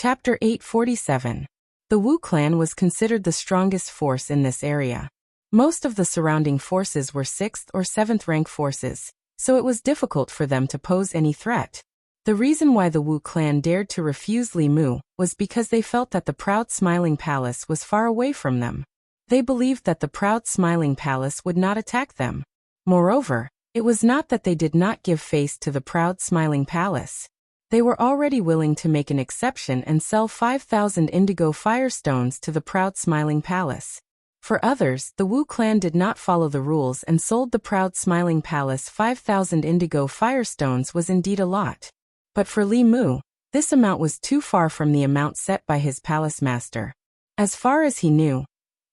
Chapter 847. The Wu clan was considered the strongest force in this area. Most of the surrounding forces were 6th or 7th rank forces, so it was difficult for them to pose any threat. The reason why the Wu clan dared to refuse Li Mu was because they felt that the proud smiling palace was far away from them. They believed that the proud smiling palace would not attack them. Moreover, it was not that they did not give face to the proud smiling palace. They were already willing to make an exception and sell 5,000 indigo firestones to the proud smiling palace. For others, the Wu clan did not follow the rules and sold the proud smiling palace 5,000 indigo firestones was indeed a lot. But for Li Mu, this amount was too far from the amount set by his palace master. As far as he knew,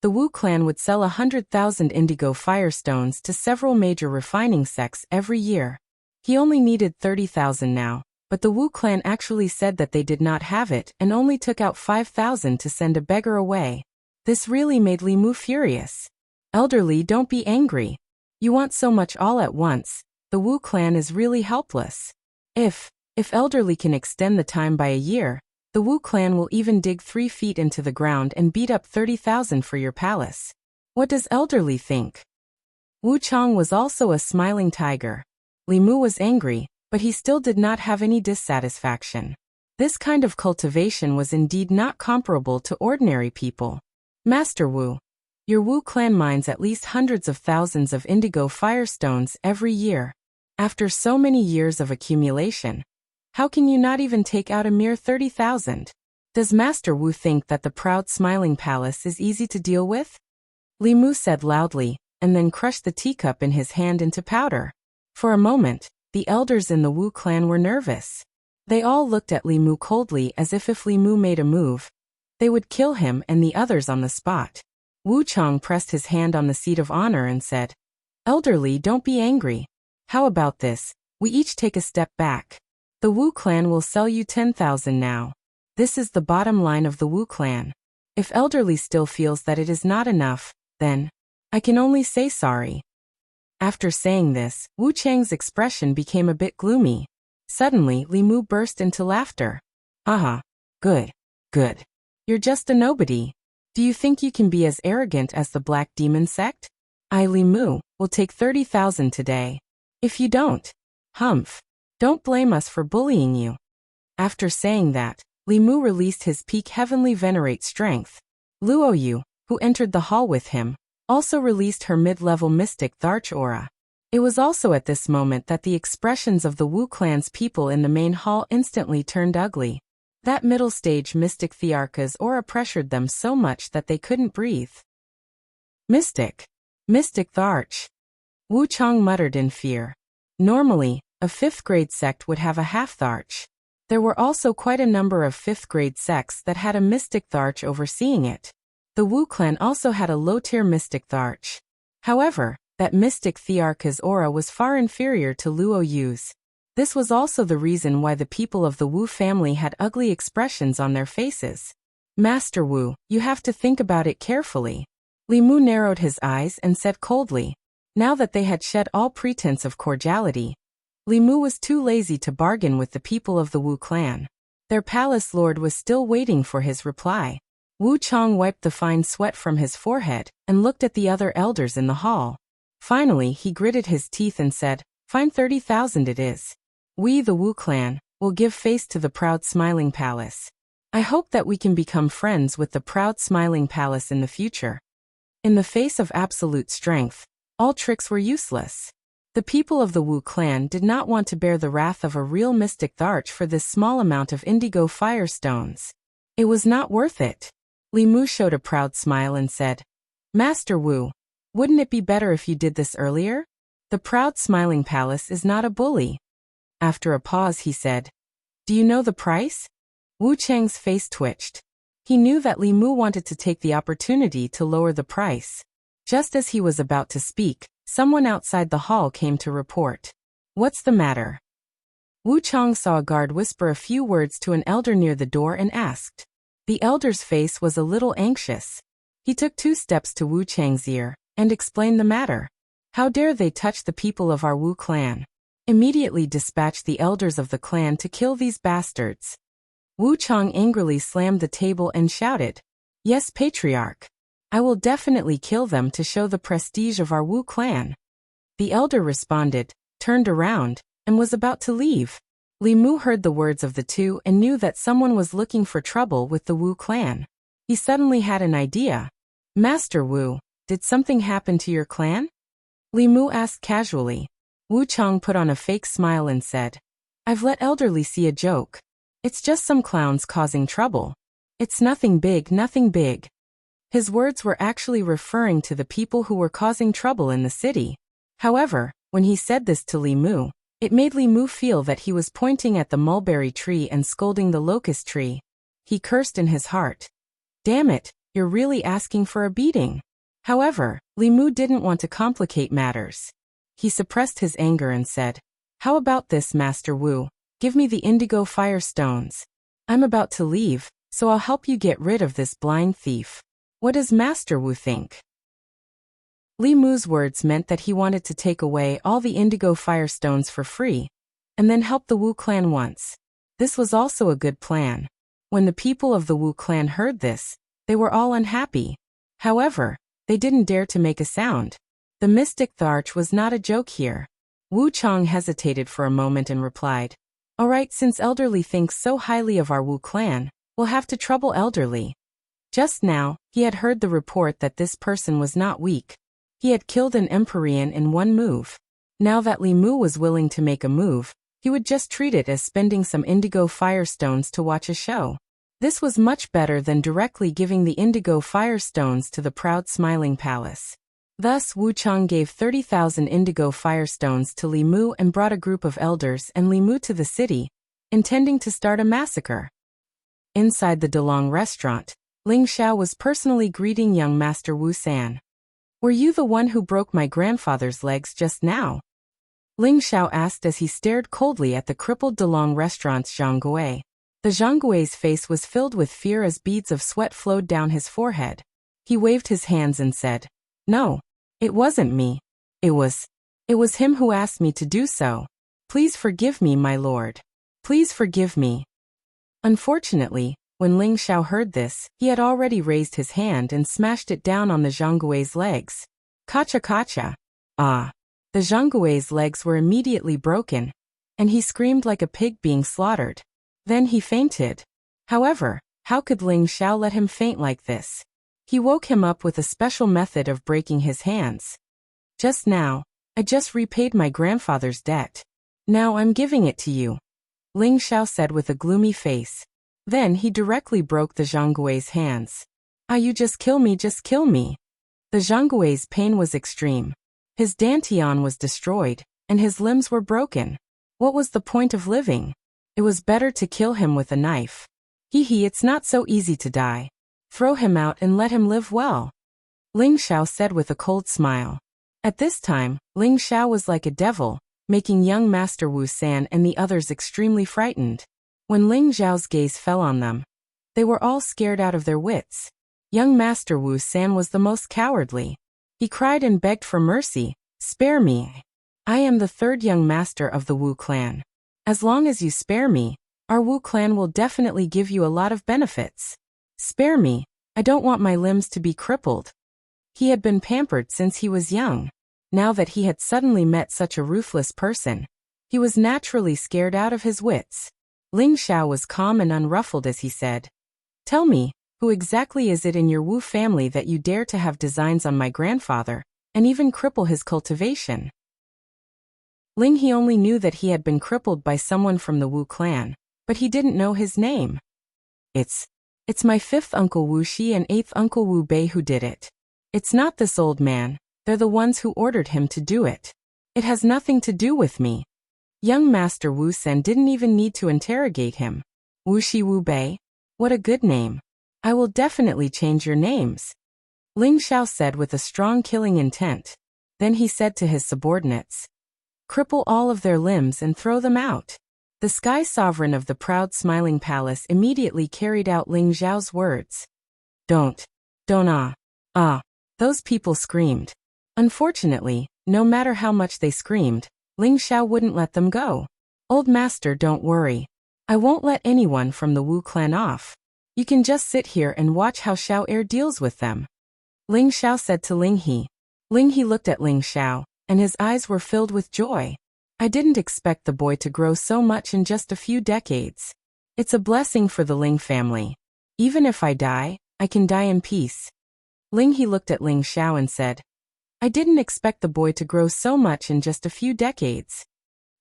the Wu clan would sell 100,000 indigo firestones to several major refining sects every year. He only needed 30,000 now. But the Wu clan actually said that they did not have it and only took out 5,000 to send a beggar away. This really made Li Mu furious. Elderly, don't be angry. You want so much all at once. The Wu clan is really helpless. If Elderly can extend the time by a year, the Wu clan will even dig 3 feet into the ground and beat up 30,000 for your palace. What does Elderly think? Wu Chang was also a smiling tiger. Li Mu was angry, but he still did not have any dissatisfaction. This kind of cultivation was indeed not comparable to ordinary people. Master Wu, your Wu clan mines at least hundreds of thousands of indigo firestones every year. After so many years of accumulation, how can you not even take out a mere 30,000? Does Master Wu think that the proud smiling palace is easy to deal with? Li Mu said loudly, and then crushed the teacup in his hand into powder. For a moment, the elders in the Wu clan were nervous. They all looked at Li Mu coldly as if Li Mu made a move, they would kill him and the others on the spot. Wu Chang pressed his hand on the seat of honor and said, "Elderly, don't be angry. How about this? We each take a step back. The Wu clan will sell you 10,000 now. This is the bottom line of the Wu clan. If Elderly still feels that it is not enough, then I can only say sorry." After saying this, Wu Chang's expression became a bit gloomy. Suddenly, Li Mu burst into laughter. "Aha. Good. Good. You're just a nobody. Do you think you can be as arrogant as the Black Demon sect? I, Li Mu, will take 30,000 today. If you don't, humph. Don't blame us for bullying you." After saying that, Li Mu released his peak heavenly venerate strength. Luo Yu, who entered the hall with him, also released her mid-level mystic Tharch aura. It was also at this moment that the expressions of the Wu clan's people in the main hall instantly turned ugly. That middle stage mystic Thearka's aura pressured them so much that they couldn't breathe. Mystic Tharch. Wu Chang muttered in fear. Normally, a 5th grade sect would have a half Tharch. There were also quite a number of 5th grade sects that had a mystic Tharch overseeing it. The Wu clan also had a low-tier mystic Tharch. However, that mystic Thearka's aura was far inferior to Luo Yu's. This was also the reason why the people of the Wu family had ugly expressions on their faces. Master Wu, you have to think about it carefully. Li Mu narrowed his eyes and said coldly. Now that they had shed all pretense of cordiality, Li Mu was too lazy to bargain with the people of the Wu clan. Their palace lord was still waiting for his reply. Wu Chang wiped the fine sweat from his forehead and looked at the other elders in the hall. Finally, he gritted his teeth and said, "Fine 30,000 it is. We, the Wu clan, will give face to the proud smiling palace. I hope that we can become friends with the proud smiling palace in the future." In the face of absolute strength, all tricks were useless. The people of the Wu clan did not want to bear the wrath of a real mystic Tharch for this small amount of indigo firestones. It was not worth it. Li Mu showed a proud smile and said, "Master Wu, wouldn't it be better if you did this earlier? The proud smiling palace is not a bully." After a pause he said, "Do you know the price?" Wu Chang's face twitched. He knew that Li Mu wanted to take the opportunity to lower the price. Just as he was about to speak, someone outside the hall came to report. "What's the matter?" Wu Chang saw a guard whisper a few words to an elder near the door and asked. The elder's face was a little anxious. He took 2 steps to Wu Chang's ear and explained the matter. "How dare they touch the people of our Wu clan? Immediately dispatch the elders of the clan to kill these bastards." Wu Chang angrily slammed the table and shouted, "Yes, Patriarch. I will definitely kill them to show the prestige of our Wu clan." The elder responded, turned around, and was about to leave. Li Mu heard the words of the two and knew that someone was looking for trouble with the Wu clan. He suddenly had an idea. "Master Wu, did something happen to your clan?" Li Mu asked casually. Wu Chang put on a fake smile and said, "I've let elderly see a joke. It's just some clowns causing trouble. It's nothing big, nothing big." His words were actually referring to the people who were causing trouble in the city. However, when he said this to Li Mu, it made Li Mu feel that he was pointing at the mulberry tree and scolding the locust tree. He cursed in his heart. "Damn it, you're really asking for a beating." However, Li Mu didn't want to complicate matters. He suppressed his anger and said, "How about this, Master Wu? Give me the indigo fire stones. I'm about to leave, so I'll help you get rid of this blind thief. What does Master Wu think?" Li Mu's words meant that he wanted to take away all the indigo fire stones for free, and then help the Wu clan once. This was also a good plan. When the people of the Wu clan heard this, they were all unhappy. However, they didn't dare to make a sound. The mystic Tharch was not a joke here. Wu Chang hesitated for a moment and replied, "Alright, since Elderly thinks so highly of our Wu clan, we'll have to trouble Elderly." Just now, he had heard the report that this person was not weak. He had killed an Empyrean in one move. Now that Li Mu was willing to make a move, he would just treat it as spending some indigo firestones to watch a show. This was much better than directly giving the indigo firestones to the proud smiling palace. Thus Wu Chang gave 30,000 indigo firestones to Li Mu and brought a group of elders and Li Mu to the city, intending to start a massacre. Inside the Delong restaurant, Ling Xiao was personally greeting young Master Wu San. "Were you the one who broke my grandfather's legs just now?" Ling Xiao asked as he stared coldly at the crippled Delong restaurant's Zhang Gui. The Zhang Gui's face was filled with fear as beads of sweat flowed down his forehead. He waved his hands and said, "No. It wasn't me. It was him who asked me to do so. Please forgive me, my lord. Please forgive me." Unfortunately, when Ling Xiao heard this, he had already raised his hand and smashed it down on the Zhanggui's legs. Kacha kacha. Ah. The Zhanggui's legs were immediately broken, and he screamed like a pig being slaughtered. Then he fainted. However, how could Ling Xiao let him faint like this? He woke him up with a special method of breaking his hands. "Just now, I just repaid my grandfather's debt. Now I'm giving it to you," Ling Xiao said with a gloomy face. Then he directly broke the Zhanggui's hands. "Ah, you just kill me, just kill me." The Zhanggui's pain was extreme. His dantian was destroyed, and his limbs were broken. What was the point of living? It was better to kill him with a knife. Hee, it's not so easy to die. Throw him out and let him live well," Ling Xiao said with a cold smile. At this time, Ling Xiao was like a devil, making young Master Wu San and the others extremely frightened. When Ling Xiao's gaze fell on them, they were all scared out of their wits. Young Master Wu San was the most cowardly. He cried and begged for mercy, "Spare me. I am the third young master of the Wu clan. As long as you spare me, our Wu clan will definitely give you a lot of benefits. Spare me, I don't want my limbs to be crippled." He had been pampered since he was young. Now that he had suddenly met such a ruthless person, he was naturally scared out of his wits. Ling Xiao was calm and unruffled as he said, "Tell me, who exactly is it in your Wu family that you dare to have designs on my grandfather, and even cripple his cultivation?" Ling He only knew that he had been crippled by someone from the Wu clan, but he didn't know his name. It's my fifth uncle Wu Shi and eighth uncle Wu Bei who did it. It's not this old man, they're the ones who ordered him to do it. It has nothing to do with me." Young Master Wu Sen didn't even need to interrogate him. "Wu Shi, Wu Bei? What a good name. I will definitely change your names," Ling Xiao said with a strong killing intent. Then he said to his subordinates, "Cripple all of their limbs and throw them out." The Sky Sovereign of the proud smiling palace immediately carried out Ling Xiao's words. Don't Those people screamed. Unfortunately, no matter how much they screamed, Ling Xiao wouldn't let them go. "Old master, don't worry. I won't let anyone from the Wu clan off. You can just sit here and watch how Xiao Er deals with them. Ling Xiao said to Ling He. Ling He looked at Ling Xiao, and his eyes were filled with joy. I didn't expect the boy to grow so much in just a few decades. It's a blessing for the Ling family. Even if I die, I can die in peace. Ling He looked at Ling Xiao and said, I didn't expect the boy to grow so much in just a few decades.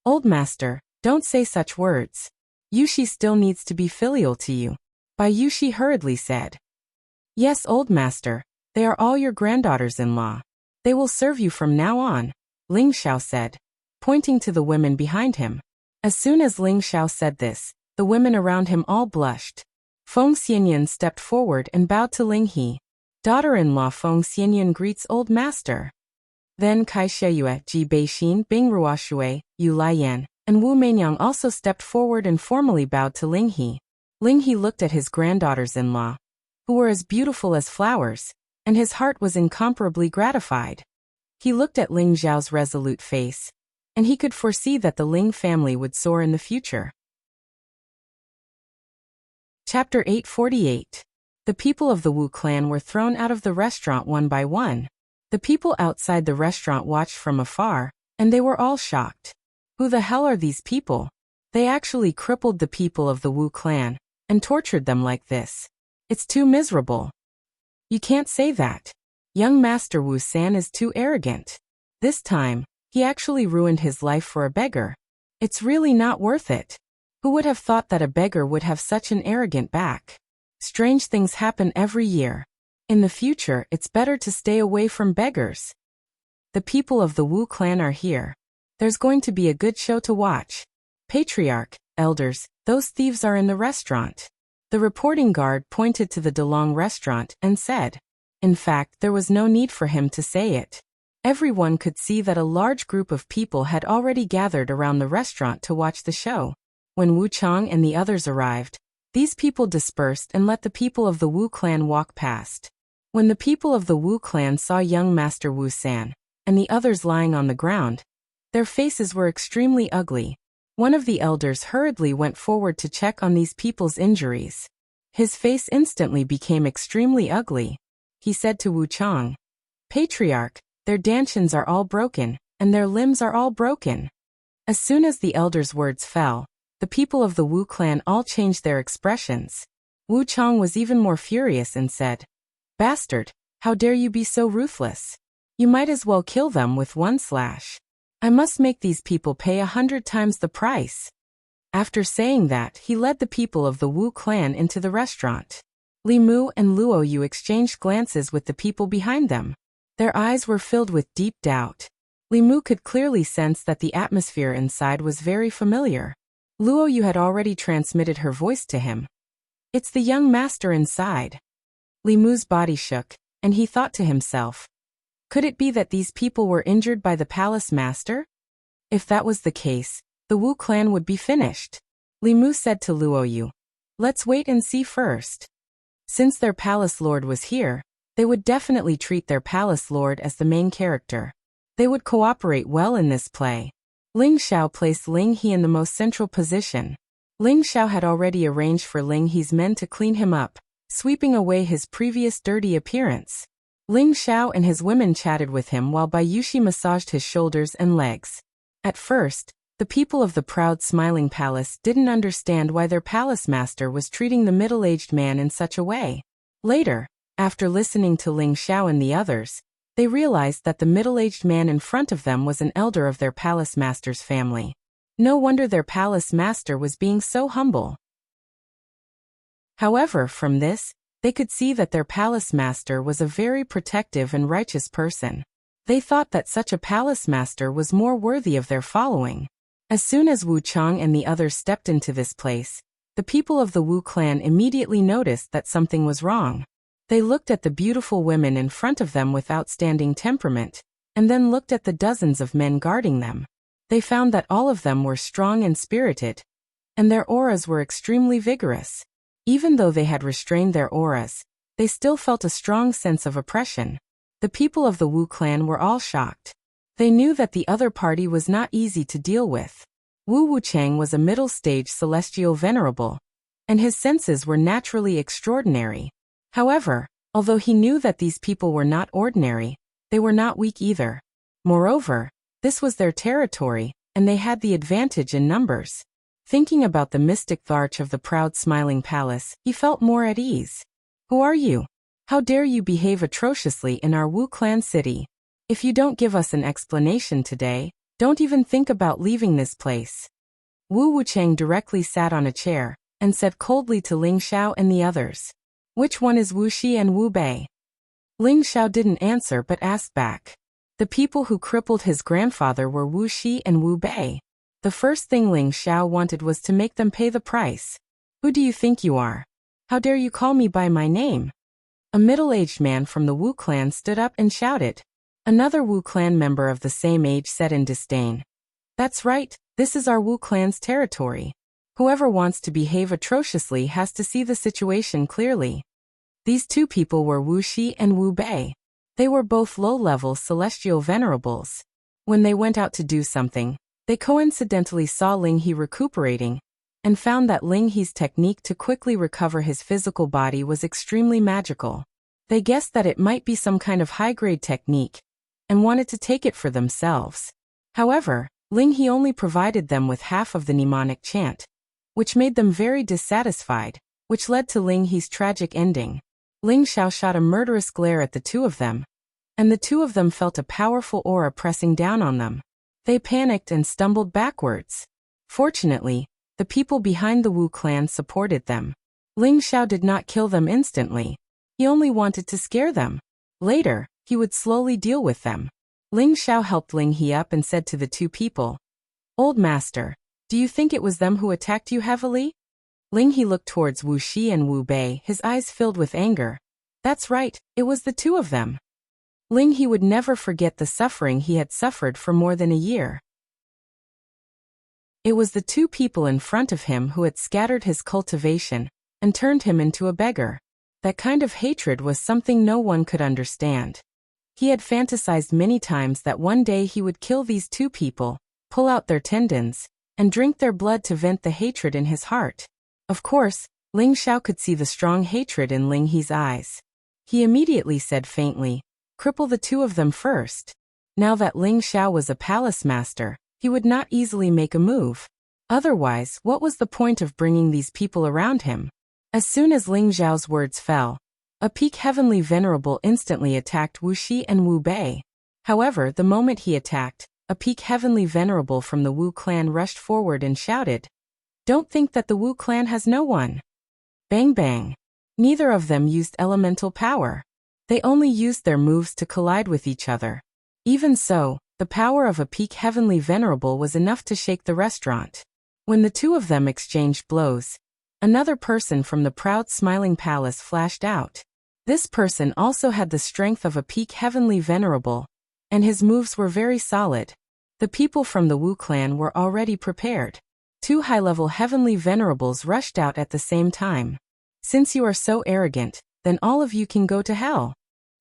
Old master, don't say such words. Yushi still needs to be filial to you. Bai Yushi hurriedly said. Yes, old master, they are all your granddaughters-in-law. They will serve you from now on, Ling Xiao said, pointing to the women behind him. As soon as Ling Xiao said this, the women around him all blushed. Feng Xianyan stepped forward and bowed to Ling He. Daughter-in-law Feng Xianyan greets old master. Then Kai Sheyue, Ji Beixin, Bing Ruoshui, Yu Laiyan, and Wu Meinyang also stepped forward and formally bowed to Ling He. Ling He looked at his granddaughters-in-law, who were as beautiful as flowers, and his heart was incomparably gratified. He looked at Ling Zhao's resolute face, and he could foresee that the Ling family would soar in the future. Chapter 848. The people of the Wu clan were thrown out of the restaurant one by one. The people outside the restaurant watched from afar, and they were all shocked. Who the hell are these people? They actually crippled the people of the Wu clan, and tortured them like this. It's too miserable. You can't say that. Young Master Wu San is too arrogant. This time, he actually ruined his life for a beggar. It's really not worth it. Who would have thought that a beggar would have such an arrogant back? Strange things happen every year. In the future, it's better to stay away from beggars. The people of the Wu clan are here. There's going to be a good show to watch. Patriarch, elders, those thieves are in the restaurant. The reporting guard pointed to the DeLong restaurant and said. In fact, there was no need for him to say it. Everyone could see that a large group of people had already gathered around the restaurant to watch the show. When Wu Chang and the others arrived, these people dispersed and let the people of the Wu clan walk past. When the people of the Wu clan saw young Master Wu San, and the others lying on the ground, their faces were extremely ugly. One of the elders hurriedly went forward to check on these people's injuries. His face instantly became extremely ugly. He said to Wu Chang, Patriarch, their dantians are all broken, and their limbs are all broken. As soon as the elder's words fell, the people of the Wu clan all changed their expressions. Wu Chang was even more furious and said, Bastard, how dare you be so ruthless? You might as well kill them with one slash. I must make these people pay 100 times the price. After saying that, he led the people of the Wu clan into the restaurant. Li Mu and Luo Yu exchanged glances with the people behind them. Their eyes were filled with deep doubt. Li Mu could clearly sense that the atmosphere inside was very familiar. Luo Yu had already transmitted her voice to him. It's the young master inside. Li Mu's body shook, and he thought to himself, could it be that these people were injured by the palace master? If that was the case, the Wu clan would be finished. Li Mu said to Luo Yu, let's wait and see first. Since their palace lord was here, they would definitely treat their palace lord as the main character. They would cooperate well in this play. Ling Xiao placed Ling He in the most central position. Ling Xiao had already arranged for Ling He's men to clean him up, sweeping away his previous dirty appearance. Ling Xiao and his women chatted with him while Bai Yushi massaged his shoulders and legs. At first, the people of the proud smiling palace didn't understand why their palace master was treating the middle-aged man in such a way. Later, after listening to Ling Xiao and the others, they realized that the middle-aged man in front of them was an elder of their palace master's family. No wonder their palace master was being so humble. However, from this, they could see that their palace master was a very protective and righteous person. They thought that such a palace master was more worthy of their following. As soon as Wu Chang and the others stepped into this place, the people of the Wu clan immediately noticed that something was wrong. They looked at the beautiful women in front of them with outstanding temperament, and then looked at the dozens of men guarding them. They found that all of them were strong and spirited, and their auras were extremely vigorous. Even though they had restrained their auras, they still felt a strong sense of oppression. The people of the Wu clan were all shocked. They knew that the other party was not easy to deal with. Wu Wuchang was a middle-stage celestial venerable, and his senses were naturally extraordinary. However, although he knew that these people were not ordinary, they were not weak either. Moreover, this was their territory, and they had the advantage in numbers. Thinking about the mystic arch of the proud smiling palace, he felt more at ease. Who are you? How dare you behave atrociously in our Wu clan city? If you don't give us an explanation today, don't even think about leaving this place. Wu Wuchang directly sat on a chair, and said coldly to Ling Xiao and the others. Which one is Wu Xi and Wu Bei? Ling Xiao didn't answer but asked back. The people who crippled his grandfather were Wu Xi and Wu Bei. The first thing Ling Xiao wanted was to make them pay the price. Who do you think you are? How dare you call me by my name? A middle-aged man from the Wu clan stood up and shouted. Another Wu clan member of the same age said in disdain. That's right, this is our Wu clan's territory. Whoever wants to behave atrociously has to see the situation clearly. These two people were Wu Xi and Wu Bei. They were both low-level celestial venerables. When they went out to do something, they coincidentally saw Ling He recuperating, and found that Ling He's technique to quickly recover his physical body was extremely magical. They guessed that it might be some kind of high-grade technique, and wanted to take it for themselves. However, Ling He only provided them with half of the mnemonic chant, which made them very dissatisfied, which led to Ling He's tragic ending. Ling Xiao shot a murderous glare at the two of them, and the two of them felt a powerful aura pressing down on them. They panicked and stumbled backwards. Fortunately, the people behind the Wu clan supported them. Ling Xiao did not kill them instantly. He only wanted to scare them. Later, he would slowly deal with them. Ling Xiao helped Ling He up and said to the two people, Old Master, do you think it was them who attacked you heavily? Ling He looked towards Wu Xi and Wu Bei, his eyes filled with anger. That's right, it was the two of them. Ling He would never forget the suffering he had suffered for more than a year. It was the two people in front of him who had scattered his cultivation and turned him into a beggar. That kind of hatred was something no one could understand. He had fantasized many times that one day he would kill these two people, pull out their tendons, and drink their blood to vent the hatred in his heart. Of course, Ling Xiao could see the strong hatred in Ling He's eyes. He immediately said faintly, cripple the two of them first. Now that Ling Xiao was a palace master, he would not easily make a move. Otherwise, what was the point of bringing these people around him? As soon as Ling Xiao's words fell, a peak heavenly venerable instantly attacked Wu Xi and Wu Bei. However, the moment he attacked, a peak heavenly venerable from the Wu clan rushed forward and shouted, Don't think that the Wu clan has no one. Bang bang. Neither of them used elemental power. They only used their moves to collide with each other. Even so, the power of a peak heavenly venerable was enough to shake the restaurant. When the two of them exchanged blows, another person from the proud smiling palace flashed out. This person also had the strength of a peak heavenly venerable, and his moves were very solid. The people from the Wu clan were already prepared. Two high-level heavenly venerables rushed out at the same time. Since you are so arrogant, then all of you can go to hell.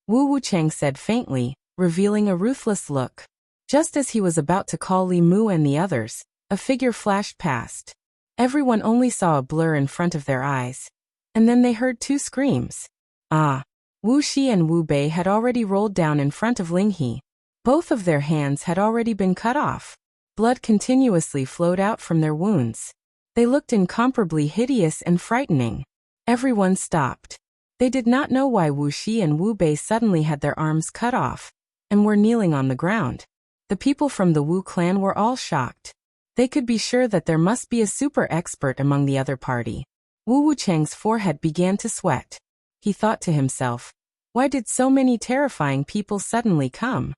Wu Wuchang said faintly, revealing a ruthless look. Just as he was about to call Li Mu and the others, a figure flashed past. Everyone only saw a blur in front of their eyes, and then they heard two screams. Ah! Wu Xi and Wu Bei had already rolled down in front of Ling He. Both of their hands had already been cut off. Blood continuously flowed out from their wounds. They looked incomparably hideous and frightening. Everyone stopped. They did not know why Wu Xi and Wu Bei suddenly had their arms cut off, and were kneeling on the ground. The people from the Wu clan were all shocked. They could be sure that there must be a super expert among the other party. Wu Wuchang's forehead began to sweat. He thought to himself, why did so many terrifying people suddenly come?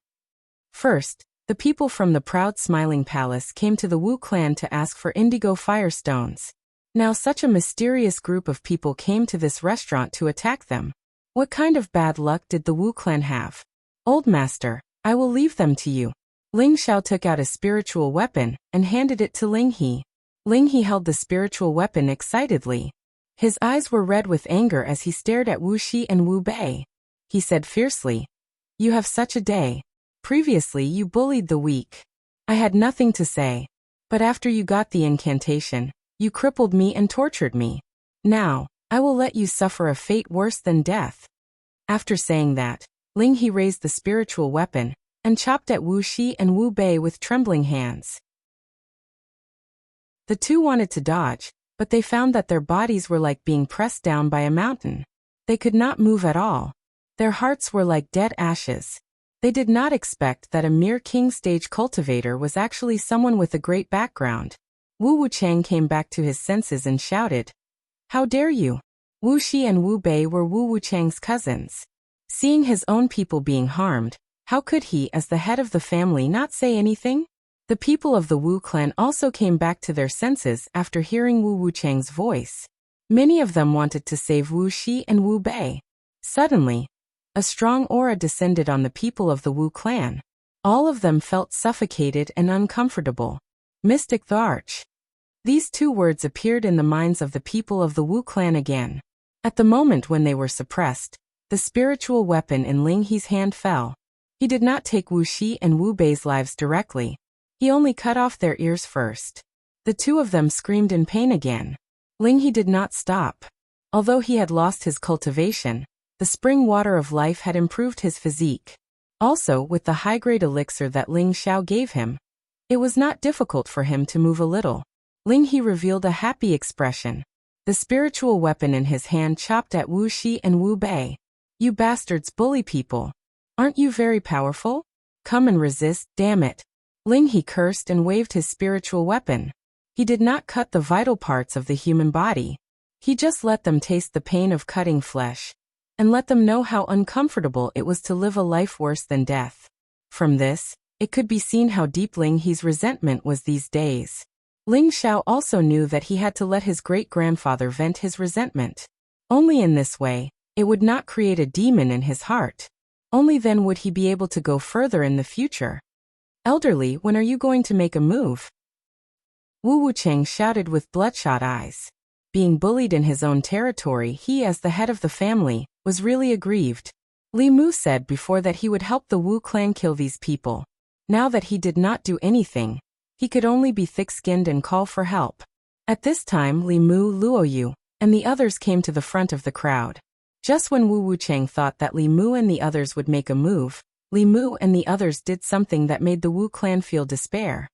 First, the people from the proud smiling palace came to the Wu clan to ask for indigo firestones. Now such a mysterious group of people came to this restaurant to attack them. What kind of bad luck did the Wu clan have? Old master, I will leave them to you. Ling Xiao took out a spiritual weapon and handed it to Ling He. Ling He held the spiritual weapon excitedly. His eyes were red with anger as he stared at Wu Xi and Wu Bei. He said fiercely, You have such a day. Previously you bullied the weak. I had nothing to say. But after you got the incantation, you crippled me and tortured me. Now, I will let you suffer a fate worse than death." After saying that, Ling He raised the spiritual weapon and chopped at Wu Shi and Wu Bei with trembling hands. The two wanted to dodge, but they found that their bodies were like being pressed down by a mountain. They could not move at all. Their hearts were like dead ashes. They did not expect that a mere king stage cultivator was actually someone with a great background. Wu Wuchang came back to his senses and shouted, "How dare you?" Wu Shi and Wu Bei were Wu Wuchang's cousins. Seeing his own people being harmed, how could he, as the head of the family, not say anything? The people of the Wu clan also came back to their senses after hearing Wu Wuchang's voice. Many of them wanted to save Wu Shi and Wu Bei. Suddenly, a strong aura descended on the people of the Wu clan. All of them felt suffocated and uncomfortable. Mystic the Arch. These two words appeared in the minds of the people of the Wu clan again. At the moment when they were suppressed, the spiritual weapon in Ling He's hand fell. He did not take Wu Shi and Wu Bei's lives directly. He only cut off their ears first. The two of them screamed in pain again. Ling He did not stop. Although he had lost his cultivation, the spring water of life had improved his physique. Also, with the high-grade elixir that Ling Xiao gave him, it was not difficult for him to move a little. Ling He revealed a happy expression. The spiritual weapon in his hand chopped at Wu Shi and Wu Bei. "You bastards bully people. Aren't you very powerful? Come and resist, damn it." Ling He cursed and waved his spiritual weapon. He did not cut the vital parts of the human body. He just let them taste the pain of cutting flesh, and let them know how uncomfortable it was to live a life worse than death. From this, it could be seen how deep Ling He's resentment was these days. Ling Xiao also knew that he had to let his great-grandfather vent his resentment. Only in this way, it would not create a demon in his heart. Only then would he be able to go further in the future. "Elderly, when are you going to make a move?" Wu Wuchang shouted with bloodshot eyes. Being bullied in his own territory, he, as the head of the family, was really aggrieved. Li Mu said before that he would help the Wu clan kill these people. Now that he did not do anything, he could only be thick-skinned and call for help. At this time, Li Mu, Luo Yu, and the others came to the front of the crowd. Just when Wu Wuchang thought that Li Mu and the others would make a move, Li Mu and the others did something that made the Wu clan feel despair.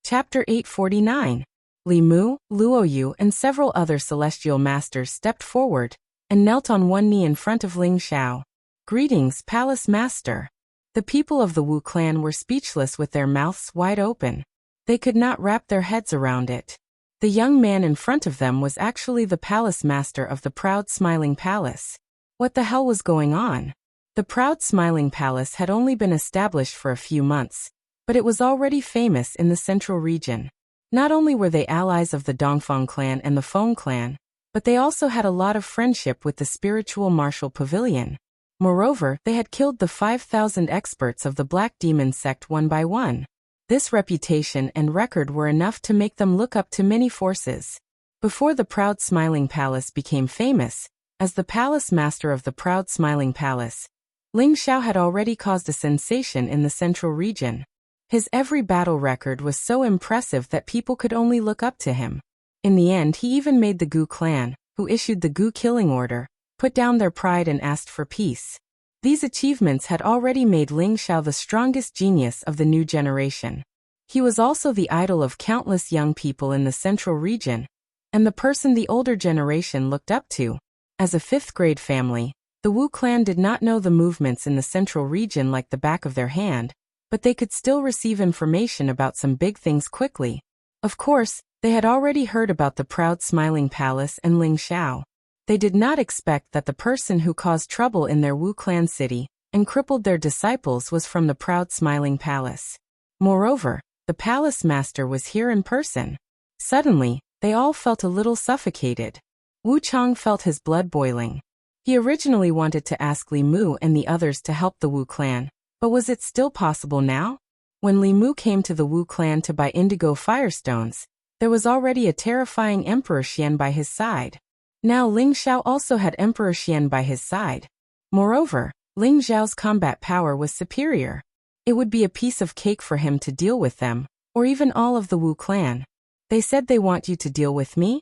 Chapter 849. Li Mu, Luo Yu, and several other celestial masters stepped forward and knelt on one knee in front of Ling Xiao. "Greetings, Palace Master." The people of the Wu clan were speechless with their mouths wide open. They could not wrap their heads around it. The young man in front of them was actually the Palace Master of the Proud Smiling Palace. What the hell was going on? The Proud Smiling Palace had only been established for a few months, but it was already famous in the central region. Not only were they allies of the Dongfang clan and the Feng clan, but they also had a lot of friendship with the spiritual martial pavilion. Moreover, they had killed the 5,000 experts of the Black Demon sect one by one. This reputation and record were enough to make them look up to many forces. Before the Proud Smiling Palace became famous, as the Palace Master of the Proud Smiling Palace, Ling Xiao had already caused a sensation in the central region. His every battle record was so impressive that people could only look up to him. In the end, he even made the Gu clan, who issued the Gu killing order, put down their pride and asked for peace. These achievements had already made Ling Xiao the strongest genius of the new generation. He was also the idol of countless young people in the central region, and the person the older generation looked up to. As a fifth-grade family, the Wu clan did not know the movements in the central region like the back of their hand, but they could still receive information about some big things quickly. Of course, they had already heard about the Proud Smiling Palace and Ling Xiao. They did not expect that the person who caused trouble in their Wu clan city and crippled their disciples was from the Proud Smiling Palace. Moreover, the Palace Master was here in person. Suddenly, they all felt a little suffocated. Wu Chang felt his blood boiling. He originally wanted to ask Li Mu and the others to help the Wu clan, but was it still possible now? When Li Mu came to the Wu clan to buy indigo firestones, there was already a terrifying Emperor Xian by his side. Now Ling Xiao also had Emperor Xian by his side. Moreover, Ling Xiao's combat power was superior. It would be a piece of cake for him to deal with them, or even all of the Wu clan. They said they want you to deal with me?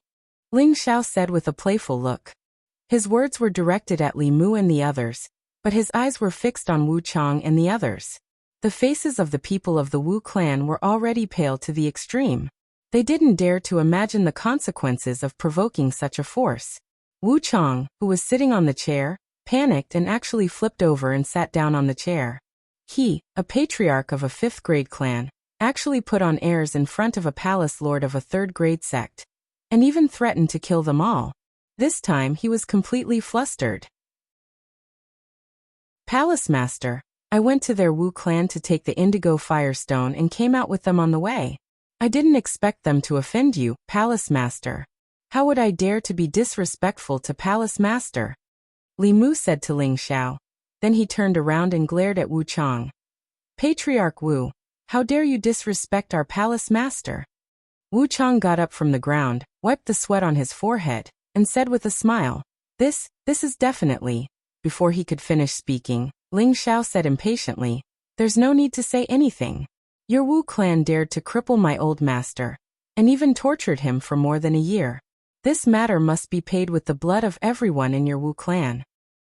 Ling Xiao said with a playful look. His words were directed at Li Mu and the others, but his eyes were fixed on Wu Chang and the others. The faces of the people of the Wu clan were already pale to the extreme. They didn't dare to imagine the consequences of provoking such a force. Wu Chang, who was sitting on the chair, panicked and actually flipped over and sat down on the chair. He, a patriarch of a 5th-grade clan, actually put on airs in front of a palace lord of a 3rd-grade sect, and even threatened to kill them all. This time he was completely flustered. Palace Master, I went to their Wu clan to take the Indigo Firestone and came out with them on the way. I didn't expect them to offend you, Palace Master. How would I dare to be disrespectful to Palace Master? Li Mu said to Ling Xiao. Then he turned around and glared at Wu Chang. Patriarch Wu, how dare you disrespect our Palace Master? Wu Chang got up from the ground, wiped the sweat on his forehead, and said with a smile, This is definitely. Before he could finish speaking, Ling Xiao said impatiently, There's no need to say anything. Your Wu clan dared to cripple my old master, and even tortured him for more than a year. This matter must be paid with the blood of everyone in your Wu clan.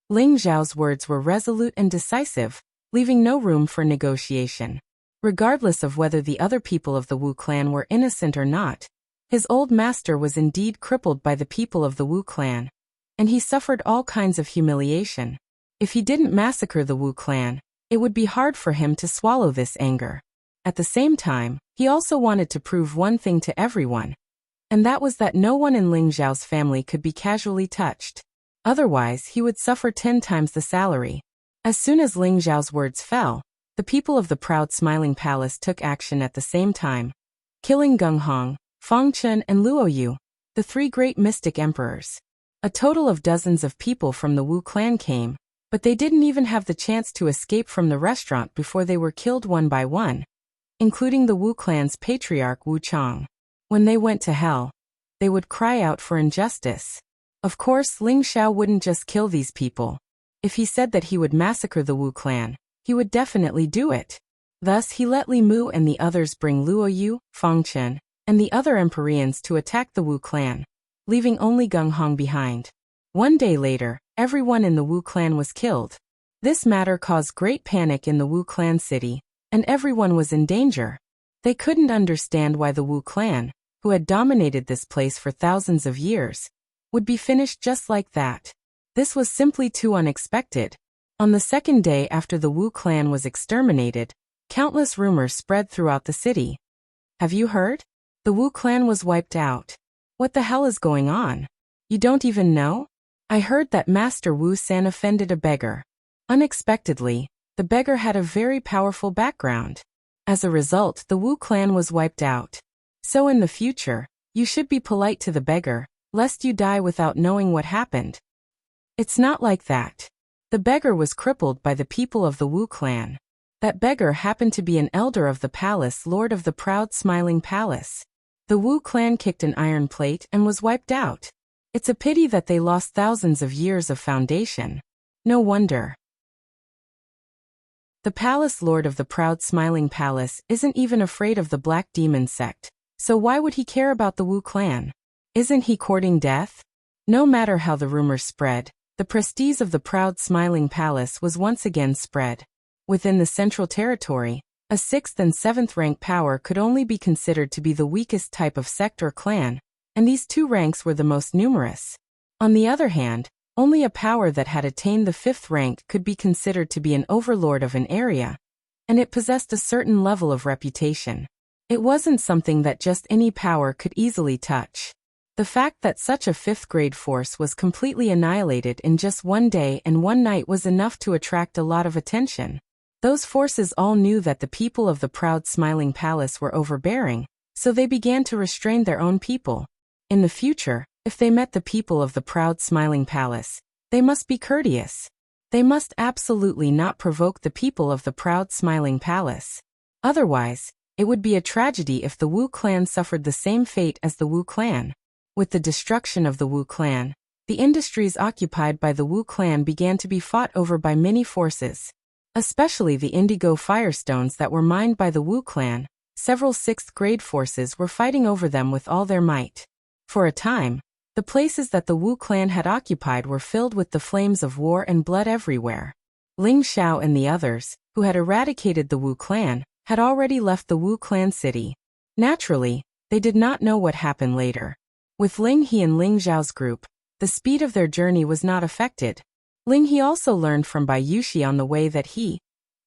Ling Xiao's words were resolute and decisive, leaving no room for negotiation. Regardless of whether the other people of the Wu clan were innocent or not, his old master was indeed crippled by the people of the Wu clan, and he suffered all kinds of humiliation. If he didn't massacre the Wu clan, it would be hard for him to swallow this anger. At the same time, he also wanted to prove one thing to everyone, and that was that no one in Ling Xiao's family could be casually touched. Otherwise, he would suffer 10 times the salary. As soon as Ling Xiao's words fell, the people of the proud Smiling Palace took action at the same time, killing Gung Hong, Fang Chen and Luo Yu, the 3 great mystic emperors. A total of dozens of people from the Wu clan came, but they didn't even have the chance to escape from the restaurant before they were killed one by one, including the Wu clan's patriarch Wu Chang. When they went to hell, they would cry out for injustice. Of course, Ling Xiao wouldn't just kill these people. If he said that he would massacre the Wu clan, he would definitely do it. Thus, he let Li Mu and the others bring Luo Yu, Fang Chen, and the other Empyreans to attack the Wu clan, leaving only Gung Hong behind. One day later, everyone in the Wu clan was killed. This matter caused great panic in the Wu clan city, and everyone was in danger. They couldn't understand why the Wu clan, who had dominated this place for thousands of years, would be finished just like that. This was simply too unexpected. On the second day after the Wu clan was exterminated, countless rumors spread throughout the city. Have you heard? The Wu clan was wiped out. What the hell is going on? You don't even know? I heard that Master Wu San offended a beggar. Unexpectedly, the beggar had a very powerful background. As a result, the Wu clan was wiped out. So in the future, you should be polite to the beggar, lest you die without knowing what happened. It's not like that. The beggar was crippled by the people of the Wu clan. That beggar happened to be an elder of the palace, lord of the proud Smiling Palace. The Wu clan kicked an iron plate and was wiped out. It's a pity that they lost thousands of years of foundation. No wonder. The palace lord of the proud Smiling Palace isn't even afraid of the Black Demon sect, so why would he care about the Wu clan? Isn't he courting death? No matter how the rumors spread, the prestige of the proud Smiling Palace was once again spread. Within the Central Territory, a 6th and 7th rank power could only be considered to be the weakest type of sect or clan, and these 2 ranks were the most numerous. On the other hand, only a power that had attained the 5th rank could be considered to be an overlord of an area, and it possessed a certain level of reputation. It wasn't something that just any power could easily touch. The fact that such a 5th grade force was completely annihilated in just one day and one night was enough to attract a lot of attention. Those forces all knew that the people of the proud Smiling Palace were overbearing, so they began to restrain their own people. In the future, if they met the people of the proud Smiling Palace, they must be courteous. They must absolutely not provoke the people of the proud Smiling Palace. Otherwise, it would be a tragedy if the Wu clan suffered the same fate as the Wu clan. With the destruction of the Wu clan, the industries occupied by the Wu clan began to be fought over by many forces. especially the indigo firestones that were mined by the Wu clan. Several 6th-grade forces were fighting over them with all their might. For a time, the places that the Wu clan had occupied were filled with the flames of war and blood everywhere. Ling Xiao and the others, who had eradicated the Wu clan, had already left the Wu clan city. Naturally, they did not know what happened later. With Ling He and Ling Xiao's group, the speed of their journey was not affected. Ling He also learned from Bai Yuxi on the way that he,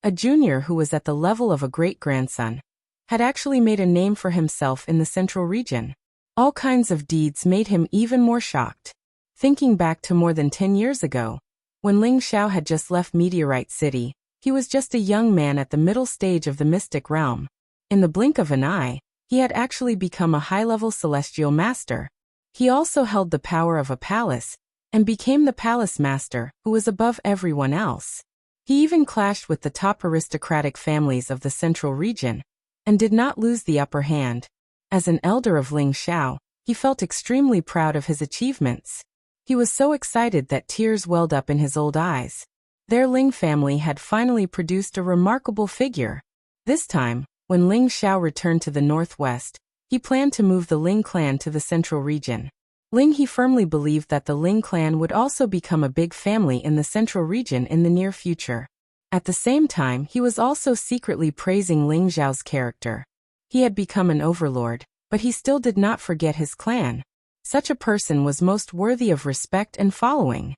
a junior who was at the level of a great-grandson, had actually made a name for himself in the central region. All kinds of deeds made him even more shocked. Thinking back to more than 10 years ago, when Ling Xiao had just left Meteorite City, he was just a young man at the middle stage of the mystic realm. In the blink of an eye, he had actually become a high-level celestial master. He also held the power of a palace, and became the palace master, who was above everyone else. He even clashed with the top aristocratic families of the central region, and did not lose the upper hand. As an elder of Ling Xiao, he felt extremely proud of his achievements. He was so excited that tears welled up in his old eyes. Their Ling family had finally produced a remarkable figure. This time, when Ling Xiao returned to the northwest, he planned to move the Ling clan to the central region. Ling He firmly believed that the Ling clan would also become a big family in the central region in the near future. At the same time, he was also secretly praising Ling Xiao's character. He had become an overlord, but he still did not forget his clan. Such a person was most worthy of respect and following.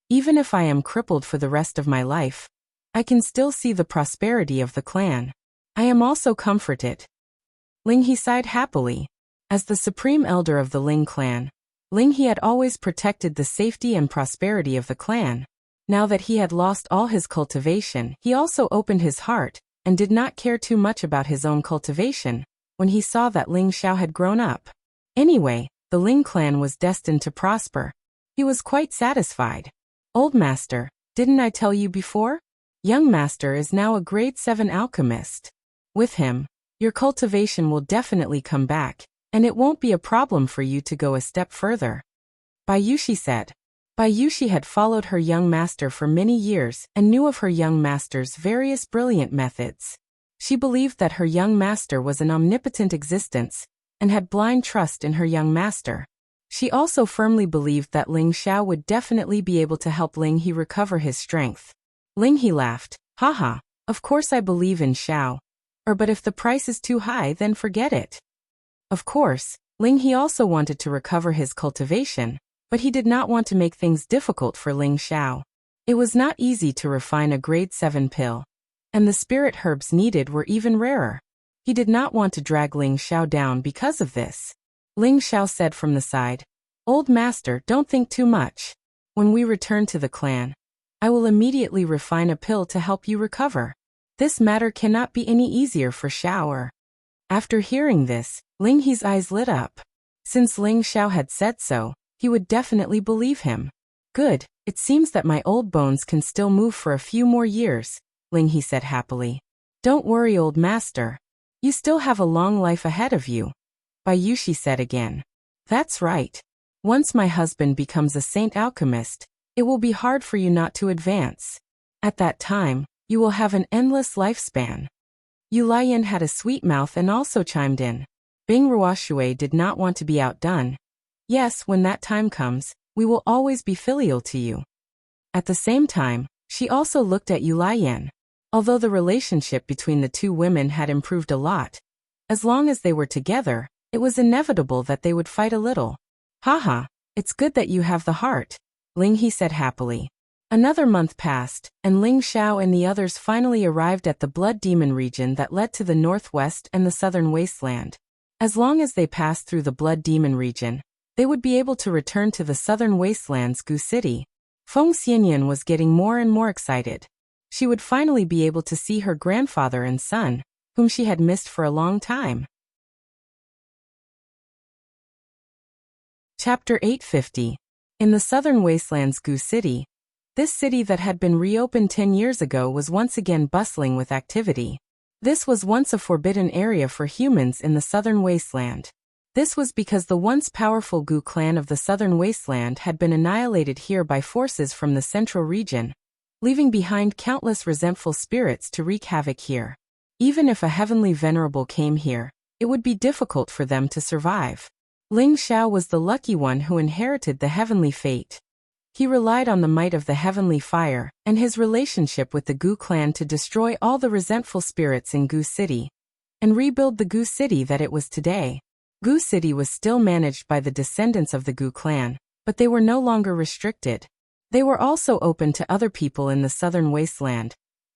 Even if I am crippled for the rest of my life, I can still see the prosperity of the clan. I am also comforted. Ling He sighed happily. As the supreme elder of the Ling clan, Ling He had always protected the safety and prosperity of the clan. Now that he had lost all his cultivation, he also opened his heart, and did not care too much about his own cultivation, when he saw that Ling Xiao had grown up. Anyway, the Ling clan was destined to prosper. He was quite satisfied. Old master, didn't I tell you before? Young master is now a grade 7 alchemist. With him, your cultivation will definitely come back, and it won't be a problem for you to go a step further. Bai Yuxi said. Bai Yuxi had followed her young master for many years and knew of her young master's various brilliant methods. She believed that her young master was an omnipotent existence, and had blind trust in her young master. She also firmly believed that Ling Xiao would definitely be able to help Ling He recover his strength. Ling He laughed. Haha, of course I believe in Xiao. But if the price is too high, then forget it. Of course, Ling He also wanted to recover his cultivation, but he did not want to make things difficult for Ling Xiao. It was not easy to refine a grade 7 pill, and the spirit herbs needed were even rarer. He did not want to drag Ling Xiao down because of this. Ling Xiao said from the side, Old master, don't think too much. When we return to the clan, I will immediately refine a pill to help you recover. This matter cannot be any easier for Xiao. After hearing this, Ling He's eyes lit up. Since Ling Xiao had said so, he would definitely believe him. Good, it seems that my old bones can still move for a few more years, Ling He said happily. Don't worry, old master. You still have a long life ahead of you. Bai Yuxi said again. That's right. Once my husband becomes a saint alchemist, it will be hard for you not to advance. At that time, you will have an endless lifespan. Yu Lian had a sweet mouth and also chimed in. Bing Ruoshui did not want to be outdone. Yes, when that time comes, we will always be filial to you. At the same time, she also looked at Yu Lian. Although the relationship between the two women had improved a lot, as long as they were together, it was inevitable that they would fight a little. Haha, it's good that you have the heart, Ling He said happily. Another month passed, and Ling Xiao and the others finally arrived at the Blood Demon region that led to the northwest and the southern wasteland. As long as they passed through the Blood Demon region, they would be able to return to the southern wasteland's Gu City. Feng Xianyan was getting more and more excited. She would finally be able to see her grandfather and son, whom she had missed for a long time. Chapter 850. In the southern wasteland's Gu City, this city that had been reopened 10 years ago was once again bustling with activity. This was once a forbidden area for humans in the southern wasteland. This was because the once powerful Gu clan of the southern wasteland had been annihilated here by forces from the central region, leaving behind countless resentful spirits to wreak havoc here. Even if a heavenly venerable came here, it would be difficult for them to survive. Ling Xiao was the lucky one who inherited the heavenly fate. He relied on the might of the heavenly fire and his relationship with the Gu clan to destroy all the resentful spirits in Gu City and rebuild the Gu City that it was today. Gu City was still managed by the descendants of the Gu clan, but they were no longer restricted. They were also open to other people in the southern wasteland,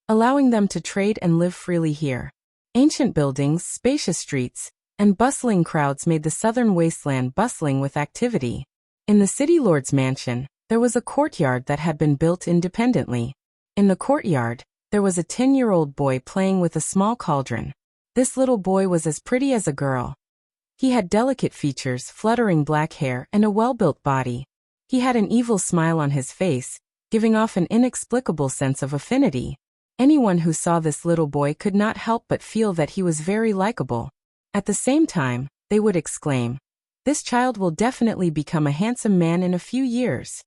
allowing them to trade and live freely here. Ancient buildings, spacious streets, and bustling crowds made the southern wasteland bustling with activity. In the city lord's mansion, there was a courtyard that had been built independently. In the courtyard, there was a 10-year-old boy playing with a small cauldron. This little boy was as pretty as a girl. He had delicate features, fluttering black hair, and a well-built body. He had an evil smile on his face, giving off an inexplicable sense of affinity. Anyone who saw this little boy could not help but feel that he was very likable. At the same time, they would exclaim, "This child will definitely become a handsome man in a few years."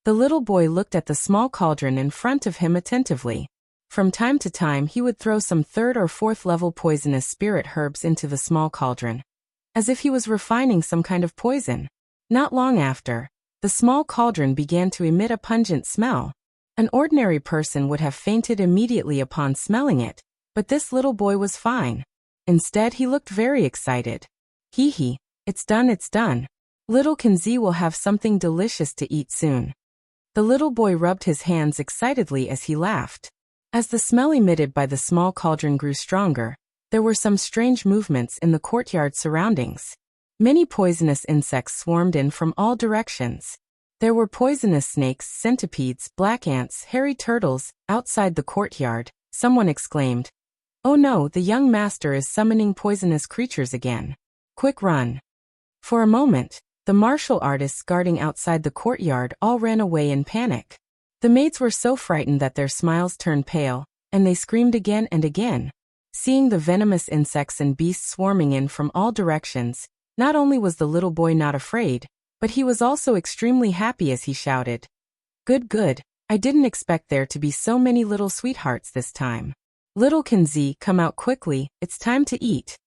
The little boy looked at the small cauldron in front of him attentively. From time to time he would throw some 3rd or 4th level poisonous spirit herbs into the small cauldron, as if he was refining some kind of poison. Not long after, the small cauldron began to emit a pungent smell. An ordinary person would have fainted immediately upon smelling it, but this little boy was fine. Instead, he looked very excited. Hee hee, it's done, it's done. Little Kenzie will have something delicious to eat soon. The little boy rubbed his hands excitedly as he laughed. As the smell emitted by the small cauldron grew stronger, there were some strange movements in the courtyard surroundings. Many poisonous insects swarmed in from all directions. There were poisonous snakes, centipedes, black ants, hairy turtles. Outside the courtyard, someone exclaimed, "Oh no, the young master is summoning poisonous creatures again. Quick run." For a moment, the martial artists guarding outside the courtyard all ran away in panic. The maids were so frightened that their smiles turned pale, and they screamed again and again. Seeing the venomous insects and beasts swarming in from all directions, not only was the little boy not afraid, but he was also extremely happy as he shouted, "Good, good, I didn't expect there to be so many little sweethearts this time. Little Kenzie, come out quickly, it's time to eat."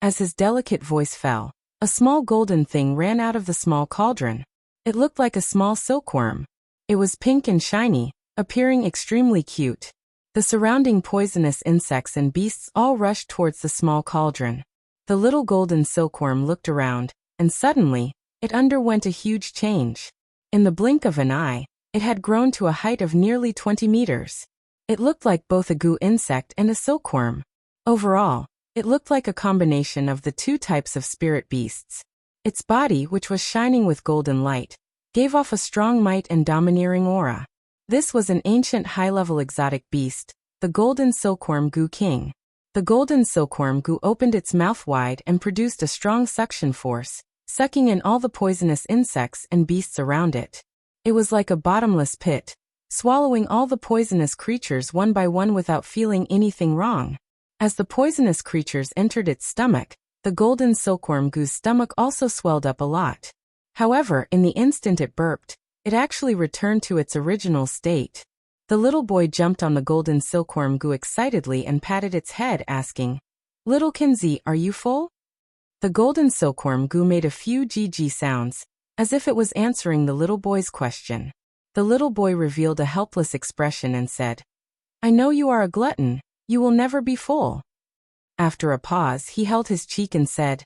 As his delicate voice fell, a small golden thing ran out of the small cauldron. It looked like a small silkworm. It was pink and shiny, appearing extremely cute. The surrounding poisonous insects and beasts all rushed towards the small cauldron. The little golden silkworm looked around, and suddenly, it underwent a huge change. In the blink of an eye, it had grown to a height of nearly 20 meters. It looked like both a goo insect and a silkworm. Overall, it looked like a combination of the two types of spirit beasts. Its body, which was shining with golden light, gave off a strong might and domineering aura. This was an ancient high-level exotic beast, the golden silkworm Gu King. The golden silkworm Gu opened its mouth wide and produced a strong suction force, sucking in all the poisonous insects and beasts around it. It was like a bottomless pit, swallowing all the poisonous creatures one by one without feeling anything wrong. As the poisonous creatures entered its stomach, the golden silkworm Gu's stomach also swelled up a lot. However, in the instant it burped, it actually returned to its original state. The little boy jumped on the golden silkworm Gu excitedly and patted its head, asking, "Little Kenzie, are you full?" The golden silkworm Gu made a few GG sounds, as if it was answering the little boy's question. The little boy revealed a helpless expression and said, "I know you are a glutton, you will never be full." After a pause, he held his cheek and said,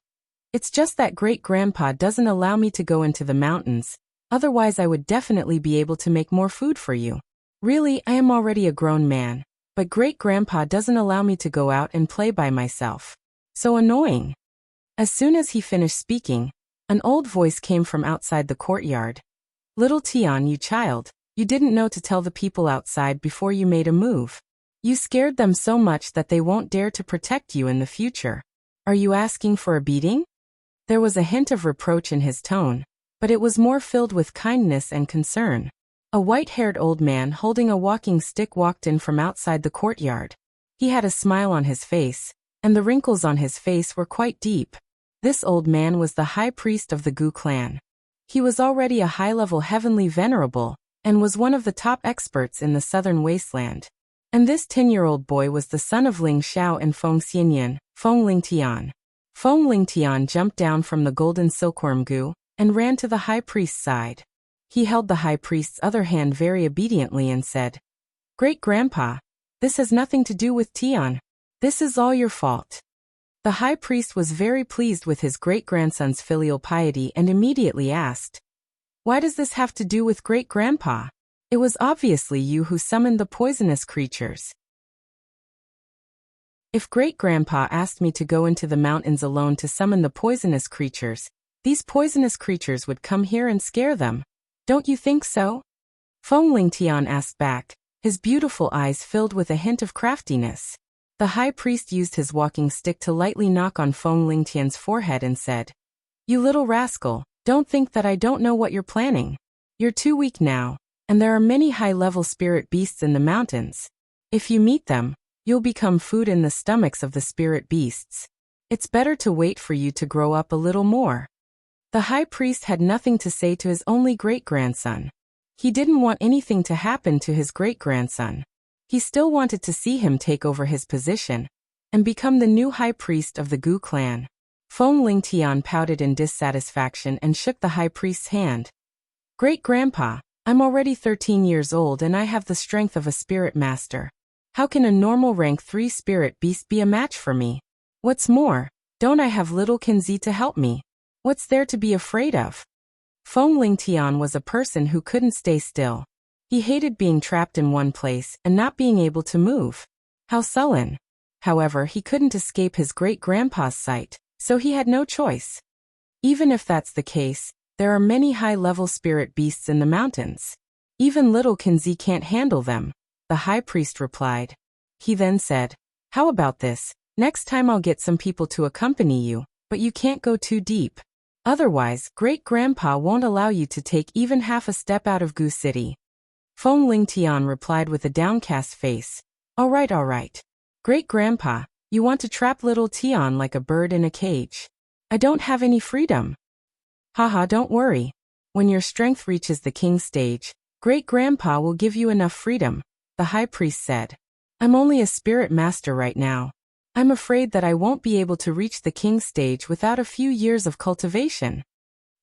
"It's just that great-grandpa doesn't allow me to go into the mountains, otherwise I would definitely be able to make more food for you. Really, I am already a grown man, but great-grandpa doesn't allow me to go out and play by myself. So annoying." As soon as he finished speaking, an old voice came from outside the courtyard. "Little Tian, you child, you didn't know to tell the people outside before you made a move. You scared them so much that they won't dare to protect you in the future. Are you asking for a beating?" There was a hint of reproach in his tone, but it was more filled with kindness and concern. A white-haired old man holding a walking stick walked in from outside the courtyard. He had a smile on his face, and the wrinkles on his face were quite deep. This old man was the high priest of the Gu clan. He was already a high-level heavenly venerable, and was one of the top experts in the southern wasteland. And this 10-year-old boy was the son of Ling Xiao and Feng Xianyan, Feng Lingtian. Feng Lingtian jumped down from the golden silkworm goo and ran to the high priest's side. He held the high priest's other hand very obediently and said, "Great-grandpa, this has nothing to do with Tian. This is all your fault." The high priest was very pleased with his great-grandson's filial piety and immediately asked, "Why does this have to do with great-grandpa? It was obviously you who summoned the poisonous creatures." "If great-grandpa asked me to go into the mountains alone to summon the poisonous creatures, these poisonous creatures would come here and scare them. Don't you think so?" Feng Lingtian asked back, his beautiful eyes filled with a hint of craftiness. The high priest used his walking stick to lightly knock on Feng Lingtian's forehead and said, "You little rascal, don't think that I don't know what you're planning. You're too weak now, and there are many high-level spirit beasts in the mountains. If you meet them, you'll become food in the stomachs of the spirit beasts. It's better to wait for you to grow up a little more." The high priest had nothing to say to his only great-grandson. He didn't want anything to happen to his great-grandson. He still wanted to see him take over his position and become the new high priest of the Gu clan. Feng Lingtian pouted in dissatisfaction and shook the high priest's hand. "Great-grandpa, I'm already 13 years old and I have the strength of a spirit master. How can a normal rank 3 spirit beast be a match for me? What's more, don't I have little Kenzi to help me? What's there to be afraid of?" Feng Lingtian was a person who couldn't stay still. He hated being trapped in one place and not being able to move. How sullen. However, he couldn't escape his great-grandpa's sight, so he had no choice. Even if that's the case, there are many high-level spirit beasts in the mountains. Even little Kenzi can't handle them, the high priest replied. He then said, "How about this? Next time I'll get some people to accompany you, but you can't go too deep. Otherwise, great-grandpa won't allow you to take even half a step out of Gu City." Feng Lingtian replied with a downcast face, All right. Great-grandpa, you want to trap little Tian like a bird in a cage. I don't have any freedom." "Haha, don't worry. When your strength reaches the king stage, great-grandpa will give you enough freedom," the high priest said. "I'm only a spirit master right now. I'm afraid that I won't be able to reach the king stage without a few years of cultivation."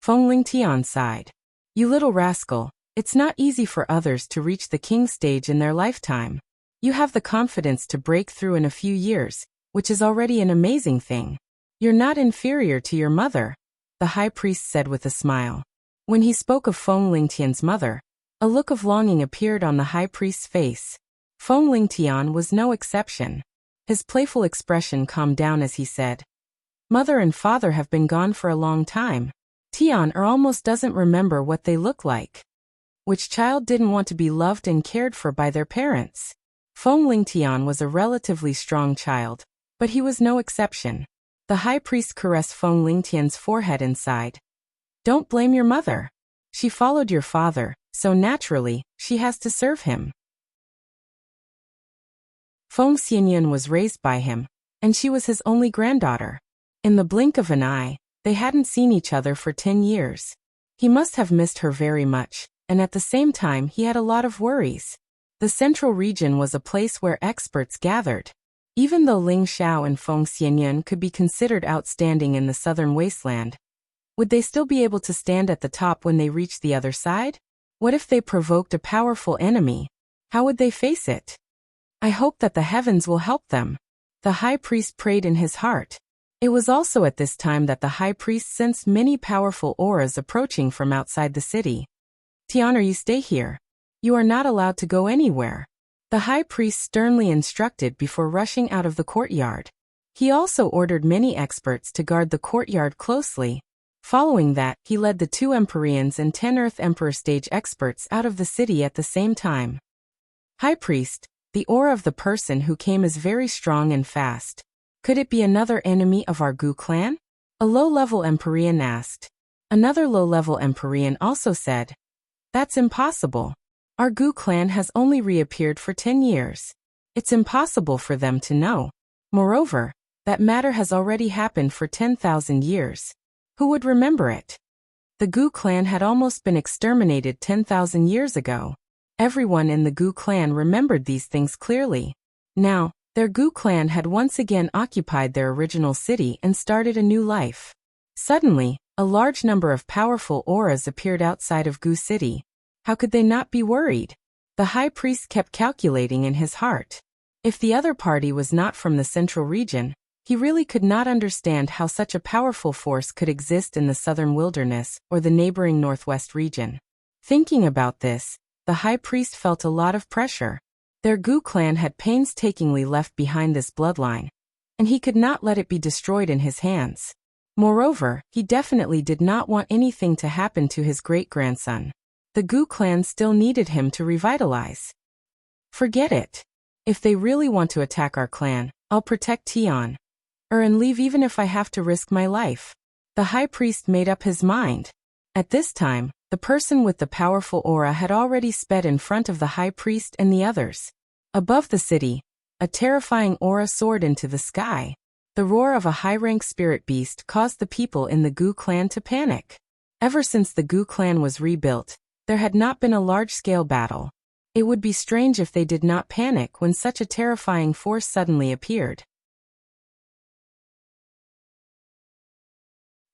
Feng Lingtian sighed. "You little rascal, it's not easy for others to reach the king stage in their lifetime. You have the confidence to break through in a few years, which is already an amazing thing. You're not inferior to your mother," the high priest said with a smile. When he spoke of Feng Lingtian's mother, a look of longing appeared on the high priest's face. Feng Lingtian was no exception. His playful expression calmed down as he said, "Mother and father have been gone for a long time. Tian almost doesn't remember what they look like. Which child didn't want to be loved and cared for by their parents?" Feng Lingtian was a relatively strong child, but he was no exception. The high priest caressed Feng Lingtian's forehead and sighed. "Don't blame your mother. She followed your father, so naturally, she has to serve him." Feng Xianyan was raised by him, and she was his only granddaughter. In the blink of an eye, they hadn't seen each other for 10 years. He must have missed her very much, and at the same time he had a lot of worries. The central region was a place where experts gathered. Even though Ling Xiao and Feng Xianyan could be considered outstanding in the southern wasteland, would they still be able to stand at the top when they reached the other side? What if they provoked a powerful enemy? How would they face it? "I hope that the heavens will help them," the high priest prayed in his heart. It was also at this time that the high priest sensed many powerful auras approaching from outside the city. "Tian, you stay here. You are not allowed to go anywhere," the high priest sternly instructed before rushing out of the courtyard. He also ordered many experts to guard the courtyard closely. Following that, he led the 2 Empyreans and 10 Earth Emperor stage experts out of the city at the same time. "High priest, the aura of the person who came is very strong and fast. Could it be another enemy of our Gu clan?" a low-level Empyrean asked. Another low-level Empyrean also said, "That's impossible. Our Gu clan has only reappeared for 10 years. It's impossible for them to know. Moreover, that matter has already happened for 10,000 years. Who would remember it?" The Gu clan had almost been exterminated 10,000 years ago. Everyone in the Gu clan remembered these things clearly. Now, their Gu clan had once again occupied their original city and started a new life. Suddenly, a large number of powerful auras appeared outside of Gu City. How could they not be worried? The high priest kept calculating in his heart. If the other party was not from the central region, he really could not understand how such a powerful force could exist in the southern wilderness or the neighboring northwest region. Thinking about this, the high priest felt a lot of pressure. Their Gu clan had painstakingly left behind this bloodline, and he could not let it be destroyed in his hands. Moreover, he definitely did not want anything to happen to his great-grandson. The Gu clan still needed him to revitalize. Forget it. If they really want to attack our clan, I'll protect Tian. And leave even if I have to risk my life. The high priest made up his mind. At this time, the person with the powerful aura had already sped in front of the high priest and the others. Above the city, a terrifying aura soared into the sky. The roar of a high-rank spirit beast caused the people in the Gu clan to panic. Ever since the Gu clan was rebuilt, there had not been a large-scale battle. It would be strange if they did not panic when such a terrifying force suddenly appeared.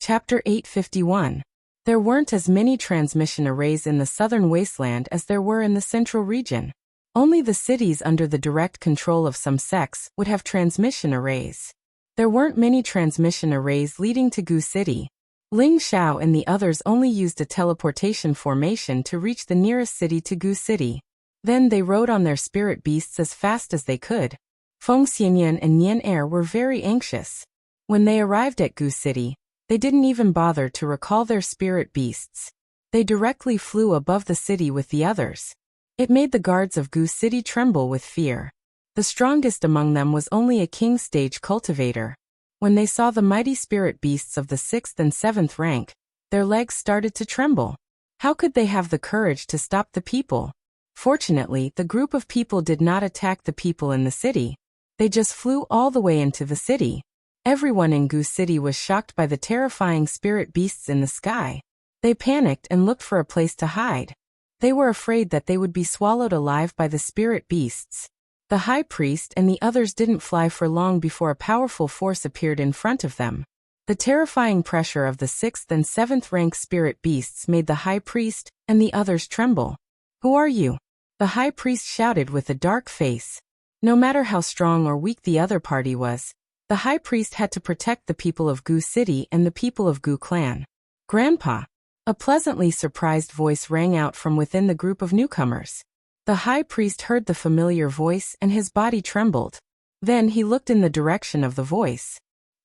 Chapter 851. There weren't as many transmission arrays in the southern wasteland as there were in the central region. Only the cities under the direct control of some sects would have transmission arrays. There weren't many transmission arrays leading to Gu City. Ling Xiao and the others only used a teleportation formation to reach the nearest city to Gu City. Then they rode on their spirit beasts as fast as they could. Feng Xianyan and Nian Er were very anxious. When they arrived at Gu City, they didn't even bother to recall their spirit beasts. They directly flew above the city with the others. It made the guards of Gu City tremble with fear. The strongest among them was only a king stage cultivator. When they saw the mighty spirit beasts of the 6th and 7th rank, their legs started to tremble. How could they have the courage to stop the people? Fortunately, the group of people did not attack the people in the city. They just flew all the way into the city. Everyone in Gu City was shocked by the terrifying spirit beasts in the sky. They panicked and looked for a place to hide. They were afraid that they would be swallowed alive by the spirit beasts. The high priest and the others didn't fly for long before a powerful force appeared in front of them. The terrifying pressure of the 6th and 7th rank spirit beasts made the high priest and the others tremble. "Who are you?" the high priest shouted with a dark face. No matter how strong or weak the other party was, the high priest had to protect the people of Gu City and the people of Gu clan. "Grandpa!" A pleasantly surprised voice rang out from within the group of newcomers. The high priest heard the familiar voice and his body trembled. Then he looked in the direction of the voice.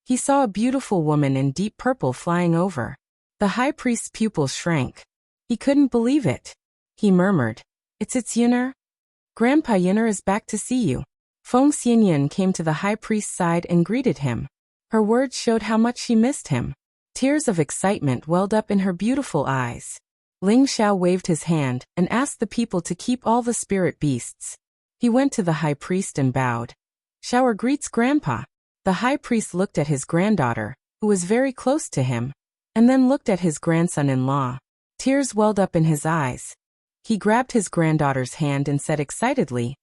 He saw a beautiful woman in deep purple flying over. The high priest's pupils shrank. He couldn't believe it. He murmured, "It's Yun'er? Grandpa Yun'er is back to see you." Feng Xianyan came to the high priest's side and greeted him. Her words showed how much she missed him. Tears of excitement welled up in her beautiful eyes. Ling Xiao waved his hand and asked the people to keep all the spirit beasts. He went to the high priest and bowed. "Xiao greets Grandpa." The high priest looked at his granddaughter, who was very close to him, and then looked at his grandson-in-law. Tears welled up in his eyes. He grabbed his granddaughter's hand and said excitedly,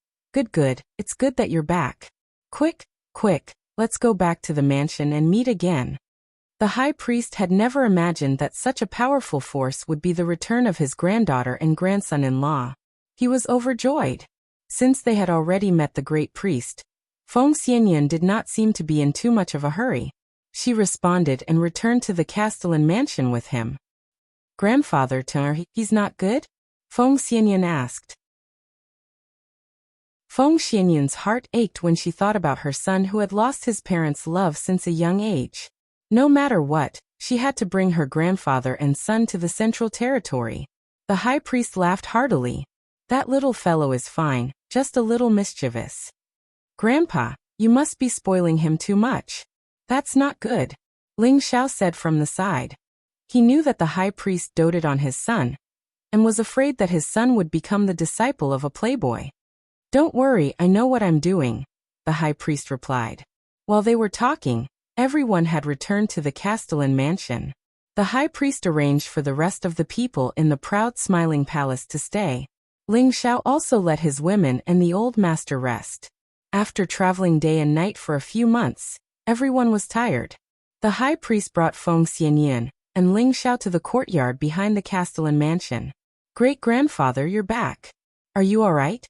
Good, it's good that you're back. Quick, let's go back to the mansion and meet again." The high priest had never imagined that such a powerful force would be the return of his granddaughter and grandson-in-law. He was overjoyed. Since they had already met the great priest, Feng Xianyan did not seem to be in too much of a hurry. She responded and returned to the Castellan mansion with him. "Grandfather, he's not good?" Feng Xianyan asked. Feng Xianyan's heart ached when she thought about her son who had lost his parents' love since a young age. No matter what, she had to bring her grandfather and son to the Central Territory. The high priest laughed heartily. "That little fellow is fine, just a little mischievous." "Grandpa, you must be spoiling him too much. That's not good," Ling Xiao said from the side. He knew that the high priest doted on his son, and was afraid that his son would become the disciple of a playboy. "Don't worry, I know what I'm doing," the high priest replied. While they were talking, everyone had returned to the Castellan mansion. The high priest arranged for the rest of the people in the proud smiling palace to stay. Ling Xiao also let his women and the old master rest. After traveling day and night for a few months, everyone was tired. The high priest brought Feng Xianyan and Ling Xiao to the courtyard behind the castellan mansion. "Great-grandfather, you're back. Are you all right?"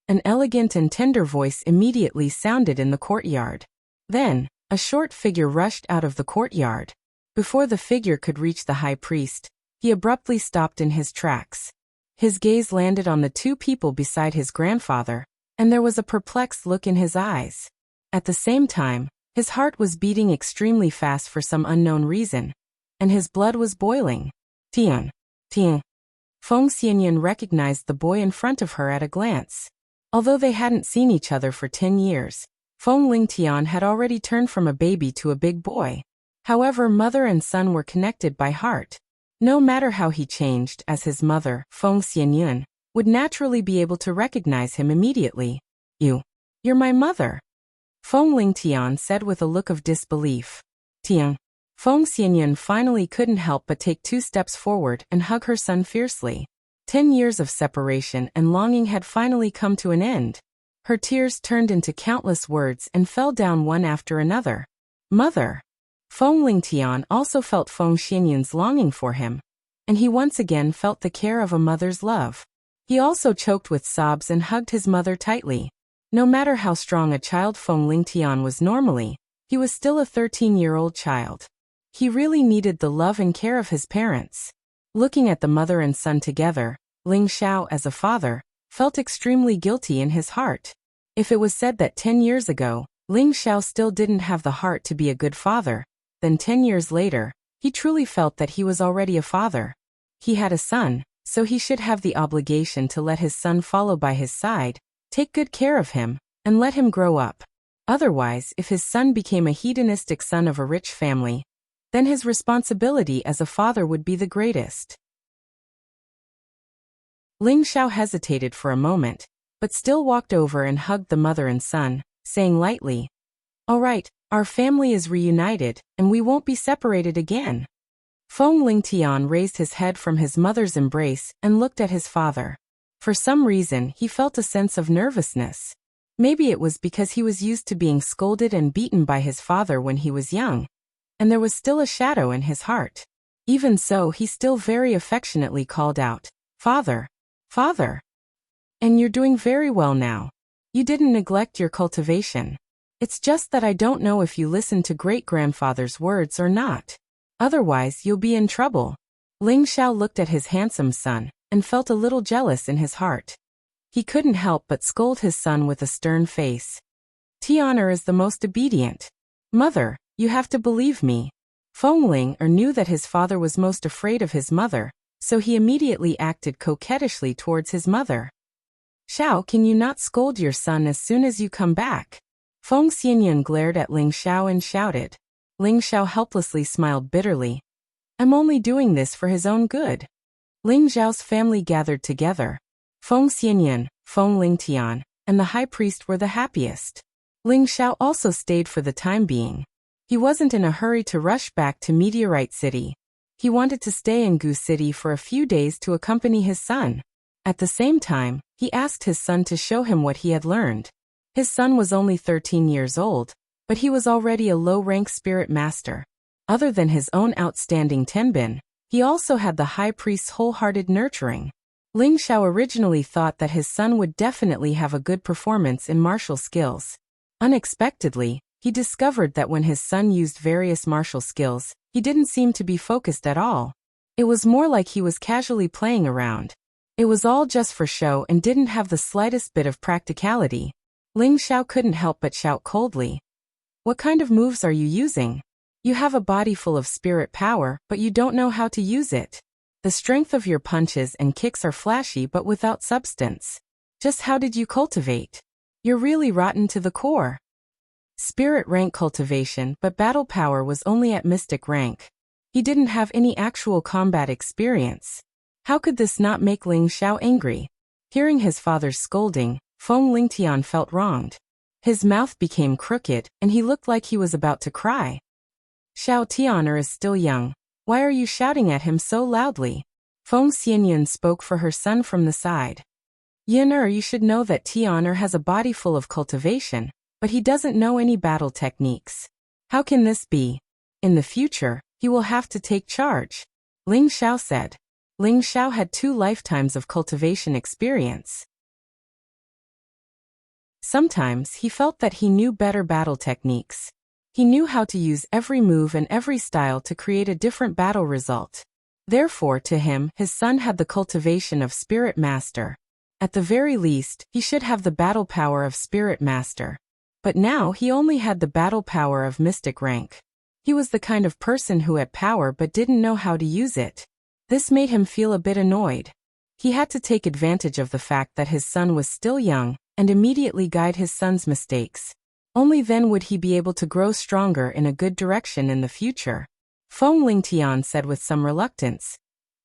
An elegant and tender voice immediately sounded in the courtyard. Then, a short figure rushed out of the courtyard. Before the figure could reach the high priest, he abruptly stopped in his tracks. His gaze landed on the two people beside his grandfather, and there was a perplexed look in his eyes. At the same time, his heart was beating extremely fast for some unknown reason, and his blood was boiling. "Tian, Tian." Feng Xianyan recognized the boy in front of her at a glance. Although they hadn't seen each other for 10 years, Feng Lingtian had already turned from a baby to a big boy. However, mother and son were connected by heart. No matter how he changed, as his mother, Feng Xianyun, would naturally be able to recognize him immediately. You're my mother," Feng Lingtian said with a look of disbelief. "Tian." Feng Xianyun finally couldn't help but take 2 steps forward and hug her son fiercely. 10 years of separation and longing had finally come to an end. Her tears turned into countless words and fell down one after another. "Mother." Feng Lingtian also felt Feng Xianyun's longing for him, and he once again felt the care of a mother's love. He also choked with sobs and hugged his mother tightly. No matter how strong a child Feng Lingtian was normally, he was still a 13-year-old child. He really needed the love and care of his parents. Looking at the mother and son together, Ling Xiao, as a father, felt extremely guilty in his heart. If it was said that 10 years ago, Ling Xiao still didn't have the heart to be a good father, then 10 years later, he truly felt that he was already a father. He had a son, so he should have the obligation to let his son follow by his side, take good care of him, and let him grow up. Otherwise, if his son became a hedonistic son of a rich family, then his responsibility as a father would be the greatest. Ling Xiao hesitated for a moment, but still walked over and hugged the mother and son, saying lightly, "All right, our family is reunited, and we won't be separated again." Feng Lingtian raised his head from his mother's embrace and looked at his father. For some reason, he felt a sense of nervousness. Maybe it was because he was used to being scolded and beaten by his father when he was young, and there was still a shadow in his heart. Even so, he still very affectionately called out, "Father, Father. And you're doing very well now. You didn't neglect your cultivation. It's just that I don't know if you listened to great-grandfather's words or not. Otherwise, you'll be in trouble." Ling Xiao looked at his handsome son and felt a little jealous in his heart. He couldn't help but scold his son with a stern face. "Tian'er is the most obedient. Mother, you have to believe me." Feng Ling knew that his father was most afraid of his mother, so he immediately acted coquettishly towards his mother. "Xiao, can you not scold your son as soon as you come back?" Feng Xianyun glared at Ling Xiao and shouted. Ling Xiao helplessly smiled bitterly. "I'm only doing this for his own good." Ling Xiao's family gathered together. Feng Xianyun, Feng Lingtian, and the high priest were the happiest. Ling Xiao also stayed for the time being. He wasn't in a hurry to rush back to Meteorite City. He wanted to stay in Gu City for a few days to accompany his son. At the same time, he asked his son to show him what he had learned. His son was only 13 years old, but he was already a low-rank spirit master. Other than his own outstanding tenbin, he also had the high priest's wholehearted nurturing. Ling Xiao originally thought that his son would definitely have a good performance in martial skills. Unexpectedly, he discovered that when his son used various martial skills, he didn't seem to be focused at all. It was more like he was casually playing around. It was all just for show and didn't have the slightest bit of practicality. Ling Xiao couldn't help but shout coldly, "What kind of moves are you using? You have a body full of spirit power, but you don't know how to use it. The strength of your punches and kicks are flashy but without substance. Just how did you cultivate? You're really rotten to the core." Spirit rank cultivation, but battle power was only at mystic rank. He didn't have any actual combat experience. How could this not make Ling Xiao angry? Hearing his father's scolding, Feng Lingtian felt wronged. His mouth became crooked, and he looked like he was about to cry. "Xiao Tian'er is still young. Why are you shouting at him so loudly? Feng Xianyun spoke for her son from the side. Yin you should know that Tian has a body full of cultivation, but he doesn't know any battle techniques. How can this be? In the future, he will have to take charge, Ling Xiao said. Ling Xiao had 2 lifetimes of cultivation experience. Sometimes he felt that he knew better battle techniques. He knew how to use every move and every style to create a different battle result. Therefore, to him, his son had the cultivation of Spirit Master. At the very least, he should have the battle power of Spirit Master. But now he only had the battle power of Mystic rank. He was the kind of person who had power but didn't know how to use it. This made him feel a bit annoyed. He had to take advantage of the fact that his son was still young, and immediately guide his son's mistakes. Only then would he be able to grow stronger in a good direction in the future. Feng Lingtian said with some reluctance.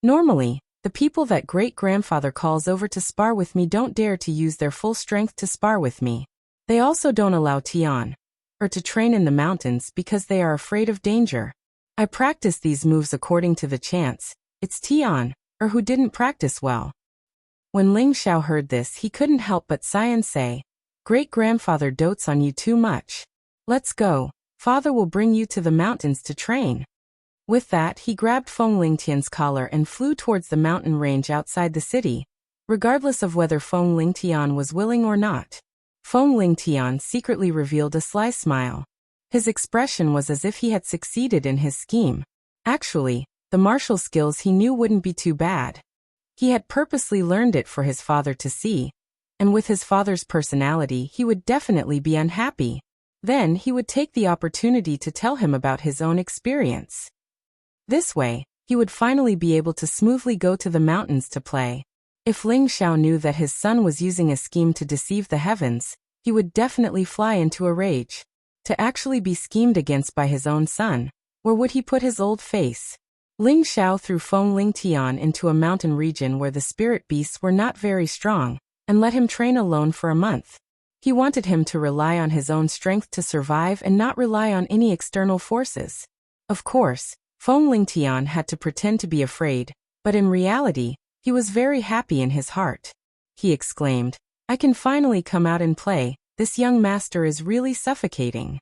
Normally, the people that great-grandfather calls over to spar with me don't dare to use their full strength to spar with me. They also don't allow Tian to train in the mountains because they are afraid of danger. I practice these moves according to the chance. It's Tian who didn't practice well. When Ling Xiao heard this, he couldn't help but sigh and say, Great-grandfather dotes on you too much. Let's go. Father will bring you to the mountains to train. With that, he grabbed Feng Lingtian's collar and flew towards the mountain range outside the city, regardless of whether Feng Lingtian was willing or not. Feng Lingtian secretly revealed a sly smile. His expression was as if he had succeeded in his scheme. Actually, the martial skills he knew wouldn't be too bad. He had purposely learned it for his father to see, and with his father's personality he would definitely be unhappy. Then he would take the opportunity to tell him about his own experience. This way, he would finally be able to smoothly go to the mountains to play. If Ling Xiao knew that his son was using a scheme to deceive the heavens, he would definitely fly into a rage. To actually be schemed against by his own son, where would he put his old face? Ling Xiao threw Feng Lingtian into a mountain region where the spirit beasts were not very strong, and let him train alone for a month. He wanted him to rely on his own strength to survive and not rely on any external forces. Of course, Feng Lingtian had to pretend to be afraid, but in reality, he was very happy in his heart. He exclaimed, I can finally come out and play, this young master is really suffocating.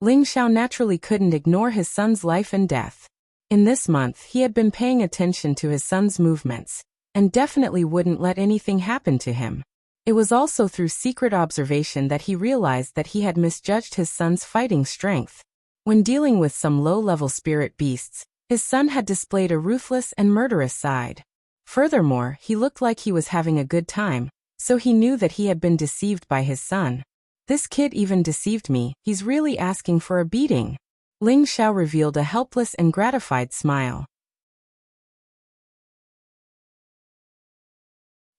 Ling Xiao naturally couldn't ignore his son's life and death. In this month he had been paying attention to his son's movements, and definitely wouldn't let anything happen to him. It was also through secret observation that he realized that he had misjudged his son's fighting strength. When dealing with some low-level spirit beasts, his son had displayed a ruthless and murderous side. Furthermore, he looked like he was having a good time, so he knew that he had been deceived by his son. This kid even deceived me, he's really asking for a beating. Ling Xiao revealed a helpless and gratified smile.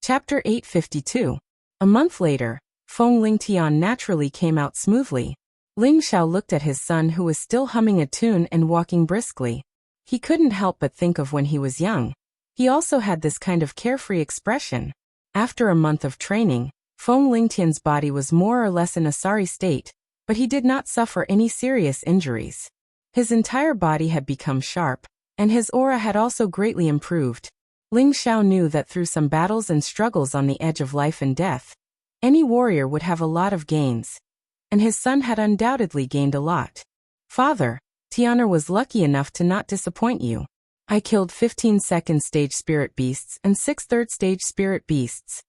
Chapter 852. A month later, Feng Lingtian naturally came out smoothly. Ling Xiao looked at his son who was still humming a tune and walking briskly. He couldn't help but think of when he was young. He also had this kind of carefree expression. After a month of training, Feng Lingtian's body was more or less in a sorry state, but he did not suffer any serious injuries. His entire body had become sharp, and his aura had also greatly improved. Ling Xiao knew that through some battles and struggles on the edge of life and death, any warrior would have a lot of gains. And his son had undoubtedly gained a lot. Father, Tianer was lucky enough to not disappoint you. I killed 15 second-stage spirit beasts and 6 third-stage spirit beasts.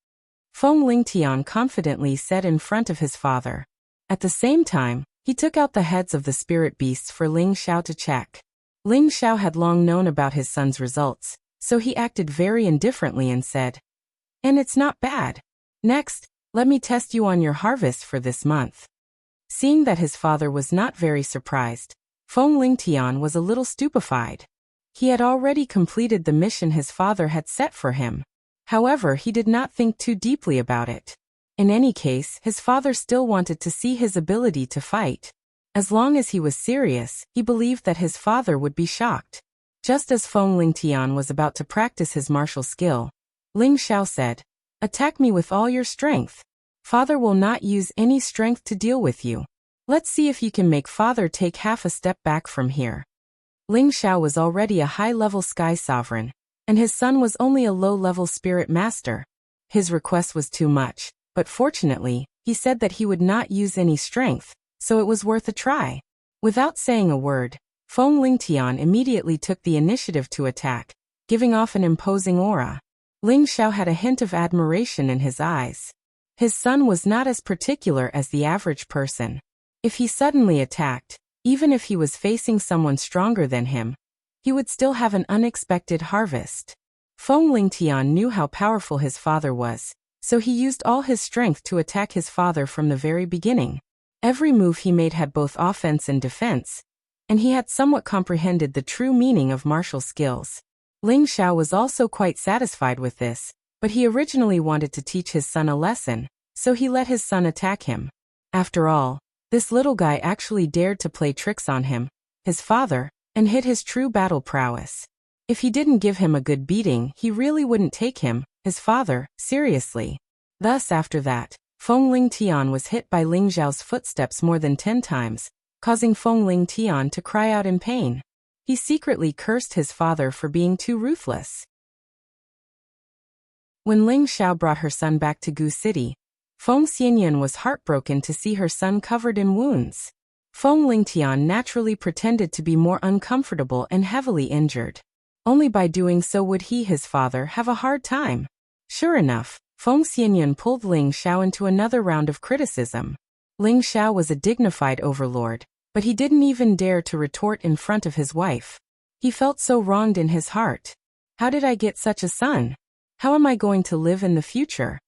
Feng Lingtian confidently said in front of his father. At the same time, he took out the heads of the spirit beasts for Ling Xiao to check. Ling Xiao had long known about his son's results, so he acted very indifferently and said, And it's not bad. Next, let me test you on your harvest for this month. Seeing that his father was not very surprised, Feng Lingtian was a little stupefied. He had already completed the mission his father had set for him. However, he did not think too deeply about it. In any case, his father still wanted to see his ability to fight. As long as he was serious, he believed that his father would be shocked. Just as Feng Lingtian was about to practice his martial skill, Ling Xiao said, Attack me with all your strength. Father will not use any strength to deal with you. Let's see if you can make father take half a step back from here. Ling Xiao was already a high-level sky sovereign, and his son was only a low-level spirit master. His request was too much, but fortunately, he said that he would not use any strength, so it was worth a try. Without saying a word, Feng Lingtian immediately took the initiative to attack, giving off an imposing aura. Ling Xiao had a hint of admiration in his eyes. His son was not as particular as the average person. If he suddenly attacked, even if he was facing someone stronger than him, he would still have an unexpected harvest. Feng Lingtian knew how powerful his father was, so he used all his strength to attack his father from the very beginning. Every move he made had both offense and defense, and he had somewhat comprehended the true meaning of martial skills. Ling Xiao was also quite satisfied with this, but he originally wanted to teach his son a lesson, so he let his son attack him. After all, this little guy actually dared to play tricks on him, his father, and hid his true battle prowess. If he didn't give him a good beating, he really wouldn't take him, his father, seriously. Thus after that, Feng Lingtian was hit by Ling Xiao's footsteps more than 10 times, causing Feng Lingtian to cry out in pain. He secretly cursed his father for being too ruthless. When Ling Xiao brought her son back to Gu City, Feng Xianyan was heartbroken to see her son covered in wounds. Feng Lingtian naturally pretended to be more uncomfortable and heavily injured. Only by doing so would he, his father, have a hard time. Sure enough, Feng Xianyan pulled Ling Xiao into another round of criticism. Ling Xiao was a dignified overlord, but he didn't even dare to retort in front of his wife. He felt so wronged in his heart. How did I get such a son? How am I going to live in the future?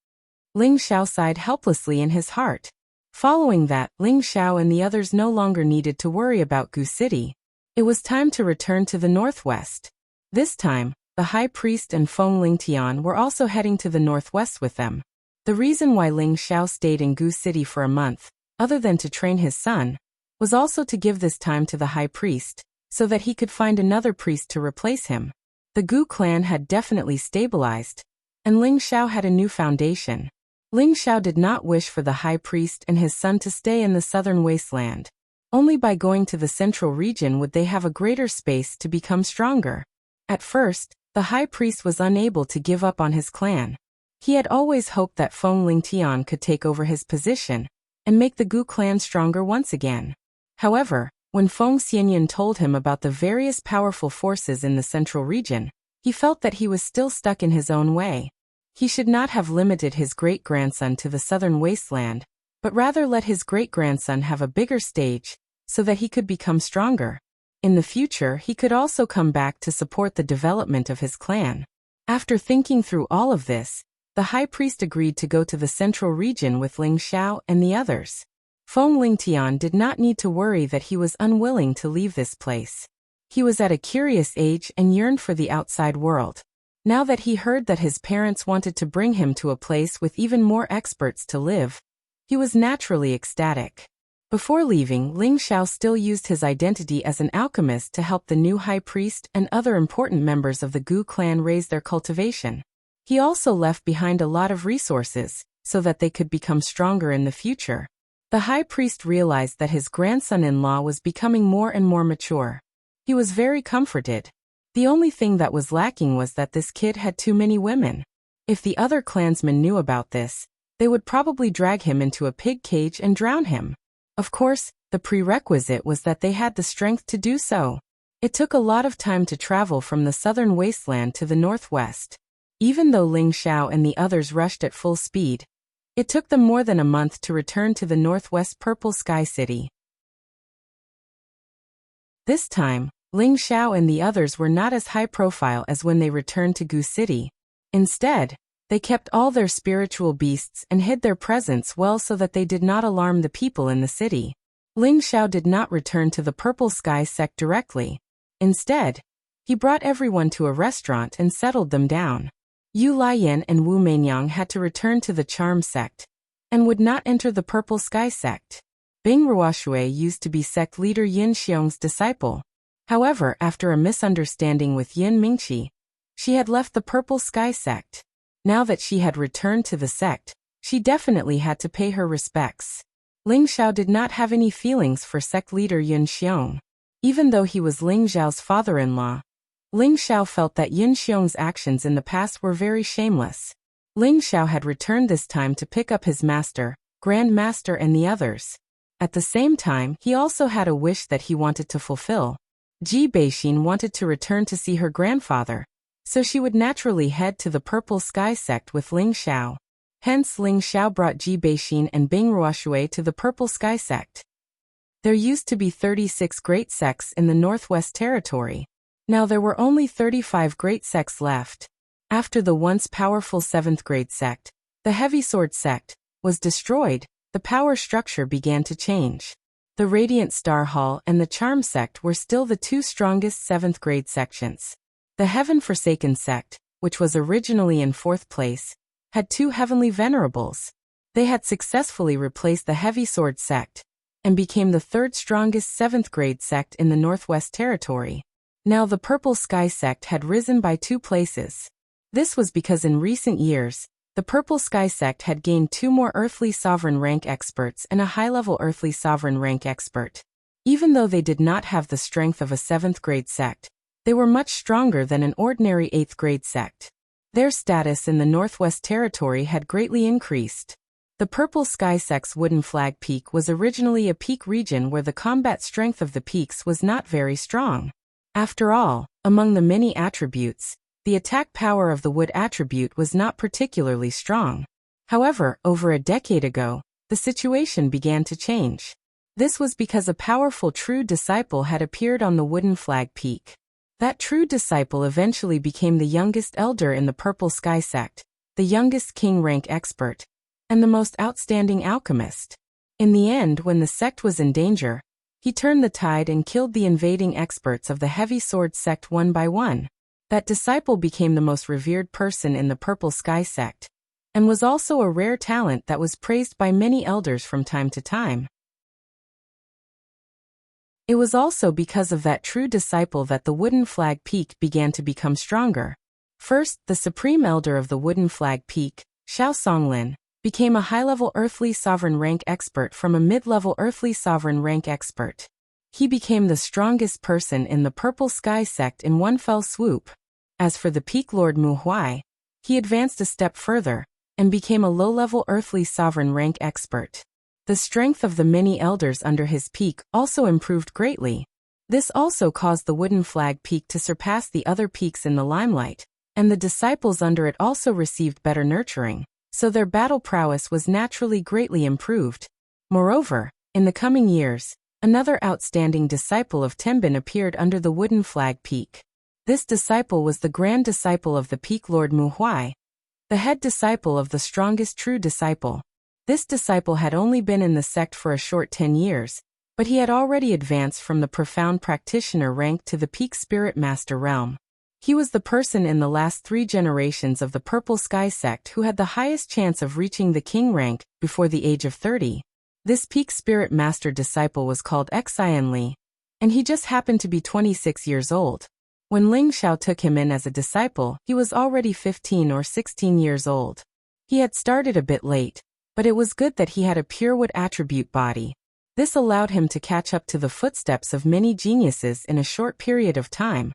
Ling Xiao sighed helplessly in his heart. Following that, Ling Xiao and the others no longer needed to worry about Gu City. It was time to return to the northwest. This time, the high priest and Feng Lingtian were also heading to the northwest with them. The reason why Ling Xiao stayed in Gu City for a month, other than to train his son, was also to give this time to the high priest, so that he could find another priest to replace him. The Gu clan had definitely stabilized, and Ling Xiao had a new foundation. Ling Xiao did not wish for the high priest and his son to stay in the southern wasteland. Only by going to the central region would they have a greater space to become stronger. At first, the high priest was unable to give up on his clan. He had always hoped that Feng Lingtian could take over his position and make the Gu clan stronger once again. However, when Feng Xianyan told him about the various powerful forces in the central region, he felt that he was still stuck in his own way. He should not have limited his great-grandson to the southern wasteland, but rather let his great-grandson have a bigger stage, so that he could become stronger. In the future, he could also come back to support the development of his clan. After thinking through all of this, the high priest agreed to go to the central region with Ling Xiao and the others. Feng Lingtian did not need to worry that he was unwilling to leave this place. He was at a curious age and yearned for the outside world. Now that he heard that his parents wanted to bring him to a place with even more experts to live, he was naturally ecstatic. Before leaving, Ling Xiao still used his identity as an alchemist to help the new high priest and other important members of the Gu clan raise their cultivation. He also left behind a lot of resources, so that they could become stronger in the future. The high priest realized that his grandson-in-law was becoming more and more mature. He was very comforted. The only thing that was lacking was that this kid had too many women. If the other clansmen knew about this, they would probably drag him into a pig cage and drown him. Of course, the prerequisite was that they had the strength to do so. It took a lot of time to travel from the southern wasteland to the northwest. Even though Ling Xiao and the others rushed at full speed, it took them more than a month to return to the northwest Purple Sky City. This time, Ling Xiao and the others were not as high profile as when they returned to Gu City. Instead, they kept all their spiritual beasts and hid their presence well so that they did not alarm the people in the city. Ling Xiao did not return to the Purple Sky sect directly. Instead, he brought everyone to a restaurant and settled them down. Yu Laiyan and Wu Meinyang had to return to the Charm sect, and would not enter the Purple Sky sect. Bing Ruoshui used to be sect leader Yin Xiong's disciple. However, after a misunderstanding with Yin Mingqi, she had left the Purple Sky sect. Now that she had returned to the sect, she definitely had to pay her respects. Ling Xiao did not have any feelings for sect leader Yin Xiong. Even though he was Ling Xiao's father-in-law, Ling Xiao felt that Yin Xiong's actions in the past were very shameless. Ling Xiao had returned this time to pick up his master, Grand Master and the others. At the same time, he also had a wish that he wanted to fulfill. Ji Beixin wanted to return to see her grandfather, so she would naturally head to the Purple Sky sect with Ling Xiao. Hence Ling Xiao brought Ji Beixin and Bing Ruoshui to the Purple Sky sect. There used to be 36 great sects in the Northwest Territory. Now there were only 35 great sects left. After the once powerful 7th grade sect, the Heavy Sword sect, was destroyed, the power structure began to change. The Radiant Star Hall and the Charm sect were still the two strongest 7th grade sections. The Heaven Forsaken sect, which was originally in 4th place, had 2 heavenly venerables. They had successfully replaced the Heavy Sword sect, and became the 3rd strongest 7th grade sect in the Northwest Territory. Now the Purple Sky sect had risen by 2 places. This was because in recent years, the Purple Sky sect had gained 2 more Earthly Sovereign rank experts and a high-level Earthly Sovereign rank expert. Even though they did not have the strength of a 7th grade sect, they were much stronger than an ordinary 8th grade sect. Their status in the Northwest Territory had greatly increased. The Purple Sky sect's Wooden Flag Peak was originally a peak region where the combat strength of the peaks was not very strong. After all, among the many attributes, the attack power of the wood attribute was not particularly strong. However, over a decade ago, the situation began to change. This was because a powerful true disciple had appeared on the Wooden Flag Peak. That true disciple eventually became the youngest elder in the Purple Sky sect, the youngest king rank expert, and the most outstanding alchemist. In the end, when the sect was in danger, he turned the tide and killed the invading experts of the Heavy Sword sect one by one. That disciple became the most revered person in the Purple Sky sect, and was also a rare talent that was praised by many elders from time to time. It was also because of that true disciple that the Wooden Flag Peak began to become stronger. First, the Supreme Elder of the Wooden Flag Peak, Xiao Songlin, became a high-level Earthly Sovereign rank expert from a mid-level Earthly Sovereign rank expert. He became the strongest person in the Purple Sky sect in one fell swoop. As for the Peak Lord Mu Huai, he advanced a step further, and became a low-level Earthly Sovereign rank expert. The strength of the many elders under his peak also improved greatly. This also caused the Wooden Flag Peak to surpass the other peaks in the limelight, and the disciples under it also received better nurturing, so their battle prowess was naturally greatly improved. Moreover, in the coming years, another outstanding disciple of Tenbin appeared under the Wooden Flag Peak. This disciple was the grand disciple of the Peak Lord Mu Huai, the head disciple of the strongest true disciple. This disciple had only been in the sect for a short 10 years, but he had already advanced from the profound practitioner rank to the Peak Spirit Master realm. He was the person in the last 3 generations of the Purple Sky sect who had the highest chance of reaching the king rank before the age of 30. This Peak Spirit Master disciple was called Xian Li, and he just happened to be 26 years old. When Ling Xiao took him in as a disciple, he was already 15 or 16 years old. He had started a bit late, but it was good that he had a pure wood attribute body. This allowed him to catch up to the footsteps of many geniuses in a short period of time,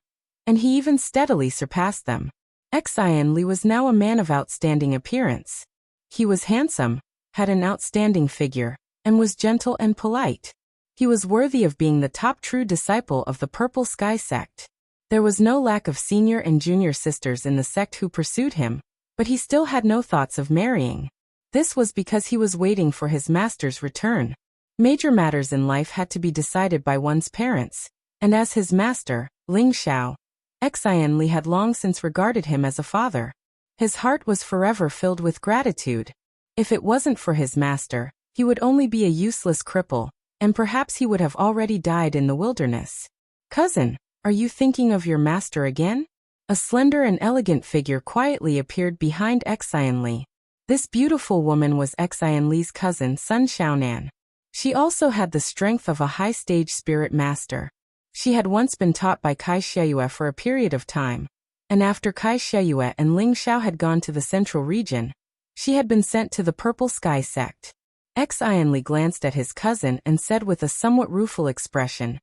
and he even steadily surpassed them. Xian Li was now a man of outstanding appearance. He was handsome, had an outstanding figure, and was gentle and polite. He was worthy of being the top true disciple of the Purple Sky sect. There was no lack of senior and junior sisters in the sect who pursued him, but he still had no thoughts of marrying. This was because he was waiting for his master's return. Major matters in life had to be decided by one's parents, and as his master, Ling Xiao, Xian Li had long since regarded him as a father. His heart was forever filled with gratitude. If it wasn't for his master, he would only be a useless cripple, and perhaps he would have already died in the wilderness. "Cousin, are you thinking of your master again?" A slender and elegant figure quietly appeared behind Xian Li. This beautiful woman was Xian Li's cousin Sun Xiaonan. She also had the strength of a high-stage spirit master. She had once been taught by Kai Xieyue for a period of time, and after Kai Xieyue and Ling Xiao had gone to the central region, she had been sent to the Purple Sky sect. Xian Li glanced at his cousin and said with a somewhat rueful expression,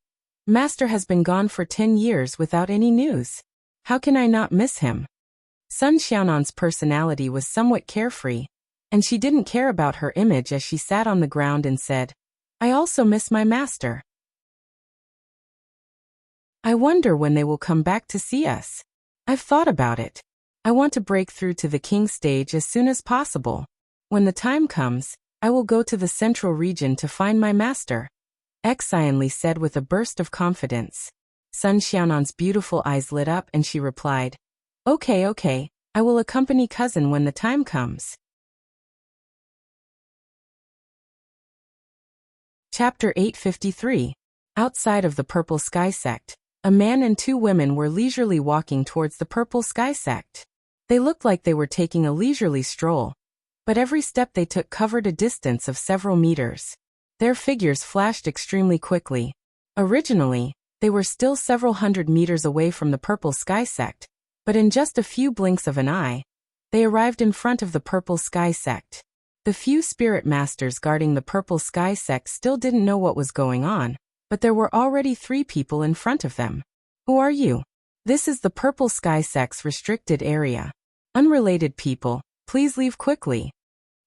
Master has been gone for 10 years without any news. How can I not miss him? Sun Xiaonan's personality was somewhat carefree, and she didn't care about her image as she sat on the ground and said, I also miss my master. I wonder when they will come back to see us. I've thought about it. I want to break through to the king stage as soon as possible. When the time comes, I will go to the central region to find my master, Xianli said with a burst of confidence. Sun Xiaonan's beautiful eyes lit up and she replied, Okay, I will accompany cousin when the time comes. Chapter 853. Outside of the Purple Sky Sect, a man and two women were leisurely walking towards the Purple Sky Sect. They looked like they were taking a leisurely stroll, but every step they took covered a distance of several meters. Their figures flashed extremely quickly. Originally, they were still several hundred meters away from the Purple Sky Sect, but in just a few blinks of an eye, they arrived in front of the Purple Sky Sect. The few spirit masters guarding the Purple Sky Sect still didn't know what was going on, but there were already 3 people in front of them. Who are you? This is the Purple Sky Sect's restricted area. Unrelated people, please leave quickly.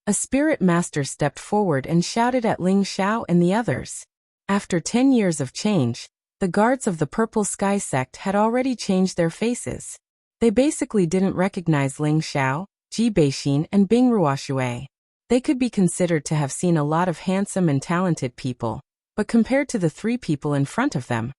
A spirit master stepped forward and shouted at Ling Xiao and the others. After 10 years of change, the guards of the Purple Sky Sect had already changed their faces. They basically didn't recognize Ling Xiao, Ji Beixin and Bing Ruoshui. They could be considered to have seen a lot of handsome and talented people, but compared to the 3 people in front of them,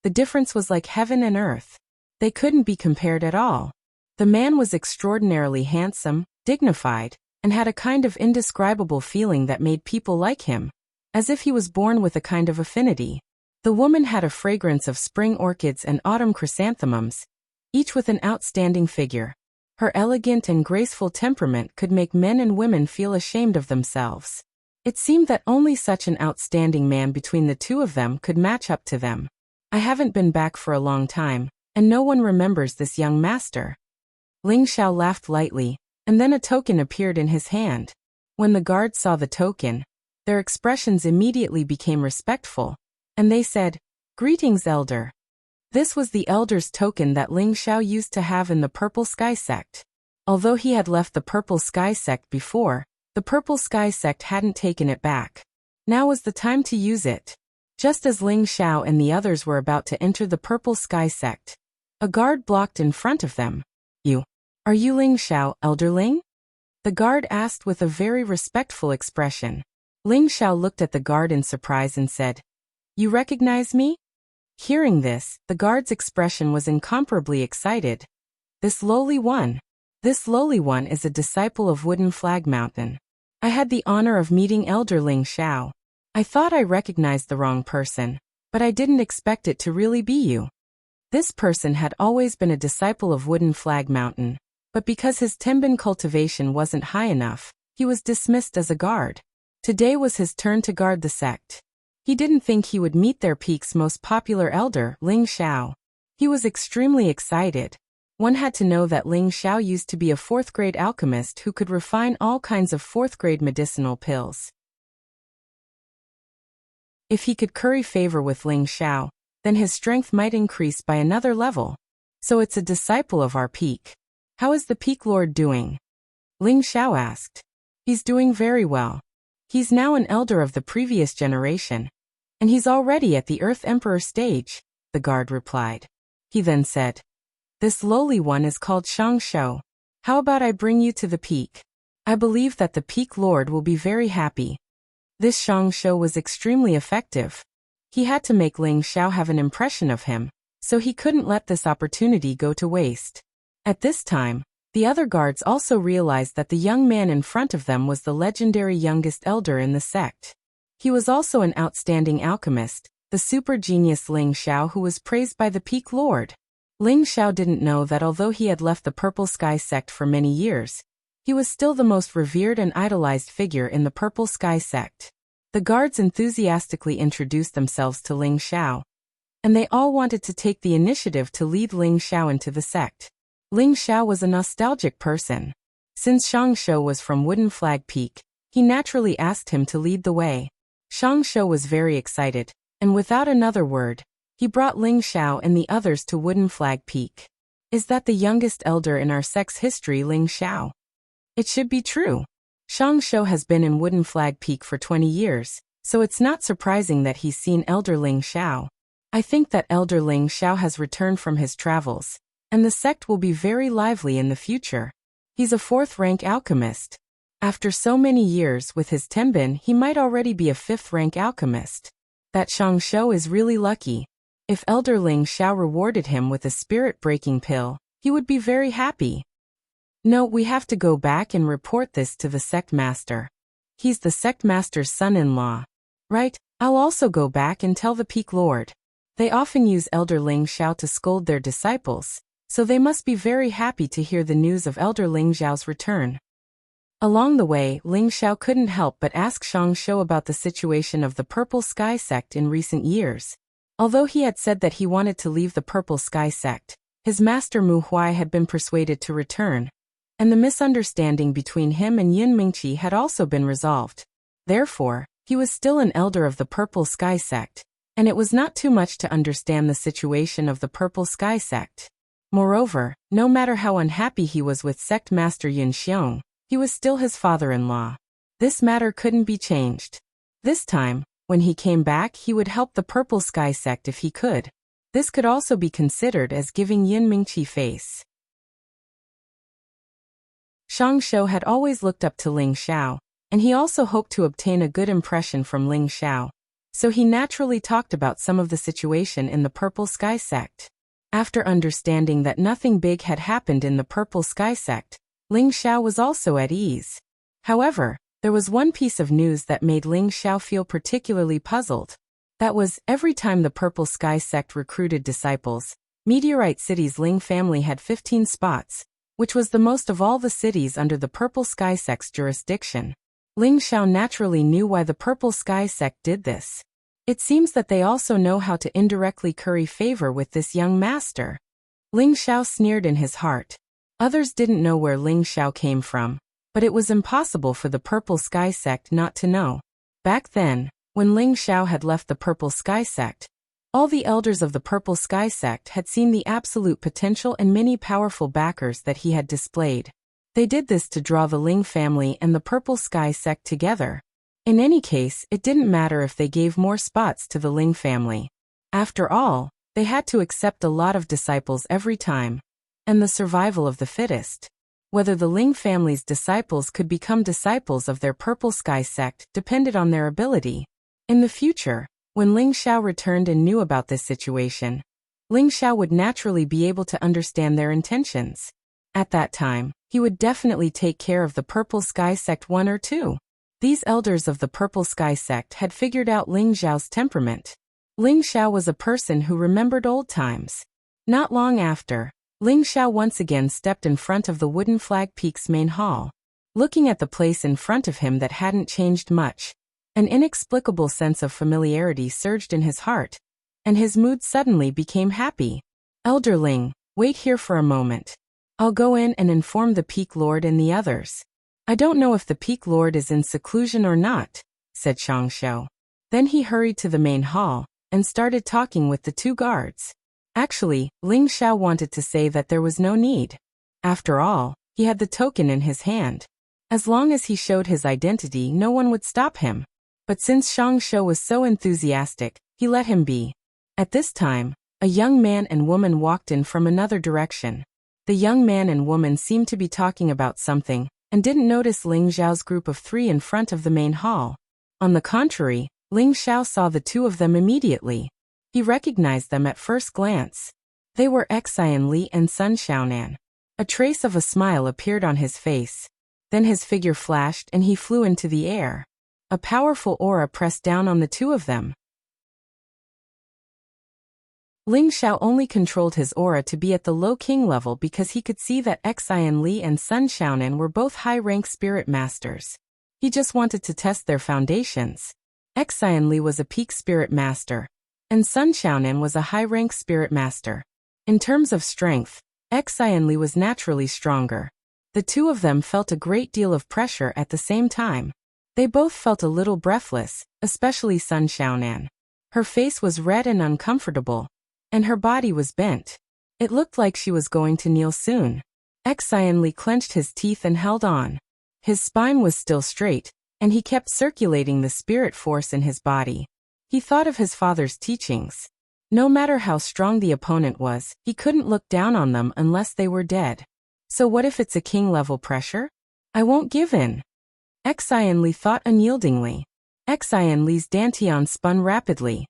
the difference was like heaven and earth. They couldn't be compared at all. The man was extraordinarily handsome, dignified, and had a kind of indescribable feeling that made people like him, as if he was born with a kind of affinity. The woman had a fragrance of spring orchids and autumn chrysanthemums, each with an outstanding figure. Her elegant and graceful temperament could make men and women feel ashamed of themselves. It seemed that only such an outstanding man between the 2 of them could match up to them. I haven't been back for a long time, and no one remembers this young master. Ling Xiao laughed lightly, and then a token appeared in his hand. When the guards saw the token, their expressions immediately became respectful, and they said, Greetings, Elder. This was the Elder's token that Ling Xiao used to have in the Purple Sky Sect. Although he had left the Purple Sky Sect before, the Purple Sky Sect hadn't taken it back. Now was the time to use it. Just as Ling Xiao and the others were about to enter the Purple Sky Sect, a guard blocked in front of them. Are you Ling Xiao, Elder Ling? The guard asked with a very respectful expression. Ling Xiao looked at the guard in surprise and said, You recognize me? Hearing this, the guard's expression was incomparably excited. This lowly one is a disciple of Wooden Flag Mountain. I had the honor of meeting Elder Ling Xiao. I thought I recognized the wrong person, but I didn't expect it to really be you. This person had always been a disciple of Wooden Flag Mountain, but because his Tenbin cultivation wasn't high enough, he was dismissed as a guard. Today was his turn to guard the sect. He didn't think he would meet their peak's most popular elder, Ling Xiao. He was extremely excited. One had to know that Ling Xiao used to be a 4th-grade alchemist who could refine all kinds of 4th-grade medicinal pills. If he could curry favor with Ling Xiao, then his strength might increase by another level. So it's a disciple of our peak. How is the Peak Lord doing? Ling Xiao asked. He's doing very well. He's now an elder of the previous generation, and he's already at the Earth Emperor stage, the guard replied. He then said, This lowly one is called Shang Shou. How about I bring you to the peak? I believe that the Peak Lord will be very happy. This Shang Shou was extremely effective. He had to make Ling Xiao have an impression of him, so he couldn't let this opportunity go to waste. At this time, the other guards also realized that the young man in front of them was the legendary youngest elder in the sect. He was also an outstanding alchemist, the super genius Ling Xiao who was praised by the Peak Lord. Ling Xiao didn't know that although he had left the Purple Sky Sect for many years, he was still the most revered and idolized figure in the Purple Sky Sect. The guards enthusiastically introduced themselves to Ling Xiao, and they all wanted to take the initiative to lead Ling Xiao into the sect. Ling Xiao was a nostalgic person. Since Shang Shou was from Wooden Flag Peak, he naturally asked him to lead the way. Shang Shou was very excited, and without another word, He brought Ling Xiao and the others to Wooden Flag Peak. Is that the youngest elder in our sect's history, Ling Xiao? It should be true. Shang Shou has been in Wooden Flag Peak for 20 years, so it's not surprising that he's seen Elder Ling Xiao. I think that Elder Ling Xiao has returned from his travels, and the sect will be very lively in the future. He's a 4th-rank alchemist. After so many years with his Tenbin, he might already be a 5th-rank alchemist. That Shang Shou is really lucky. If Elder Ling Xiao rewarded him with a spirit-breaking pill, he would be very happy. No, we have to go back and report this to the sect master. He's the sect master's son-in-law. Right, I'll also go back and tell the Peak Lord. They often use Elder Ling Xiao to scold their disciples, so they must be very happy to hear the news of Elder Ling Xiao's return. Along the way, Ling Xiao couldn't help but ask Shang Shou about the situation of the Purple Sky sect in recent years. Although he had said that he wanted to leave the Purple Sky sect, his master Mu Huai had been persuaded to return, and the misunderstanding between him and Yin Mingqi had also been resolved. Therefore, he was still an elder of the Purple Sky sect, and it was not too much to understand the situation of the Purple Sky sect. Moreover, no matter how unhappy he was with sect master Yin Xiong, he was still his father-in-law. This matter couldn't be changed. This time, when he came back, he would help the Purple Sky sect if he could. This could also be considered as giving Yin Mingqi face. Shang Shou had always looked up to Ling Xiao, and he also hoped to obtain a good impression from Ling Xiao. So he naturally talked about some of the situation in the Purple Sky sect. After understanding that nothing big had happened in the Purple Sky sect, Ling Xiao was also at ease. However, there was one piece of news that made Ling Xiao feel particularly puzzled. That was, every time the Purple Sky sect recruited disciples, Meteorite City's Ling family had 15 spots, which was the most of all the cities under the Purple Sky sect's jurisdiction. Ling Xiao naturally knew why the Purple Sky sect did this. It seems that they also know how to indirectly curry favor with this young master. Ling Xiao sneered in his heart. Others didn't know where Ling Xiao came from, but it was impossible for the Purple Sky sect not to know. Back then, when Ling Xiao had left the Purple Sky sect, all the elders of the Purple Sky sect had seen the absolute potential and many powerful backers that he had displayed. They did this to draw the Ling family and the Purple Sky sect together. In any case, it didn't matter if they gave more spots to the Ling family. After all, they had to accept a lot of disciples every time. And the survival of the fittest. Whether the Ling family's disciples could become disciples of their Purple Sky sect depended on their ability. In the future, when Ling Xiao returned and knew about this situation, Ling Xiao would naturally be able to understand their intentions. At that time, he would definitely take care of the Purple Sky sect 1 or 2. These elders of the Purple Sky sect had figured out Ling Xiao's temperament. Ling Xiao was a person who remembered old times. Not long after, Ling Xiao once again stepped in front of the Wooden Flag Peak's main hall. Looking at the place in front of him that hadn't changed much, an inexplicable sense of familiarity surged in his heart, and his mood suddenly became happy. Elder Ling, wait here for a moment. I'll go in and inform the Peak Lord and the others. I don't know if the Peak Lord is in seclusion or not, said Shang Shou. Then he hurried to the main hall, and started talking with the 2 guards. Actually, Ling Xiao wanted to say that there was no need. After all, he had the token in his hand. As long as he showed his identity, no one would stop him. But since Shang Shou was so enthusiastic, he let him be. At this time, a young man and woman walked in from another direction. The young man and woman seemed to be talking about something, and didn't notice Ling Xiao's group of 3 in front of the main hall. On the contrary, Ling Xiao saw the 2 of them immediately. He recognized them at first glance. They were Xian Li and Sun Xiaonan. A trace of a smile appeared on his face. Then his figure flashed and he flew into the air. A powerful aura pressed down on the 2 of them. Ling Xiao only controlled his aura to be at the low king level because he could see that Xian Li and Sun Xiaonan were both high-rank spirit masters. He just wanted to test their foundations. Xian Li was a peak spirit master, and Sun Xiaonan was a high-rank spirit master. In terms of strength, Xian Li was naturally stronger. The 2 of them felt a great deal of pressure at the same time. They both felt a little breathless, especially Sun Xiaonan. Her face was red and uncomfortable, and her body was bent. It looked like she was going to kneel soon. Xian Li clenched his teeth and held on. His spine was still straight, and he kept circulating the spirit force in his body. He thought of his father's teachings. No matter how strong the opponent was, he couldn't look down on them unless they were dead. So what if it's a king-level pressure? I won't give in. Xian Li thought unyieldingly. Xian Li's dantian spun rapidly.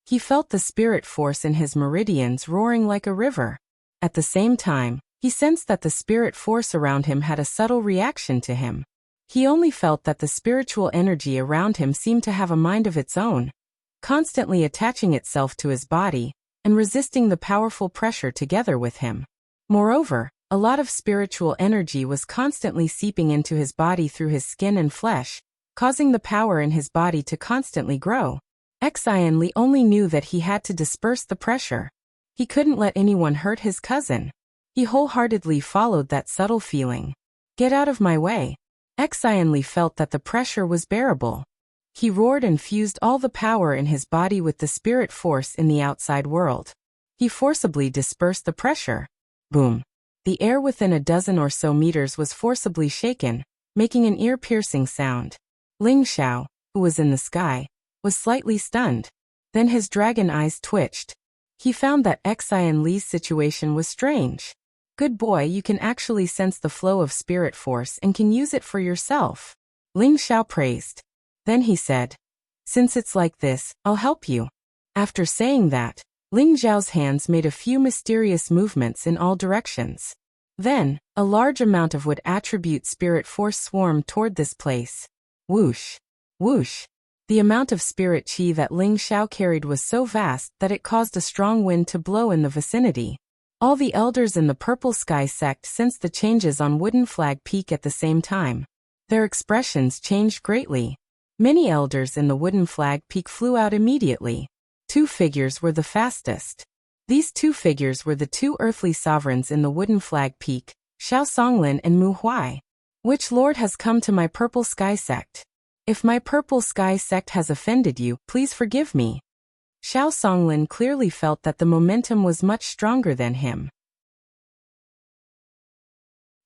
He felt the spirit force in his meridians roaring like a river. At the same time, he sensed that the spirit force around him had a subtle reaction to him. He only felt that the spiritual energy around him seemed to have a mind of its own, constantly attaching itself to his body and resisting the powerful pressure together with him. Moreover, a lot of spiritual energy was constantly seeping into his body through his skin and flesh, causing the power in his body to constantly grow. Xian Li only knew that he had to disperse the pressure. He couldn't let anyone hurt his cousin. He wholeheartedly followed that subtle feeling. Get out of my way. Xian Li felt that the pressure was bearable. He roared and fused all the power in his body with the spirit force in the outside world. He forcibly dispersed the pressure. Boom. The air within a dozen or so meters was forcibly shaken, making an ear-piercing sound. Ling Xiao, who was in the sky, was slightly stunned. Then his dragon eyes twitched. He found that Xian Li's situation was strange. Good boy, you can actually sense the flow of spirit force and can use it for yourself. Ling Xiao praised. Then he said, since it's like this, I'll help you. After saying that, Ling Xiao's hands made a few mysterious movements in all directions. Then, a large amount of wood attribute spirit force swarmed toward this place. Whoosh! Whoosh! The amount of spirit qi that Ling Xiao carried was so vast that it caused a strong wind to blow in the vicinity. All the elders in the Purple Sky sect sensed the changes on Wooden Flag Peak at the same time. Their expressions changed greatly. Many elders in the Wooden Flag Peak flew out immediately. 2 figures were the fastest. These 2 figures were the 2 earthly sovereigns in the Wooden Flag Peak, Xiao Songlin and Mu Huai. Which lord has come to my Purple Sky sect? If my Purple Sky sect has offended you, please forgive me. Xiao Songlin clearly felt that the momentum was much stronger than him.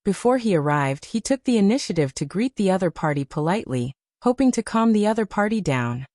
Before he arrived, he took the initiative to greet the other party politely, hoping to calm the other party down.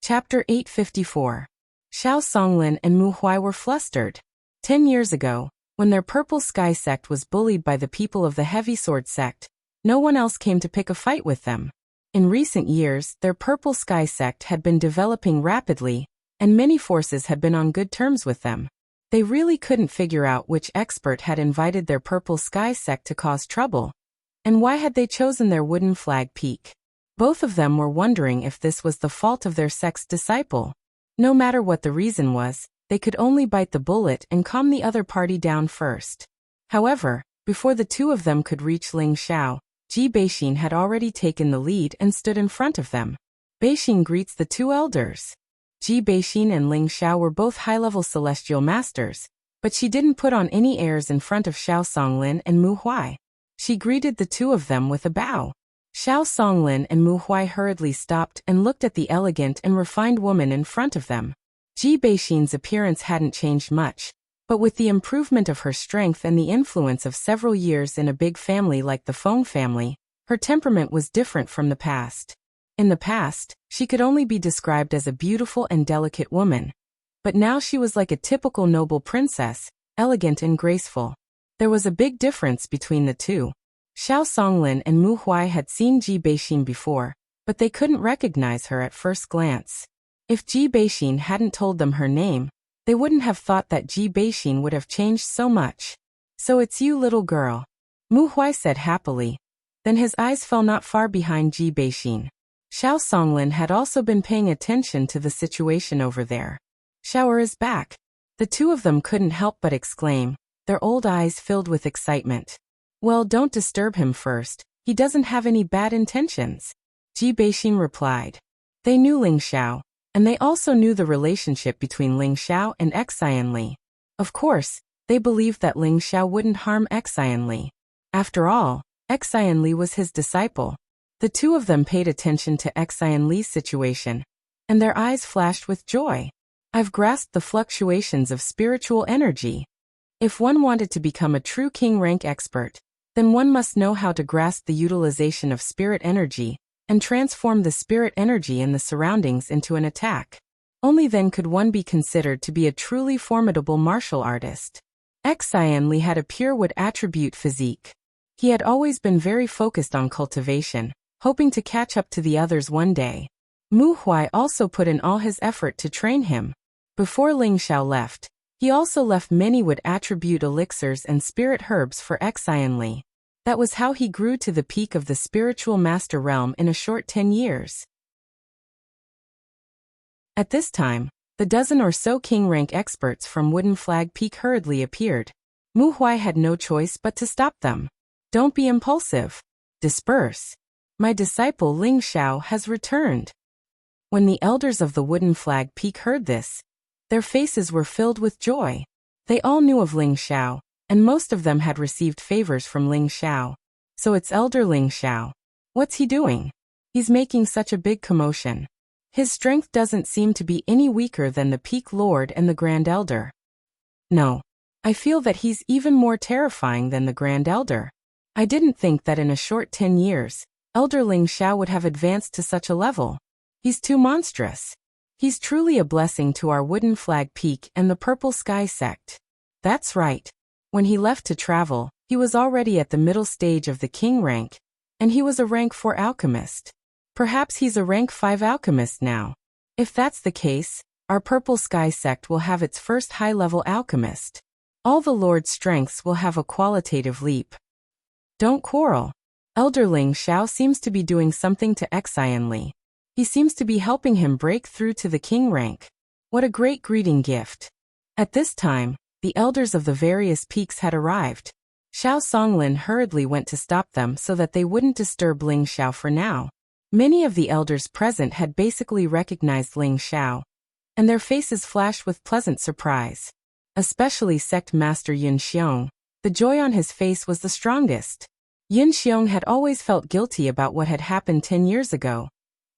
Chapter 854. Xiao Songlin and Mu Huai were flustered. 10 years ago, when their Purple Sky sect was bullied by the people of the Heavy Sword sect, no one else came to pick a fight with them. In recent years, their Purple Sky sect had been developing rapidly, and many forces had been on good terms with them. They really couldn't figure out which expert had invited their Purple Sky sect to cause trouble, and why had they chosen their Wooden Flag Peak. Both of them were wondering if this was the fault of their sect's disciple. No matter what the reason was, they could only bite the bullet and calm the other party down first. However, before the 2 of them could reach Ling Xiao, Ji Beixin had already taken the lead and stood in front of them. Beixin greets the 2 elders. Ji Beixin and Ling Xiao were both high-level celestial masters, but she didn't put on any airs in front of Xiao Songlin and Mu Huai. She greeted the 2 of them with a bow. Xiao Songlin and Mu Huai hurriedly stopped and looked at the elegant and refined woman in front of them. Ji Beixin's appearance hadn't changed much, but with the improvement of her strength and the influence of several years in a big family like the Feng family, her temperament was different from the past. In the past, she could only be described as a beautiful and delicate woman, but now she was like a typical noble princess, elegant and graceful. There was a big difference between the 2. Xiao Songlin and Mu Huai had seen Ji Beixin before, but they couldn't recognize her at first glance. If Ji Beixin hadn't told them her name, they wouldn't have thought that Ji Beixin would have changed so much. So it's you, little girl. Mu Huai said happily. Then his eyes fell not far behind Ji Beixin. Xiao Songlin had also been paying attention to the situation over there. Xiao is back. The 2 of them couldn't help but exclaim, their old eyes filled with excitement. Well, don't disturb him first. He doesn't have any bad intentions. Ji Beixin replied. They knew Ling Xiao, and they also knew the relationship between Ling Xiao and Xian Li. Of course, they believed that Ling Xiao wouldn't harm Xian Li. After all, Xian Li was his disciple. The two of them paid attention to Xian Li's situation, and their eyes flashed with joy. I've grasped the fluctuations of spiritual energy. If one wanted to become a true king rank expert, then one must know how to grasp the utilization of spirit energy and transform the spirit energy in the surroundings into an attack. Only then could one be considered to be a truly formidable martial artist. Xian Li had a pure wood attribute physique. He had always been very focused on cultivation, hoping to catch up to the others one day. Mu Huai also put in all his effort to train him. Before Ling Xiao left, he also left many wood attribute elixirs and spirit herbs for Xian Li. That was how he grew to the peak of the spiritual master realm in a short 10 years. At this time, the dozen or so king rank experts from Wooden Flag Peak hurriedly appeared. Mu Huai had no choice but to stop them. Don't be impulsive. Disperse. My disciple Ling Xiao has returned. When the elders of the Wooden Flag Peak heard this, their faces were filled with joy. They all knew of Ling Xiao, and most of them had received favors from Ling Xiao. So it's Elder Ling Xiao. What's he doing? He's making such a big commotion. His strength doesn't seem to be any weaker than the Peak Lord and the Grand Elder. No. I feel that he's even more terrifying than the Grand Elder. I didn't think that in a short 10 years, Elder Ling Xiao would have advanced to such a level. He's too monstrous. He's truly a blessing to our Wooden Flag Peak and the Purple Sky sect. That's right. When he left to travel, he was already at the middle stage of the king rank, and he was a rank 4 alchemist. Perhaps he's a rank 5 alchemist now. If that's the case, our Purple Sky sect will have its first high-level alchemist. All the Lord's strengths will have a qualitative leap. Don't quarrel. Elder Ling Xiao seems to be doing something to Xian Li. He seems to be helping him break through to the king rank. What a great greeting gift. At this time, the elders of the various peaks had arrived. Xiao Songlin hurriedly went to stop them so that they wouldn't disturb Ling Xiao for now. Many of the elders present had basically recognized Ling Xiao, and their faces flashed with pleasant surprise. Especially Sect Master Yin Xiong. The joy on his face was the strongest. Yin Xiong had always felt guilty about what had happened 10 years ago,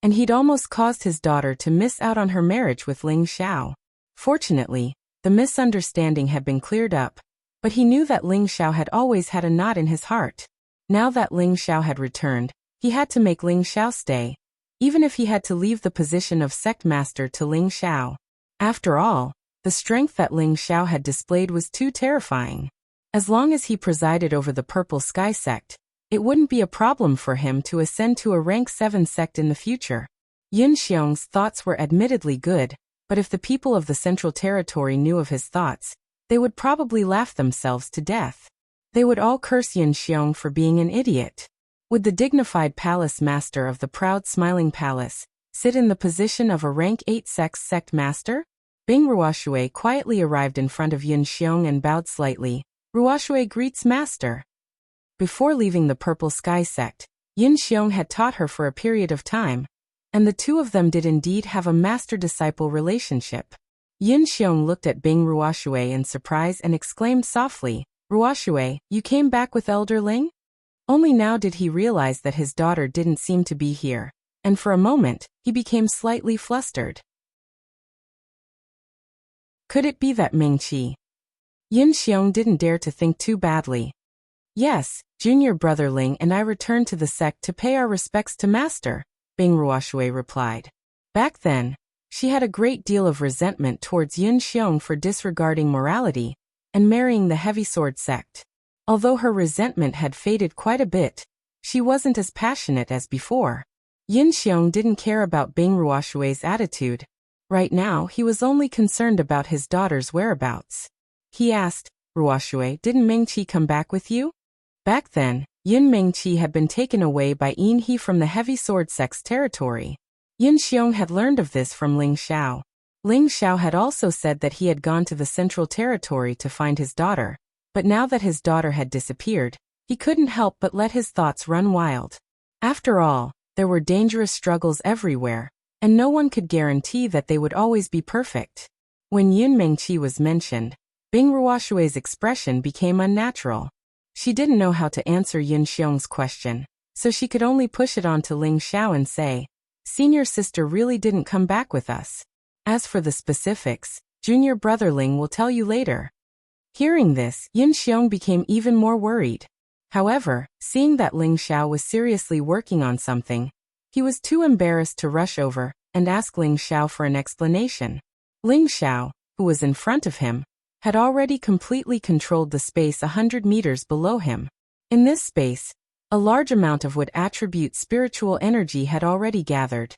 and he'd almost caused his daughter to miss out on her marriage with Ling Xiao. Fortunately, the misunderstanding had been cleared up, but he knew that Ling Xiao had always had a knot in his heart. Now that Ling Xiao had returned, he had to make Ling Xiao stay, even if he had to leave the position of sect master to Ling Xiao. After all, the strength that Ling Xiao had displayed was too terrifying. As long as he presided over the Purple Sky sect, it wouldn't be a problem for him to ascend to a rank 7 sect in the future. Yin Xiong's thoughts were admittedly good, but if the people of the Central Territory knew of his thoughts, they would probably laugh themselves to death. They would all curse Yin Xiong for being an idiot. Would the dignified palace master of the proud smiling palace sit in the position of a rank 8 sect master? Bing Ruoshui quietly arrived in front of Yin Xiong and bowed slightly. Ruoshui greets master. Before leaving the Purple Sky sect, Yin Xiong had taught her for a period of time, and the two of them did indeed have a master-disciple relationship. Yin Xiong looked at Bing Ruoshui in surprise and exclaimed softly, "Ruoshui, you came back with Elder Ling?" Only now did he realize that his daughter didn't seem to be here, and for a moment, he became slightly flustered. Could it be that Mingqi? Yin Xiong didn't dare to think too badly. Yes, junior brother Ling and I returned to the sect to pay our respects to master, Bing Ruoshui replied. Back then, she had a great deal of resentment towards Yin Xiong for disregarding morality and marrying the heavy sword sect. Although her resentment had faded quite a bit, she wasn't as passionate as before. Yin Xiong didn't care about Bing Ruoshui's attitude. Right now, he was only concerned about his daughter's whereabouts. He asked, "Ruoshui, didn't Mingqi come back with you?" Back then, Yin Mingqi had been taken away by Yin He from the heavy sword sect's territory. Yin Xiong had learned of this from Ling Xiao. Ling Xiao had also said that he had gone to the Central Territory to find his daughter, but now that his daughter had disappeared, he couldn't help but let his thoughts run wild. After all, there were dangerous struggles everywhere, and no one could guarantee that they would always be perfect. When Yin Mingqi was mentioned, Bing Ruoshui's expression became unnatural. She didn't know how to answer Yin Xiong's question. so she could only push it on to Ling Xiao and say, "Senior sister really didn't come back with us. As for the specifics, junior brother Ling will tell you later." Hearing this, Yin Xiong became even more worried. However, seeing that Ling Xiao was seriously working on something, he was too embarrassed to rush over and ask Ling Xiao for an explanation. Ling Xiao, who was in front of him, had already completely controlled the space 100 meters below him. In this space, a large amount of wood attribute spiritual energy had already gathered,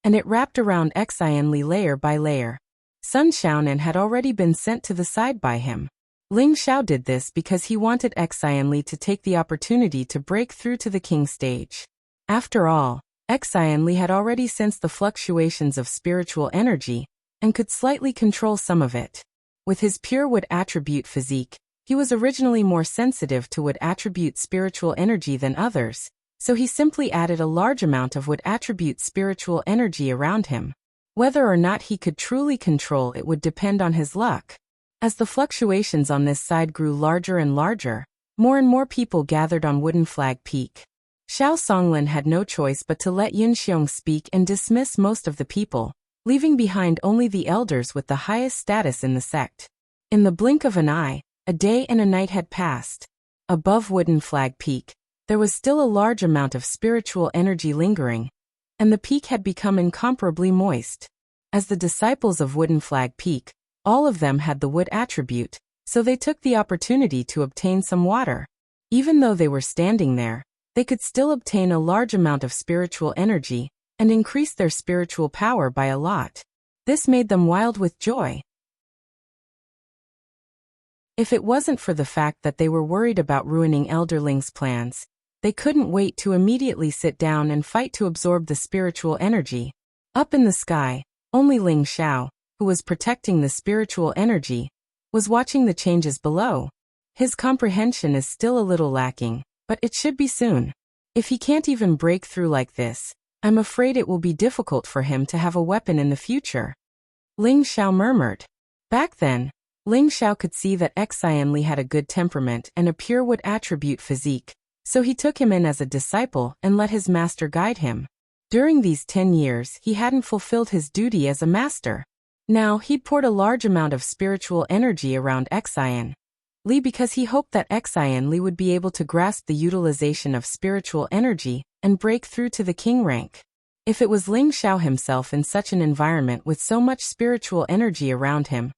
and it wrapped around Xianli layer by layer. Sun Xiaonan had already been sent to the side by him. Ling Xiao did this because he wanted Xianli to take the opportunity to break through to the king stage. After all, Xianli had already sensed the fluctuations of spiritual energy and could slightly control some of it. With his pure wood attribute physique, he was originally more sensitive to wood attribute spiritual energy than others, so he simply added a large amount of wood attribute spiritual energy around him. Whether or not he could truly control it would depend on his luck. As the fluctuations on this side grew larger and larger, more and more people gathered on Wooden Flag Peak. Xiao Songlin had no choice but to let Yin Xiong speak and dismiss most of the people, leaving behind only the elders with the highest status in the sect. In the blink of an eye, a day and a night had passed. Above Wooden Flag Peak, there was still a large amount of spiritual energy lingering, and the peak had become incomparably moist. As the disciples of Wooden Flag Peak, all of them had the wood attribute, so they took the opportunity to obtain some water. Even though they were standing there, they could still obtain a large amount of spiritual energy and increase their spiritual power by a lot. This made them wild with joy. If it wasn't for the fact that they were worried about ruining Elderling's plans, they couldn't wait to immediately sit down and fight to absorb the spiritual energy. Up in the sky, only Ling Xiao, who was protecting the spiritual energy, was watching the changes below. His comprehension is still a little lacking, but it should be soon. If he can't even break through like this, I'm afraid it will be difficult for him to have a weapon in the future. Ling Xiao murmured. Back then, Ling Xiao could see that Xianli had a good temperament and a pure wood attribute physique, so he took him in as a disciple and let his master guide him. During these 10 years, he hadn't fulfilled his duty as a master. Now, he'd poured a large amount of spiritual energy around Xianli because he hoped that Xianli would be able to grasp the utilization of spiritual energy and break through to the king rank. If it was Ling Xiao himself in such an environment with so much spiritual energy around him,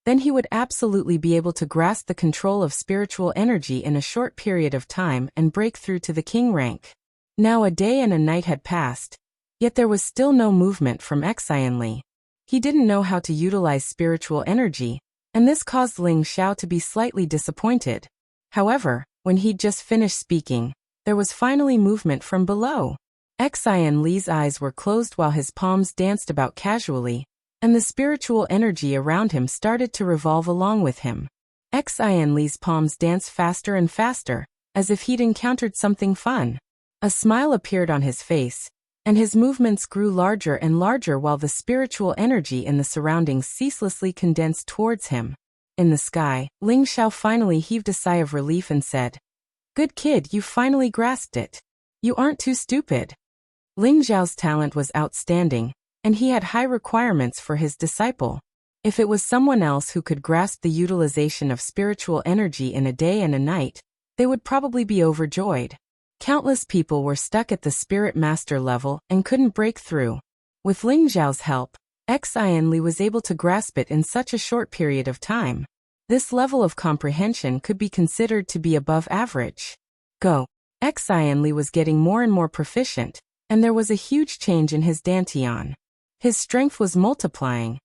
then he would absolutely be able to grasp the control of spiritual energy in a short period of time and break through to the king rank. Now a day and a night had passed, yet there was still no movement from Xianli. He didn't know how to utilize spiritual energy, and this caused Ling Xiao to be slightly disappointed. However, when he'd just finished speaking, there was finally movement from below. Xianli's eyes were closed while his palms danced about casually, and the spiritual energy around him started to revolve along with him. Xianli's palms danced faster and faster, as if he'd encountered something fun. A smile appeared on his face, and his movements grew larger and larger while the spiritual energy in the surroundings ceaselessly condensed towards him. In the sky, Ling Xiao finally heaved a sigh of relief and said, "Good kid, you finally grasped it. You aren't too stupid." Ling Xiao's talent was outstanding, and he had high requirements for his disciple. If it was someone else who could grasp the utilization of spiritual energy in a day and a night, they would probably be overjoyed. Countless people were stuck at the spirit master level and couldn't break through. With Ling Xiao's help, Xianli was able to grasp it in such a short period of time. This level of comprehension could be considered to be above average. Xianli was getting more and more proficient, and there was a huge change in his dantian. His strength was multiplying,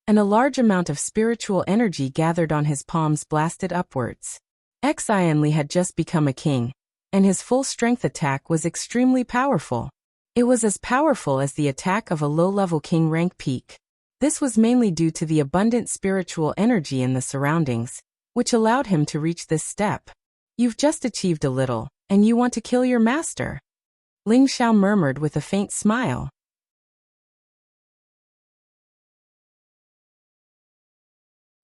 and a large amount of spiritual energy gathered on his palms blasted upwards. Xianli had just become a king, and his full strength attack was extremely powerful. It was as powerful as the attack of a low-level king rank peak. This was mainly due to the abundant spiritual energy in the surroundings, which allowed him to reach this step. "You've just achieved a little, and you want to kill your master?" Ling Xiao murmured with a faint smile.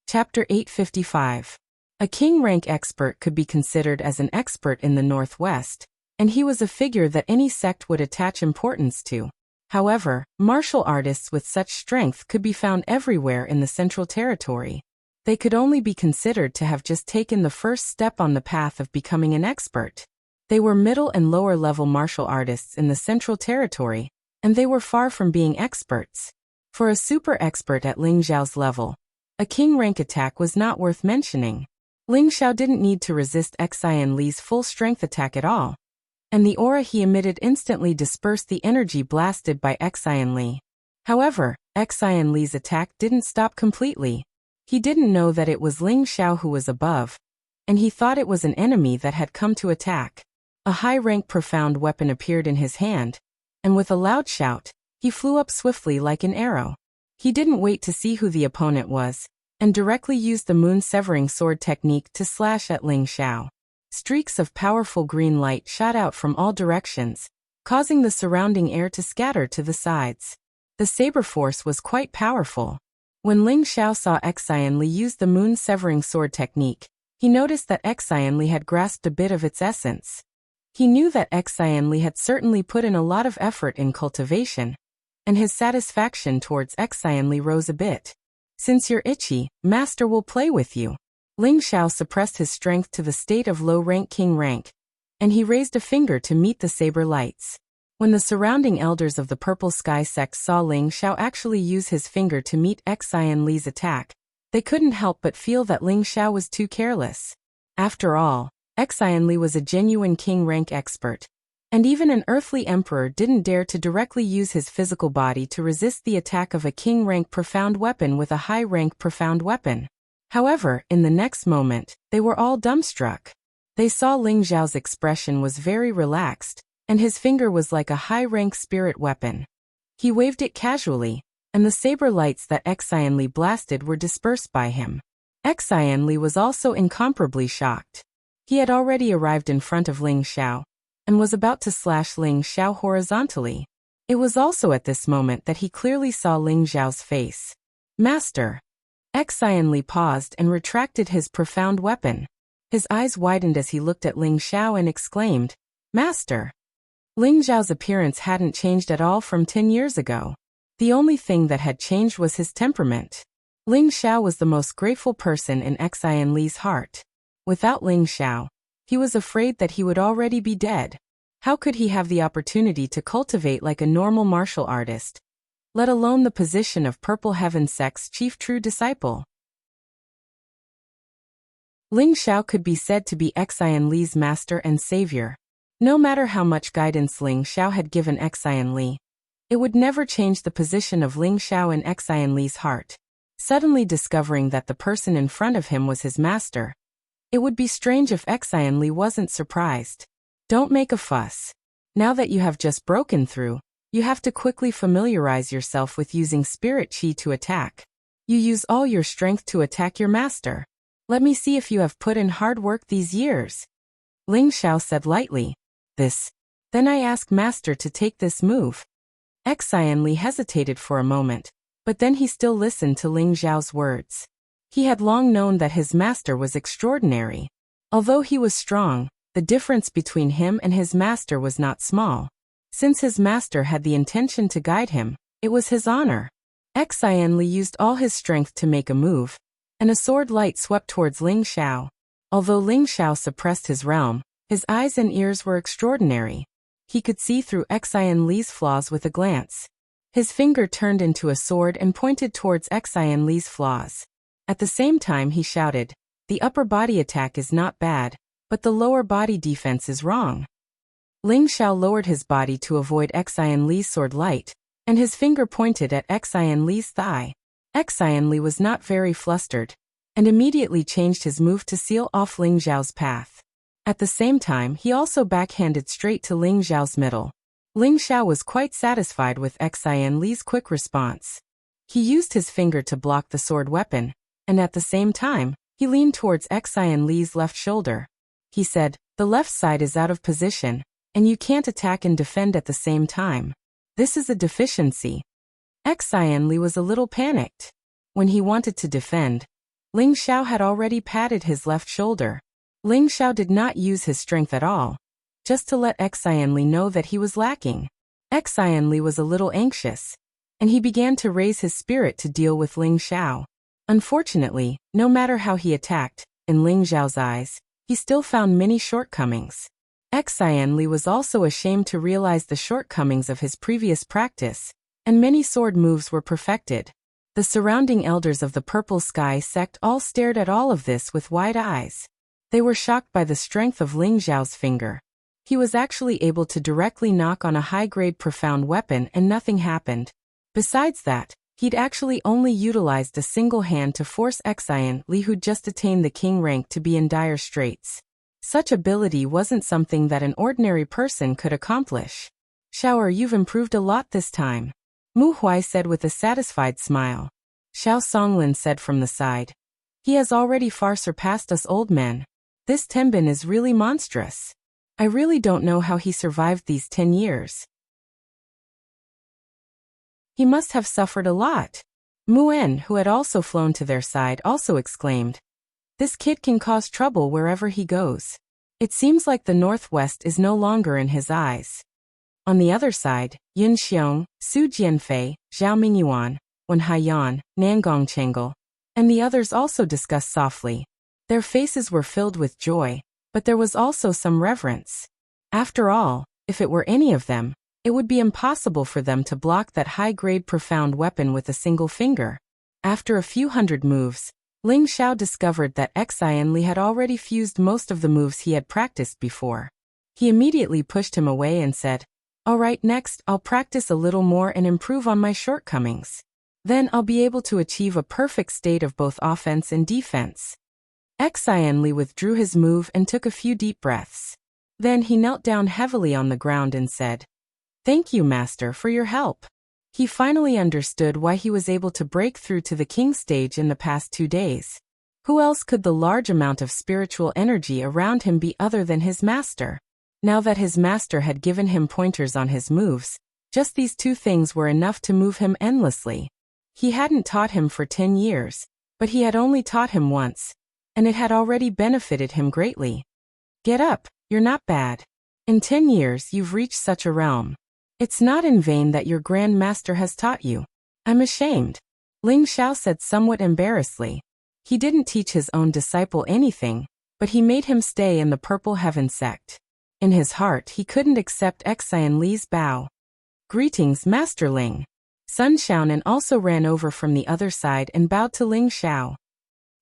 Chapter 855. A king rank expert could be considered as an expert in the Northwest, and he was a figure that any sect would attach importance to. However, martial artists with such strength could be found everywhere in the Central Territory. They could only be considered to have just taken the first step on the path of becoming an expert. They were middle and lower level martial artists in the Central Territory, and they were far from being experts. For a super expert at Ling Xiao's level, a king rank attack was not worth mentioning. Ling Xiao didn't need to resist Xian Li's full strength attack at all, and the aura he emitted instantly dispersed the energy blasted by Xian Li. However, Xian Li's attack didn't stop completely. He didn't know that it was Ling Xiao who was above, and he thought it was an enemy that had come to attack. A high-rank profound weapon appeared in his hand, and with a loud shout, he flew up swiftly like an arrow. He didn't wait to see who the opponent was, and directly used the moon-severing sword technique to slash at Ling Xiao. Streaks of powerful green light shot out from all directions, causing the surrounding air to scatter to the sides. The saber force was quite powerful. When Ling Xiao saw Xian Li use the moon-severing sword technique, he noticed that Xian Li had grasped a bit of its essence. He knew that Xian Li had certainly put in a lot of effort in cultivation, and his satisfaction towards Xian Li rose a bit. Since you're itchy, Master will play with you. Ling Xiao suppressed his strength to the state of low-rank king rank, and he raised a finger to meet the saber lights. When the surrounding elders of the Purple Sky sect saw Ling Xiao actually use his finger to meet Xian Li's attack, they couldn't help but feel that Ling Xiao was too careless. After all, Xian Li was a genuine king rank expert, and even an earthly emperor didn't dare to directly use his physical body to resist the attack of a king rank profound weapon with a high rank profound weapon. However, in the next moment, they were all dumbstruck. They saw Ling Xiao's expression was very relaxed, and his finger was like a high-rank spirit weapon. He waved it casually, and the saber lights that Xian Li blasted were dispersed by him. Xian Li was also incomparably shocked. He had already arrived in front of Ling Xiao, and was about to slash Ling Xiao horizontally. It was also at this moment that he clearly saw Ling Xiao's face. Master! Xian Li paused and retracted his profound weapon. His eyes widened as he looked at Ling Xiao and exclaimed, Master! Ling Xiao's appearance hadn't changed at all from 10 years ago. The only thing that had changed was his temperament. Ling Xiao was the most grateful person in Xian Li's heart. Without Ling Xiao, he was afraid that he would already be dead. How could he have the opportunity to cultivate like a normal martial artist, let alone the position of Purple Heaven Sect's chief true disciple? Ling Xiao could be said to be Xian Li's master and savior. No matter how much guidance Ling Xiao had given Xian Li, it would never change the position of Ling Xiao in Xian Li's heart. Suddenly discovering that the person in front of him was his master, it would be strange if Xian Li wasn't surprised. Don't make a fuss. Now that you have just broken through, you have to quickly familiarize yourself with using spirit chi to attack. You use all your strength to attack your master. Let me see if you have put in hard work these years. Ling Xiao said lightly. Then I ask Master to take this move. Xian Li hesitated for a moment, but then he still listened to Ling Xiao's words. He had long known that his master was extraordinary. Although he was strong, the difference between him and his master was not small. Since his master had the intention to guide him, it was his honor. Xian Li used all his strength to make a move, and a sword light swept towards Ling Xiao. Although Ling Xiao suppressed his realm, his eyes and ears were extraordinary. He could see through Xian Li's flaws with a glance. His finger turned into a sword and pointed towards Xian Li's flaws. At the same time he shouted, the upper body attack is not bad, but the lower body defense is wrong. Ling Xiao lowered his body to avoid Xian Li's sword light, and his finger pointed at Xian Li's thigh. Xian Li was not very flustered, and immediately changed his move to seal off Ling Xiao's path. At the same time he also backhanded straight to Ling Xiao's middle. Ling Xiao was quite satisfied with Xian Li's quick response. He used his finger to block the sword weapon, and at the same time, he leaned towards Xian Li's left shoulder. He said, the left side is out of position, and you can't attack and defend at the same time. This is a deficiency. Xian Li was a little panicked. When he wanted to defend, Ling Xiao had already patted his left shoulder. Ling Xiao did not use his strength at all. just to let Xianli know that he was lacking. Xianli was a little anxious, and he began to raise his spirit to deal with Ling Xiao. Unfortunately, no matter how he attacked, in Ling Xiao's eyes, he still found many shortcomings. Xianli was also ashamed to realize the shortcomings of his previous practice, and many sword moves were perfected. The surrounding elders of the Purple Sky sect all stared at all of this with wide eyes. They were shocked by the strength of Ling Xiao's finger. He was actually able to directly knock on a high-grade profound weapon and nothing happened. Besides that, he'd actually only utilized a single hand to force Xianli, who'd just attained the king rank, to be in dire straits. Such ability wasn't something that an ordinary person could accomplish. "Xiao, you've improved a lot this time," Mu Huai said with a satisfied smile. Xiao Songlin said from the side, "He has already far surpassed us old men. This Tenbin is really monstrous. I really don't know how he survived these 10 years. He must have suffered a lot." Mu En, who had also flown to their side, also exclaimed, "This kid can cause trouble wherever he goes. It seems like the Northwest is no longer in his eyes." On the other side, Yun Xiong, Su Jianfei, Zhao Mingyuan, Wen Haiyan, Nangong Chengle, and the others also discussed softly. Their faces were filled with joy, but there was also some reverence. After all, if it were any of them, it would be impossible for them to block that high-grade profound weapon with a single finger. After a few hundred moves, Ling Xiao discovered that Xianli had already fused most of the moves he had practiced before. He immediately pushed him away and said, "All right, next I'll practice a little more and improve on my shortcomings. Then I'll be able to achieve a perfect state of both offense and defense." Xianli withdrew his move and took a few deep breaths. Then he knelt down heavily on the ground and said, "Thank you, Master, for your help." He finally understood why he was able to break through to the king stage in the past 2 days. Who else could the large amount of spiritual energy around him be other than his master? Now that his master had given him pointers on his moves, just these 2 things were enough to move him endlessly. He hadn't taught him for 10 years, but he had only taught him once, and it had already benefited him greatly. "Get up, you're not bad. In 10 years you've reached such a realm. It's not in vain that your Grand Master has taught you." "I'm ashamed," Ling Xiao said somewhat embarrassedly. He didn't teach his own disciple anything, but he made him stay in the Purple Heaven sect. In his heart he couldn't accept Xianli's bow. "Greetings, Master Ling." Sun Xiaonan also ran over from the other side and bowed to Ling Xiao.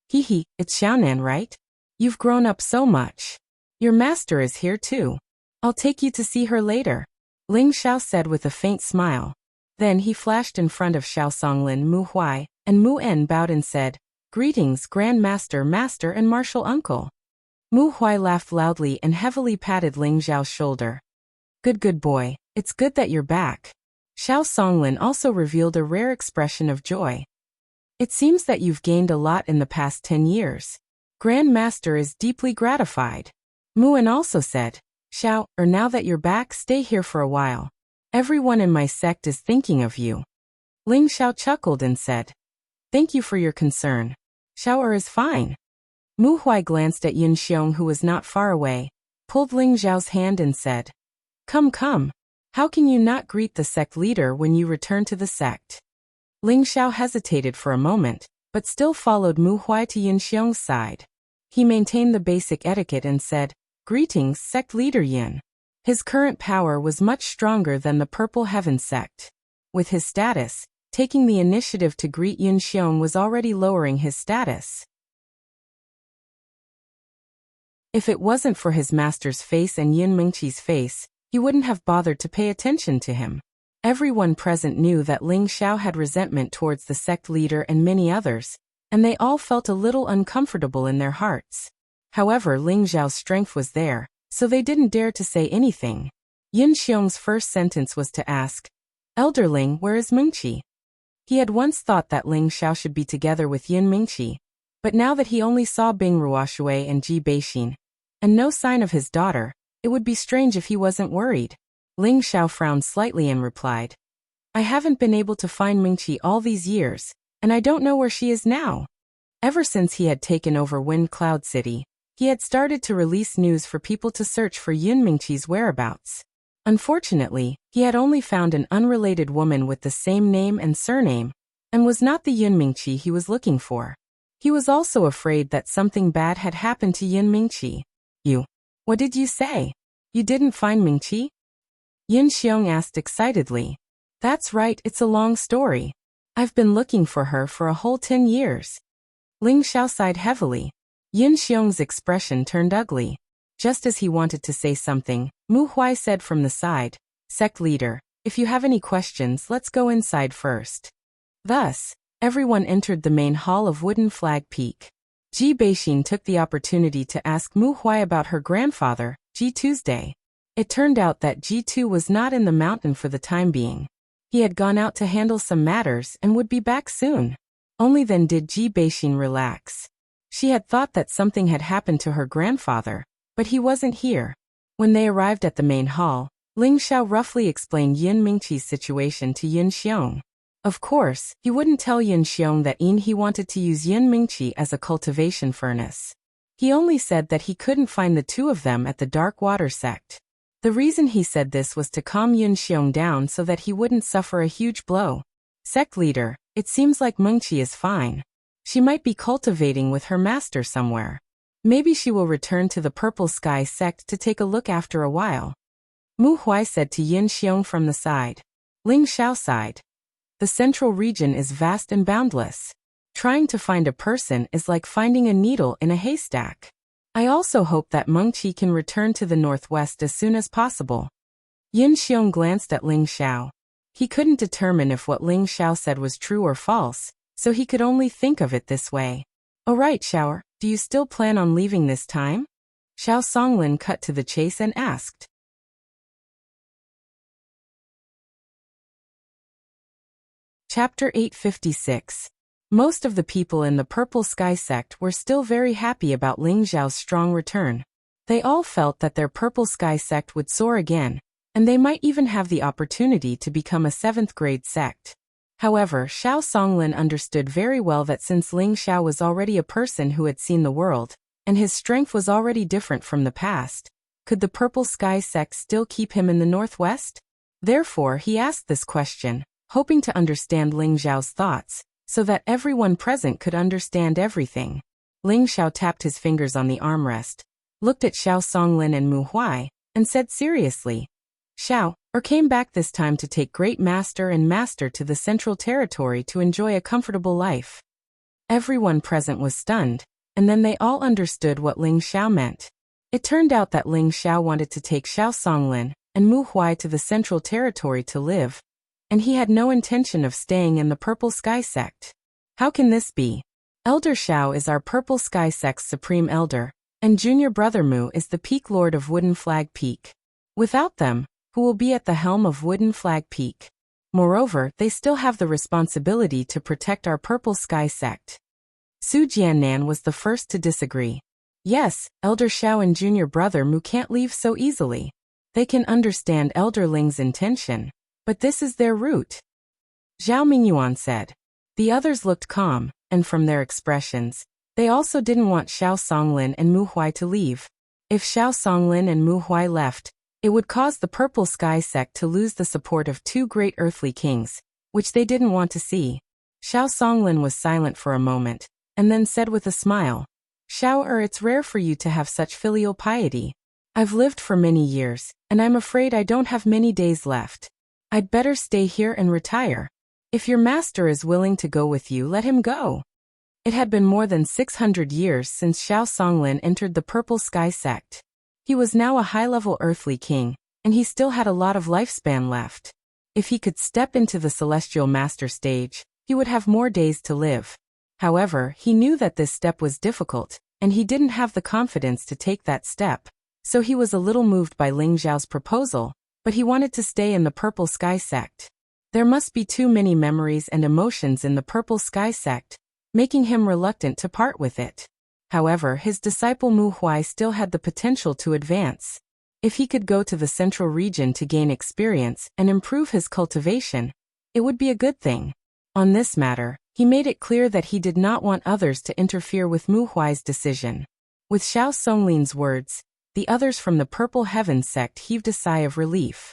"Hee, it's Xiaonan, right? You've grown up so much. Your master is here too. I'll take you to see her later," Ling Xiao said with a faint smile. Then he flashed in front of Xiao Songlin, Mu Huai, and Mu En bowed and said, "Greetings, Grand Master, Master and Martial Uncle." Mu Huai laughed loudly and heavily patted Ling Xiao's shoulder. Good boy, it's good that you're back." Xiao Songlin also revealed a rare expression of joy. "It seems that you've gained a lot in the past 10 years. Grand Master is deeply gratified." Mu En also said, "Xiao, now that you're back, stay here for a while. Everyone in my sect is thinking of you." Ling Xiao chuckled and said, "Thank you for your concern. Xiao is fine." Mu Huai glanced at Yun Xiong, who was not far away, pulled Ling Xiao's hand and said, Come. How can you not greet the sect leader when you return to the sect?" Ling Xiao hesitated for a moment, but still followed Mu Huai to Yun Xiong's side. He maintained the basic etiquette and said, "Greetings, sect leader Yin." His current power was much stronger than the Purple Heaven sect. With his status, taking the initiative to greet Yun Xiong was already lowering his status. If it wasn't for his master's face and Yin Mengqi's face, he wouldn't have bothered to pay attention to him. Everyone present knew that Ling Xiao had resentment towards the sect leader and many others, and they all felt a little uncomfortable in their hearts. However, Ling Xiao's strength was there, so they didn't dare to say anything. Yun Xiong's first sentence was to ask, "Elder Ling, where is Mengqi?" He had once thought that Ling Xiao should be together with Yin Mengqi, but now that he only saw Bing Ruoshui and Ji Beixin, and no sign of his daughter, it would be strange if he wasn't worried. Ling Xiao frowned slightly and replied, "I haven't been able to find Mengqi all these years, and I don't know where she is now." Ever since he had taken over Wind Cloud City, He had started to release news for people to search for Yun Mingqi's whereabouts. Unfortunately, he had only found an unrelated woman with the same name and surname, and was not the Yun Mingqi he was looking for. He was also afraid that something bad had happened to Yun Mingqi. What did you say? You didn't find Mingqi? Yin Xiong asked excitedly. That's right, it's a long story. I've been looking for her for a whole 10 years. Ling Xiao sighed heavily. Yin Xiong's expression turned ugly. Just as he wanted to say something, Mu Huai said from the side, Sect leader, if you have any questions, let's go inside first. Thus, everyone entered the main hall of Wooden Flag Peak. Ji Beixin took the opportunity to ask Mu Huai about her grandfather, Ji Tuesday. It turned out that Ji Tu was not in the mountain for the time being. He had gone out to handle some matters and would be back soon. Only then did Ji Beixin relax. She had thought that something had happened to her grandfather, but he wasn't here. When they arrived at the main hall, Ling Xiao roughly explained Yin Mingqi's situation to Yin Xiong. Of course, he wouldn't tell Yin Xiong that he wanted to use Yin Mingqi as a cultivation furnace. He only said that he couldn't find the two of them at the Dark Water sect. The reason he said this was to calm Yin Xiong down so that he wouldn't suffer a huge blow. Sect leader, it seems like Mengqi is fine. She might be cultivating with her master somewhere. Maybe she will return to the Purple Sky sect to take a look after a while. Mu Huai said to Yin Xiong from the side. Ling Xiao sighed. The central region is vast and boundless. Trying to find a person is like finding a needle in a haystack. I also hope that Mengqi can return to the northwest as soon as possible. Yin Xiong glanced at Ling Xiao. He couldn't determine if what Ling Xiao said was true or false, so he could only think of it this way. All right, Xiao, do you still plan on leaving this time? Xiao Songlin cut to the chase and asked. Chapter 856. Most of the people in the Purple Sky sect were still very happy about Ling Xiao's strong return. They all felt that their Purple Sky sect would soar again, and they might even have the opportunity to become a 7th grade sect. However, Xiao Songlin understood very well that since Ling Xiao was already a person who had seen the world, and his strength was already different from the past, could the Purple Sky sect still keep him in the northwest? Therefore, he asked this question, hoping to understand Ling Xiao's thoughts, so that everyone present could understand everything. Ling Xiao tapped his fingers on the armrest, looked at Xiao Songlin and Mu Huai, and said seriously, Xiao, came back this time to take Great Master and Master to the Central Territory to enjoy a comfortable life. Everyone present was stunned, and then they all understood what Ling Xiao meant. It turned out that Ling Xiao wanted to take Xiao Songlin and Mu Huai to the Central Territory to live, and he had no intention of staying in the Purple Sky sect. How can this be? Elder Xiao is our Purple Sky sect's supreme elder, and junior brother Mu is the peak lord of Wooden Flag Peak. Without them, who will be at the helm of Wooden Flag Peak? Moreover, they still have the responsibility to protect our Purple Sky sect. Su Jiannan was the first to disagree. Yes, Elder Xiao and junior brother Mu can't leave so easily. They can understand Elder Ling's intention, but this is their route. Zhao Mingyuan said. The others looked calm, and from their expressions, they also didn't want Xiao Songlin and Mu Huai to leave. If Xiao Songlin and Mu Huai left, it would cause the Purple Sky sect to lose the support of 2 great earthly kings, which they didn't want to see. Xiao Songlin was silent for a moment, and then said with a smile, Xiao, it's rare for you to have such filial piety. I've lived for many years, and I'm afraid I don't have many days left. I'd better stay here and retire. If your master is willing to go with you, let him go. It had been more than 600 years since Xiao Songlin entered the Purple Sky sect. He was now a high-level earthly king, and he still had a lot of lifespan left. If he could step into the celestial master stage, he would have more days to live. However, he knew that this step was difficult, and he didn't have the confidence to take that step, so he was a little moved by Ling Xiao's proposal, but he wanted to stay in the Purple Sky sect. There must be too many memories and emotions in the Purple Sky sect, making him reluctant to part with it. However, his disciple Mu Huai still had the potential to advance. If he could go to the central region to gain experience and improve his cultivation, it would be a good thing. On this matter, he made it clear that he did not want others to interfere with Mu Huai's decision. With Xiao Songlin's words, the others from the Purple Heaven sect heaved a sigh of relief.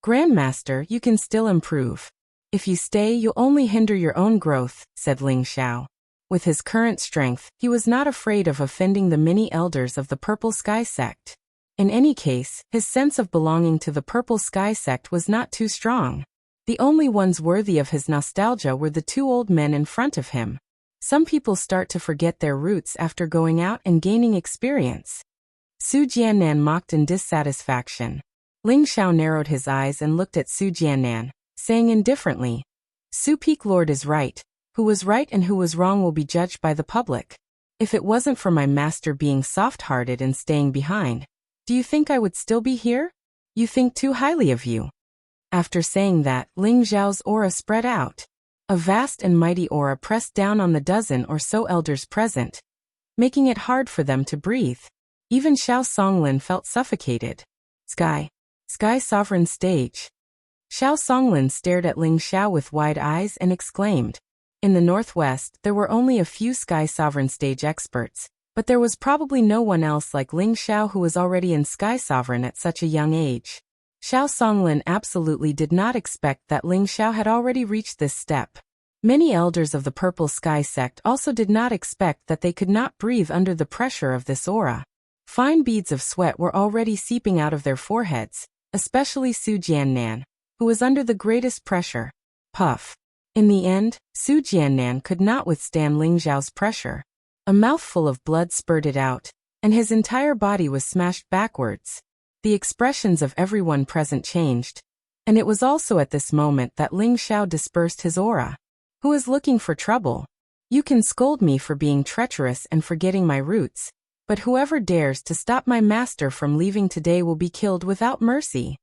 Grandmaster, you can still improve. If you stay, you'll only hinder your own growth, said Ling Xiao. With his current strength, he was not afraid of offending the many elders of the Purple Sky sect. In any case, his sense of belonging to the Purple Sky sect was not too strong. The only ones worthy of his nostalgia were the two old men in front of him. Some people start to forget their roots after going out and gaining experience. Su Jiannan mocked in dissatisfaction. Ling Xiao narrowed his eyes and looked at Su Jiannan, saying indifferently, Su Peak Lord is right. Who was right and who was wrong will be judged by the public. If it wasn't for my master being soft-hearted and staying behind, do you think I would still be here? You think too highly of you. After saying that, Ling Xiao's aura spread out. A vast and mighty aura pressed down on the dozen or so elders present, making it hard for them to breathe. Even Xiao Songlin felt suffocated. Sky Sovereign Stage. Xiao Songlin stared at Ling Xiao with wide eyes and exclaimed. In the northwest, there were only a few Sky Sovereign Stage experts, but there was probably no one else like Ling Xiao who was already in Sky Sovereign at such a young age. Xiao Songlin absolutely did not expect that Ling Xiao had already reached this step. Many elders of the Purple Sky sect also did not expect that they could not breathe under the pressure of this aura. Fine beads of sweat were already seeping out of their foreheads, especially Su Jiannan, who was under the greatest pressure. Puff. In the end, Su Jiannan could not withstand Ling Xiao's pressure. A mouthful of blood spurted out, and his entire body was smashed backwards. The expressions of everyone present changed, and it was also at this moment that Ling Xiao dispersed his aura. Who is looking for trouble? You can scold me for being treacherous and forgetting my roots, but whoever dares to stop my master from leaving today will be killed without mercy.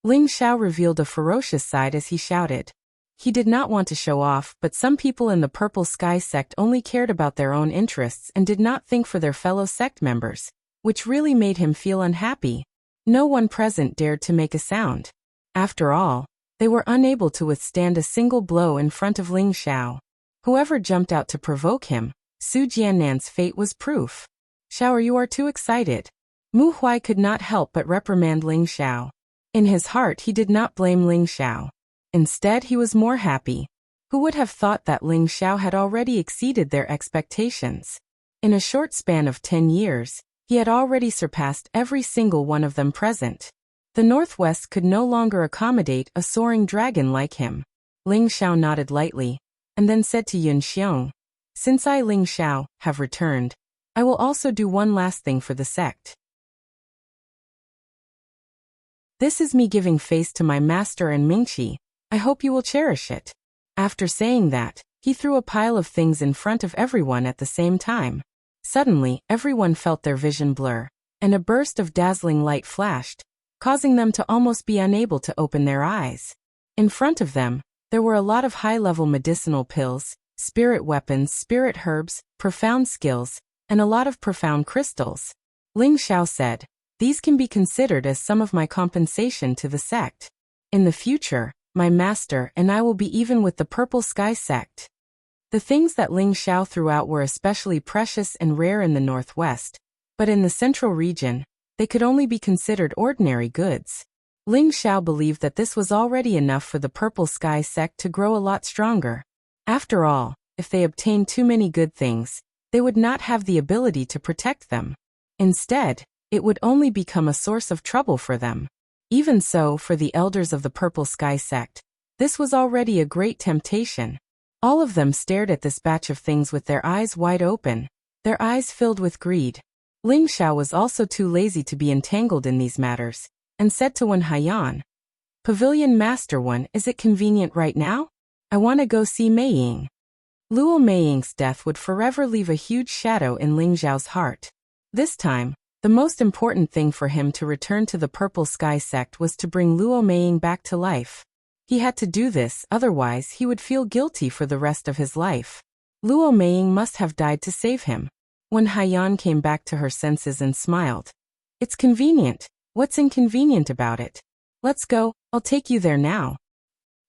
Ling Xiao revealed a ferocious side as he shouted. He did not want to show off, but some people in the Purple Sky sect only cared about their own interests and did not think for their fellow sect members, which really made him feel unhappy. No one present dared to make a sound. After all, they were unable to withstand a single blow in front of Ling Xiao. Whoever jumped out to provoke him, Su Jiannan's fate was proof. Xiao, you are too excited. Mu Huai could not help but reprimand Ling Xiao. In his heart he did not blame Ling Xiao. Instead he was more happy. Who would have thought that Ling Xiao had already exceeded their expectations? In a short span of 10 years, he had already surpassed every single one of them present. The Northwest could no longer accommodate a soaring dragon like him. Ling Xiao nodded lightly, and then said to Yun Xiong, Since I, Ling Xiao, have returned, I will also do one last thing for the sect. This is me giving face to my master and Mingqi. I hope you will cherish it. After saying that, he threw a pile of things in front of everyone at the same time. Suddenly, everyone felt their vision blur, and a burst of dazzling light flashed, causing them to almost be unable to open their eyes. In front of them, there were a lot of high-level medicinal pills, spirit weapons, spirit herbs, profound skills, and a lot of profound crystals. Ling Xiao said, These can be considered as some of my compensation to the sect. In the future, my master and I will be even with the Purple Sky sect. The things that Ling Xiao threw out were especially precious and rare in the northwest, but in the central region, they could only be considered ordinary goods. Ling Xiao believed that this was already enough for the Purple Sky sect to grow a lot stronger. After all, if they obtained too many good things, they would not have the ability to protect them. Instead, it would only become a source of trouble for them. Even so, for the elders of the Purple Sky sect, this was already a great temptation. All of them stared at this batch of things with their eyes wide open, their eyes filled with greed. Ling Xiao was also too lazy to be entangled in these matters, and said to Wen Haiyan, Pavilion Master One, is it convenient right now? I want to go see Mei Ying. Luo Meiying's death would forever leave a huge shadow in Ling Xiao's heart. This time, the most important thing for him to return to the Purple Sky sect was to bring Luo Meiying back to life. He had to do this, otherwise he would feel guilty for the rest of his life. Luo Meiying must have died to save him. When Haiyan came back to her senses and smiled. It's convenient. What's inconvenient about it? Let's go, I'll take you there now.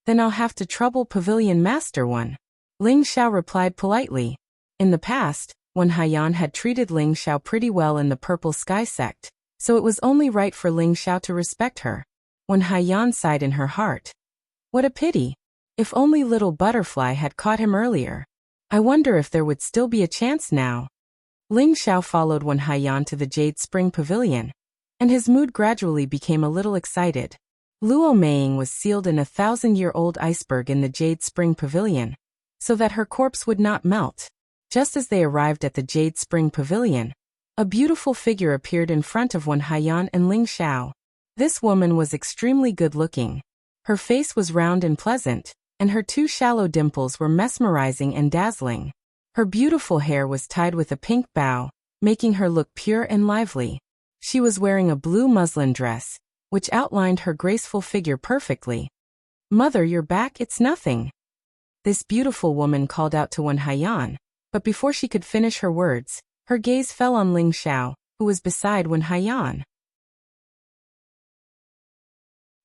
Then I'll have to trouble Pavilion Master One. Ling Xiao replied politely. In the past, Wen Haiyan had treated Ling Xiao pretty well in the Purple Sky sect, so it was only right for Ling Xiao to respect her. Wen Haiyan sighed in her heart. What a pity. If only little Butterfly had caught him earlier. I wonder if there would still be a chance now. Ling Xiao followed Wen Haiyan to the Jade Spring Pavilion, and his mood gradually became a little excited. Luo Meiying was sealed in a 1,000-year-old iceberg in the Jade Spring Pavilion, so that her corpse would not melt. Just as they arrived at the Jade Spring Pavilion, a beautiful figure appeared in front of Wen Haiyan and Ling Xiao. This woman was extremely good-looking. Her face was round and pleasant, and her 2 shallow dimples were mesmerizing and dazzling. Her beautiful hair was tied with a pink bow, making her look pure and lively. She was wearing a blue muslin dress, which outlined her graceful figure perfectly. Mother, you're back, it's nothing. This beautiful woman called out to Wen Haiyan, but before she could finish her words, her gaze fell on Ling Xiao, who was beside Wen Haiyan.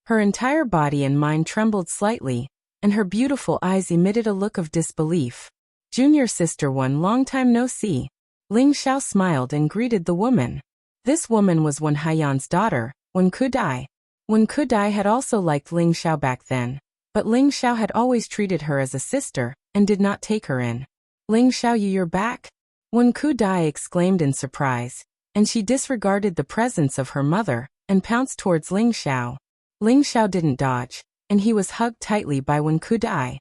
Her entire body and mind trembled slightly, and her beautiful eyes emitted a look of disbelief. Junior sister Wen, long time no see. Ling Xiao smiled and greeted the woman. This woman was Wen Haiyan's daughter, Wen Kudai. Wen Kudai had also liked Ling Xiao back then, but Ling Xiao had always treated her as a sister, and did not take her in. Ling Xiao, you're back? Wen Kudai exclaimed in surprise, and she disregarded the presence of her mother, and pounced towards Ling Xiao. Ling Xiao didn't dodge, and he was hugged tightly by Wen Kudai.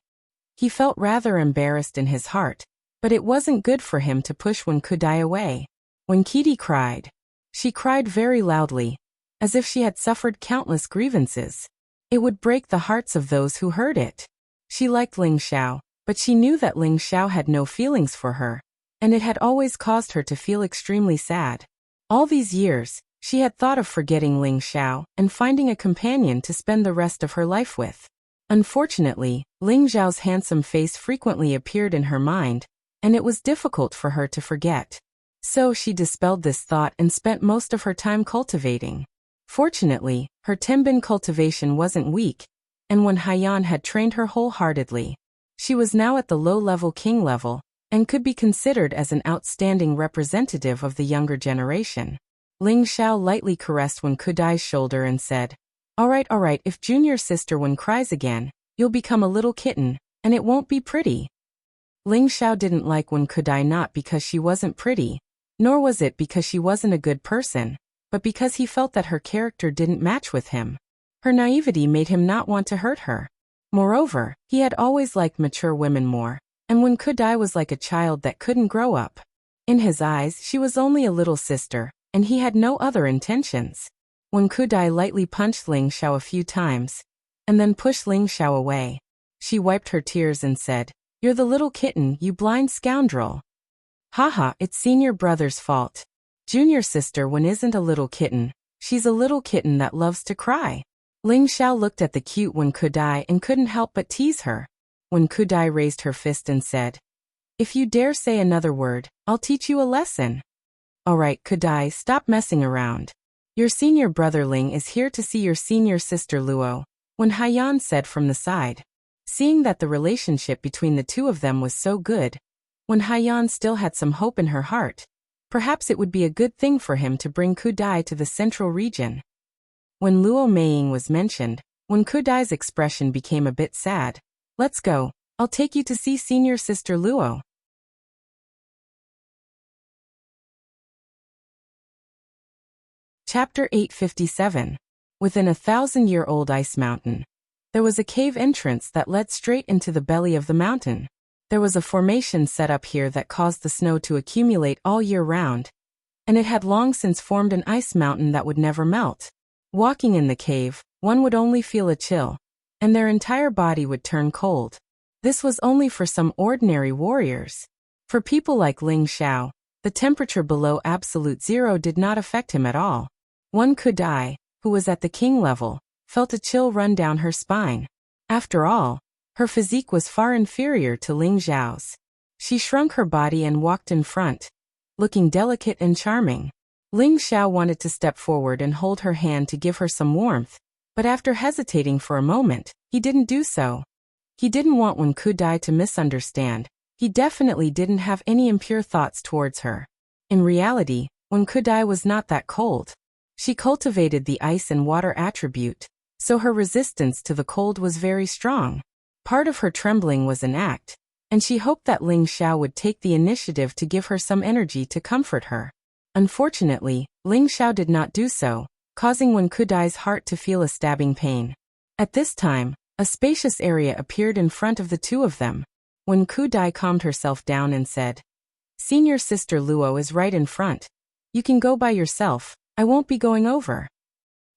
He felt rather embarrassed in his heart, but it wasn't good for him to push Wen Kudai away. When Kitty cried, she cried very loudly, as if she had suffered countless grievances. It would break the hearts of those who heard it. She liked Ling Xiao, but she knew that Ling Xiao had no feelings for her, and it had always caused her to feel extremely sad. All these years, she had thought of forgetting Ling Xiao and finding a companion to spend the rest of her life with. Unfortunately, Ling Xiao's handsome face frequently appeared in her mind, and it was difficult for her to forget. So she dispelled this thought and spent most of her time cultivating. Fortunately, her Tenbin cultivation wasn't weak, and Wen Haiyan had trained her wholeheartedly. She was now at the low-level king level, and could be considered as an outstanding representative of the younger generation. Ling Xiao lightly caressed Wen Kudai's shoulder and said, all right, if junior sister Wen cries again, you'll become a little kitten, and it won't be pretty. Ling Xiao didn't like Wen Kudai not because she wasn't pretty, nor was it because she wasn't a good person, but because he felt that her character didn't match with him. Her naivety made him not want to hurt her. Moreover, he had always liked mature women more, and Wen Kudai was like a child that couldn't grow up. In his eyes, she was only a little sister, and he had no other intentions. Wen Kudai lightly punched Ling Xiao a few times, and then pushed Ling Xiao away. She wiped her tears and said, you're the little kitten, you blind scoundrel. Haha, it's senior brother's fault. Junior sister Wen isn't a little kitten, she's a little kitten that loves to cry. Ling Xiao looked at the cute Wen Kudai and couldn't help but tease her. Wen Kudai raised her fist and said, if you dare say another word, I'll teach you a lesson. Alright Kudai, stop messing around. Your senior brother Ling is here to see your senior sister Luo, Wen Haiyan said from the side. Seeing that the relationship between the two of them was so good, Wen Haiyan still had some hope in her heart. Perhaps it would be a good thing for him to bring Kudai to the central region. When Luo Meiying was mentioned, Wen Kudai's expression became a bit sad. Let's go, I'll take you to see senior sister Luo. Chapter 857. Within a 1,000-year-old ice mountain, there was a cave entrance that led straight into the belly of the mountain. There was a formation set up here that caused the snow to accumulate all year round, and it had long since formed an ice mountain that would never melt. Walking in the cave, one would only feel a chill, and their entire body would turn cold. This was only for some ordinary warriors. For people like Ling Xiao, the temperature below absolute zero did not affect him at all. Wen Kudai, who was at the king level, felt a chill run down her spine. After all, her physique was far inferior to Ling Xiao's. She shrunk her body and walked in front, looking delicate and charming. Ling Xiao wanted to step forward and hold her hand to give her some warmth, but after hesitating for a moment, he didn't do so. He didn't want Wen Kudai to misunderstand, He definitely didn't have any impure thoughts towards her. In reality, Wuxia was not that cold. She cultivated the ice and water attribute, so her resistance to the cold was very strong. Part of her trembling was an act, and she hoped that Ling Xiao would take the initiative to give her some energy to comfort her. Unfortunately, Ling Xiao did not do so, causing Wuxia's heart to feel a stabbing pain. At this time, a spacious area appeared in front of the two of them. Wuxia calmed herself down and said, "Senior Sister Luo is right in front. You can go by yourself, I won't be going over."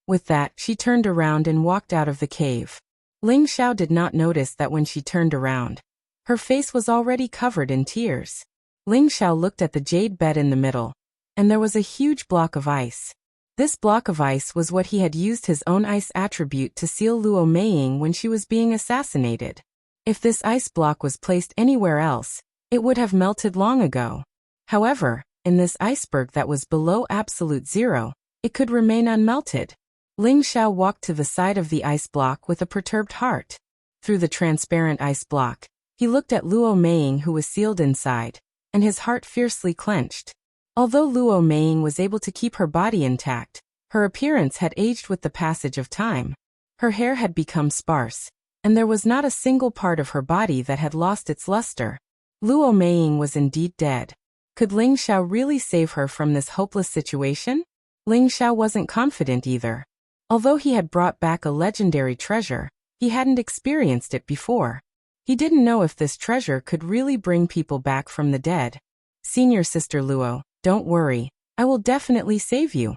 With that, she turned around and walked out of the cave. Ling Xiao did not notice that when she turned around, her face was already covered in tears. Ling Xiao looked at the jade bed in the middle, and there was a huge block of ice. This block of ice was what he had used his own ice attribute to seal Luo Meiying when she was being assassinated. If this ice block was placed anywhere else, it would have melted long ago. However, in this iceberg that was below absolute zero, it could remain unmelted. Ling Xiao walked to the side of the ice block with a perturbed heart. Through the transparent ice block, he looked at Luo Meiying who was sealed inside, and his heart fiercely clenched. Although Luo Meiying was able to keep her body intact, her appearance had aged with the passage of time. Her hair had become sparse, and there was not a single part of her body that had lost its luster. Luo Meiying was indeed dead. Could Ling Xiao really save her from this hopeless situation? Ling Xiao wasn't confident either. Although he had brought back a legendary treasure, he hadn't experienced it before. He didn't know if this treasure could really bring people back from the dead. "Senior Sister Luo, don't worry, I will definitely save you."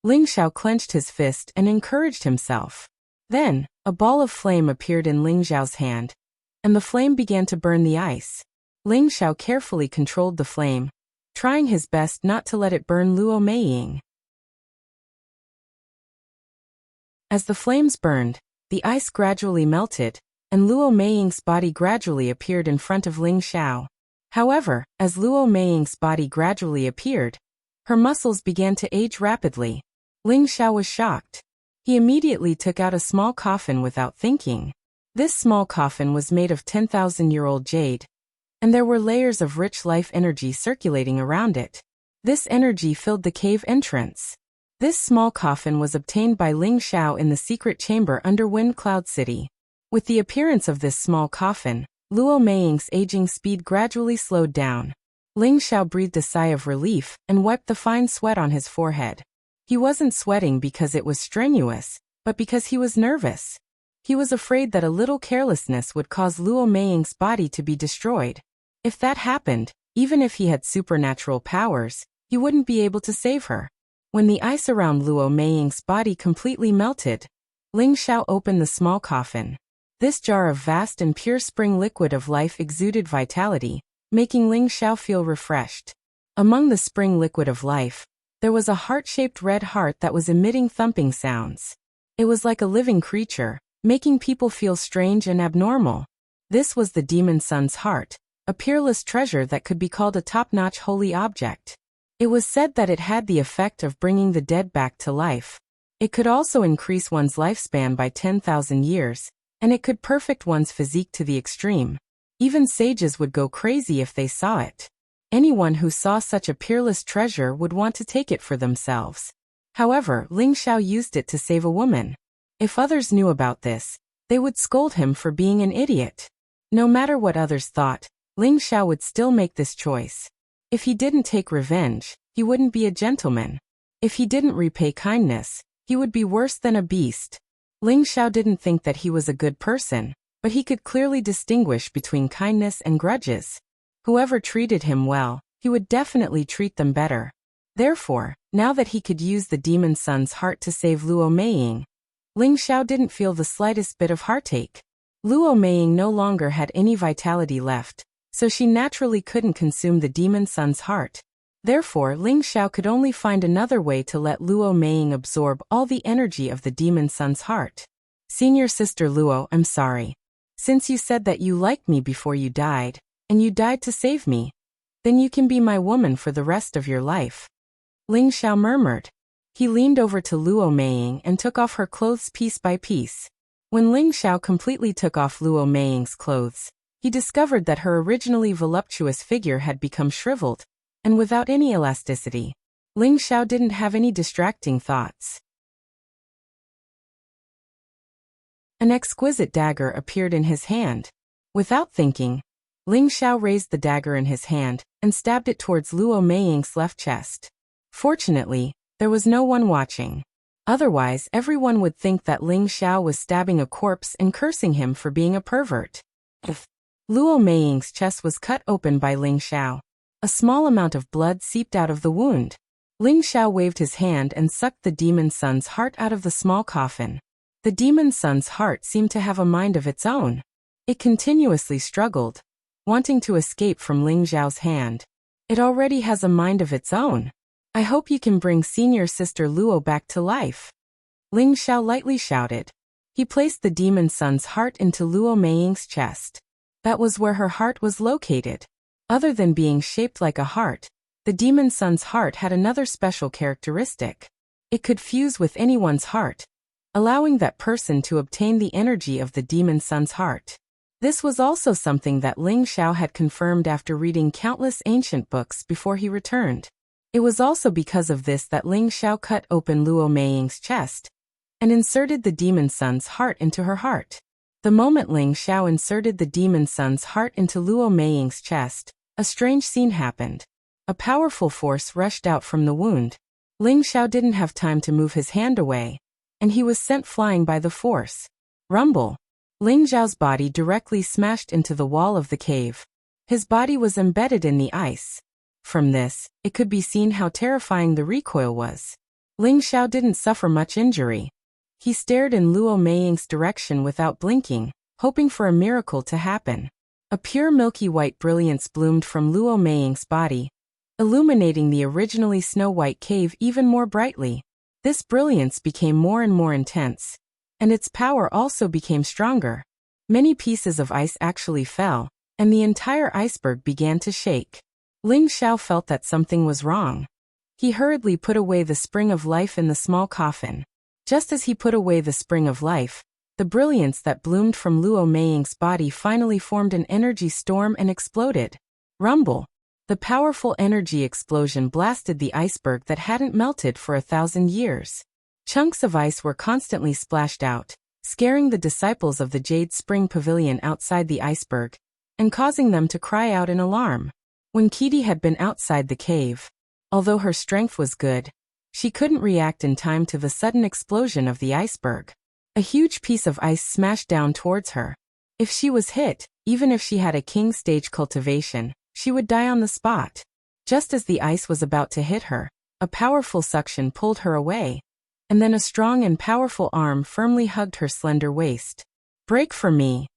Ling Xiao clenched his fist and encouraged himself. Then, a ball of flame appeared in Ling Xiao's hand, and the flame began to burn the ice. Ling Xiao carefully controlled the flame, trying his best not to let it burn Luo Meiying. As the flames burned, the ice gradually melted, and Luo Meiying's body gradually appeared in front of Ling Xiao. However, as Luo Meiying's body gradually appeared, her muscles began to age rapidly. Ling Xiao was shocked. He immediately took out a small coffin without thinking. This small coffin was made of 10,000-year-old jade, and there were layers of rich life energy circulating around it. This energy filled the cave entrance. This small coffin was obtained by Ling Xiao in the secret chamber under Wind Cloud City. With the appearance of this small coffin, Luo Meiying's aging speed gradually slowed down. Ling Xiao breathed a sigh of relief and wiped the fine sweat on his forehead. He wasn't sweating because it was strenuous, but because he was nervous. He was afraid that a little carelessness would cause Luo Meiying's body to be destroyed. If that happened, even if he had supernatural powers, he wouldn't be able to save her. When the ice around Luo Meiying's body completely melted, Ling Xiao opened the small coffin. This jar of vast and pure spring liquid of life exuded vitality, making Ling Xiao feel refreshed. Among the spring liquid of life, there was a heart-shaped red heart that was emitting thumping sounds. It was like a living creature, making people feel strange and abnormal. This was the demon sun's heart, a peerless treasure that could be called a top-notch holy object. It was said that it had the effect of bringing the dead back to life. It could also increase one's lifespan by 10,000 years, and it could perfect one's physique to the extreme. Even sages would go crazy if they saw it. Anyone who saw such a peerless treasure would want to take it for themselves. However, Ling Xiao used it to save a woman. If others knew about this, they would scold him for being an idiot. No matter what others thought, Ling Xiao would still make this choice. If he didn't take revenge, he wouldn't be a gentleman. If he didn't repay kindness, he would be worse than a beast. Ling Xiao didn't think that he was a good person, but he could clearly distinguish between kindness and grudges. Whoever treated him well, he would definitely treat them better. Therefore, now that he could use the demon sun's heart to save Luo Meiying, Ling Xiao didn't feel the slightest bit of heartache. Luo Meiying no longer had any vitality left, so she naturally couldn't consume the demon sun's heart. Therefore, Ling Xiao could only find another way to let Luo Meiying absorb all the energy of the demon sun's heart. "Senior Sister Luo, I'm sorry. Since you said that you liked me before you died, and you died to save me, then you can be my woman for the rest of your life," Ling Xiao murmured. He leaned over to Luo Meiying and took off her clothes piece by piece. When Ling Xiao completely took off Luo Meiying's clothes, he discovered that her originally voluptuous figure had become shriveled, and without any elasticity. Ling Xiao didn't have any distracting thoughts. An exquisite dagger appeared in his hand. Without thinking, Ling Xiao raised the dagger in his hand and stabbed it towards Luo Meiying's left chest. Fortunately, there was no one watching. Otherwise, everyone would think that Ling Xiao was stabbing a corpse and cursing him for being a pervert. Luo Meiying's chest was cut open by Ling Xiao. A small amount of blood seeped out of the wound. Ling Xiao waved his hand and sucked the demon son's heart out of the small coffin. The demon son's heart seemed to have a mind of its own. It continuously struggled, wanting to escape from Ling Xiao's hand. It already has a mind of its own. I hope you can bring senior sister Luo back to life. Ling Xiao lightly shouted. He placed the demon son's heart into Luo Meiying's chest. That was where her heart was located. Other than being shaped like a heart, the demon son's heart had another special characteristic. It could fuse with anyone's heart, allowing that person to obtain the energy of the demon son's heart. This was also something that Ling Xiao had confirmed after reading countless ancient books before he returned. It was also because of this that Ling Xiao cut open Luo Meiying's chest and inserted the demon son's heart into her heart. The moment Ling Xiao inserted the demon son's heart into Luo Meiying's chest, a strange scene happened. A powerful force rushed out from the wound. Ling Xiao didn't have time to move his hand away, and he was sent flying by the force. Rumble! Ling Xiao's body directly smashed into the wall of the cave. His body was embedded in the ice. From this, it could be seen how terrifying the recoil was. Ling Xiao didn't suffer much injury. He stared in Luo Meiying's direction without blinking, hoping for a miracle to happen. A pure milky white brilliance bloomed from Luo Meiying's body, illuminating the originally snow-white cave even more brightly. This brilliance became more and more intense, and its power also became stronger. Many pieces of ice actually fell, and the entire iceberg began to shake. Ling Xiao felt that something was wrong. He hurriedly put away the spring of life in the small coffin. Just as he put away the spring of life, the brilliance that bloomed from Luo Meiying's body finally formed an energy storm and exploded. Rumble! The powerful energy explosion blasted the iceberg that hadn't melted for 1,000 years. Chunks of ice were constantly splashed out, scaring the disciples of the Jade Spring Pavilion outside the iceberg, and causing them to cry out in alarm. When Kitty had been outside the cave, although her strength was good, she couldn't react in time to the sudden explosion of the iceberg. A huge piece of ice smashed down towards her. If she was hit, even if she had a king stage cultivation, she would die on the spot. Just as the ice was about to hit her, a powerful suction pulled her away, and then a strong and powerful arm firmly hugged her slender waist. "Break for me."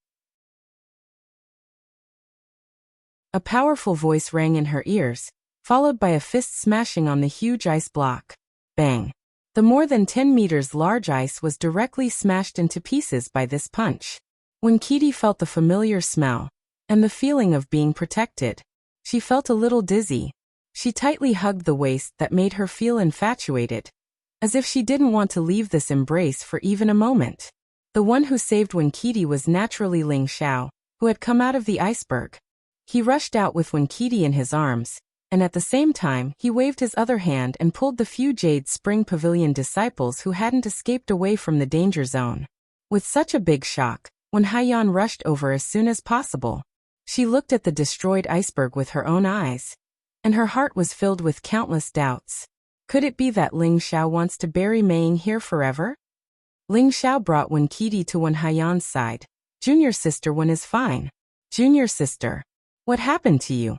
A powerful voice rang in her ears, followed by a fist smashing on the huge ice block. Bang! The more than 10 meters large ice was directly smashed into pieces by this punch. When Kitty felt the familiar smell, and the feeling of being protected, she felt a little dizzy. She tightly hugged the waist that made her feel infatuated, as if she didn't want to leave this embrace for even a moment. The one who saved Winkiti was naturally Ling Xiao, who had come out of the iceberg. He rushed out with Winkiti in his arms, and at the same time he waved his other hand and pulled the few Jade Spring Pavilion disciples who hadn't escaped away from the danger zone. With such a big shock, Wen Haiyan rushed over as soon as possible. She looked at the destroyed iceberg with her own eyes, and her heart was filled with countless doubts. Could it be that Ling Xiao wants to bury Meiying here forever? Ling Xiao brought Winkiti to Wen Haiyan's side. "Junior sister, Wen is fine." "Junior sister, what happened to you?"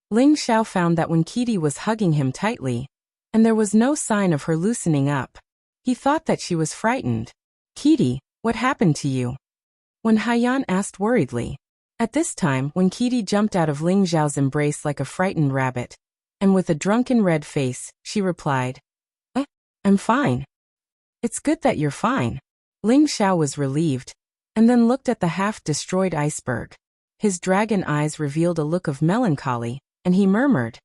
Ling Xiao found that Winkiti was hugging him tightly, and there was no sign of her loosening up. He thought that she was frightened. "Kitty, what happened to you?" Wen Haiyan asked worriedly. At this time, Winkiti jumped out of Ling Xiao's embrace like a frightened rabbit, and with a drunken red face, she replied, "I'm fine." "It's good that you're fine." Ling Xiao was relieved, and then looked at the half-destroyed iceberg. His dragon eyes revealed a look of melancholy, and he murmured,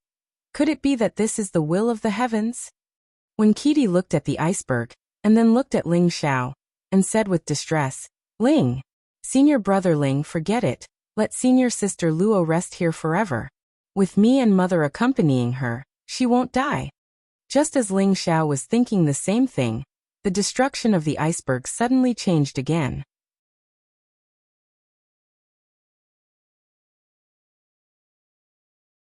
"Could it be that this is the will of the heavens?" Winkiti looked at the iceberg, and then looked at Ling Xiao, and said with distress, "Ling, senior brother Ling, forget it. Let senior sister Luo rest here forever. With me and mother accompanying her, she won't die. Just as Ling Xiao was thinking the same thing, the destruction of the iceberg suddenly changed again.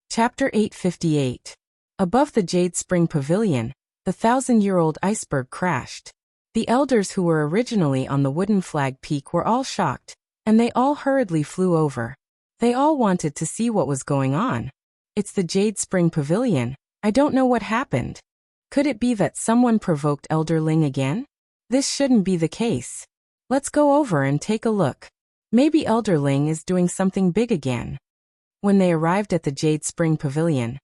Chapter 858. Above the Jade Spring Pavilion, the 1,000-year-old iceberg crashed. The elders who were originally on the wooden flag peak were all shocked, and they all hurriedly flew over. They all wanted to see what was going on. It's the Jade Spring Pavilion. I don't know what happened. Could it be that someone provoked Elder Ling again? This shouldn't be the case. Let's go over and take a look. Maybe Elder Ling is doing something big again. When they arrived at the Jade Spring Pavilion,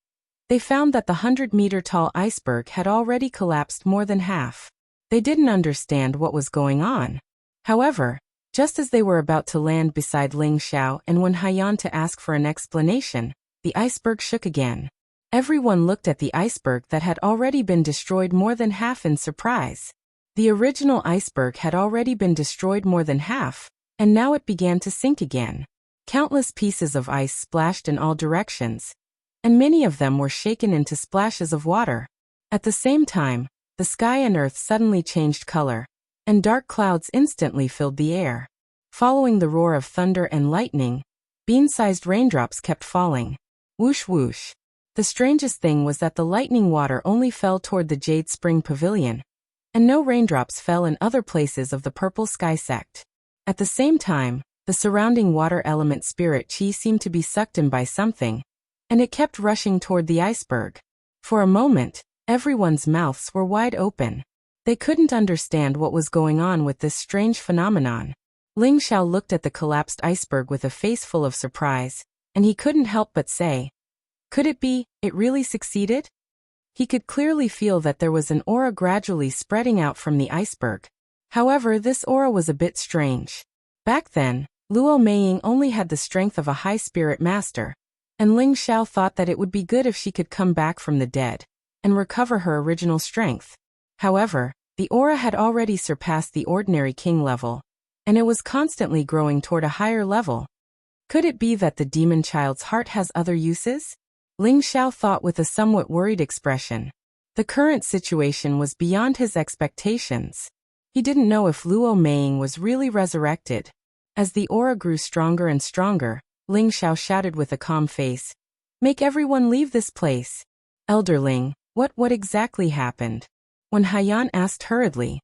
they found that the 100-meter-tall iceberg had already collapsed more than half. They didn't understand what was going on. However, just as they were about to land beside Ling Xiao and Wen Haiyan to ask for an explanation, the iceberg shook again. Everyone looked at the iceberg that had already been destroyed more than half in surprise. The original iceberg had already been destroyed more than half, and now it began to sink again. Countless pieces of ice splashed in all directions, and many of them were shaken into splashes of water. At the same time, the sky and earth suddenly changed color, and dark clouds instantly filled the air. Following the roar of thunder and lightning, bean-sized raindrops kept falling. Whoosh whoosh. The strangest thing was that the lightning water only fell toward the Jade Spring Pavilion, and no raindrops fell in other places of the purple sky sect. At the same time, the surrounding water element spirit chi seemed to be sucked in by something, and it kept rushing toward the iceberg. For a moment, everyone's mouths were wide open. They couldn't understand what was going on with this strange phenomenon. Ling Xiao looked at the collapsed iceberg with a face full of surprise, and he couldn't help but say, "Could it be, it really succeeded?" He could clearly feel that there was an aura gradually spreading out from the iceberg. However, this aura was a bit strange. Back then, Luo Meiying only had the strength of a high spirit master, and Ling Xiao thought that it would be good if she could come back from the dead and recover her original strength. However, the aura had already surpassed the ordinary king level, and it was constantly growing toward a higher level. Could it be that the demon child's heart has other uses? Ling Xiao thought with a somewhat worried expression. The current situation was beyond his expectations. He didn't know if Luo Meiying was really resurrected. As the aura grew stronger and stronger, Ling Xiao shouted with a calm face, "Make everyone leave this place." "Elder Ling, what exactly happened?" Wen Haiyan asked hurriedly.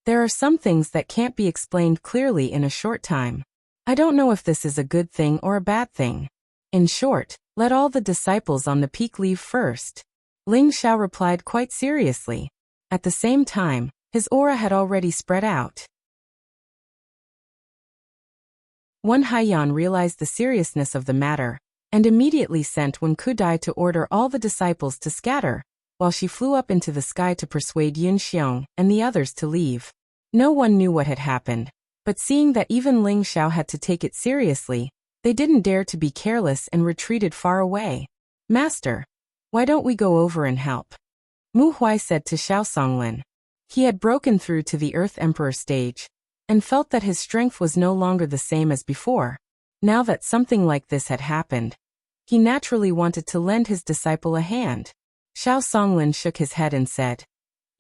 "There are some things that can't be explained clearly in a short time. I don't know if this is a good thing or a bad thing. In short, let all the disciples on the peak leave first." Ling Xiao replied quite seriously. At the same time, his aura had already spread out. Wen Haiyan realized the seriousness of the matter, and immediately sent Wen Kudai to order all the disciples to scatter, while she flew up into the sky to persuade Yun Xiong and the others to leave. No one knew what had happened, but seeing that even Ling Xiao had to take it seriously, they didn't dare to be careless and retreated far away. "Master, why don't we go over and help?" Mu Huai said to Xiao Songlin. He had broken through to the Earth Emperor stage, and felt that his strength was no longer the same as before. Now that something like this had happened, he naturally wanted to lend his disciple a hand. Xiao Songlin shook his head and said,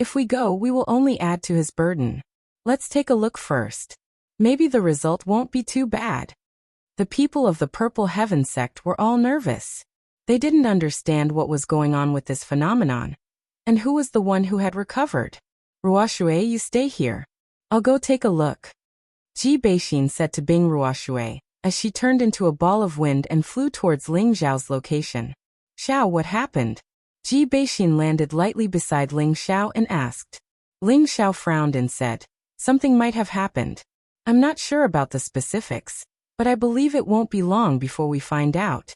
"If we go, we will only add to his burden. Let's take a look first. Maybe the result won't be too bad." The people of the Purple Heaven sect were all nervous. They didn't understand what was going on with this phenomenon, and who was the one who had recovered. "Ruoshui, you stay here. I'll go take a look," Ji Beixin said to Bing Ruoshui, as she turned into a ball of wind and flew towards Ling Xiao's location. "Xiao, what happened?" Ji Beixin landed lightly beside Ling Xiao and asked. Ling Xiao frowned and said, "Something might have happened. I'm not sure about the specifics, but I believe it won't be long before we find out."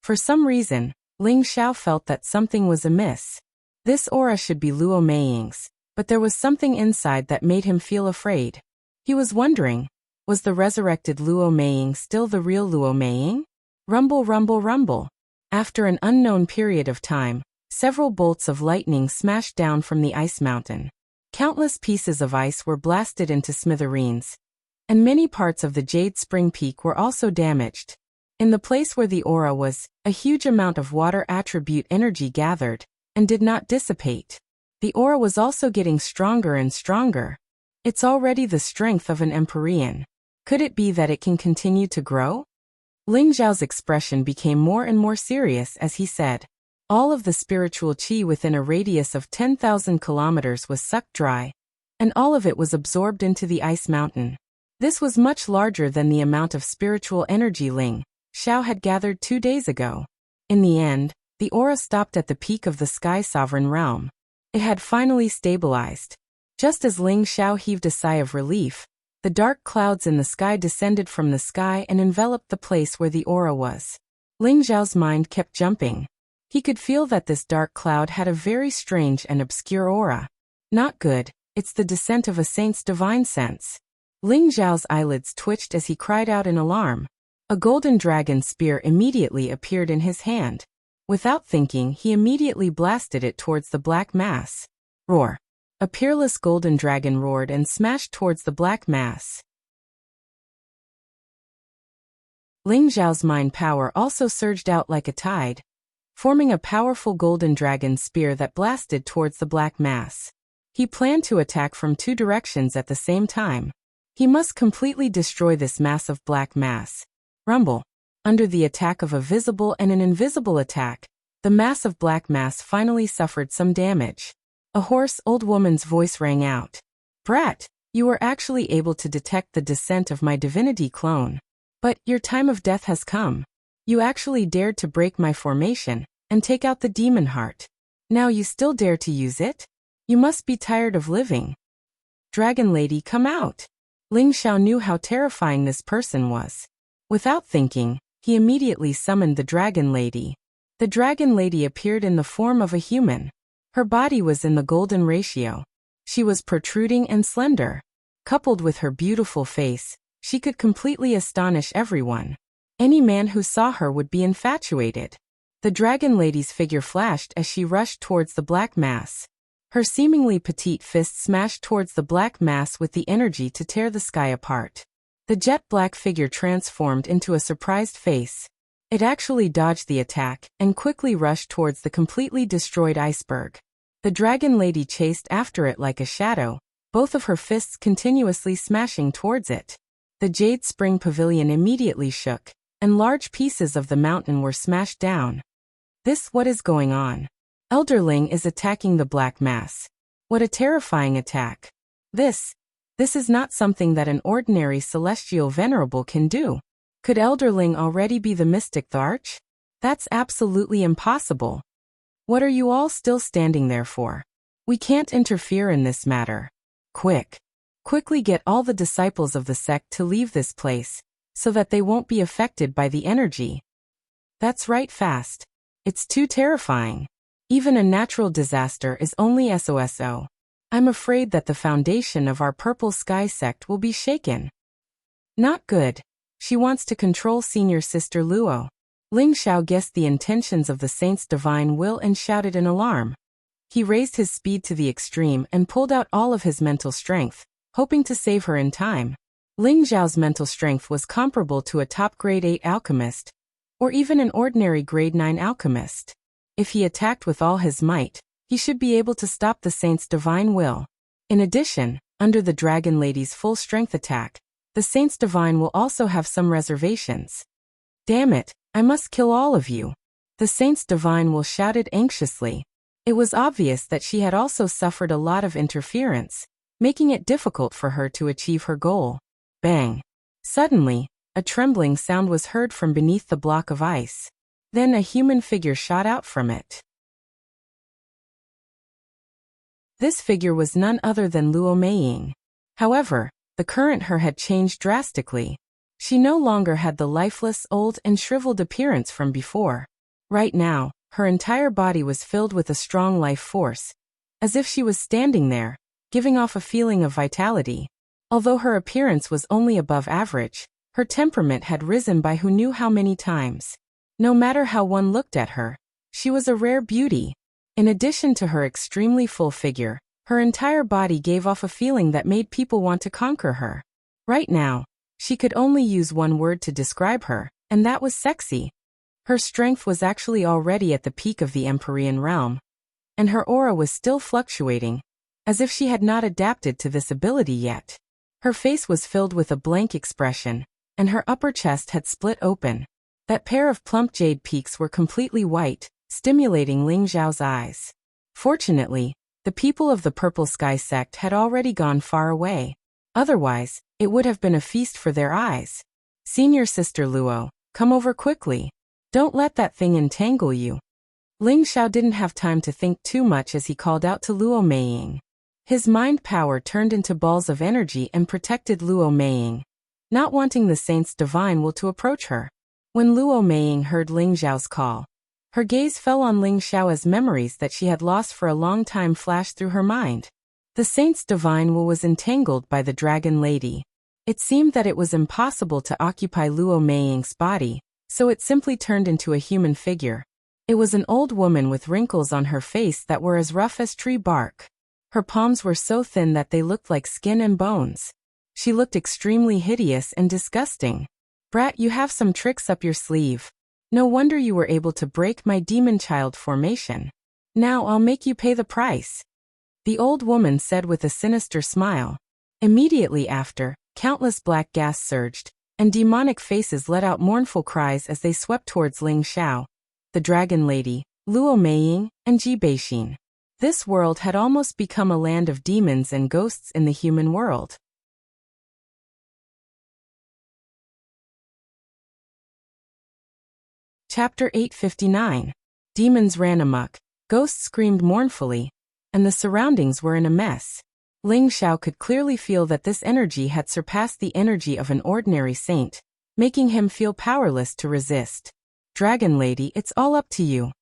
For some reason, Ling Xiao felt that something was amiss. This aura should be Luo Meiying's, but there was something inside that made him feel afraid. He was wondering, was the resurrected Luo Meiying still the real Luo Meiying? Rumble, rumble, rumble. After an unknown period of time, several bolts of lightning smashed down from the ice mountain. Countless pieces of ice were blasted into smithereens, and many parts of the Jade Spring Peak were also damaged. In the place where the aura was, a huge amount of water attribute energy gathered, and did not dissipate. The aura was also getting stronger and stronger. It's already the strength of an Empyrean. Could it be that it can continue to grow? Ling Zhao's expression became more and more serious as he said, all of the spiritual qi within a radius of 10,000 kilometers was sucked dry, and all of it was absorbed into the ice mountain. This was much larger than the amount of spiritual energy Ling Zhao had gathered 2 days ago. In the end, the aura stopped at the peak of the Sky Sovereign realm. It had finally stabilized. Just as Ling Zhao heaved a sigh of relief, the dark clouds in the sky descended from the sky and enveloped the place where the aura was. Ling Zhao's mind kept jumping. He could feel that this dark cloud had a very strange and obscure aura. Not good, it's the descent of a saint's divine sense. Ling Zhao's eyelids twitched as he cried out in alarm. A golden dragon spear immediately appeared in his hand. Without thinking, he immediately blasted it towards the black mass. Roar! A peerless golden dragon roared and smashed towards the black mass. Ling Zhao's mind power also surged out like a tide, forming a powerful golden dragon spear that blasted towards the black mass. He planned to attack from 2 directions at the same time. He must completely destroy this massive black mass. Rumble. Under the attack of a visible and an invisible attack, the massive black mass finally suffered some damage. A hoarse old woman's voice rang out. Brat, you were actually able to detect the descent of my divinity clone. But your time of death has come. You actually dared to break my formation and take out the demon heart. Now you still dare to use it? You must be tired of living. Dragon Lady, come out. Ling Zhao knew how terrifying this person was. Without thinking, he immediately summoned the Dragon Lady. The Dragon Lady appeared in the form of a human. Her body was in the golden ratio. She was protruding and slender. Coupled with her beautiful face, she could completely astonish everyone. Any man who saw her would be infatuated. The Dragon Lady's figure flashed as she rushed towards the black mass. Her seemingly petite fist smashed towards the black mass with the energy to tear the sky apart. The jet black figure transformed into a surprised face. It actually dodged the attack and quickly rushed towards the completely destroyed iceberg. The Dragon Lady chased after it like a shadow, both of her fists continuously smashing towards it. The Jade Spring Pavilion immediately shook, and large pieces of the mountain were smashed down. What is going on? Elderling is attacking the black mass. What a terrifying attack. This is not something that an ordinary celestial venerable can do. Could Elderling already be the mystic Tharch? That's absolutely impossible. What are you all still standing there for? We can't interfere in this matter. Quickly get all the disciples of the sect to leave this place, so that they won't be affected by the energy. That's right, fast. It's too terrifying. Even a natural disaster is only SOSO. I'm afraid that the foundation of our Purple Sky sect will be shaken. Not good. She wants to control senior sister Luo. Ling Zhao guessed the intentions of the saint's divine will and shouted in alarm. He raised his speed to the extreme and pulled out all of his mental strength, hoping to save her in time. Ling Zhao's mental strength was comparable to a top grade 8 alchemist, or even an ordinary grade 9 alchemist. If he attacked with all his might, he should be able to stop the saint's divine will. In addition, under the Dragon Lady's full strength attack, the saint's divine will also have some reservations. Damn it, I must kill all of you. The saint's divine will shouted anxiously. It was obvious that she had also suffered a lot of interference, making it difficult for her to achieve her goal. Bang! Suddenly, a trembling sound was heard from beneath the block of ice. Then a human figure shot out from it. This figure was none other than Luo Meiying. However, the current her had changed drastically. She no longer had the lifeless, old, and shriveled appearance from before. Right now, her entire body was filled with a strong life force, as if she was standing there, giving off a feeling of vitality. Although her appearance was only above average, her temperament had risen by who knew how many times. No matter how one looked at her, she was a rare beauty. In addition to her extremely full figure, her entire body gave off a feeling that made people want to conquer her. Right now, she could only use one word to describe her, And that was sexy. Her strength was actually already at the peak of the Empyrean realm, and her aura was still fluctuating, as if she had not adapted to this ability yet. Her face was filled with a blank expression, and her upper chest had split open. That pair of plump jade peaks were completely white, stimulating Ling Xiao's eyes. Fortunately, the people of the Purple Sky sect had already gone far away. Otherwise, it would have been a feast for their eyes. Senior Sister Luo, come over quickly. Don't let that thing entangle you. Ling Xiao didn't have time to think too much as he called out to Luo Meiying. His mind power turned into balls of energy and protected Luo Meiying, not wanting the Saint's divine will to approach her. When Luo Meiying heard Ling Xiao's call, her gaze fell on Ling Xiao as memories that she had lost for a long time flashed through her mind. The Saint's divine will was entangled by the Dragon Lady. It seemed that it was impossible to occupy Luo Meiying's body, so it simply turned into a human figure. It was an old woman with wrinkles on her face that were as rough as tree bark. Her palms were so thin that they looked like skin and bones. She looked extremely hideous and disgusting. Brat, you have some tricks up your sleeve. No wonder you were able to break my demon child formation. Now I'll make you pay the price. The old woman said with a sinister smile. Immediately after, countless black gas surged, and demonic faces let out mournful cries as they swept towards Ling Xiao, the Dragon Lady, Luo Meiying, and Ji Beixin. This world had almost become a land of demons and ghosts in the human world. Chapter 859. Demons ran amok, ghosts screamed mournfully, and the surroundings were in a mess. Ling Xiao could clearly feel that this energy had surpassed the energy of an ordinary saint, making him feel powerless to resist. Dragon Lady, it's all up to you.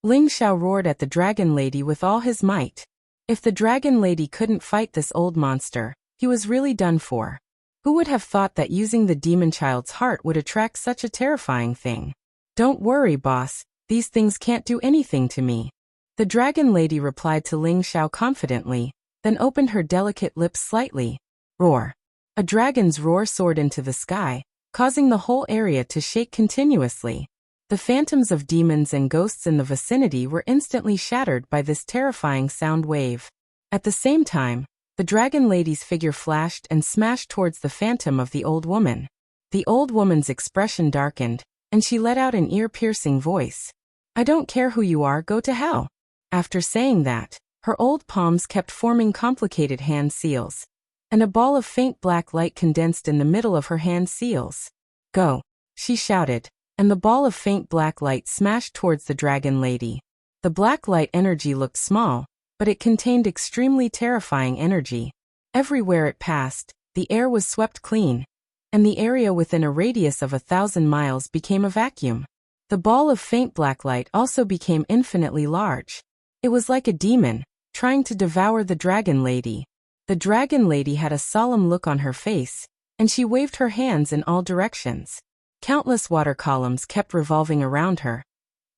Ling Xiao roared at the Dragon Lady with all his might. If the Dragon Lady couldn't fight this old monster, he was really done for. Who would have thought that using the demon child's heart would attract such a terrifying thing? Don't worry, boss, these things can't do anything to me. The Dragon Lady replied to Ling Xiao confidently, then opened her delicate lips slightly. Roar. A dragon's roar soared into the sky, causing the whole area to shake continuously. The phantoms of demons and ghosts in the vicinity were instantly shattered by this terrifying sound wave. At the same time, the Dragon Lady's figure flashed and smashed towards the phantom of the old woman. The old woman's expression darkened, and she let out an ear-piercing voice. I don't care who you are, go to hell. After saying that, her old palms kept forming complicated hand seals, and a ball of faint black light condensed in the middle of her hand seals. Go, she shouted, and the ball of faint black light smashed towards the Dragon Lady. The black light energy looked small, but it contained extremely terrifying energy. Everywhere it passed, the air was swept clean, and the area within a radius of 1,000 miles became a vacuum. The ball of faint black light also became infinitely large. It was like a demon, trying to devour the Dragon Lady. The Dragon Lady had a solemn look on her face, and she waved her hands in all directions. Countless water columns kept revolving around her,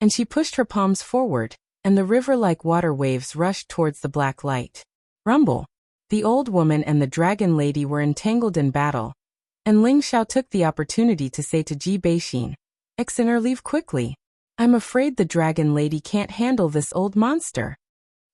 and she pushed her palms forward, and the river-like water waves rushed towards the black light. Rumble! The old woman and the Dragon Lady were entangled in battle, and Ling Xiao took the opportunity to say to Ji Beixin, Exeter, leave quickly. I'm afraid the Dragon Lady can't handle this old monster.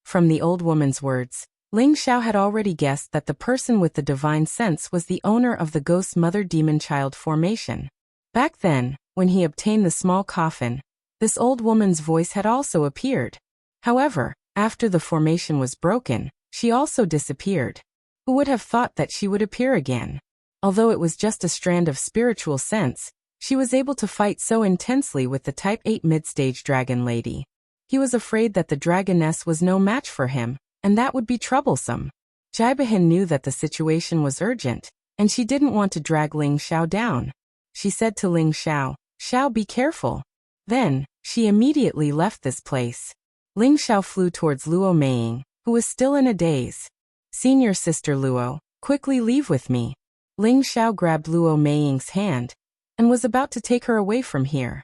From the old woman's words, Ling Xiao had already guessed that the person with the divine sense was the owner of the ghost mother demon child formation. Back then, when he obtained the small coffin, this old woman's voice had also appeared. However, after the formation was broken, she also disappeared. Who would have thought that she would appear again? Although it was just a strand of spiritual sense, she was able to fight so intensely with the Type 8 mid-stage Dragon Lady. He was afraid that the Dragoness was no match for him, and that would be troublesome. Jaibahin knew that the situation was urgent, and she didn't want to drag Ling Xiao down. She said to Ling Xiao, Xiao, be careful. Then, she immediately left this place. Ling Xiao flew towards Luo Meiying, who was still in a daze. Senior Sister Luo, quickly leave with me. Ling Xiao grabbed Luo Meiying's hand, and was about to take her away from here.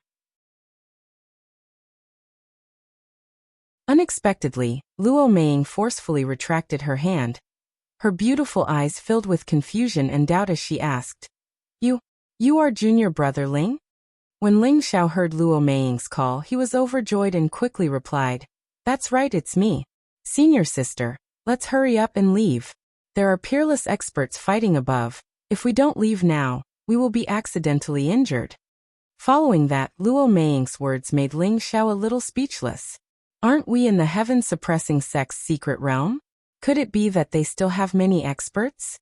Unexpectedly, Luo Meiying forcefully retracted her hand. Her beautiful eyes filled with confusion and doubt as she asked, You are junior brother Ling? When Ling Xiao heard Luo Meiying's call, he was overjoyed and quickly replied, "That's right, it's me. Senior sister, let's hurry up and leave. There are peerless experts fighting above. If we don't leave now, we will be accidentally injured." Following that, Luo Meiying's words made Ling Xiao a little speechless. Aren't we in the heaven-suppressing sect's secret realm? Could it be that they still have many experts?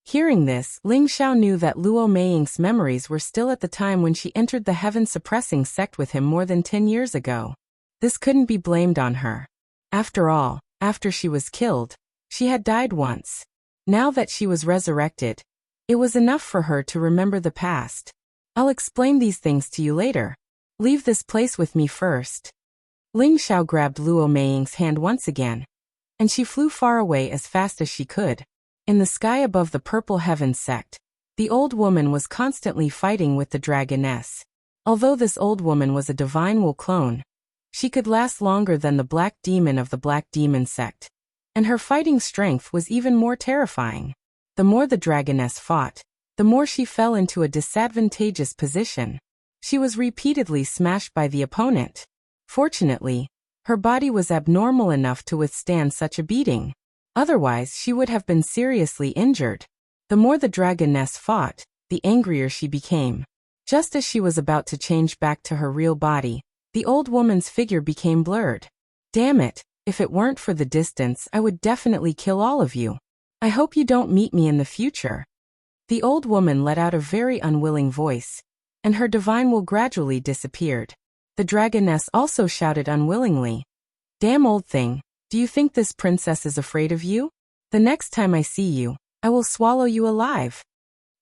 Hearing this, Ling Xiao knew that Luo Meiying's memories were still at the time when she entered the heaven-suppressing sect with him more than 10 years ago. This couldn't be blamed on her. After all, after she was killed, she had died once. Now that she was resurrected, it was enough for her to remember the past. I'll explain these things to you later. Leave this place with me first. Ling Xiao grabbed Luo Meiying's hand once again, and she flew far away as fast as she could. In the sky above the Purple Heavens sect, the old woman was constantly fighting with the dragoness. Although this old woman was a divine Wu clone, she could last longer than the Black Demon of the Black Demon sect, and her fighting strength was even more terrifying. The more the dragoness fought, the more she fell into a disadvantageous position. She was repeatedly smashed by the opponent. Fortunately, her body was abnormal enough to withstand such a beating. Otherwise, she would have been seriously injured. The more the dragoness fought, the angrier she became. Just as she was about to change back to her real body, the old woman's figure became blurred. Damn it, if it weren't for the distance, I would definitely kill all of you. I hope you don't meet me in the future. The old woman let out a very unwilling voice, and her divine will gradually disappeared. The dragoness also shouted unwillingly, "Damn old thing. Do you think this princess is afraid of you? The next time I see you, I will swallow you alive."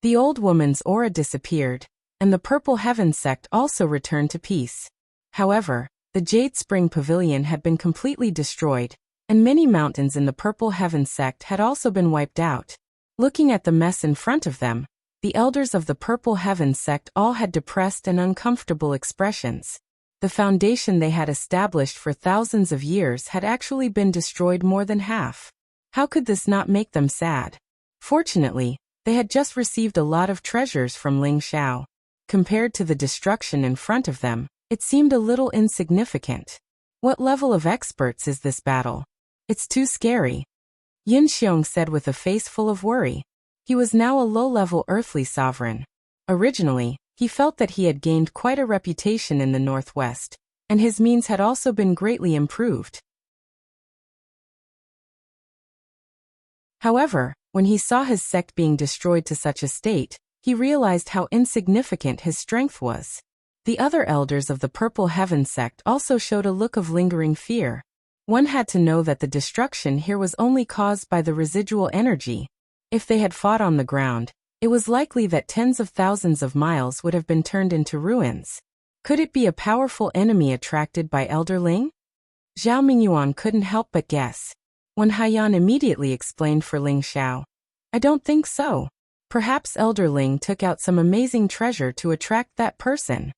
The old woman's aura disappeared, and the Purple Heaven sect also returned to peace. However, the Jade Spring Pavilion had been completely destroyed, and many mountains in the Purple Heaven sect had also been wiped out. Looking at the mess in front of them, the elders of the Purple Heaven sect all had depressed and uncomfortable expressions. The foundation they had established for thousands of years had actually been destroyed more than half. How could this not make them sad? Fortunately, they had just received a lot of treasures from Ling Xiao. Compared to the destruction in front of them, it seemed a little insignificant. What level of experts is this battle? It's too scary. Yin Xiong said with a face full of worry. He was now a low-level earthly sovereign. Originally, he felt that he had gained quite a reputation in the Northwest, and his means had also been greatly improved. However, when he saw his sect being destroyed to such a state, he realized how insignificant his strength was. The other elders of the Purple Heaven sect also showed a look of lingering fear. One had to know that the destruction here was only caused by the residual energy. If they had fought on the ground, it was likely that tens of thousands of miles would have been turned into ruins. Could it be a powerful enemy attracted by Elder Ling? Zhao Mingyuan couldn't help but guess. When Haiyan immediately explained for Ling Xiao, "I don't think so. Perhaps Elder Ling took out some amazing treasure to attract that person."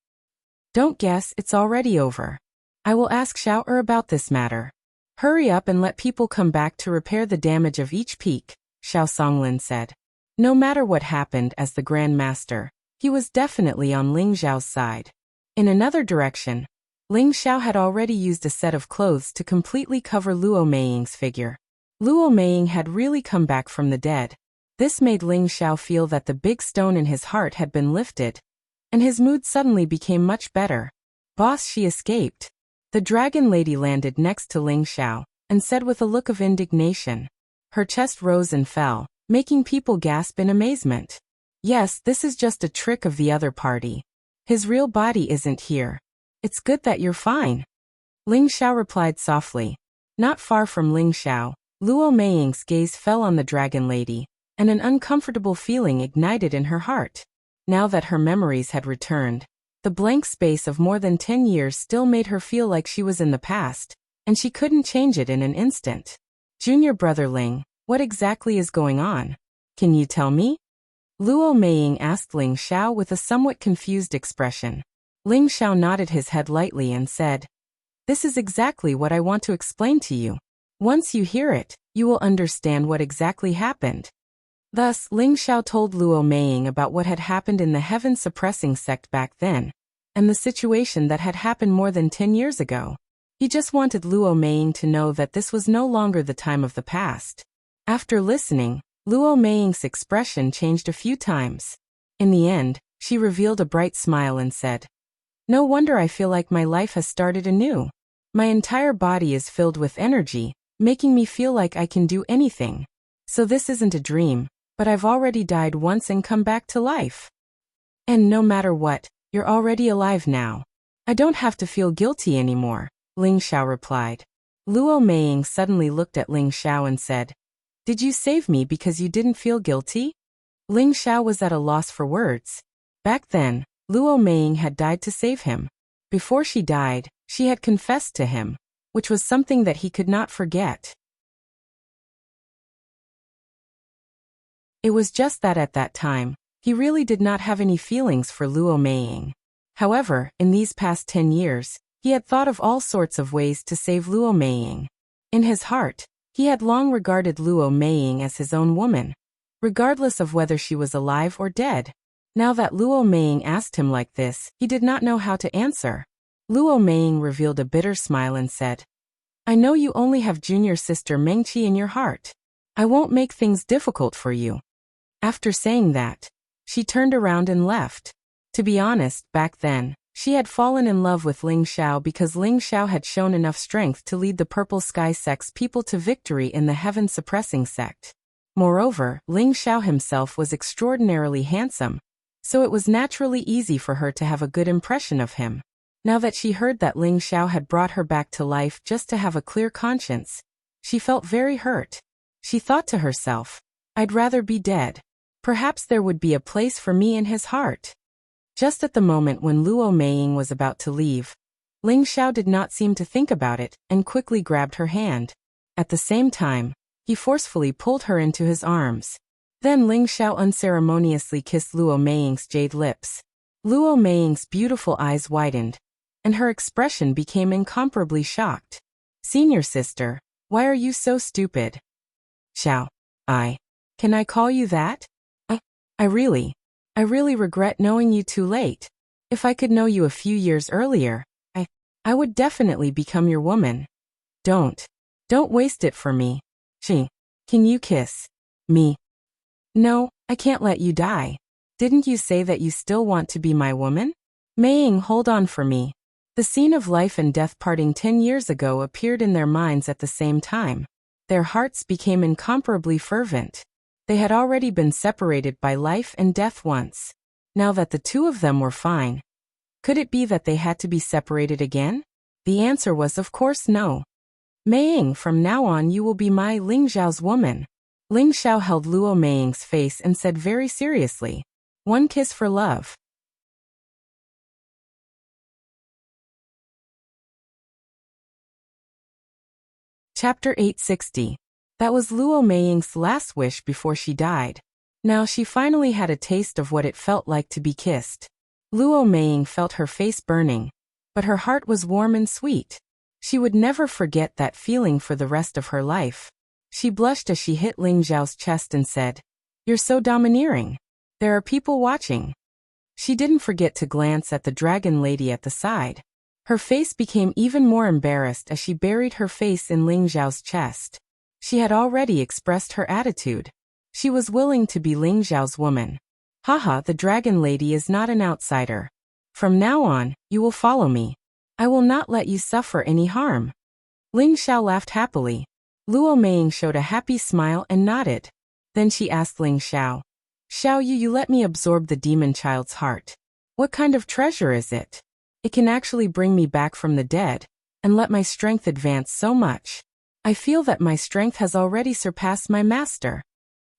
"Don't guess, it's already over. I will ask Xiao about this matter. Hurry up and let people come back to repair the damage of each peak," Xiao Songlin said. No matter what happened as the Grand Master, he was definitely on Ling Xiao's side. In another direction, Ling Xiao had already used a set of clothes to completely cover Luo Meiying's figure. Luo Meiying had really come back from the dead. This made Ling Xiao feel that the big stone in his heart had been lifted, and his mood suddenly became much better. "Boss, she escaped." The dragon lady landed next to Ling Xiao, and said with a look of indignation. Her chest rose and fell, making people gasp in amazement. "Yes, this is just a trick of the other party. His real body isn't here. It's good that you're fine." Ling Xiao replied softly. Not far from Ling Xiao, Luo Meiying's gaze fell on the dragon lady, and an uncomfortable feeling ignited in her heart. Now that her memories had returned, the blank space of more than 10 years still made her feel like she was in the past, and she couldn't change it in an instant. "Junior brother Ling, what exactly is going on? Can you tell me?" Luo Meiying asked Ling Xiao with a somewhat confused expression. Ling Xiao nodded his head lightly and said, "This is exactly what I want to explain to you. Once you hear it, you will understand what exactly happened." Thus, Ling Xiao told Luo Meiying about what had happened in the heaven-suppressing sect back then, and the situation that had happened more than 10 years ago. He just wanted Luo Meiying to know that this was no longer the time of the past. After listening, Luo Meiying's expression changed a few times. In the end, she revealed a bright smile and said, "No wonder I feel like my life has started anew. My entire body is filled with energy, making me feel like I can do anything. So this isn't a dream, but I've already died once and come back to life. And no matter what, you're already alive now. I don't have to feel guilty anymore," Ling Xiao replied. Luo Meiying suddenly looked at Ling Xiao and said, "Did you save me because you didn't feel guilty?" Ling Xiao was at a loss for words. Back then, Luo Meiying had died to save him. Before she died, she had confessed to him, which was something that he could not forget. It was just that at that time, he really did not have any feelings for Luo Meiying. However, in these past 10 years, he had thought of all sorts of ways to save Luo Meiying. In his heart, he had long regarded Luo Meiying as his own woman, regardless of whether she was alive or dead. Now that Luo Meiying asked him like this, he did not know how to answer. Luo Meiying revealed a bitter smile and said, "I know you only have junior sister Mengqi in your heart. I won't make things difficult for you." After saying that, she turned around and left. To be honest, back then, she had fallen in love with Ling Xiao because Ling Xiao had shown enough strength to lead the Purple Sky sect's people to victory in the Heaven Suppressing sect. Moreover, Ling Xiao himself was extraordinarily handsome, so it was naturally easy for her to have a good impression of him. Now that she heard that Ling Xiao had brought her back to life just to have a clear conscience, she felt very hurt. She thought to herself, "I'd rather be dead. Perhaps there would be a place for me in his heart." Just at the moment when Luo Meiying was about to leave, Ling Xiao did not seem to think about it and quickly grabbed her hand. At the same time, he forcefully pulled her into his arms. Then Ling Xiao unceremoniously kissed Luo Meiying's jade lips. Luo Meiying's beautiful eyes widened, and her expression became incomparably shocked. "Senior sister, why are you so stupid?" "Xiao, can I call you that? I really regret knowing you too late. If I could know you a few years earlier, I would definitely become your woman. Don't waste it for me. Can you kiss me?" "No, I can't let you die. Didn't you say that you still want to be my woman?" "Meiying, hold on for me." The scene of life and death parting 10 years ago appeared in their minds at the same time. Their hearts became incomparably fervent. They had already been separated by life and death once. Now that the two of them were fine, could it be that they had to be separated again? The answer was of course no. "Meiying, from now on you will be my Ling Xiao's woman." Ling Xiao held Luo Meiying's face and said very seriously, "One kiss for love." Chapter 860. That was Luo Meiying's last wish before she died. Now she finally had a taste of what it felt like to be kissed. Luo Meiying felt her face burning, but her heart was warm and sweet. She would never forget that feeling for the rest of her life. She blushed as she hit Ling Xiao's chest and said, "You're so domineering. There are people watching." She didn't forget to glance at the dragon lady at the side. Her face became even more embarrassed as she buried her face in Ling Xiao's chest. She had already expressed her attitude. She was willing to be Ling Xiao's woman. "Haha, the dragon lady is not an outsider. From now on, you will follow me. I will not let you suffer any harm." Ling Xiao laughed happily. Luo Meiying showed a happy smile and nodded. Then she asked Ling Xiao, "Xiao you let me absorb the demon child's heart. What kind of treasure is it? It can actually bring me back from the dead, and let my strength advance so much. I feel that my strength has already surpassed my master."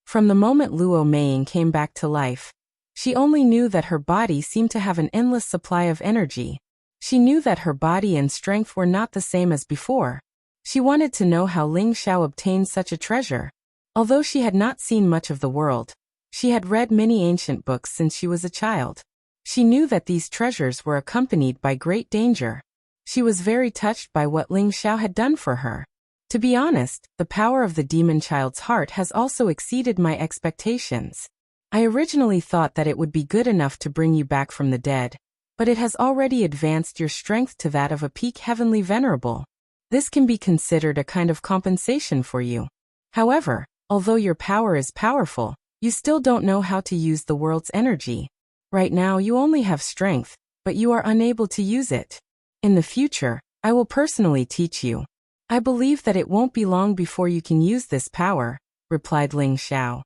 From the moment Luo Meiying came back to life, she only knew that her body seemed to have an endless supply of energy. She knew that her body and strength were not the same as before. She wanted to know how Ling Xiao obtained such a treasure. Although she had not seen much of the world, she had read many ancient books since she was a child. She knew that these treasures were accompanied by great danger. She was very touched by what Ling Xiao had done for her. To be honest, the power of the demon child's heart has also exceeded my expectations. I originally thought that it would be good enough to bring you back from the dead, but it has already advanced your strength to that of a peak heavenly venerable. This can be considered a kind of compensation for you. However, although your power is powerful, you still don't know how to use the world's energy. Right now you only have strength, but you are unable to use it. In the future, I will personally teach you. I believe that it won't be long before you can use this power, replied Ling Xiao.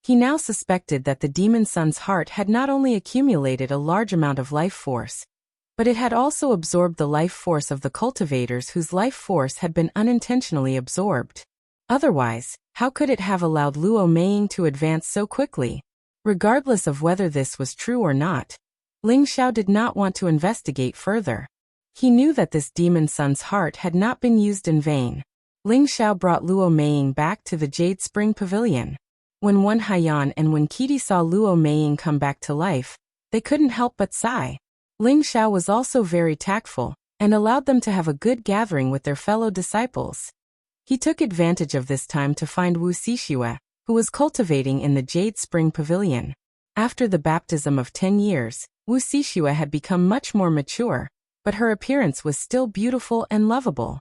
He now suspected that the demon sun's heart had not only accumulated a large amount of life force, but it had also absorbed the life force of the cultivators whose life force had been unintentionally absorbed. Otherwise, how could it have allowed Luo Meiying to advance so quickly? Regardless of whether this was true or not, Ling Xiao did not want to investigate further. He knew that this demon sun's heart had not been used in vain. Ling Xiao brought Luo Meiying back to the Jade Spring Pavilion. When Wen Haiyan and Wen Qidi saw Luo Meiying come back to life, they couldn't help but sigh. Ling Xiao was also very tactful, and allowed them to have a good gathering with their fellow disciples. He took advantage of this time to find Wu Xixue, who was cultivating in the Jade Spring Pavilion. After the baptism of 10 years, Wu Xixue had become much more mature, but her appearance was still beautiful and lovable.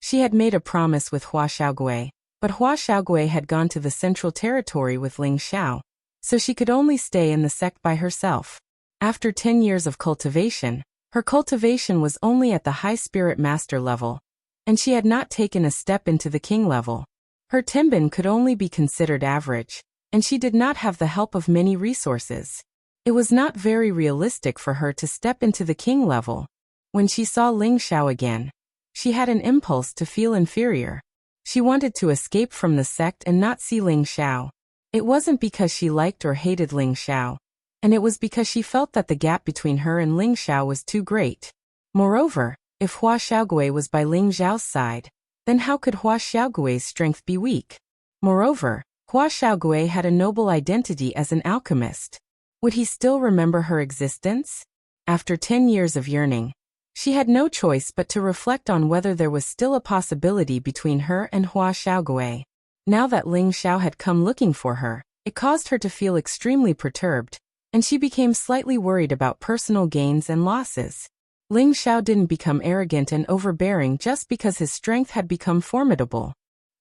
She had made a promise with Hua Xiaogui, but Hua Xiaogui had gone to the Central Territory with Ling Xiao, so she could only stay in the sect by herself. After 10 years of cultivation, her cultivation was only at the High Spirit Master level, and she had not taken a step into the King level. Her Tenbin could only be considered average, and she did not have the help of many resources. It was not very realistic for her to step into the King level. When she saw Ling Xiao again, she had an impulse to feel inferior. She wanted to escape from the sect and not see Ling Xiao. It wasn't because she liked or hated Ling Xiao, and it was because she felt that the gap between her and Ling Xiao was too great. Moreover, if Hua Xiaogui was by Ling Xiao's side, then how could Hua Xiaogui's strength be weak? Moreover, Hua Xiaogui had a noble identity as an alchemist. Would he still remember her existence? After 10 years of yearning, she had no choice but to reflect on whether there was still a possibility between her and Hua Xiaogui. Now that Ling Xiao had come looking for her, it caused her to feel extremely perturbed, and she became slightly worried about personal gains and losses. Ling Xiao didn't become arrogant and overbearing just because his strength had become formidable.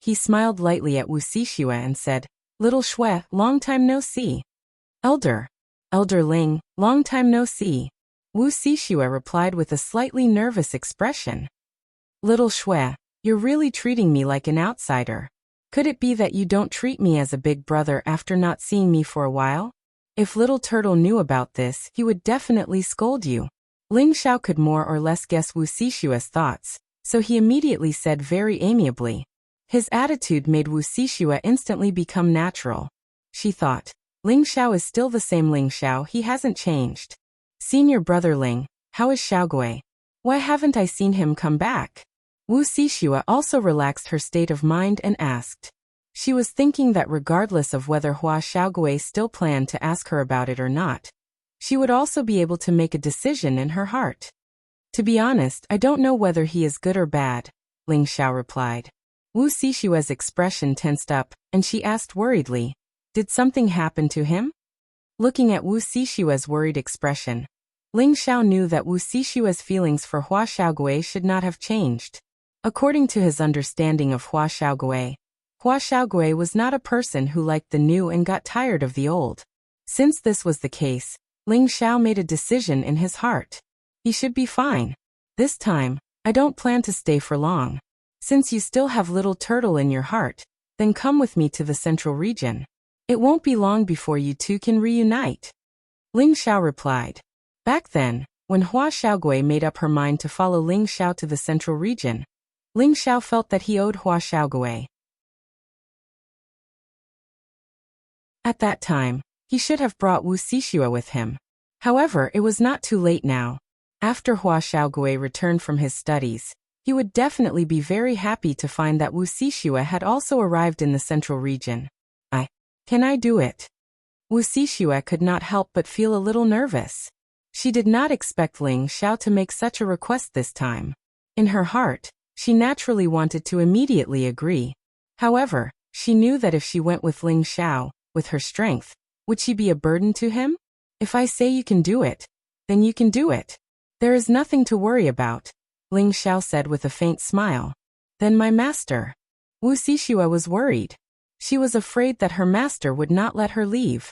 He smiled lightly at Wu Xixue and said, "Little Shui, long time no see." Elder Ling, long time no see." Wu Xixue replied with a slightly nervous expression. "Little Shui, you're really treating me like an outsider. Could it be that you don't treat me as a big brother after not seeing me for a while? If Little Turtle knew about this, he would definitely scold you." Ling Xiao could more or less guess Wu Xixue's thoughts, so he immediately said very amiably. His attitude made Wu Xixue instantly become natural. She thought, Ling Xiao is still the same Ling Xiao, he hasn't changed. "Senior brother Ling, how is Xiaogui? Why haven't I seen him come back?" Wu Xixue also relaxed her state of mind and asked. She was thinking that regardless of whether Hua Xiaogui still planned to ask her about it or not, she would also be able to make a decision in her heart. "To be honest, I don't know whether he is good or bad," Ling Xiao replied. Wu Xixue's expression tensed up, and she asked worriedly, "Did something happen to him?" Looking at Wu Xixue's worried expression, Ling Xiao knew that Wu Xixue's feelings for Hua Xiaogui should not have changed. According to his understanding of Hua Xiaogui was not a person who liked the new and got tired of the old. Since this was the case, Ling Xiao made a decision in his heart. He should be fine. This time, I don't plan to stay for long. Since you still have Little Turtle in your heart, then come with me to the central region. It won't be long before you two can reunite." Ling Xiao replied. Back then, when Hua Xiaogui made up her mind to follow Ling Xiao to the central region, Ling Xiao felt that he owed Hua Xiaogui. At that time, he should have brought Wu Xixue with him. However, it was not too late now. After Hua Xiaogui returned from his studies, he would definitely be very happy to find that Wu Xixue had also arrived in the central region. Can I do it? Wu Xixue could not help but feel a little nervous. She did not expect Ling Xiao to make such a request this time. In her heart, she naturally wanted to immediately agree. However, she knew that if she went with Ling Xiao, with her strength, Would she be a burden to him? If I say you can do it, then you can do it. There is nothing to worry about, Ling Xiao said with a faint smile. Then my master. Wu Sishua was worried. She was afraid that her master would not let her leave.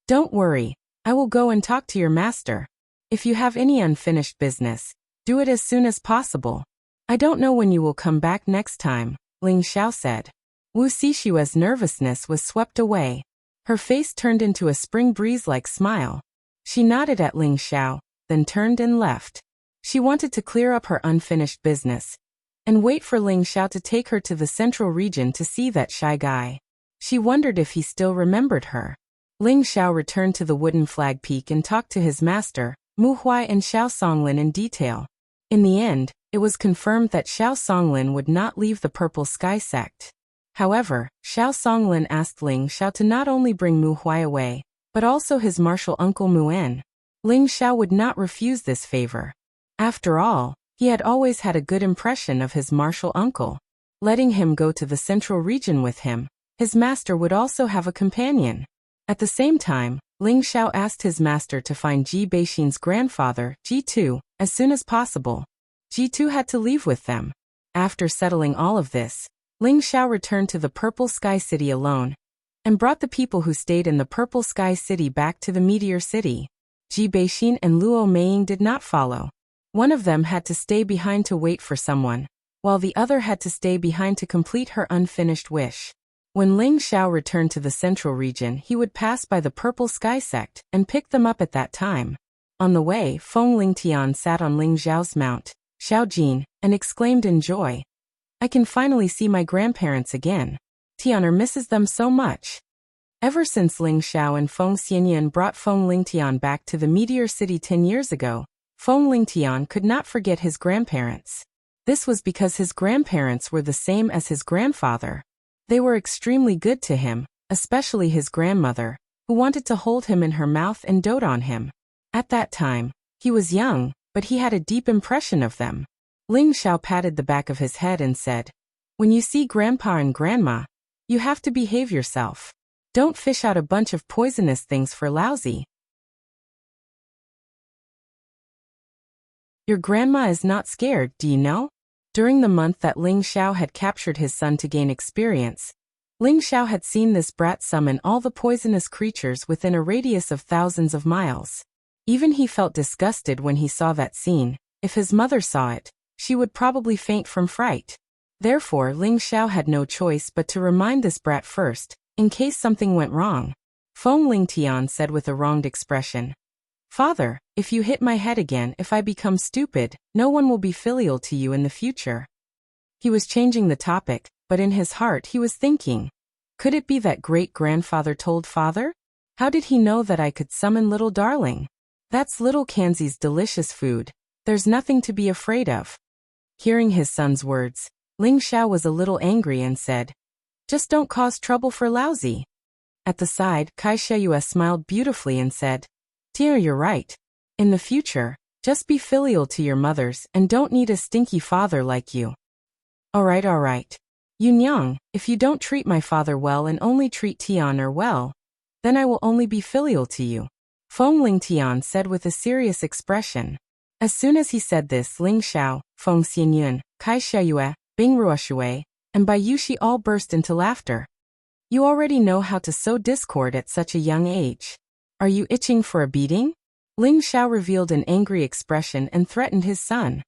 Don't worry, I will go and talk to your master. If you have any unfinished business, do it as soon as possible. I don't know when you will come back next time, Ling Xiao said. Wu Sishua's nervousness was swept away. Her face turned into a spring breeze-like smile. She nodded at Ling Xiao, then turned and left. She wanted to clear up her unfinished business and wait for Ling Xiao to take her to the central region to see that shy guy. She wondered if he still remembered her. Ling Xiao returned to the wooden flag peak and talked to his master, Mu Huai and Xiao Songlin in detail. In the end, it was confirmed that Xiao Songlin would not leave the Purple Sky sect. However, Xiao Songlin asked Ling Xiao to not only bring Mu Huai away, but also his martial uncle Mu'en. Ling Xiao would not refuse this favor. After all, he had always had a good impression of his martial uncle. Letting him go to the central region with him, his master would also have a companion. At the same time, Ling Xiao asked his master to find Ji Beixin's grandfather, Ji2, as soon as possible. Ji2 had to leave with them. After settling all of this, Ling Xiao returned to the Purple Sky City alone and brought the people who stayed in the Purple Sky City back to the Meteor City. Ji Beixin and Luo Meiying did not follow. One of them had to stay behind to wait for someone, while the other had to stay behind to complete her unfinished wish. When Ling Xiao returned to the central region, he would pass by the Purple Sky sect and pick them up at that time. On the way, Feng Lingtian sat on Ling Xiao's mount, Xiaojin, and exclaimed in joy, I can finally see my grandparents again. Tianer misses them so much. Ever since Ling Xiao and Feng Xianyan brought Feng Lingtian back to the Meteor City 10 years ago, Feng Lingtian could not forget his grandparents. This was because his grandparents were the same as his grandfather. They were extremely good to him, especially his grandmother, who wanted to hold him in her mouth and dote on him. At that time, he was young, but he had a deep impression of them. Ling Xiao patted the back of his head and said, When you see Grandpa and Grandma, you have to behave yourself. Don't fish out a bunch of poisonous things for lousy. Your grandma is not scared, do you know? During the month that Ling Xiao had captured his son to gain experience, Ling Xiao had seen this brat summon all the poisonous creatures within a radius of thousands of miles. Even he felt disgusted when he saw that scene. If his mother saw it, she would probably faint from fright. Therefore, Ling Xiao had no choice but to remind this brat first, in case something went wrong. Feng Lingtian said with a wronged expression, Father, if you hit my head again, if I become stupid, no one will be filial to you in the future. He was changing the topic, but in his heart he was thinking, could it be that great-grandfather told father? How did he know that I could summon little darling? That's little Kanzi's delicious food. There's nothing to be afraid of. Hearing his son's words, Ling Xiao was a little angry and said, Just don't cause trouble for lousy. At the side, Kai Sheyue smiled beautifully and said, Dear, you're right. In the future, just be filial to your mothers and don't need a stinky father like you. All right. Yunyang, if you don't treat my father well and only treat Tianer well, then I will only be filial to you, Feng Lingtian said with a serious expression. As soon as he said this, Ling Xiao, Feng Xianyun, Kai Sheyue, Bing Ruoshui, and Bai Yushi all burst into laughter. You already know how to sow discord at such a young age. Are you itching for a beating? Ling Xiao revealed an angry expression and threatened his son.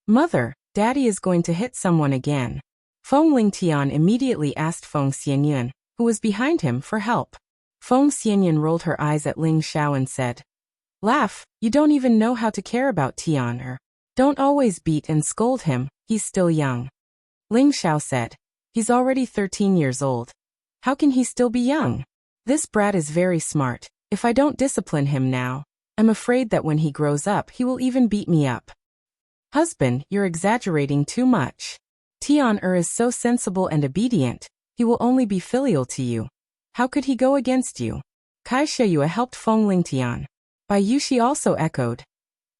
Mother, Daddy is going to hit someone again. Feng Lingtian immediately asked Feng Xianyun, who was behind him, for help. Feng Xianyun rolled her eyes at Ling Xiao and said, Laugh, you don't even know how to care about Tianer. Don't always beat and scold him, he's still young. Ling Xiao said, He's already 13 years old. How can he still be young? This brat is very smart. If I don't discipline him now, I'm afraid that when he grows up he will even beat me up. Husband, you're exaggerating too much. Tianer is so sensible and obedient, he will only be filial to you. How could he go against you? Kai Sheyue helped Feng Lingtian. Bai Yushi also echoed.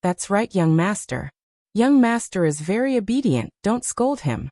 That's right, young master. Young master is very obedient, don't scold him.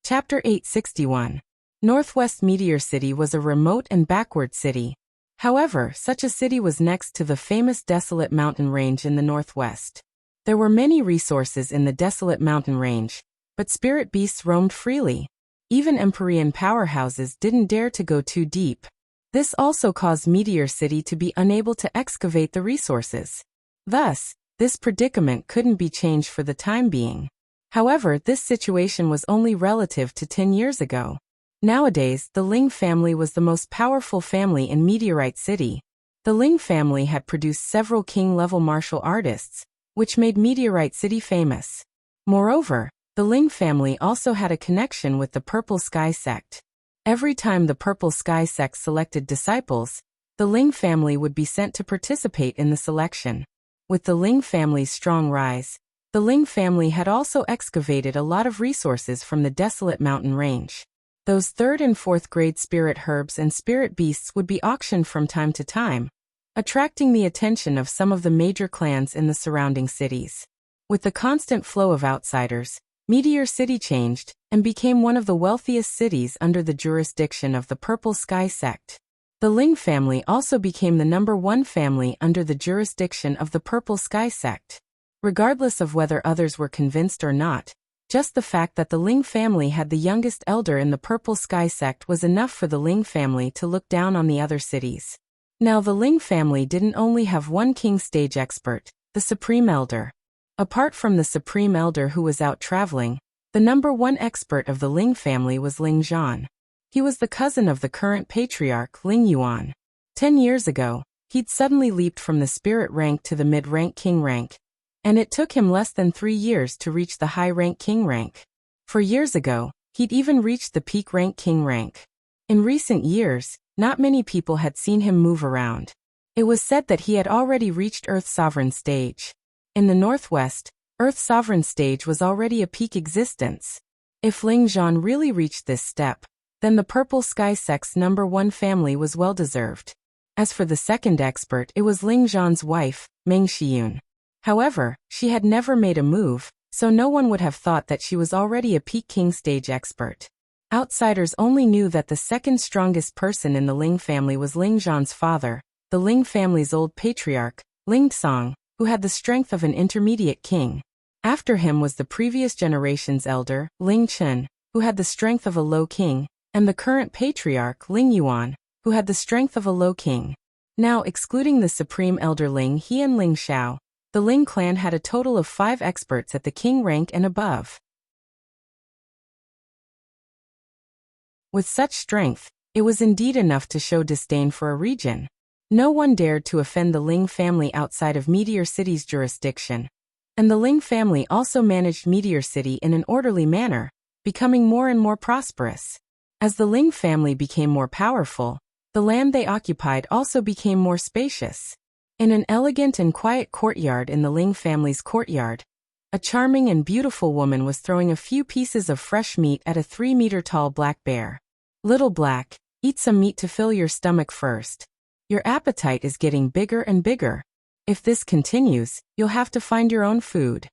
Chapter 861. Northwest Meteor City was a remote and backward city. However, such a city was next to the famous desolate mountain range in the northwest. There were many resources in the desolate mountain range, but spirit beasts roamed freely. Even Empyrean powerhouses didn't dare to go too deep. This also caused Meteor City to be unable to excavate the resources. Thus, this predicament couldn't be changed for the time being. However, this situation was only relative to 10 years ago. Nowadays, the Ling family was the most powerful family in Meteorite City. The Ling family had produced several king-level martial artists, which made Meteorite City famous. Moreover, the Ling family also had a connection with the Purple Sky sect. Every time the Purple Sky sect selected disciples, the Ling family would be sent to participate in the selection. With the Ling family's strong rise, the Ling family had also excavated a lot of resources from the desolate mountain range. Those 3rd and 4th grade spirit herbs and spirit beasts would be auctioned from time to time, attracting the attention of some of the major clans in the surrounding cities. With the constant flow of outsiders, Meteor City changed and became one of the wealthiest cities under the jurisdiction of the Purple Sky sect. The Ling family also became the #1 family under the jurisdiction of the Purple Sky sect. Regardless of whether others were convinced or not, just the fact that the Ling family had the youngest elder in the Purple Sky sect was enough for the Ling family to look down on the other cities. Now the Ling family didn't only have one king stage expert, the Supreme Elder. Apart from the Supreme Elder who was out traveling, the #1 expert of the Ling family was Ling Zhan. He was the cousin of the current patriarch Ling Yuan. 10 years ago, he'd suddenly leaped from the spirit rank to the mid-rank king rank, and it took him less than 3 years to reach the high-rank king rank. 4 years ago, he'd even reached the peak rank king rank. In recent years, not many people had seen him move around. It was said that he had already reached Earth's sovereign stage. In the northwest, Earth's sovereign stage was already a peak existence. If Ling Zhan really reached this step, then the Purple Sky sect's #1 family was well-deserved. As for the second expert, it was Ling Zhan's wife, Meng Xiyun. However, she had never made a move, so no one would have thought that she was already a peak king stage expert. Outsiders only knew that the second strongest person in the Ling family was Ling Zhan's father, the Ling family's old patriarch, Ling Tsong, who had the strength of an intermediate king. After him was the previous generation's elder, Ling Chen, who had the strength of a low king, and the current patriarch, Ling Yuan, who had the strength of a low king. Now, excluding the supreme elder Ling He and Ling Xiao, the Ling clan had a total of 5 experts at the king rank and above. With such strength, it was indeed enough to show disdain for a region. No one dared to offend the Ling family outside of Meteor City's jurisdiction. And the Ling family also managed Meteor City in an orderly manner, becoming more and more prosperous. As the Ling family became more powerful, the land they occupied also became more spacious. In an elegant and quiet courtyard in the Ling family's courtyard, a charming and beautiful woman was throwing a few pieces of fresh meat at a 3-meter-tall black bear. "Little Black, eat some meat to fill your stomach first. Your appetite is getting bigger and bigger. If this continues, you'll have to find your own food,"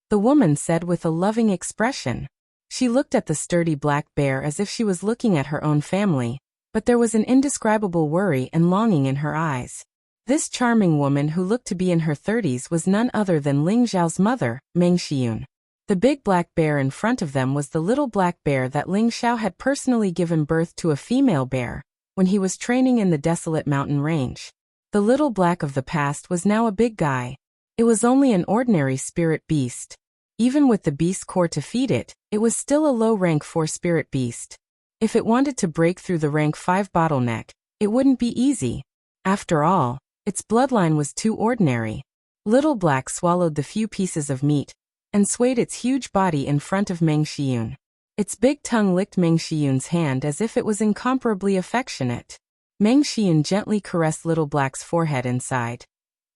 the woman said with a loving expression. She looked at the sturdy black bear as if she was looking at her own family, but there was an indescribable worry and longing in her eyes. This charming woman who looked to be in her 30s was none other than Ling Xiao's mother, Meng Xiyun. The big black bear in front of them was the little black bear that Ling Xiao had personally given birth to a female bear when he was training in the desolate mountain range. The little black of the past was now a big guy. It was only an ordinary spirit beast. Even with the beast core to feed it, it was still a low rank 4 spirit beast. If it wanted to break through the rank 5 bottleneck, it wouldn't be easy. After all, its bloodline was too ordinary. Little Black swallowed the few pieces of meat and swayed its huge body in front of Meng Xiyun. Its big tongue licked Meng Xiyun's hand as if it was incomparably affectionate. Meng Xiyun gently caressed Little Black's forehead and sighed.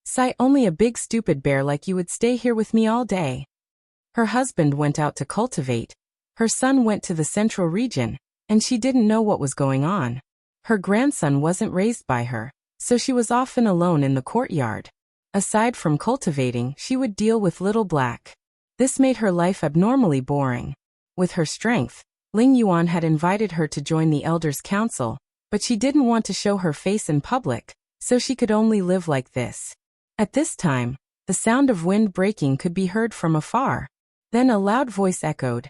"Sigh, only a big stupid bear like you would stay here with me all day." Her husband went out to cultivate. Her son went to the central region, and she didn't know what was going on. Her grandson wasn't raised by her, so she was often alone in the courtyard. Aside from cultivating, she would deal with Little Black. This made her life abnormally boring. With her strength, Ling Yuan had invited her to join the Elders' Council, but she didn't want to show her face in public, so she could only live like this. At this time, the sound of wind breaking could be heard from afar. Then a loud voice echoed,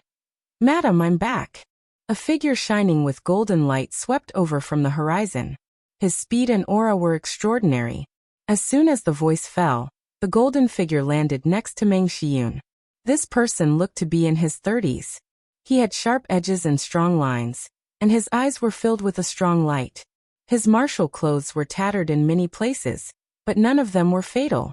"Madam, I'm back." A figure shining with golden light swept over from the horizon. His speed and aura were extraordinary. As soon as the voice fell, the golden figure landed next to Meng Xiyun. This person looked to be in his 30s. He had sharp edges and strong lines, and his eyes were filled with a strong light. His martial clothes were tattered in many places, but none of them were fatal.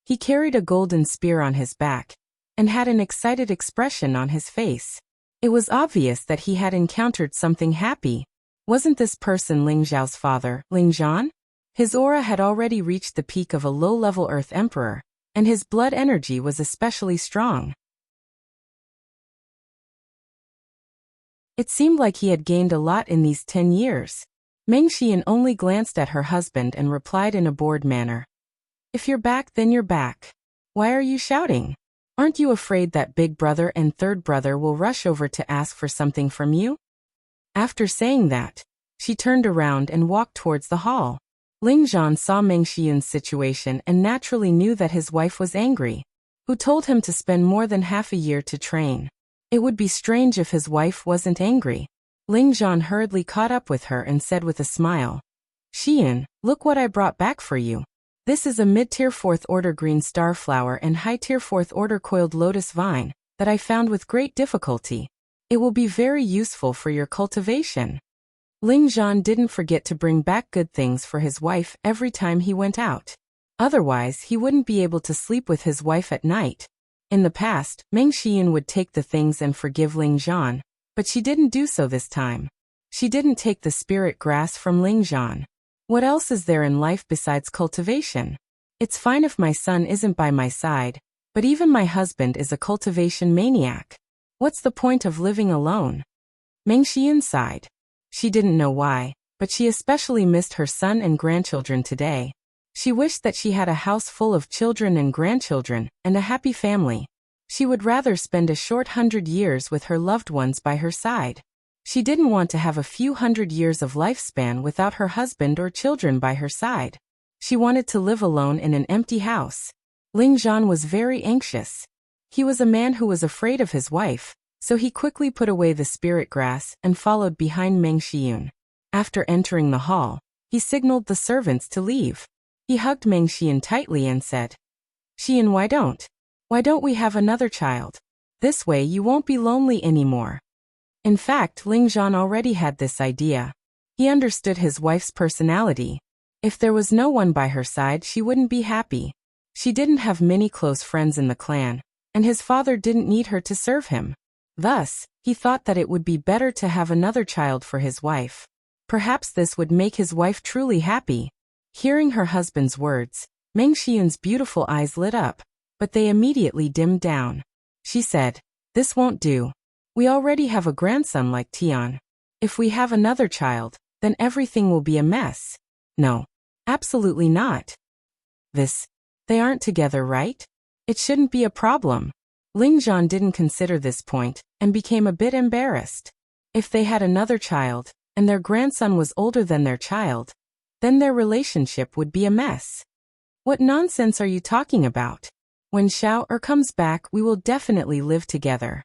He carried a golden spear on his back, and had an excited expression on his face. It was obvious that he had encountered something happy. Wasn't this person Ling Zhao's father, Ling Zhan? His aura had already reached the peak of a low-level Earth Emperor, and his blood energy was especially strong. It seemed like he had gained a lot in these 10 years. Meng Xian only glanced at her husband and replied in a bored manner. "If you're back, then you're back. Why are you shouting? Aren't you afraid that big brother and third brother will rush over to ask for something from you?" After saying that, she turned around and walked towards the hall. Ling Zhan saw Meng Xian's situation and naturally knew that his wife was angry, who told him to spend more than half a year to train. It would be strange if his wife wasn't angry. Ling Zhan hurriedly caught up with her and said with a smile, "Xian, look what I brought back for you. This is a mid-tier 4th order green star flower and high-tier 4th order coiled lotus vine that I found with great difficulty. It will be very useful for your cultivation." Ling Zhan didn't forget to bring back good things for his wife every time he went out. Otherwise, he wouldn't be able to sleep with his wife at night. In the past, Meng Xian would take the things and forgive Ling Zhan, but she didn't do so this time. She didn't take the spirit grass from Ling Zhan. What else is there in life besides cultivation? It's fine if my son isn't by my side, but even my husband is a cultivation maniac. What's the point of living alone? Meng Xian sighed. She didn't know why, but she especially missed her son and grandchildren today. She wished that she had a house full of children and grandchildren, and a happy family. She would rather spend a short 100 years with her loved ones by her side. She didn't want to have a few hundred years of lifespan without her husband or children by her side. She wanted to live alone in an empty house. Ling Zhan was very anxious. He was a man who was afraid of his wife, so he quickly put away the spirit grass and followed behind Meng Xian. After entering the hall, he signaled the servants to leave. He hugged Meng Xian tightly and said, "Xian, why don't we have another child? This way you won't be lonely anymore." In fact, Ling Zhan already had this idea. He understood his wife's personality. If there was no one by her side, she wouldn't be happy. She didn't have many close friends in the clan, and his father didn't need her to serve him. Thus, he thought that it would be better to have another child for his wife. Perhaps this would make his wife truly happy. Hearing her husband's words, Meng Xian's beautiful eyes lit up, but they immediately dimmed down. She said, "This won't do. We already have a grandson like Tian. If we have another child, then everything will be a mess. No, absolutely not. They aren't together, right? It shouldn't be a problem." Ling Zhan didn't consider this point, and became a bit embarrassed. If they had another child, and their grandson was older than their child, then their relationship would be a mess. "What nonsense are you talking about? When Xiao comes back, we will definitely live together.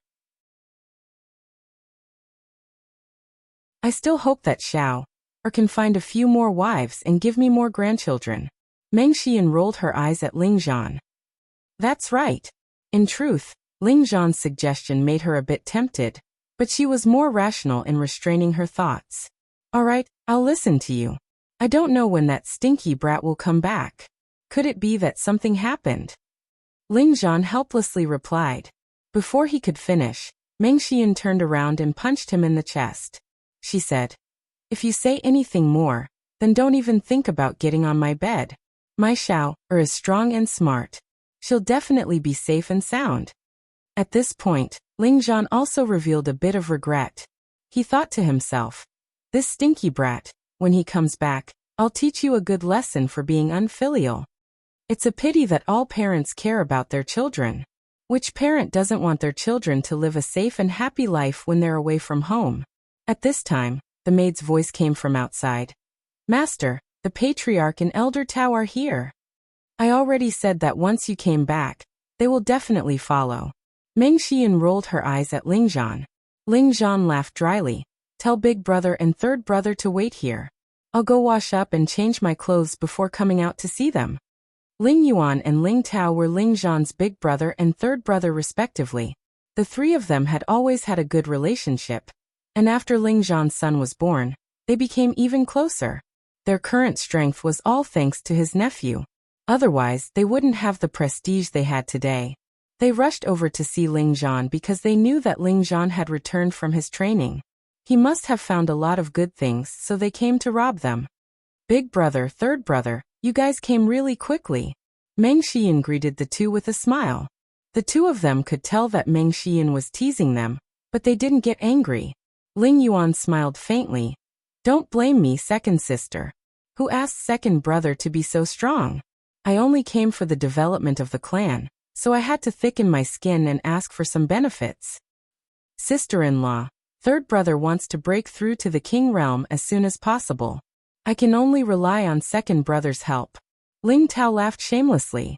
I still hope that Xiao can find a few more wives and give me more grandchildren." Meng Xian rolled her eyes at Ling Zhan. That's right. In truth, Ling Zhan's suggestion made her a bit tempted, but she was more rational in restraining her thoughts. "All right, I'll listen to you. I don't know when that stinky brat will come back. Could it be that something happened?" Ling Zhan helplessly replied. Before he could finish, Meng Xian turned around and punched him in the chest. She said, "If you say anything more, then don't even think about getting on my bed. My Xiao is strong and smart. She'll definitely be safe and sound." At this point, Ling Zhan also revealed a bit of regret. He thought to himself, "This stinky brat, when he comes back, I'll teach you a good lesson for being unfilial." It's a pity that all parents care about their children. Which parent doesn't want their children to live a safe and happy life when they're away from home? At this time, the maid's voice came from outside. Master, the patriarch and elder Tao are here. I already said that once you came back, they will definitely follow. Meng Xian rolled her eyes at Ling Zhan. Ling Zhan laughed dryly. Tell big brother and third brother to wait here. I'll go wash up and change my clothes before coming out to see them. Ling Yuan and Ling Tao were Ling Zhan's big brother and third brother respectively. The three of them had always had a good relationship, and after Ling Zhan's son was born, they became even closer. Their current strength was all thanks to his nephew. Otherwise, they wouldn't have the prestige they had today. They rushed over to see Ling Zhan because they knew that Ling Zhan had returned from his training. He must have found a lot of good things, so they came to rob them. Big brother, third brother, you guys came really quickly. Meng Xian greeted the two with a smile. The two of them could tell that Meng Xian was teasing them, but they didn't get angry. Ling Yuan smiled faintly. Don't blame me, second sister. Who asked second brother to be so strong? I only came for the development of the clan, so I had to thicken my skin and ask for some benefits. Sister-in-law, third brother wants to break through to the king realm as soon as possible. I can only rely on second brother's help. Ling Tao laughed shamelessly.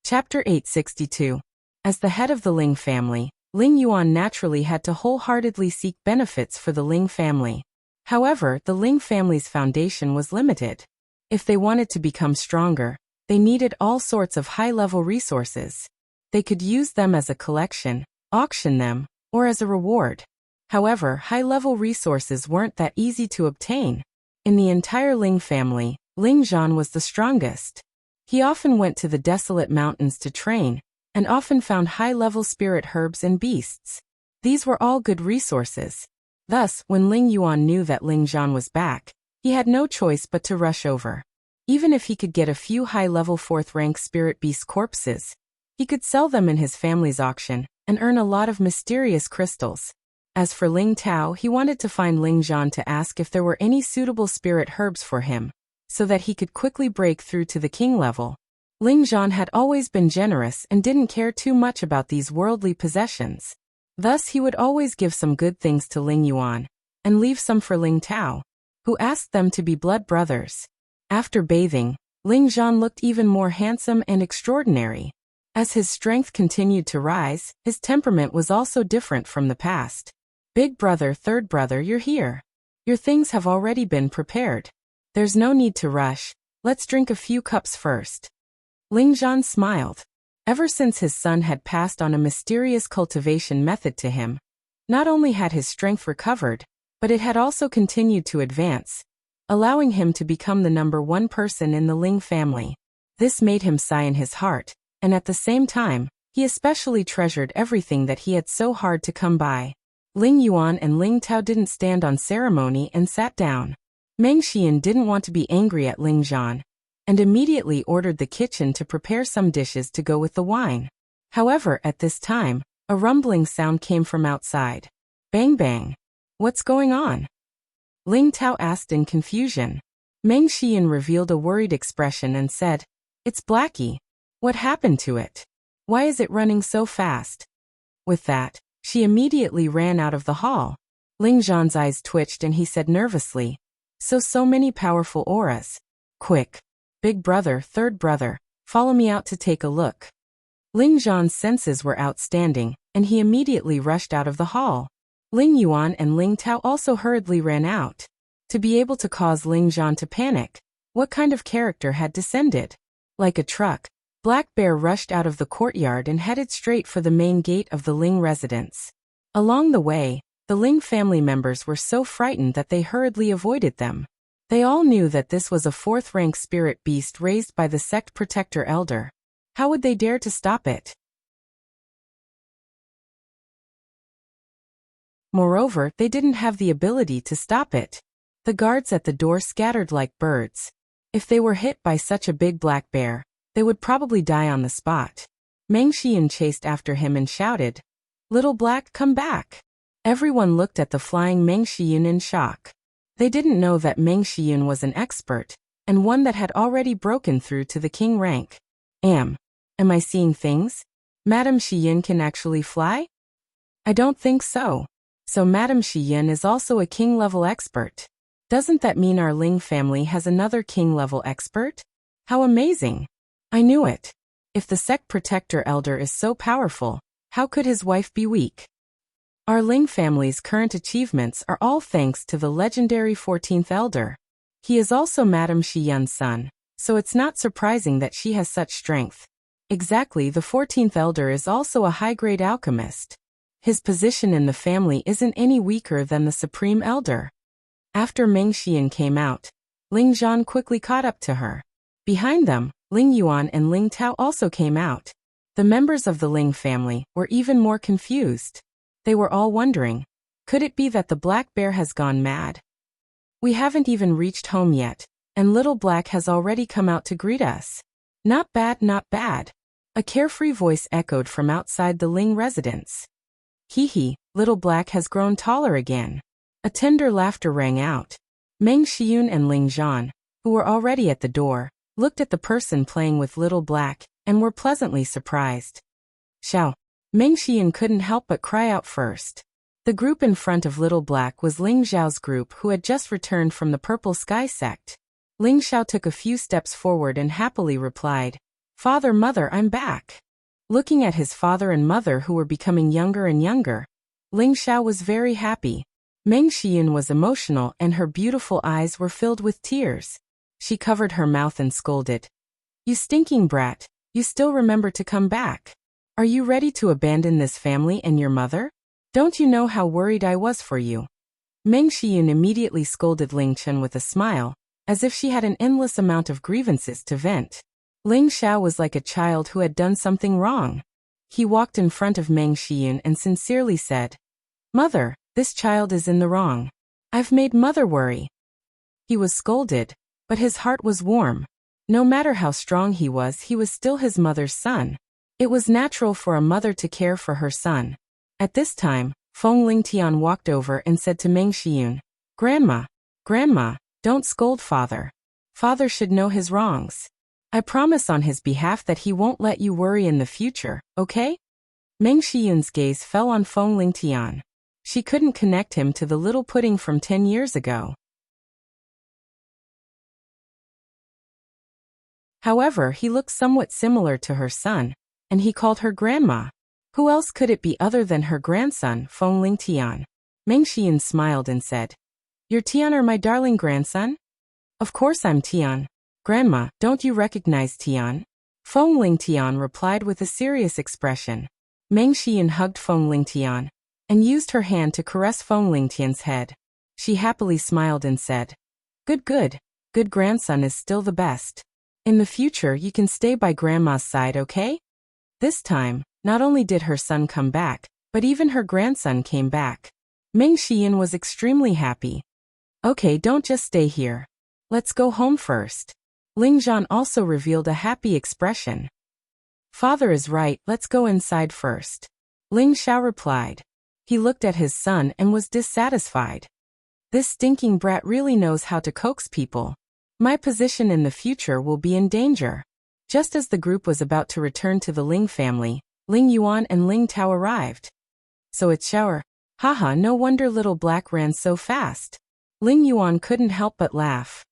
Chapter 862. As the head of the Ling family, Ling Yuan naturally had to wholeheartedly seek benefits for the Ling family. However, the Ling family's foundation was limited. If they wanted to become stronger, they needed all sorts of high-level resources. They could use them as a collection, auction them, or as a reward. However, high-level resources weren't that easy to obtain. In the entire Ling family, Ling Zhan was the strongest. He often went to the desolate mountains to train, and often found high-level spirit herbs and beasts. These were all good resources. Thus, when Ling Yuan knew that Ling Zhan was back, he had no choice but to rush over. Even if he could get a few high-level fourth-rank spirit beast corpses, he could sell them in his family's auction and earn a lot of mysterious crystals. As for Ling Tao, he wanted to find Ling Zhan to ask if there were any suitable spirit herbs for him, so that he could quickly break through to the king level. Ling Zhan had always been generous and didn't care too much about these worldly possessions. Thus he would always give some good things to Ling Yuan, and leave some for Ling Tao, who asked them to be blood brothers. After bathing, Ling Zhan looked even more handsome and extraordinary. As his strength continued to rise, his temperament was also different from the past. Big brother, third brother, you're here. Your things have already been prepared. There's no need to rush. Let's drink a few cups first. Ling Zhan smiled. Ever since his son had passed on a mysterious cultivation method to him, not only had his strength recovered, but it had also continued to advance, allowing him to become the #1 person in the Ling family. This made him sigh in his heart, and at the same time, he especially treasured everything that he had so hard to come by. Ling Yuan and Ling Tao didn't stand on ceremony and sat down. Meng Xian didn't want to be angry at Ling Zhan, and immediately ordered the kitchen to prepare some dishes to go with the wine. However, at this time, a rumbling sound came from outside. Bang bang. What's going on? Ling Tao asked in confusion. Meng Xian revealed a worried expression and said, It's Blackie. What happened to it? Why is it running so fast? With that, she immediately ran out of the hall. Ling Zhan's eyes twitched and he said nervously, So many powerful auras. Quick. Big brother, third brother, follow me out to take a look. Ling Zhan's senses were outstanding, and he immediately rushed out of the hall. Ling Yuan and Ling Tao also hurriedly ran out. To be able to cause Ling Zhan to panic, what kind of character had descended? Like a truck, Black Bear rushed out of the courtyard and headed straight for the main gate of the Ling residence. Along the way, the Ling family members were so frightened that they hurriedly avoided them. They all knew that this was a fourth-rank spirit beast raised by the sect protector elder. How would they dare to stop it? Moreover, they didn't have the ability to stop it. The guards at the door scattered like birds. If they were hit by such a big black bear, they would probably die on the spot. Meng Xian chased after him and shouted, Little Black, come back. Everyone looked at the flying Meng Xian in shock. They didn't know that Meng Xian was an expert, and one that had already broken through to the king rank. Am I seeing things? Madame Shiyin can actually fly? I don't think so. So Madame Shiyin is also a king-level expert. Doesn't that mean our Ling family has another king-level expert? How amazing! I knew it. If the sect protector elder is so powerful, how could his wife be weak? Our Ling family's current achievements are all thanks to the legendary 14th elder. He is also Madame Shiyun's son, so it's not surprising that she has such strength. Exactly, the 14th elder is also a high-grade alchemist. His position in the family isn't any weaker than the supreme elder. After Meng Xian came out, Ling Zhan quickly caught up to her. Behind them, Ling Yuan and Ling Tao also came out. The members of the Ling family were even more confused. They were all wondering, could it be that the Black Bear has gone mad? We haven't even reached home yet, and Little Black has already come out to greet us. Not bad, not bad. A carefree voice echoed from outside the Ling residence. Hee, Little Black has grown taller again. A tender laughter rang out. Meng Xiun and Ling Zhan, who were already at the door, looked at the person playing with Little Black, and were pleasantly surprised. Xiao. Meng Xian couldn't help but cry out first. The group in front of Little Black was Ling Zhao's group, who had just returned from the Purple Sky sect. Ling Xiao took a few steps forward and happily replied, "Father, Mother, I'm back." Looking at his father and mother, who were becoming younger and younger, Ling Xiao was very happy. Meng Xian was emotional and her beautiful eyes were filled with tears. She covered her mouth and scolded, "You stinking brat, you still remember to come back. Are you ready to abandon this family and your mother? Don't you know how worried I was for you?" Meng Xian immediately scolded Ling Chen with a smile, as if she had an endless amount of grievances to vent. Ling Xiao was like a child who had done something wrong. He walked in front of Meng Xian and sincerely said, "Mother, this child is in the wrong. I've made Mother worry." He was scolded, but his heart was warm. No matter how strong he was still his mother's son. It was natural for a mother to care for her son. At this time, Feng Lingtian walked over and said to Meng Xiun, Grandma, don't scold Father. Father should know his wrongs. I promise on his behalf that he won't let you worry in the future, okay?" Meng Xiun's gaze fell on Feng Lingtian. She couldn't connect him to the little pudding from 10 years ago. However, he looked somewhat similar to her son, and he called her Grandma. Who else could it be other than her grandson, Feng Lingtian? Meng Xian smiled and said, "You're Tian, or my darling grandson?" "Of course I'm Tian. Grandma, don't you recognize Tian?" Feng Lingtian replied with a serious expression. Meng Xian hugged Feng Lingtian and used her hand to caress Feng Lingtian's head. She happily smiled and said, Good grandson is still the best. In the future you can stay by Grandma's side, okay?" This time, not only did her son come back, but even her grandson came back. Meng Xian was extremely happy. "Okay, don't just stay here. Let's go home first." Ling Zhan also revealed a happy expression. "Father is right, let's go inside first." Ling Xiao replied. He looked at his son and was dissatisfied. "This stinking brat really knows how to coax people. My position in the future will be in danger." Just as the group was about to return to the Ling family, Ling Yuan and Ling Tao arrived. "So it's Xiao. Haha, no wonder Little Black ran so fast." Ling Yuan couldn't help but laugh.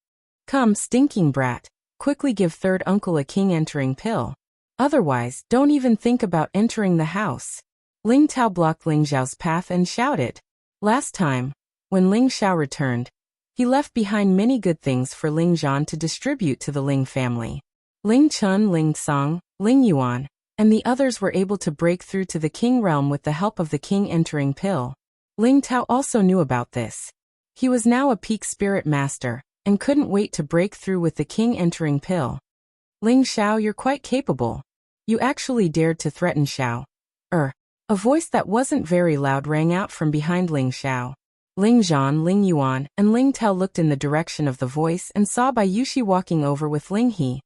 "Come, stinking brat, quickly give third uncle a king entering pill. Otherwise, don't even think about entering the house." Ling Tao blocked Ling Xiao's path and shouted. Last time, when Ling Xiao returned, he left behind many good things for Ling Zhan to distribute to the Ling family. Ling Chun, Ling Song, Ling Yuan, and the others were able to break through to the king realm with the help of the king entering pill. Ling Tao also knew about this. He was now a peak spirit master, and couldn't wait to break through with the king entering pill. "Ling Xiao, you're quite capable. You actually dared to threaten Xiao." A voice that wasn't very loud rang out from behind Ling Xiao. Ling Zhan, Ling Yuan, and Ling Tao looked in the direction of the voice and saw Bai Yushi walking over with Ling He.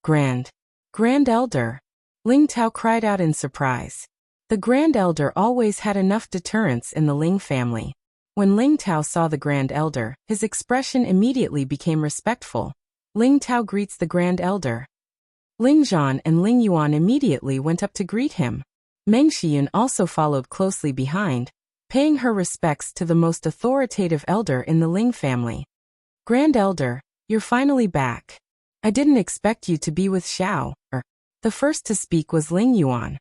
Grand Elder. Ling Tao cried out in surprise. The Grand Elder always had enough deterrence in the Ling family. When Ling Tao saw the Grand Elder, his expression immediately became respectful. Ling Tao greets the Grand Elder. Ling Zhan and Ling Yuan immediately went up to greet him. Meng Xiyun also followed closely behind, paying her respects to the most authoritative elder in the Ling family. Grand Elder, you're finally back. I didn't expect you to be with Xiao. The first to speak was Ling Yuan.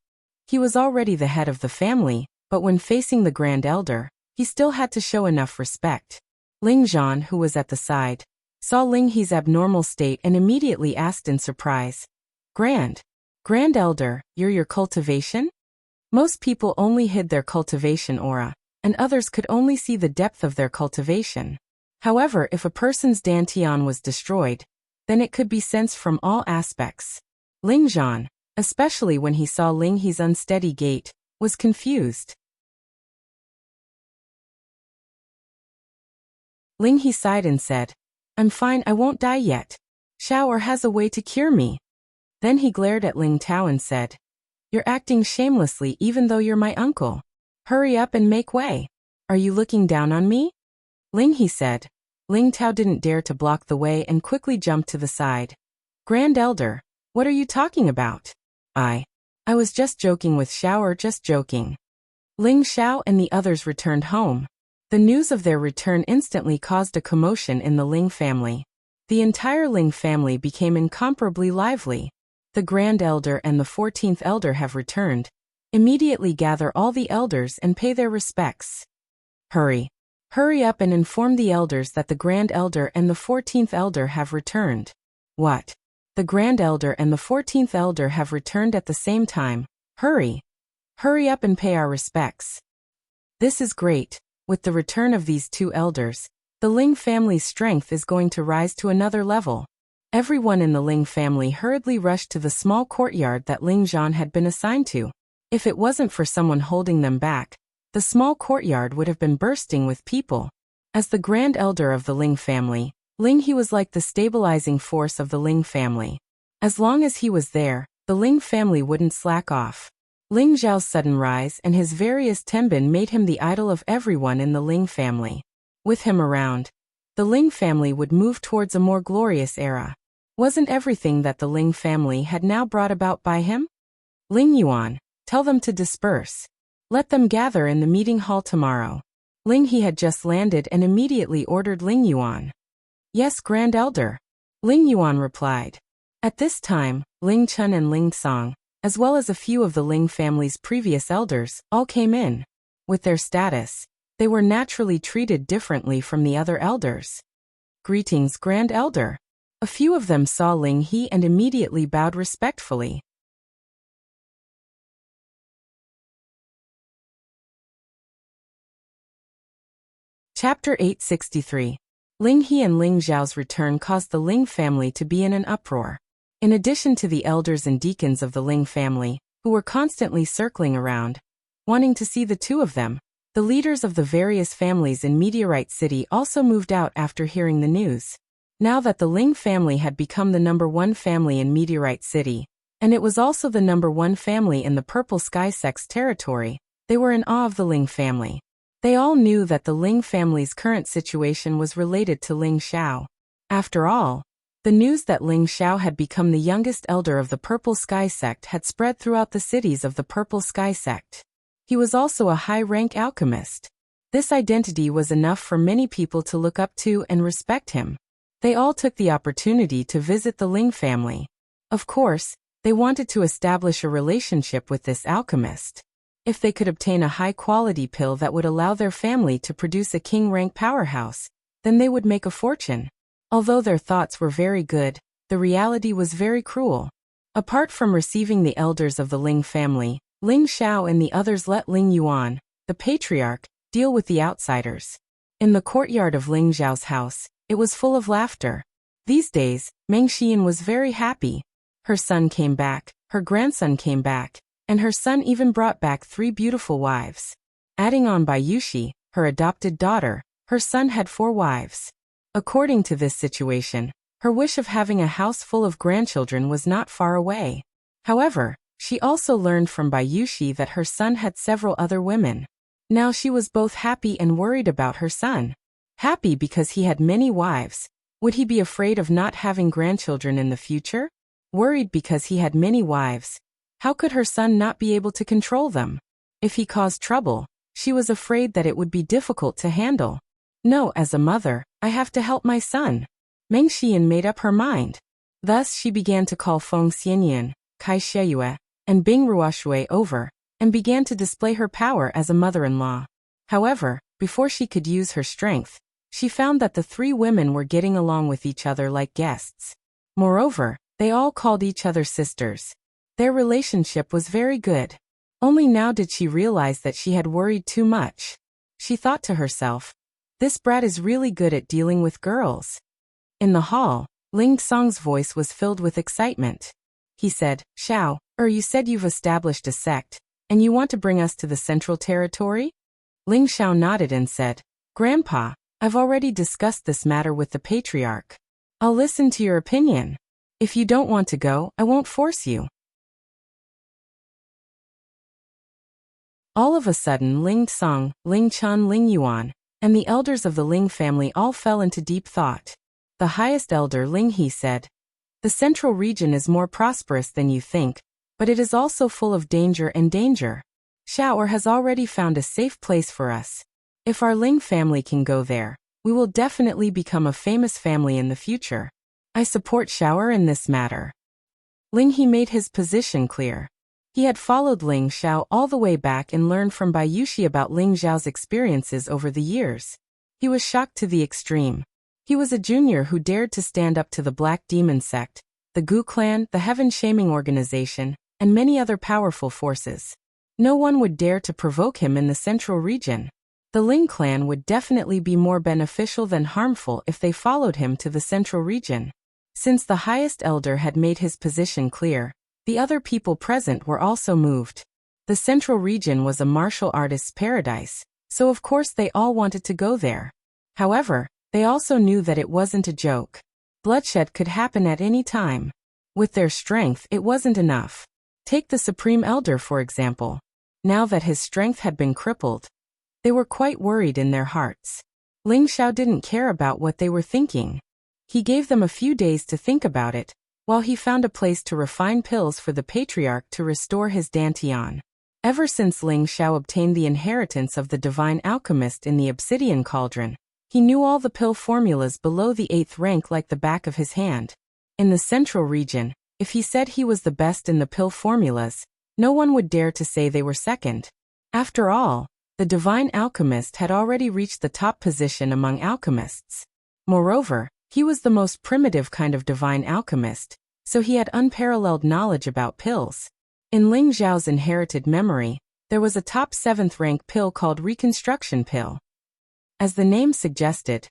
He was already the head of the family, but when facing the Grand Elder, he still had to show enough respect. Ling Zhan, who was at the side, saw Ling He's abnormal state and immediately asked in surprise, Grand Elder, you're your cultivation? Most people only hid their cultivation aura, and others could only see the depth of their cultivation. However, if a person's dantian was destroyed, then it could be sensed from all aspects. Ling Zhan, especially when he saw Ling He's unsteady gait, was confused. Ling He sighed and said, I'm fine, I won't die yet. Xiao has a way to cure me. Then he glared at Ling Tao and said, You're acting shamelessly even though you're my uncle. Hurry up and make way. Are you looking down on me? Ling He said. Ling Tao didn't dare to block the way and quickly jumped to the side. Grand Elder, what are you talking about? I was just joking with Xiao, just joking. Ling Xiao and the others returned home. The news of their return instantly caused a commotion in the Ling family. The entire Ling family became incomparably lively. The Grand Elder and the 14th Elder have returned. Immediately gather all the elders and pay their respects. Hurry up and inform the elders that the Grand Elder and the 14th Elder have returned. What? The Grand Elder and the 14th Elder have returned at the same time. Hurry up and pay our respects. This is great. With the return of these two elders, the Ling family's strength is going to rise to another level. Everyone in the Ling family hurriedly rushed to the small courtyard that Ling Zhan had been assigned to. If it wasn't for someone holding them back, the small courtyard would have been bursting with people. As the Grand Elder of the Ling family, Ling He was like the stabilizing force of the Ling family. As long as he was there, the Ling family wouldn't slack off. Ling Zhao's sudden rise and his various tenbin made him the idol of everyone in the Ling family. With him around, the Ling family would move towards a more glorious era. Wasn't everything that the Ling family had now brought about by him? Ling Yuan, tell them to disperse. Let them gather in the meeting hall tomorrow. Ling He had just landed and immediately ordered Ling Yuan. Yes, Grand Elder. Ling Yuan replied. At this time, Ling Chun and Ling Song, as well as a few of the Ling family's previous elders, all came in. With their status, they were naturally treated differently from the other elders. Greetings, Grand Elder. A few of them saw Ling He and immediately bowed respectfully. Chapter 863. Ling He and Ling Zhao's return caused the Ling family to be in an uproar. In addition to the elders and deacons of the Ling family, who were constantly circling around, wanting to see the two of them, the leaders of the various families in Meteorite City also moved out after hearing the news. Now that the Ling family had become the #1 family in Meteorite City, and it was also the #1 family in the Purple Sky Sect's territory, they were in awe of the Ling family. They all knew that the Ling family's current situation was related to Ling Xiao. After all, the news that Ling Xiao had become the youngest elder of the Purple Sky Sect had spread throughout the cities of the Purple Sky Sect. He was also a high-rank alchemist. This identity was enough for many people to look up to and respect him. They all took the opportunity to visit the Ling family. Of course, they wanted to establish a relationship with this alchemist. If they could obtain a high-quality pill that would allow their family to produce a king-rank powerhouse, then they would make a fortune. Although their thoughts were very good, the reality was very cruel. Apart from receiving the elders of the Ling family, Ling Xiao and the others let Ling Yuan, the patriarch, deal with the outsiders. In the courtyard of Ling Zhao's house, it was full of laughter. These days, Meng Xiyun was very happy. Her son came back, her grandson came back, and her son even brought back 3 beautiful wives. Adding on by Yushi, her adopted daughter, her son had 4 wives. According to this situation, her wish of having a house full of grandchildren was not far away. However, she also learned from Bayushi that her son had several other women. Now she was both happy and worried about her son. Happy because he had many wives, Would he be afraid of not having grandchildren in the future? Worried because he had many wives. How could her son not be able to control them? If he caused trouble, she was afraid that it would be difficult to handle. No, as a mother, I have to help my son. Meng Xian made up her mind. Thus she began to call Feng Xianyan, Kai Sheyue, and Bing Ruoshui over, and began to display her power as a mother-in-law. However, before she could use her strength, she found that the three women were getting along with each other like guests. Moreover, they all called each other sisters. Their relationship was very good. Only now did she realize that she had worried too much. She thought to herself, this brat is really good at dealing with girls. In the hall, Ling Song's voice was filled with excitement. He said, Xiao, you said you've established a sect, and you want to bring us to the Central Territory? Ling Xiao nodded and said, Grandpa, I've already discussed this matter with the patriarch. I'll listen to your opinion. If you don't want to go, I won't force you. All of a sudden Ling Song, Ling Chun, Ling Yuan, and the elders of the Ling family all fell into deep thought. The highest elder Ling He said, the central region is more prosperous than you think, but it is also full of danger and danger. Xiao has already found a safe place for us. If our Ling family can go there, we will definitely become a famous family in the future. I support Xiao in this matter. Ling He made his position clear. He had followed Ling Xiao all the way back and learned from Bai Yuxi about Ling Xiao's experiences over the years. He was shocked to the extreme. He was a junior who dared to stand up to the Black Demon sect, the Gu clan, the Heaven Shaming organization, and many other powerful forces. No one would dare to provoke him in the central region. The Ling clan would definitely be more beneficial than harmful if they followed him to the central region. Since the highest elder had made his position clear, the other people present were also moved. The central region was a martial artist's paradise, so of course they all wanted to go there. However, they also knew that it wasn't a joke. Bloodshed could happen at any time. With their strength, it wasn't enough. Take the Supreme Elder for example. Now that his strength had been crippled, they were quite worried in their hearts. Ling Xiao didn't care about what they were thinking. He gave them a few days to think about it, while he found a place to refine pills for the patriarch to restore his dantian. Ever since Ling Xiao obtained the inheritance of the divine alchemist in the obsidian cauldron, he knew all the pill formulas below the 8th rank like the back of his hand. In the central region, if he said he was the best in the pill formulas, no one would dare to say they were second. After all, the divine alchemist had already reached the top position among alchemists. Moreover, he was the most primitive kind of divine alchemist, so he had unparalleled knowledge about pills. In Ling Xiao's inherited memory, there was a top 7th rank pill called Reconstruction Pill. As the name suggested,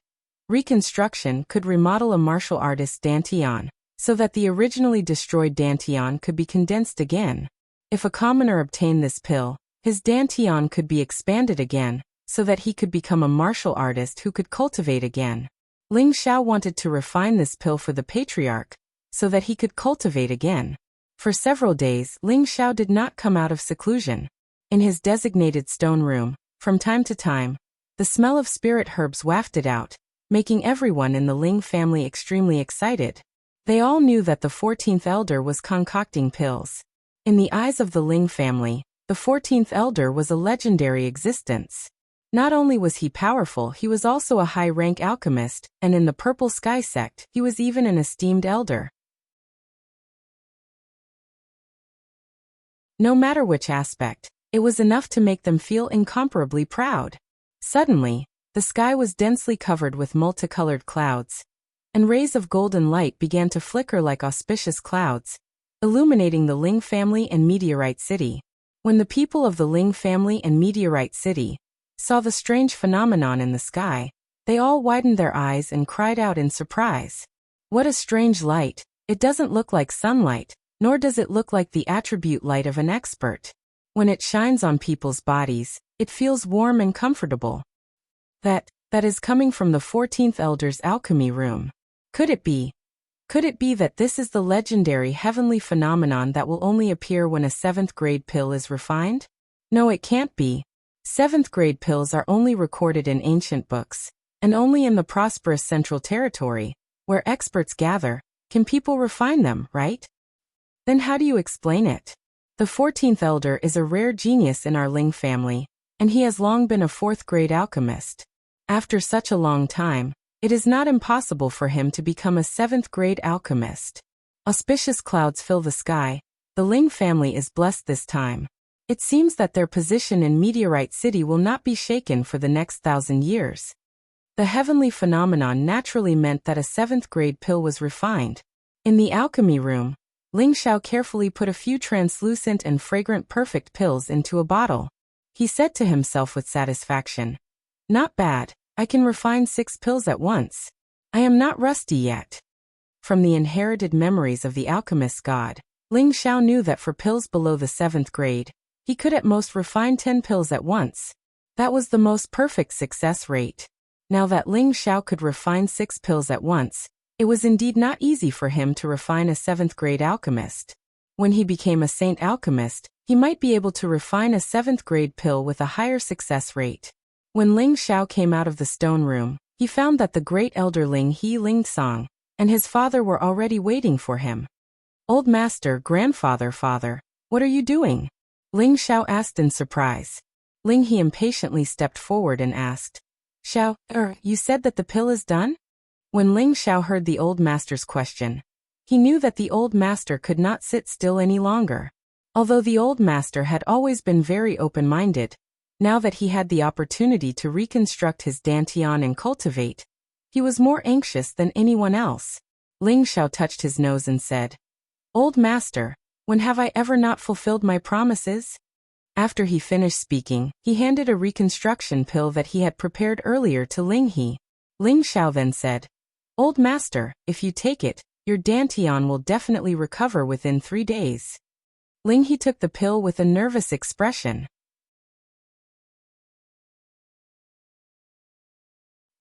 Reconstruction could remodel a martial artist's dantian, so that the originally destroyed dantian could be condensed again. If a commoner obtained this pill, his dantian could be expanded again, so that he could become a martial artist who could cultivate again. Ling Xiao wanted to refine this pill for the patriarch, so that he could cultivate again. For several days, Ling Xiao did not come out of seclusion. In his designated stone room, from time to time, the smell of spirit herbs wafted out, making everyone in the Ling family extremely excited. They all knew that the 14th elder was concocting pills. In the eyes of the Ling family, the 14th elder was a legendary existence. Not only was he powerful, he was also a high-rank alchemist, and in the Purple Sky sect, he was even an esteemed elder. No matter which aspect, it was enough to make them feel incomparably proud. Suddenly, the sky was densely covered with multicolored clouds, and rays of golden light began to flicker like auspicious clouds, illuminating the Ling family and Meteorite City. When the people of the Ling family and Meteorite City saw the strange phenomenon in the sky, they all widened their eyes and cried out in surprise. What a strange light! It doesn't look like sunlight, nor does it look like the attribute light of an expert. When it shines on people's bodies, it feels warm and comfortable. That is coming from the 14th Elder's alchemy room. Could it be? Could it be that this is the legendary heavenly phenomenon that will only appear when a 7th grade pill is refined? No, it can't be. 7th grade pills are only recorded in ancient books, and only in the prosperous Central Territory. Where experts gather, can people refine them, right? Then how do you explain it? The 14th elder is a rare genius in our Ling family, and he has long been a 4th-grade alchemist. After such a long time, it is not impossible for him to become a 7th-grade alchemist. Auspicious clouds fill the sky. The Ling family is blessed this time. It seems that their position in Meteorite City will not be shaken for the next 1,000 years. The heavenly phenomenon naturally meant that a 7th-grade pill was refined. In the alchemy room, Ling Xiao carefully put a few translucent and fragrant perfect pills into a bottle. He said to himself with satisfaction, "Not bad, I can refine 6 pills at once. I am not rusty yet." From the inherited memories of the alchemist god, Ling Xiao knew that for pills below the 7th grade, he could at most refine 10 pills at once. That was the most perfect success rate. Now that Ling Xiao could refine 6 pills at once, it was indeed not easy for him to refine a 7th-grade alchemist. When he became a saint alchemist, he might be able to refine a 7th-grade pill with a higher success rate. When Ling Xiao came out of the stone room, he found that the great elder Ling He Lingsong and his father were already waiting for him. "Old master, grandfather, father, what are you doing?" Ling Xiao asked in surprise. Ling He impatiently stepped forward and asked, "Xiao, you said that the pill is done?" When Ling Xiao heard the old master's question, he knew that the old master could not sit still any longer. Although the old master had always been very open-minded, now that he had the opportunity to reconstruct his dantian and cultivate, he was more anxious than anyone else. Ling Xiao touched his nose and said, "Old master, when have I ever not fulfilled my promises?" After he finished speaking, he handed a reconstruction pill that he had prepared earlier to Ling He. Ling Xiao then said, "Old master, if you take it, your dantian will definitely recover within 3 days." Ling He took the pill with a nervous expression.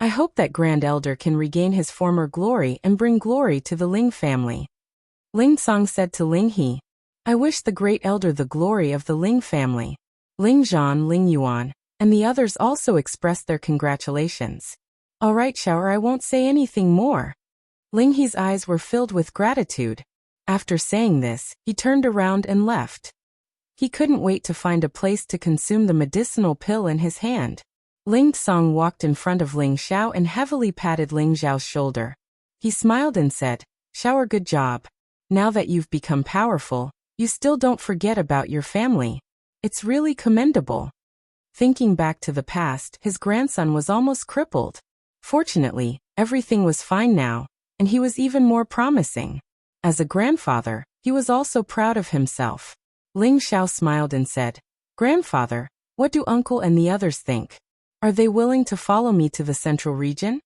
"I hope that Grand Elder can regain his former glory and bring glory to the Ling family." Ling Song said to Ling He, "I wish the Great Elder the glory of the Ling family." Ling Zhan, Ling Yuan, and the others also expressed their congratulations. "All right, Xiao, I won't say anything more." Ling He's eyes were filled with gratitude. After saying this, he turned around and left. He couldn't wait to find a place to consume the medicinal pill in his hand. Ling Song walked in front of Ling Xiao and heavily patted Ling Xiao's shoulder. He smiled and said, "Xiao, good job. Now that you've become powerful, you still don't forget about your family. It's really commendable." Thinking back to the past, his grandson was almost crippled. Fortunately, everything was fine now, and he was even more promising. As a grandfather, he was also proud of himself. Ling Xiao smiled and said, "Grandfather, what do uncle and the others think? Are they willing to follow me to the central region?"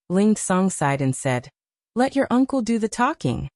Ling Song sighed and said, "Let your uncle do the talking."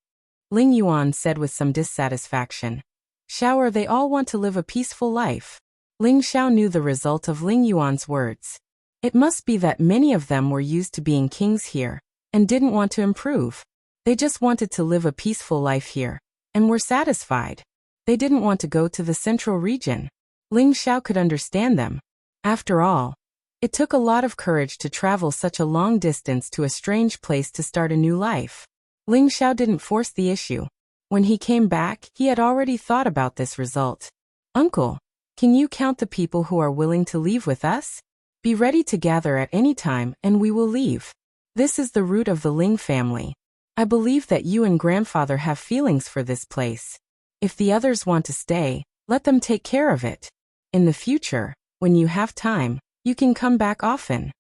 Ling Yuan said with some dissatisfaction, "Xiao, they all want to live a peaceful life." Ling Xiao knew the result of Ling Yuan's words. It must be that many of them were used to being kings here, and didn't want to improve. They just wanted to live a peaceful life here, and were satisfied. They didn't want to go to the central region. Ling Xiao could understand them. After all, it took a lot of courage to travel such a long distance to a strange place to start a new life. Ling Xiao didn't force the issue. When he came back, he had already thought about this result. "Uncle, can you count the people who are willing to leave with us? Be ready to gather at any time and we will leave. This is the root of the Ling family. I believe that you and grandfather have feelings for this place. If the others want to stay, let them take care of it. In the future, when you have time, you can come back often."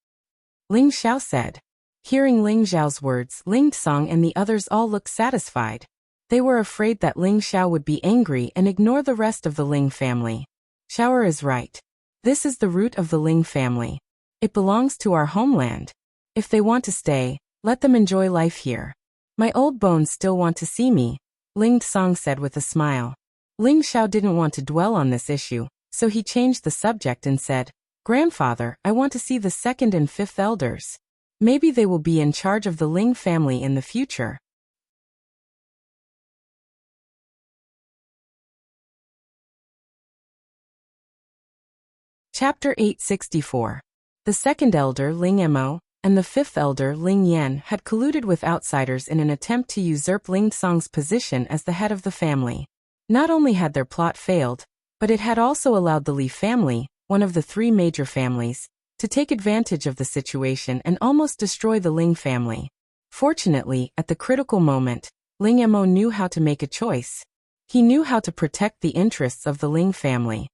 Ling Xiao said. Hearing Ling Xiao's words, Ling Song and the others all looked satisfied. They were afraid that Ling Xiao would be angry and ignore the rest of the Ling family. Xiao is right. This is the root of the Ling family. It belongs to our homeland. If they want to stay, let them enjoy life here. My old bones still want to see me, Ling Song said with a smile. Ling Xiao didn't want to dwell on this issue, so he changed the subject and said, "Grandfather, I want to see the 2nd and 5th elders. Maybe they will be in charge of the Ling family in the future." Chapter 864. The 2nd elder, Ling Mo, and the fifth elder, Ling Yan, had colluded with outsiders in an attempt to usurp Ling Song's position as the head of the family. Not only had their plot failed, but it had also allowed the Li family, one of the three major families, to take advantage of the situation and almost destroy the Ling family. Fortunately, at the critical moment, Ling Mo knew how to make a choice. He knew how to protect the interests of the Ling family.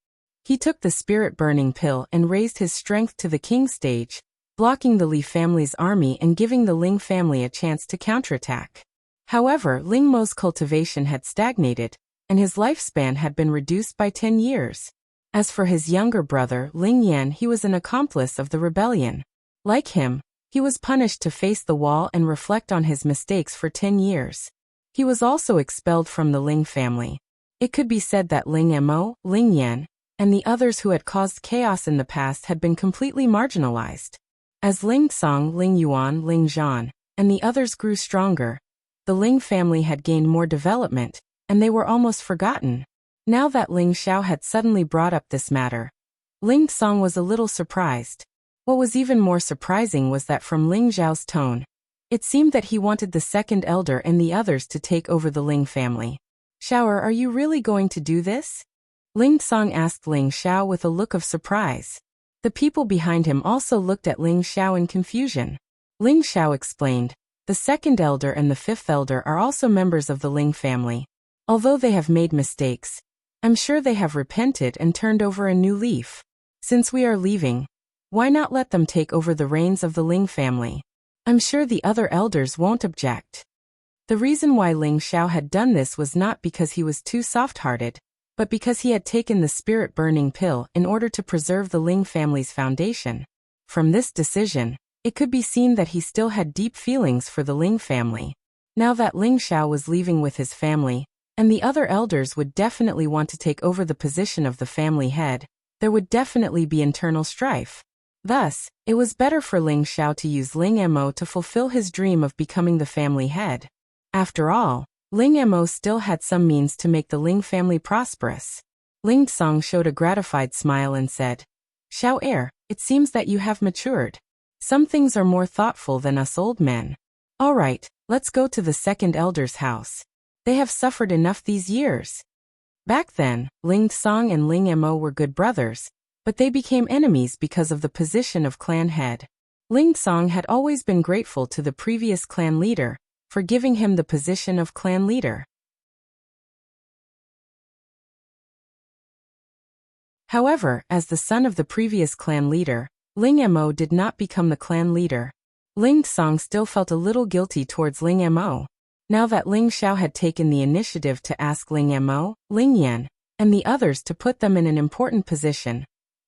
He took the spirit-burning pill and raised his strength to the king stage, blocking the Li family's army and giving the Ling family a chance to counterattack. However, Ling Mo's cultivation had stagnated, and his lifespan had been reduced by 10 years. As for his younger brother, Ling Yan, he was an accomplice of the rebellion. Like him, he was punished to face the wall and reflect on his mistakes for 10 years. He was also expelled from the Ling family. It could be said that Ling Mo, Ling Yan, and the others who had caused chaos in the past had been completely marginalized. As Ling Song, Ling Yuan, Ling Zhan, and the others grew stronger, the Ling family had gained more development, and they were almost forgotten. Now that Ling Xiao had suddenly brought up this matter, Ling Song was a little surprised. What was even more surprising was that from Ling Xiao's tone, it seemed that he wanted the second elder and the others to take over the Ling family. "Xiao, are you really going to do this?" Ling Song asked Ling Xiao with a look of surprise. The people behind him also looked at Ling Xiao in confusion. Ling Xiao explained, "The second elder and the fifth elder are also members of the Ling family. Although they have made mistakes, I'm sure they have repented and turned over a new leaf. Since we are leaving, why not let them take over the reins of the Ling family? I'm sure the other elders won't object." The reason why Ling Xiao had done this was not because he was too soft-hearted, but because he had taken the spirit-burning pill in order to preserve the Ling family's foundation. From this decision, it could be seen that he still had deep feelings for the Ling family. Now that Ling Xiao was leaving with his family, and the other elders would definitely want to take over the position of the family head, there would definitely be internal strife. Thus, it was better for Ling Xiao to use Ling Mo to fulfill his dream of becoming the family head. After all, Ling Mo still had some means to make the Ling family prosperous. Ling Song showed a gratified smile and said, "Xiao heir, it seems that you have matured. Some things are more thoughtful than us old men. All right, let's go to the second elder's house. They have suffered enough these years." Back then, Ling Song and Ling Mo were good brothers, but they became enemies because of the position of clan head. Ling Song had always been grateful to the previous clan leader for giving him the position of clan leader. However, as the son of the previous clan leader, Ling Mo did not become the clan leader. Ling Song still felt a little guilty towards Ling Mo. Now that Ling Xiao had taken the initiative to ask Ling Mo, Ling Yan, and the others to put them in an important position,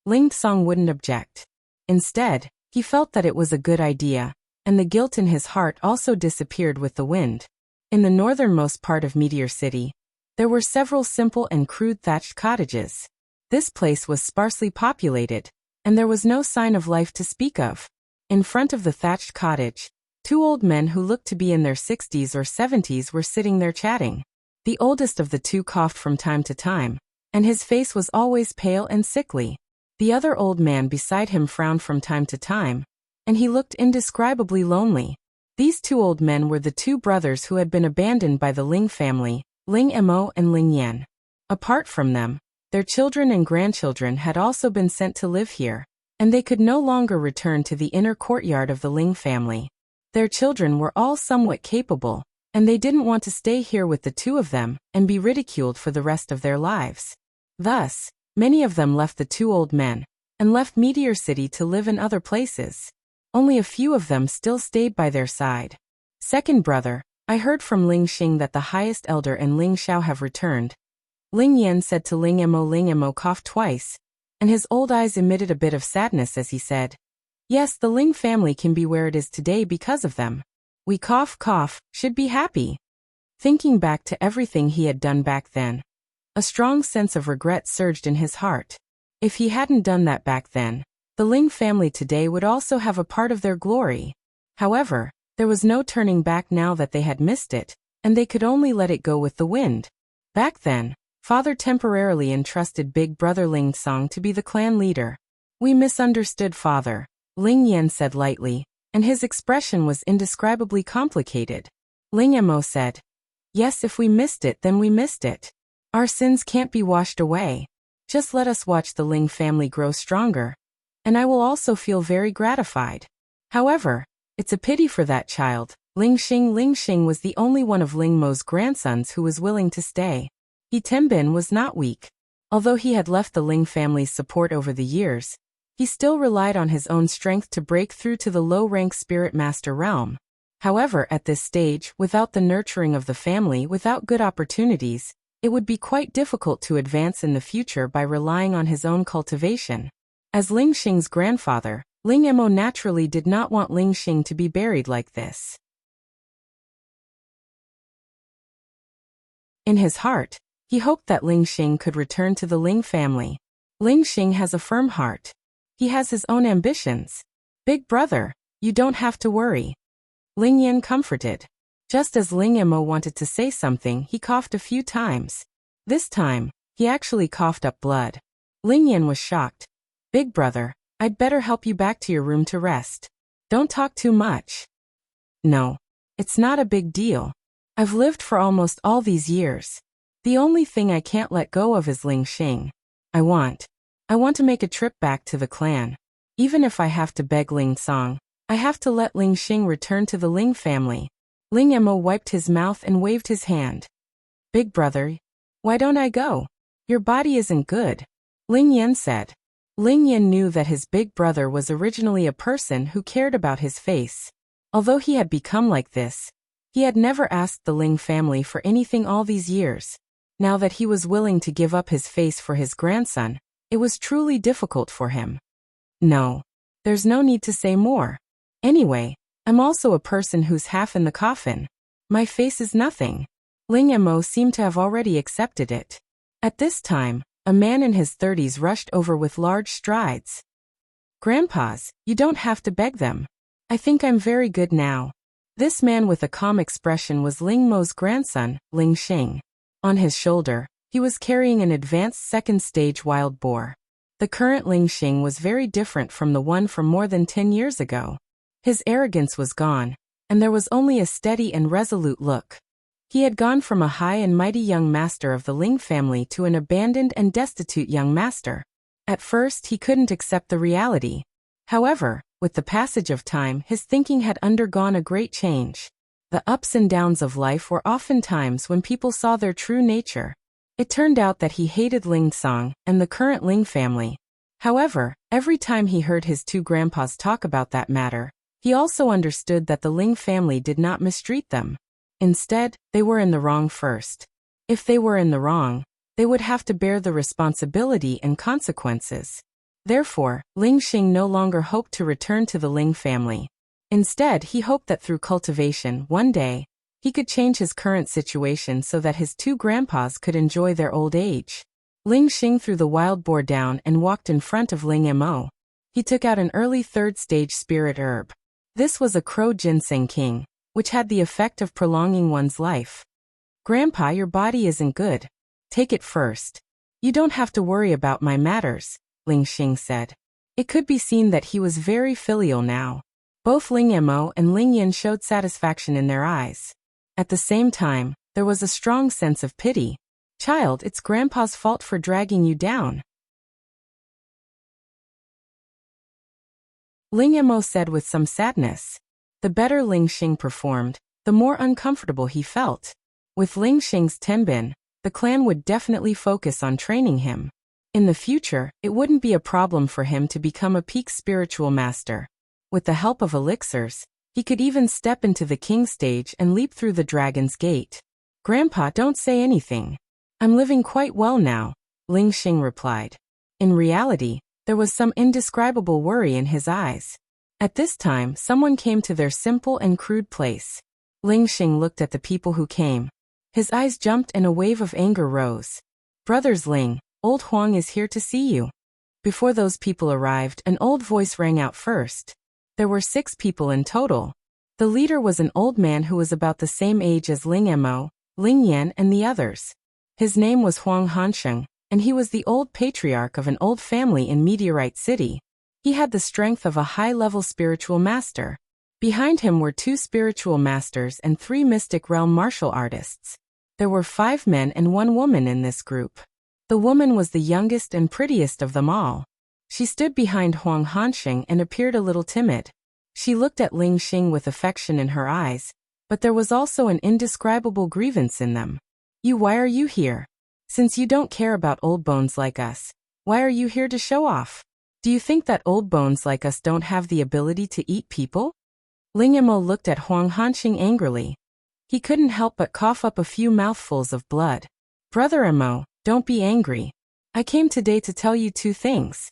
Ling Song wouldn't object. Instead, he felt that it was a good idea, and the guilt in his heart also disappeared with the wind. In the northernmost part of Meteor City, there were several simple and crude thatched cottages. This place was sparsely populated, and there was no sign of life to speak of. In front of the thatched cottage, two old men who looked to be in their 60s or 70s were sitting there chatting. The oldest of the two coughed from time to time, and his face was always pale and sickly. The other old man beside him frowned from time to time, and he looked indescribably lonely. These two old men were the two brothers who had been abandoned by the Ling family, Ling Mo and Ling Yan. Apart from them, their children and grandchildren had also been sent to live here, and they could no longer return to the inner courtyard of the Ling family. Their children were all somewhat capable, and they didn't want to stay here with the two of them and be ridiculed for the rest of their lives. Thus, many of them left the two old men and left Meteor City to live in other places. Only a few of them still stayed by their side. "Second brother, I heard from Ling Xing that the highest elder and Ling Xiao have returned." Ling Yan said to Ling Mo. Ling Mo coughed twice, and his old eyes emitted a bit of sadness as he said, "Yes, the Ling family can be where it is today because of them. We should be happy." Thinking back to everything he had done back then, a strong sense of regret surged in his heart. If he hadn't done that back then, the Ling family today would also have a part of their glory. However, there was no turning back now that they had missed it, and they could only let it go with the wind. Back then, Father temporarily entrusted big brother Ling Song to be the clan leader. "We misunderstood, Father," Ling Yan said lightly, and his expression was indescribably complicated. Ling Emo said, "Yes, if we missed it, then we missed it. Our sins can't be washed away. Just let us watch the Ling family grow stronger, and I will also feel very gratified. However, it's a pity for that child." Ling Xing was the only one of Ling Mo's grandsons who was willing to stay. He Tenbin was not weak. Although he had left the Ling family's support over the years, he still relied on his own strength to break through to the low-rank Spirit Master realm. However, at this stage, without the nurturing of the family, without good opportunities, it would be quite difficult to advance in the future by relying on his own cultivation. As Ling Xing's grandfather, Ling Emo naturally did not want Ling Xing to be buried like this. In his heart, he hoped that Ling Xing could return to the Ling family. Ling Xing has a firm heart. He has his own ambitions. "Big brother, you don't have to worry." Ling Yan comforted. Just as Ling Emo wanted to say something, he coughed a few times. This time, he actually coughed up blood. Ling Yan was shocked. "Big brother, I'd better help you back to your room to rest. Don't talk too much." "No. It's not a big deal. I've lived for almost all these years. The only thing I can't let go of is Ling Xing. I want to make a trip back to the clan. Even if I have to beg Ling Song, I have to let Ling Xing return to the Ling family." Ling Emo wiped his mouth and waved his hand. "Big brother, why don't I go? Your body isn't good," Ling Yan said. Ling Yan knew that his big brother was originally a person who cared about his face. Although he had become like this, he had never asked the Ling family for anything all these years. Now that he was willing to give up his face for his grandson, it was truly difficult for him. "No. There's no need to say more. Anyway, I'm also a person who's half in the coffin. My face is nothing." Ling Emo seemed to have already accepted it. At this time, a man in his 30s rushed over with large strides. "Grandpas, you don't have to beg them. I think I'm very good now." This man with a calm expression was Ling Mo's grandson, Ling Xing. On his shoulder, he was carrying an advanced second-stage wild boar. The current Ling Xing was very different from the one from more than 10 years ago. His arrogance was gone, and there was only a steady and resolute look. He had gone from a high and mighty young master of the Ling family to an abandoned and destitute young master. At first, he couldn't accept the reality. However, with the passage of time, his thinking had undergone a great change. The ups and downs of life were oftentimes when people saw their true nature. It turned out that he hated Ling Song and the current Ling family. However, every time he heard his two grandpas talk about that matter, he also understood that the Ling family did not mistreat them. Instead, they were in the wrong first. If they were in the wrong, they would have to bear the responsibility and consequences. Therefore, Ling Xing no longer hoped to return to the Ling family. Instead, he hoped that through cultivation, one day, he could change his current situation so that his two grandpas could enjoy their old age. Ling Xing threw the wild boar down and walked in front of Ling Mo. He took out an early third-stage spirit herb. This was a crow ginseng king, which had the effect of prolonging one's life. "Grandpa, your body isn't good. Take it first. You don't have to worry about my matters," Ling Xing said. It could be seen that he was very filial now. Both Ling Mo and Ling Yan showed satisfaction in their eyes. At the same time, there was a strong sense of pity. "Child, it's Grandpa's fault for dragging you down," Ling Mo said with some sadness. The better Ling Xing performed, the more uncomfortable he felt. With Ling Xing's Tenbin, the clan would definitely focus on training him. In the future, it wouldn't be a problem for him to become a peak spiritual master. With the help of elixirs, he could even step into the king stage and leap through the dragon's gate. "Grandpa, don't say anything. I'm living quite well now," Ling Xing replied. In reality, there was some indescribable worry in his eyes. At this time, someone came to their simple and crude place. Ling Xing looked at the people who came. His eyes jumped and a wave of anger rose. "Brothers Ling, old Huang is here to see you." Before those people arrived, an old voice rang out first. There were 6 people in total. The leader was an old man who was about the same age as Ling Mo, Ling Yan and the others. His name was Huang Hansheng, and he was the old patriarch of an old family in Meteorite City. He had the strength of a high-level spiritual master. Behind him were 2 spiritual masters and 3 mystic realm martial artists. There were 5 men and 1 woman in this group. The woman was the youngest and prettiest of them all. She stood behind Huang Hanxing and appeared a little timid. She looked at Ling Xing with affection in her eyes, but there was also an indescribable grievance in them. Why are you here? Since you don't care about old bones like us, why are you here to show off? Do you think that old bones like us don't have the ability to eat people? Ling Emo looked at Huang Hanxing angrily. He couldn't help but cough up a few mouthfuls of blood. Brother Emo, don't be angry. I came today to tell you 2 things.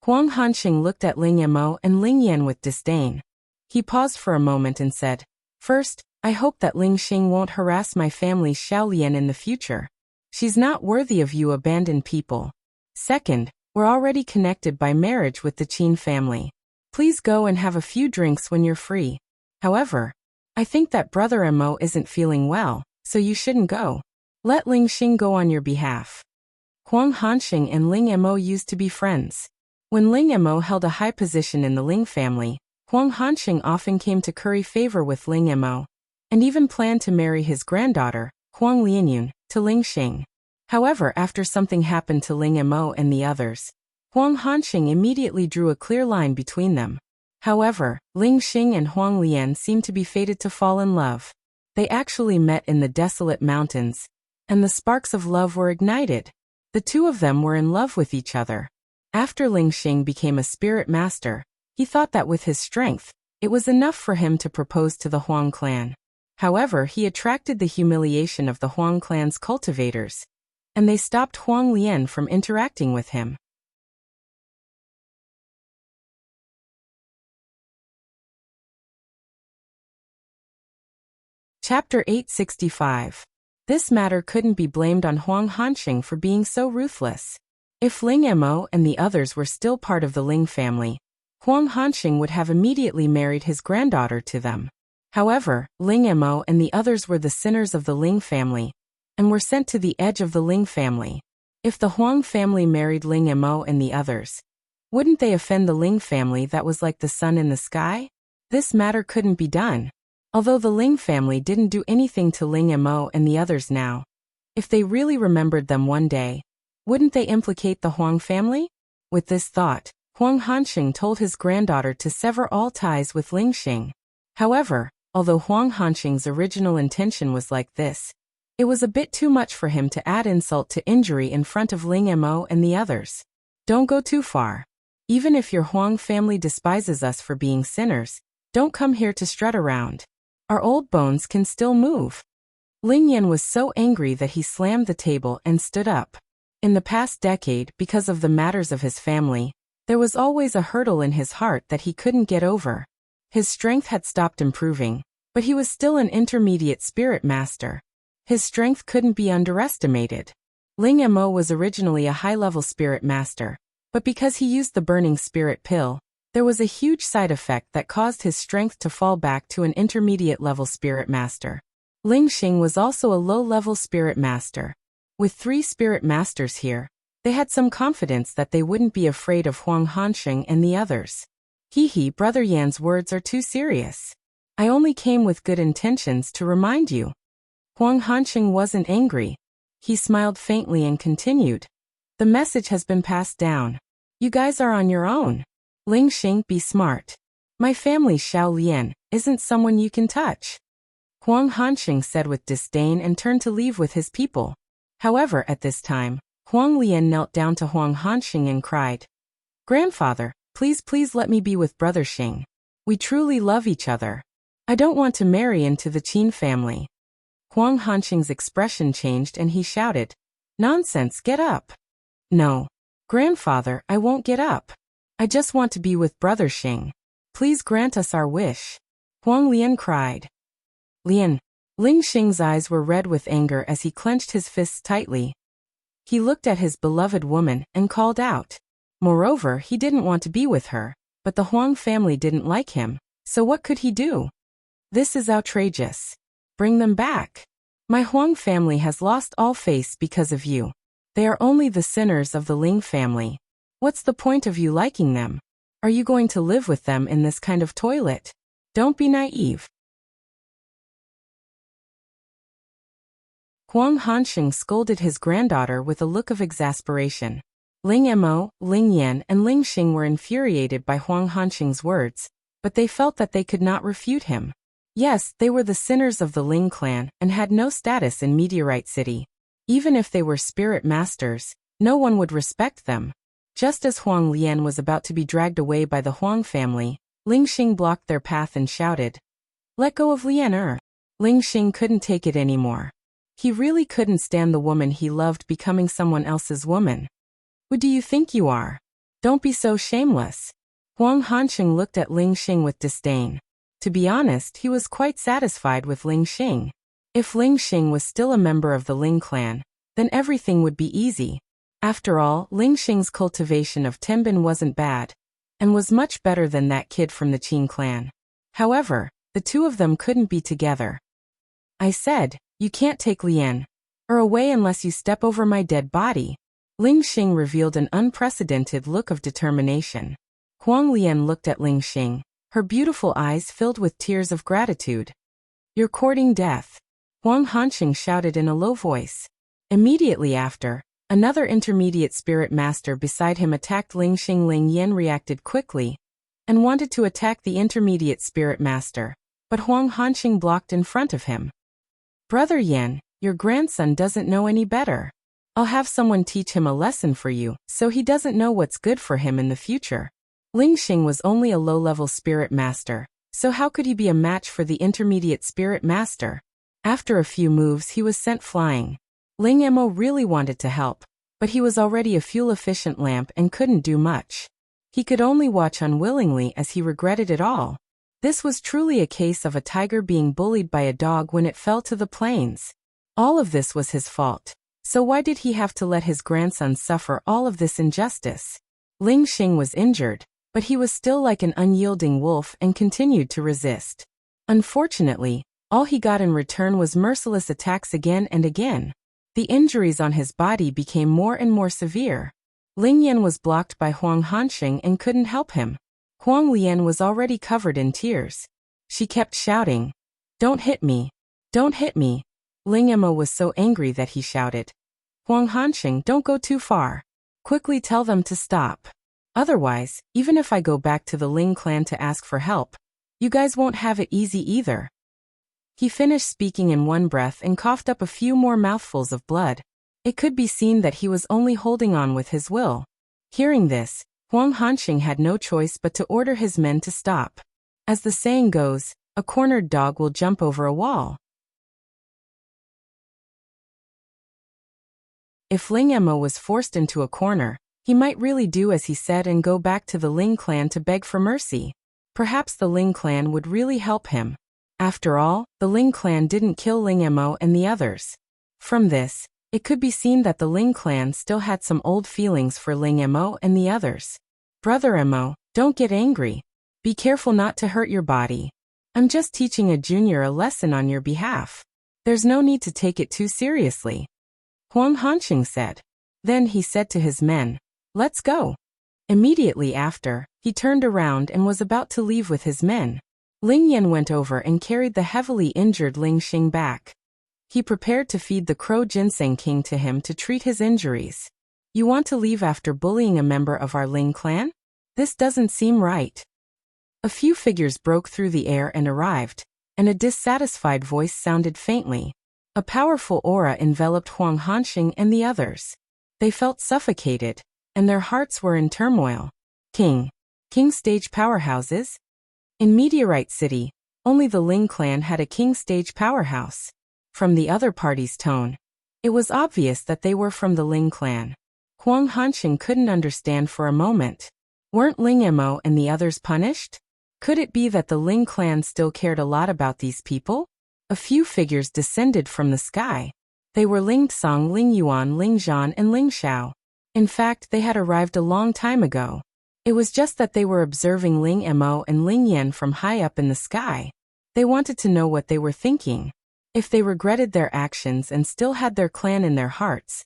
Huang Hanxing looked at Ling Emo and Ling Yan with disdain. He paused for a moment and said, First, I hope that Ling Xing won't harass my family Xiaolian in the future. She's not worthy of you abandoned people. Second, we're already connected by marriage with the Qin family. Please go and have a few drinks when you're free. However, I think that Brother Emo isn't feeling well, so you shouldn't go. Let Ling Xing go on your behalf. Huang Hanxing and Ling Emo used to be friends. When Ling Emo held a high position in the Ling family, Huang Hanxing often came to curry favor with Ling Emo, and even planned to marry his granddaughter, Huang Lianyun, to Ling Xing. However, after something happened to Ling Emo and the others, Huang Hanxing immediately drew a clear line between them. However, Ling Xing and Huang Lian seemed to be fated to fall in love. They actually met in the desolate mountains, and the sparks of love were ignited. The 2 of them were in love with each other. After Ling Xing became a spirit master, he thought that with his strength, it was enough for him to propose to the Huang clan. However, he attracted the humiliation of the Huang clan's cultivators, and they stopped Huang Lian from interacting with him. Chapter 865. This matter couldn't be blamed on Huang Hanxing for being so ruthless. If Ling Emo and the others were still part of the Ling family, Huang Hanxing would have immediately married his granddaughter to them. However, Ling Emo and the others were the sinners of the Ling family, and were sent to the edge of the Ling family. If the Huang family married Ling Emo and the others, wouldn't they offend the Ling family that was like the sun in the sky? This matter couldn't be done. Although the Ling family didn't do anything to Ling Emo and the others now, if they really remembered them one day, wouldn't they implicate the Huang family? With this thought, Huang Hanxing told his granddaughter to sever all ties with Ling Xing. However, although Huang Hanxing's original intention was like this, it was a bit too much for him to add insult to injury in front of Ling Emo and the others. Don't go too far. Even if your Huang family despises us for being sinners, don't come here to strut around. Our old bones can still move. Ling Yan was so angry that he slammed the table and stood up. In the past decade, because of the matters of his family, there was always a hurdle in his heart that he couldn't get over. His strength had stopped improving, but he was still an intermediate spirit master. His strength couldn't be underestimated. Ling Emo was originally a high-level spirit master, but because he used the burning spirit pill, there was a huge side effect that caused his strength to fall back to an intermediate-level spirit master. Ling Xing was also a low-level spirit master. With 3 spirit masters here, they had some confidence that they wouldn't be afraid of Huang Hanxing and the others. Hee, Brother Yan's words are too serious. I only came with good intentions to remind you. Huang Hanxing wasn't angry. He smiled faintly and continued. The message has been passed down. You guys are on your own. Ling Xing, be smart. My family Xiaolian isn't someone you can touch. Huang Hanxing said with disdain and turned to leave with his people. However, at this time, Huang Lian knelt down to Huang Hanxing and cried, Grandfather, please let me be with Brother Xing. We truly love each other. I don't want to marry into the Qin family. Huang Hanxing's expression changed and he shouted, Nonsense, get up. No. Grandfather, I won't get up. I just want to be with Brother Xing. Please grant us our wish. Huang Lian cried. Lian. Ling Xing's eyes were red with anger as he clenched his fists tightly. He looked at his beloved woman and called out. Moreover, he didn't want to be with her, but the Huang family didn't like him, so what could he do? This is outrageous. Bring them back. My Huang family has lost all faith because of you. They are only the sinners of the Ling family. What's the point of you liking them? Are you going to live with them in this kind of toilet? Don't be naive. Huang Hanxing scolded his granddaughter with a look of exasperation. Ling Mo, Ling Yan, and Ling Xing were infuriated by Huang Hanxing's words, but they felt that they could not refute him. Yes, they were the sinners of the Ling clan and had no status in Meteorite City. Even if they were spirit masters, no one would respect them. Just as Huang Lian was about to be dragged away by the Huang family, Ling Xing blocked their path and shouted, "Let go of Lian." Ling Xing couldn't take it anymore. He really couldn't stand the woman he loved becoming someone else's woman. Who do you think you are? Don't be so shameless. Huang Hanxing looked at Ling Xing with disdain. To be honest, he was quite satisfied with Ling Xing. If Ling Xing was still a member of the Ling clan, then everything would be easy. After all, Ling Xing's cultivation of Tenbin wasn't bad, and was much better than that kid from the Qin clan. However, the two of them couldn't be together. I said, you can't take Lian away unless you step over my dead body. Ling Xing revealed an unprecedented look of determination. Huang Lian looked at Ling Xing, her beautiful eyes filled with tears of gratitude. You're courting death, Huang Hanxing shouted in a low voice. Immediately after, another intermediate spirit master beside him attacked Ling Xing. Ling Yan reacted quickly and wanted to attack the intermediate spirit master, but Huang Hanxing blocked in front of him. Brother Yan, your grandson doesn't know any better. I'll have someone teach him a lesson for you, so he doesn't know what's good for him in the future. Ling Xing was only a low-level spirit master, so how could he be a match for the intermediate spirit master? After a few moves he was sent flying. Ling Mo really wanted to help, but he was already a fuel-efficient lamp and couldn't do much. He could only watch unwillingly as he regretted it all. This was truly a case of a tiger being bullied by a dog when it fell to the plains. All of this was his fault. So why did he have to let his grandson suffer all of this injustice? Ling Xing was injured, but he was still like an unyielding wolf and continued to resist. Unfortunately, all he got in return was merciless attacks again and again. The injuries on his body became more and more severe. Ling Yan was blocked by Huang Hanxing and couldn't help him. Huang Lian was already covered in tears. She kept shouting, "Don't hit me! Don't hit me!" Ling Mo was so angry that he shouted, "Huang Hanxing, don't go too far. Quickly tell them to stop. Otherwise, even if I go back to the Ling clan to ask for help, you guys won't have it easy either." He finished speaking in one breath and coughed up a few more mouthfuls of blood. It could be seen that he was only holding on with his will. Hearing this, Huang Hanxing had no choice but to order his men to stop. As the saying goes, a cornered dog will jump over a wall. If Ling Mo was forced into a corner, he might really do as he said and go back to the Ling clan to beg for mercy. Perhaps the Ling clan would really help him. After all, the Ling clan didn't kill Ling Mo and the others. From this, it could be seen that the Ling clan still had some old feelings for Ling Mo and the others. Brother Mo, don't get angry. Be careful not to hurt your body. I'm just teaching a junior a lesson on your behalf. There's no need to take it too seriously, Huang Hanxing said. Then he said to his men, "Let's go." Immediately after, he turned around and was about to leave with his men. Ling Yan went over and carried the heavily injured Ling Xing back. He prepared to feed the Crow Ginseng King to him to treat his injuries. "You want to leave after bullying a member of our Ling clan? This doesn't seem right." A few figures broke through the air and arrived, and a dissatisfied voice sounded faintly. A powerful aura enveloped Huang Hanxing and the others. They felt suffocated, and their hearts were in turmoil. King stage powerhouses? In Meteorite City, only the Ling clan had a king stage powerhouse. From the other party's tone, it was obvious that they were from the Ling clan. Huang Hanxing couldn't understand for a moment. Weren't Ling Mo and the others punished? Could it be that the Ling clan still cared a lot about these people? A few figures descended from the sky. They were Ling Tsang, Ling Yuan, Ling Zhan, and Ling Xiao. In fact, they had arrived a long time ago. It was just that they were observing Ling Mo and Ling Yan from high up in the sky. They wanted to know what they were thinking. If they regretted their actions and still had their clan in their hearts,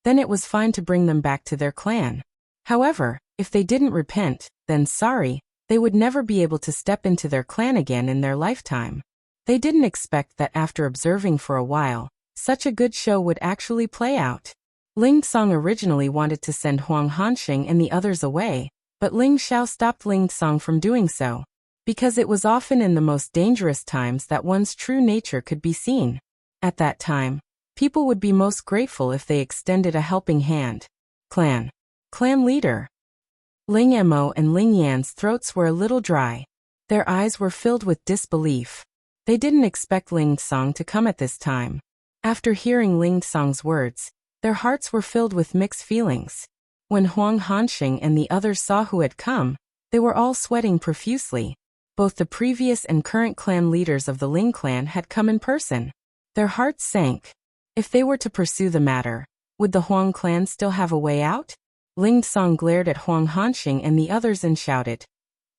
then it was fine to bring them back to their clan. However, if they didn't repent, then sorry, They would never be able to step into their clan again in their lifetime. They didn't expect that after observing for a while, such a good show would actually play out. Ling Song originally wanted to send Huang Hanxing and the others away, but Ling Xiao stopped Ling Song from doing so, because it was often in the most dangerous times that one's true nature could be seen. At that time, people would be most grateful if they extended a helping hand. Clan leader. Ling Mo and Ling Yan's throats were a little dry. Their eyes were filled with disbelief. They didn't expect Ling Song to come at this time. After hearing Ling Song's words, their hearts were filled with mixed feelings. When Huang Hanxing and the others saw who had come, they were all sweating profusely. Both the previous and current clan leaders of the Ling clan had come in person. Their hearts sank. If they were to pursue the matter, would the Huang clan still have a way out? Ling Song glared at Huang Hanxing and the others and shouted,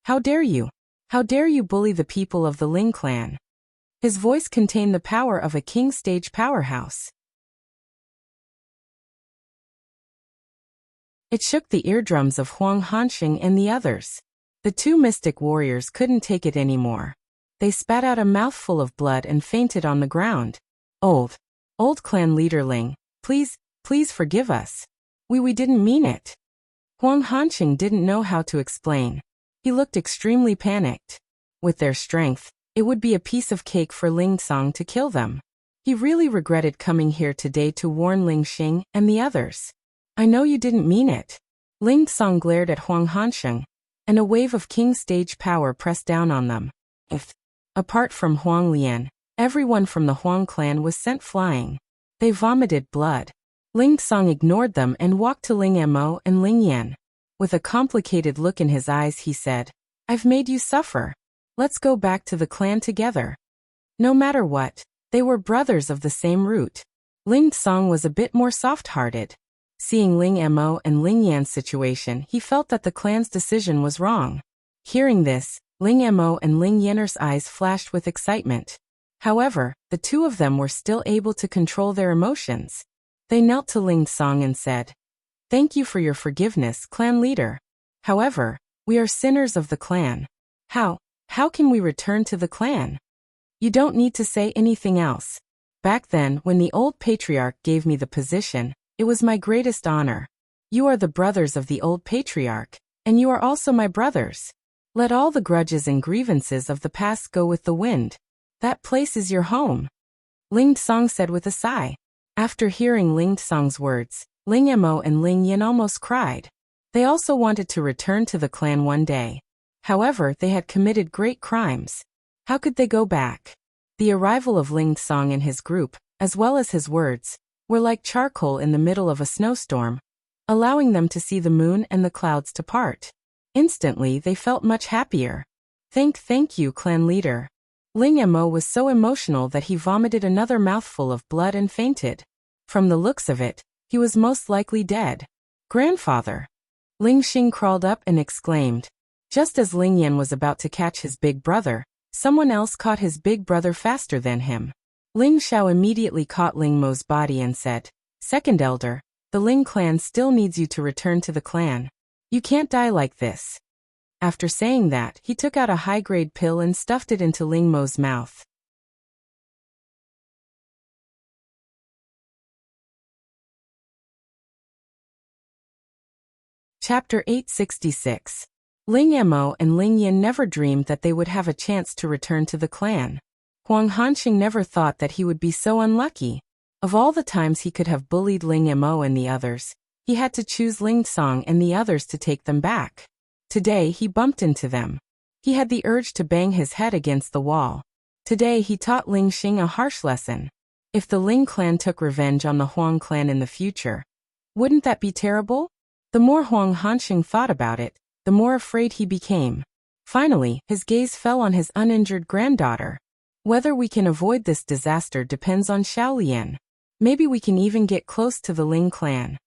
"How dare you? How dare you bully the people of the Ling clan?" His voice contained the power of a king stage powerhouse. It shook the eardrums of Huang Hanxing and the others. The two mystic warriors couldn't take it anymore. They spat out a mouthful of blood and fainted on the ground. Old clan leader Ling, please forgive us. We didn't mean it." Huang Hanxing didn't know how to explain. He looked extremely panicked. With their strength, it would be a piece of cake for Ling Song to kill them. He really regretted coming here today to warn Ling Xing and the others. "I know you didn't mean it." Ling Song glared at Huang Hanxing, and a wave of king stage power pressed down on them. Apart from Huang Lian, everyone from the Huang clan was sent flying. They vomited blood. Ling Song ignored them and walked to Ling Mo and Ling Yan. With a complicated look in his eyes he said, "I've made you suffer. Let's go back to the clan together." No matter what, they were brothers of the same root. Ling Song was a bit more soft-hearted. Seeing Ling Mo and Ling Yan's situation, he felt that the clan's decision was wrong. Hearing this, Ling Mo and Ling Yan's eyes flashed with excitement. However, the two of them were still able to control their emotions. They knelt to Ling Song and said, "Thank you for your forgiveness, clan leader. However, we are sinners of the clan. How can we return to the clan?" "You don't need to say anything else. Back then, when the old patriarch gave me the position, it was my greatest honor. You are the brothers of the old patriarch, and you are also my brothers. Let all the grudges and grievances of the past go with the wind. That place is your home," Ling Song said with a sigh. After hearing Ling Song's words, Ling Mo and Ling Yan almost cried. They also wanted to return to the clan one day. However, they had committed great crimes. How could they go back? The arrival of Ling Song and his group, as well as his words, were like charcoal in the middle of a snowstorm, allowing them to see the moon and the clouds to part. Instantly, they felt much happier. Thank you, clan leader." Ling Mo was so emotional that he vomited another mouthful of blood and fainted. From the looks of it, he was most likely dead. "Grandfather!" Ling Xing crawled up and exclaimed. Just as Ling Yan was about to catch his big brother, someone else caught his big brother faster than him. Ling Xiao immediately caught Ling Mo's body and said, "Second elder, the Ling clan still needs you to return to the clan. You can't die like this." After saying that, he took out a high-grade pill and stuffed it into Ling Mo's mouth. Chapter 866. Ling Mo and Ling Yan never dreamed that they would have a chance to return to the clan. Huang Hanxing never thought that he would be so unlucky. Of all the times he could have bullied Ling Mo and the others, he had to choose Ling Song and the others to take them back. Today he bumped into them. He had the urge to bang his head against the wall. Today he taught Ling Xing a harsh lesson. If the Ling clan took revenge on the Huang clan in the future, wouldn't that be terrible? The more Huang Hanxing thought about it, the more afraid he became. Finally, his gaze fell on his uninjured granddaughter. Whether we can avoid this disaster depends on Xiaolian. Maybe we can even get close to the Ling clan.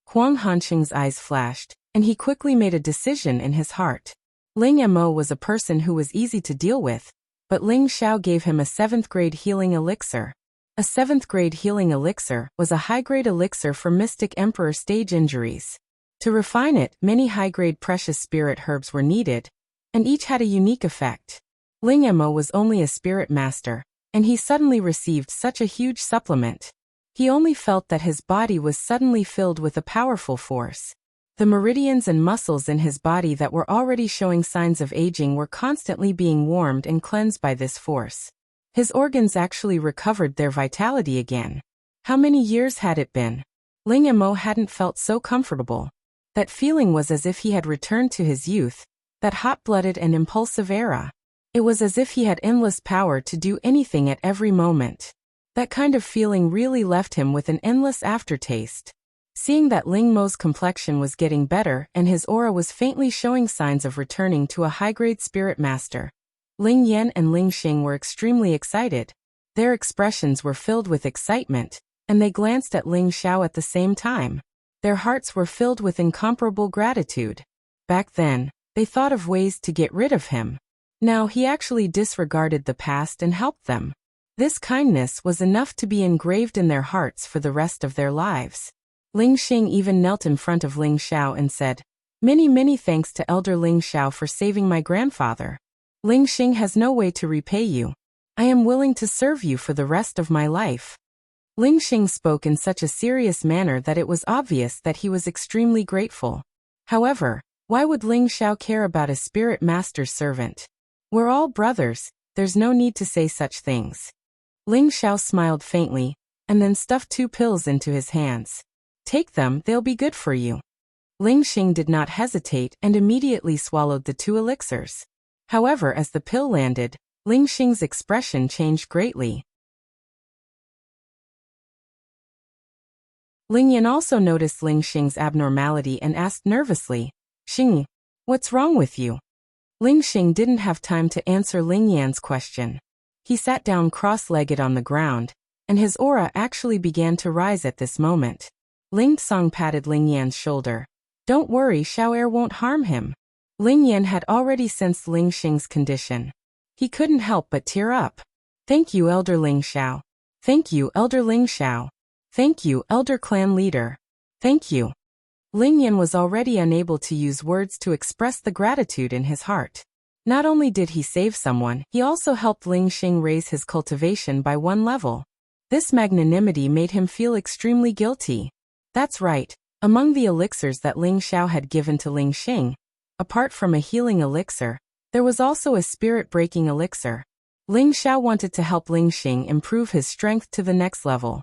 Huang Hanxing's eyes flashed, and he quickly made a decision in his heart. Ling Mo was a person who was easy to deal with, but Ling Xiao gave him a 7th grade healing elixir. A 7th grade healing elixir was a high-grade elixir for Mystic Emperor stage injuries. To refine it, many high-grade precious spirit herbs were needed, and each had a unique effect. Ling Emo was only a spirit master, and he suddenly received such a huge supplement. He only felt that his body was suddenly filled with a powerful force. The meridians and muscles in his body that were already showing signs of aging were constantly being warmed and cleansed by this force. His organs actually recovered their vitality again. How many years had it been? Ling Emo hadn't felt so comfortable. That feeling was as if he had returned to his youth, that hot-blooded and impulsive era. It was as if he had endless power to do anything at every moment. That kind of feeling really left him with an endless aftertaste. Seeing that Ling Mo's complexion was getting better and his aura was faintly showing signs of returning to a high-grade spirit master, Ling Yan and Ling Xing were extremely excited. Their expressions were filled with excitement, and they glanced at Ling Xiao at the same time. Their hearts were filled with incomparable gratitude. Back then, they thought of ways to get rid of him. Now he actually disregarded the past and helped them. This kindness was enough to be engraved in their hearts for the rest of their lives. Ling Xing even knelt in front of Ling Xiao and said, Many thanks to Elder Ling Xiao for saving my grandfather. Ling Xing has no way to repay you. I am willing to serve you for the rest of my life. Ling Xing spoke in such a serious manner that it was obvious that he was extremely grateful. However, why would Ling Xiao care about a spirit master's servant? We're all brothers, there's no need to say such things. Ling Xiao smiled faintly, and then stuffed 2 pills into his hands. Take them, they'll be good for you. Ling Xing did not hesitate and immediately swallowed the 2 elixirs. However, as the pill landed, Ling Xing's expression changed greatly. Ling Yan also noticed Ling Xing's abnormality and asked nervously, Xing, what's wrong with you? Ling Xing didn't have time to answer Ling Yan's question. He sat down cross-legged on the ground, and his aura actually began to rise at this moment. Ling Song patted Ling Yan's shoulder. Don't worry, Xiao Air won't harm him. Ling Yan had already sensed Ling Xing's condition. He couldn't help but tear up. Thank you, Elder Ling Xiao. Thank you, Elder Ling Xiao. Thank you, Elder Clan Leader. Thank you. Ling Yan was already unable to use words to express the gratitude in his heart. Not only did he save someone, he also helped Ling Xing raise his cultivation by 1 level. This magnanimity made him feel extremely guilty. That's right, among the elixirs that Ling Xiao had given to Ling Xing, apart from a healing elixir, there was also a spirit-breaking elixir. Ling Xiao wanted to help Ling Xing improve his strength to the next level.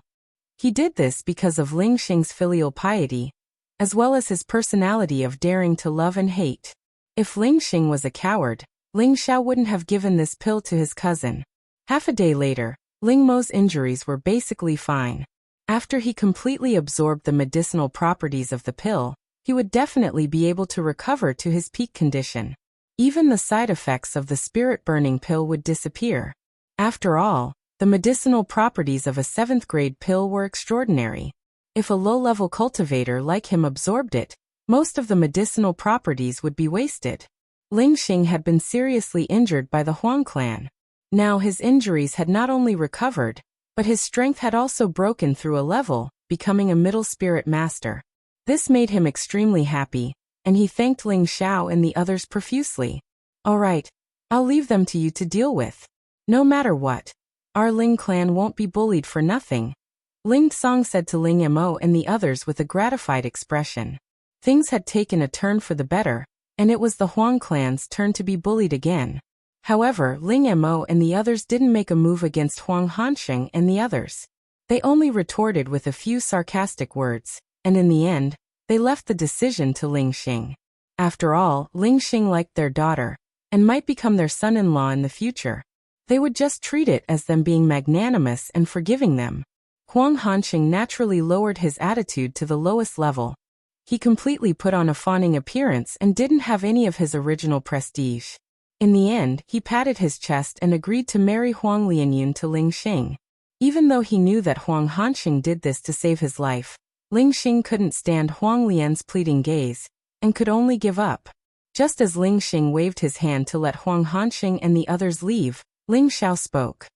He did this because of Ling Xing's filial piety, as well as his personality of daring to love and hate. If Ling Xing was a coward, Ling Xiao wouldn't have given this pill to his cousin. Half a day later, Ling Mo's injuries were basically fine. After he completely absorbed the medicinal properties of the pill, he would definitely be able to recover to his peak condition. Even the side effects of the spirit-burning pill would disappear. After all, the medicinal properties of a 7th-grade pill were extraordinary. If a low-level cultivator like him absorbed it, most of the medicinal properties would be wasted. Ling Xing had been seriously injured by the Huang clan. Now his injuries had not only recovered, but his strength had also broken through a level, becoming a middle spirit master. This made him extremely happy, and he thanked Ling Xiao and the others profusely. All right, I'll leave them to you to deal with. No matter what, our Ling clan won't be bullied for nothing. Ling Song said to Ling Mo and the others with a gratified expression. Things had taken a turn for the better, and it was the Huang clan's turn to be bullied again. However, Ling Mo and the others didn't make a move against Huang Hansheng and the others. They only retorted with a few sarcastic words, and in the end, they left the decision to Ling Xing. After all, Ling Xing liked their daughter, and might become their son-in-law in the future. They would just treat it as them being magnanimous and forgiving them. Huang Hansheng naturally lowered his attitude to the lowest level. He completely put on a fawning appearance and didn't have any of his original prestige. In the end, he patted his chest and agreed to marry Huang Lianyun to Ling Xing. Even though he knew that Huang Hansheng did this to save his life, Ling Xing couldn't stand Huang Lian's pleading gaze, and could only give up. Just as Ling Xing waved his hand to let Huang Hansheng and the others leave, Ling Xiao spoke.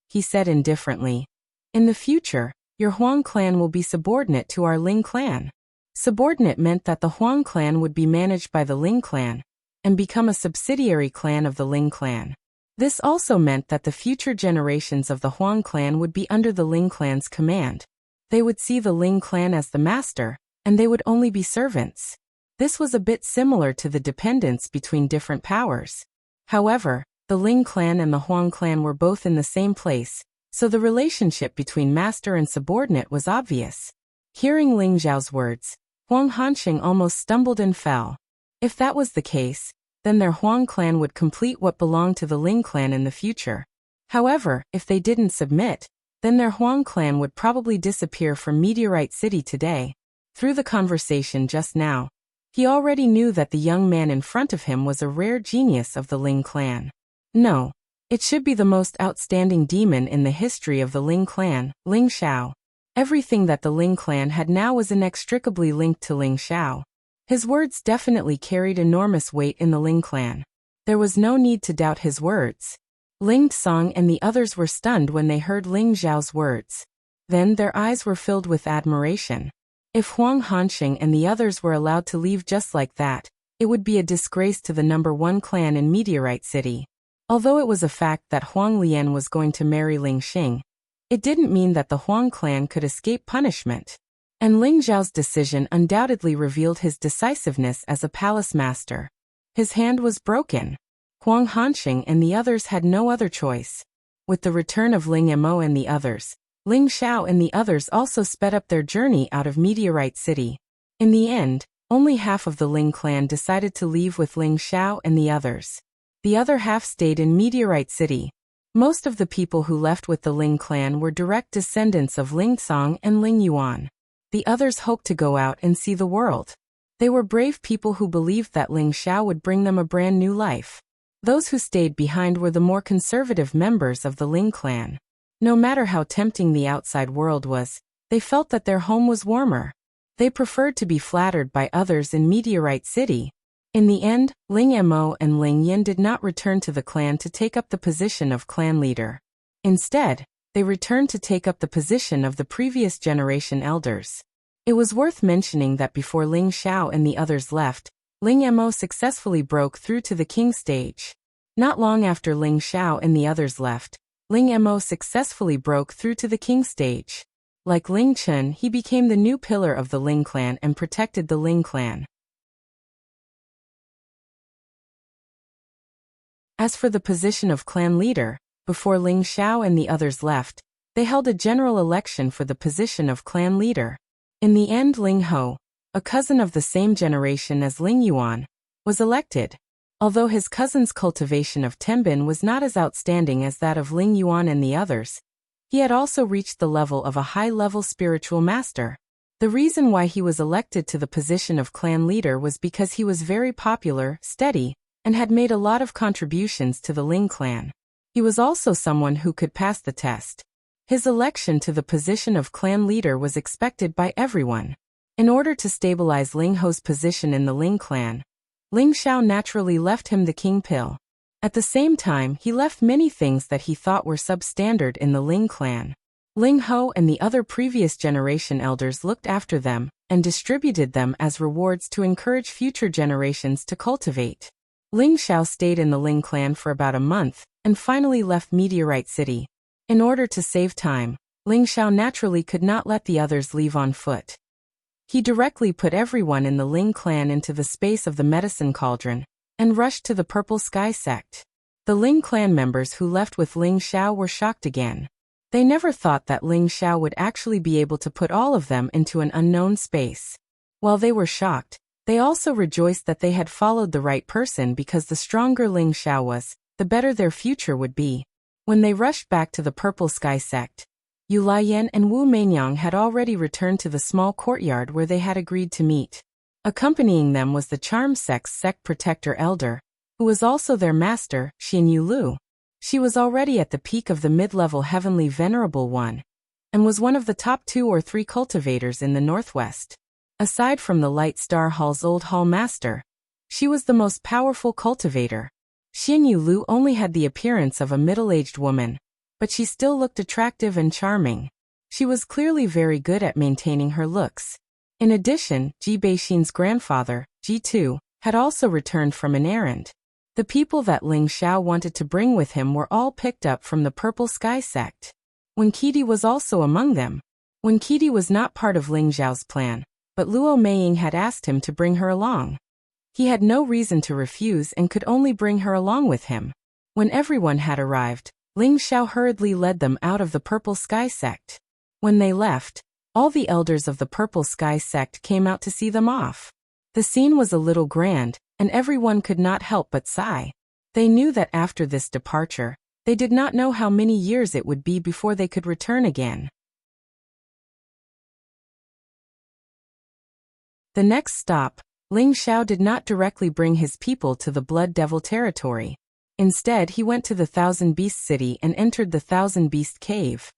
He said indifferently, "In the future, your Huang clan will be subordinate to our Ling clan. Subordinate meant that the Huang clan would be managed by the Ling clan and become a subsidiary clan of the Ling clan. This also meant that the future generations of the Huang clan would be under the Ling clan's command. They would see the Ling clan as the master, and they would only be servants. This was a bit similar to the dependence between different powers. However, the Ling clan and the Huang clan were both in the same place, so the relationship between master and subordinate was obvious. Hearing Ling Zhao's words, Huang Hanxing almost stumbled and fell. If that was the case, then their Huang clan would complete what belonged to the Ling clan in the future. However, if they didn't submit, then their Huang clan would probably disappear from Meteorite City today. Through the conversation just now, he already knew that the young man in front of him was a rare genius of the Ling clan. No, it should be the most outstanding demon in the history of the Ling clan, Ling Xiao. Everything that the Ling clan had now was inextricably linked to Ling Xiao. His words definitely carried enormous weight in the Ling clan. There was no need to doubt his words. Ling Tsong and the others were stunned when they heard Ling Zhao's words. Then their eyes were filled with admiration. If Huang Hanxing and the others were allowed to leave just like that, it would be a disgrace to the #1 clan in Meteorite City. Although it was a fact that Huang Lian was going to marry Ling Xing, it didn't mean that the Huang clan could escape punishment. And Ling Zhao's decision undoubtedly revealed his decisiveness as a palace master. His hand was broken. Huang Hanxing and the others had no other choice. With the return of Ling Mo and the others, Ling Xiao and the others also sped up their journey out of Meteorite City. In the end, only half of the Ling clan decided to leave with Ling Xiao and the others. The other half stayed in Meteorite City. Most of the people who left with the Ling clan were direct descendants of Ling Tsong and Ling Yuan. The others hoped to go out and see the world. They were brave people who believed that Ling Xiao would bring them a brand new life. Those who stayed behind were the more conservative members of the Ling clan. No matter how tempting the outside world was, they felt that their home was warmer. They preferred to be flattered by others in Meteorite City. In the end, Ling Mo and Ling Yin did not return to the clan to take up the position of clan leader. Instead, they returned to take up the position of the previous generation elders. It was worth mentioning that before Ling Xiao and the others left, Ling Mo successfully broke through to the king stage. Not long after Ling Xiao and the others left, Ling Mo successfully broke through to the king stage. Like Ling Chen, he became the new pillar of the Ling clan and protected the Ling clan. As for the position of clan leader, before Ling Xiao and the others left, they held a general election for the position of clan leader. In the end, Ling Ho, a cousin of the same generation as Ling Yuan, was elected. Although his cousin's cultivation of Tenbin was not as outstanding as that of Ling Yuan and the others, he had also reached the level of a high-level spiritual master. The reason why he was elected to the position of clan leader was because he was very popular, steady, and had made a lot of contributions to the Ling clan. He was also someone who could pass the test. His election to the position of clan leader was expected by everyone. In order to stabilize Ling Ho's position in the Ling clan, Ling Xiao naturally left him the king pill. At the same time, he left many things that he thought were substandard in the Ling clan. Ling Ho and the other previous generation elders looked after them and distributed them as rewards to encourage future generations to cultivate. Ling Xiao stayed in the Ling clan for about a month and finally left Meteorite City. In order to save time, Ling Xiao naturally could not let the others leave on foot. He directly put everyone in the Ling clan into the space of the medicine cauldron and rushed to the Purple Sky sect. The Ling clan members who left with Ling Xiao were shocked again. They never thought that Ling Xiao would actually be able to put all of them into an unknown space. While they were shocked, they also rejoiced that they had followed the right person because the stronger Ling Xiao was, the better their future would be. When they rushed back to the Purple Sky sect, Yu Laiyan and Wu Meinyang had already returned to the small courtyard where they had agreed to meet. Accompanying them was the Charm Sect's sect protector elder, who was also their master, Xin Yulu. She was already at the peak of the mid-level Heavenly Venerable One, and was one of the top 2 or 3 cultivators in the Northwest. Aside from the Light Star Hall's Old Hall Master, she was the most powerful cultivator. Xin Yulu only had the appearance of a middle-aged woman, but she still looked attractive and charming. She was clearly very good at maintaining her looks. In addition, Ji Beixin's grandfather, Ji Tu, had also returned from an errand. The people that Ling Xiao wanted to bring with him were all picked up from the Purple Sky sect. Wen Qidi was also among them. Wen Qidi was not part of Ling Xiao's plan, but Luo Meiying had asked him to bring her along. He had no reason to refuse and could only bring her along with him. When everyone had arrived, Ling Xiao hurriedly led them out of the Purple Sky sect. When they left, all the elders of the Purple Sky sect came out to see them off. The scene was a little grand, and everyone could not help but sigh. They knew that after this departure, they did not know how many years it would be before they could return again. The next stop, Ling Xiao did not directly bring his people to the Blood Devil territory. Instead, he went to the Thousand Beast City and entered the Thousand Beast Cave.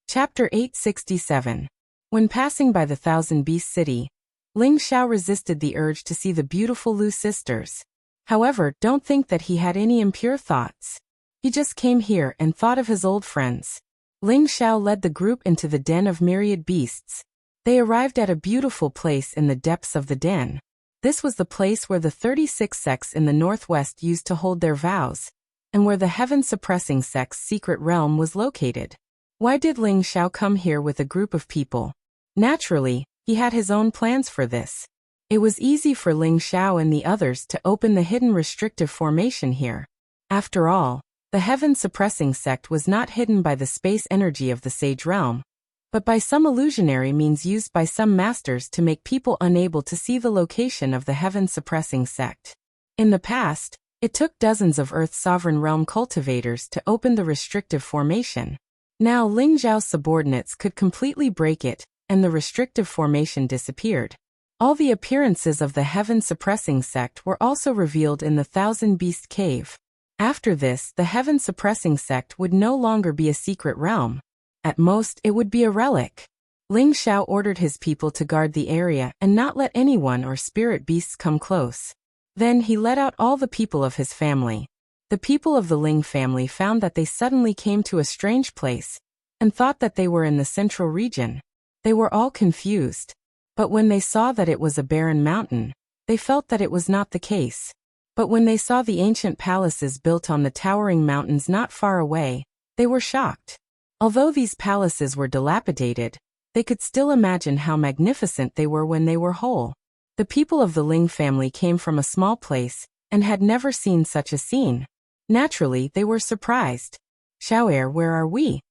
Chapter 867. When passing by the Thousand Beast City, Ling Xiao resisted the urge to see the beautiful Lu sisters. However, don't think that he had any impure thoughts. He just came here and thought of his old friends. Ling Xiao led the group into the den of myriad beasts. They arrived at a beautiful place in the depths of the den. This was the place where the 36 sects in the northwest used to hold their vows, and where the heaven-suppressing sect's secret realm was located. Why did Ling Xiao come here with a group of people? Naturally, he had his own plans for this. It was easy for Ling Xiao and the others to open the hidden restrictive formation here. After all, the heaven-suppressing sect was not hidden by the space energy of the Sage Realm, but by some illusionary means used by some masters to make people unable to see the location of the heaven-suppressing sect. In the past, it took dozens of Earth's sovereign realm cultivators to open the restrictive formation. Now Ling Xiao's subordinates could completely break it, and the restrictive formation disappeared. All the appearances of the heaven-suppressing sect were also revealed in the Thousand Beast Cave. After this, the heaven-suppressing sect would no longer be a secret realm. At most, it would be a relic. Ling Xiao ordered his people to guard the area and not let anyone or spirit beasts come close. Then he let out all the people of his family. The people of the Ling family found that they suddenly came to a strange place, and thought that they were in the central region. They were all confused. But when they saw that it was a barren mountain, they felt that it was not the case. But when they saw the ancient palaces built on the towering mountains not far away, they were shocked. Although these palaces were dilapidated, they could still imagine how magnificent they were when they were whole. The people of the Ling family came from a small place, and had never seen such a scene. Naturally, they were surprised. "Xiao'er, where are we?"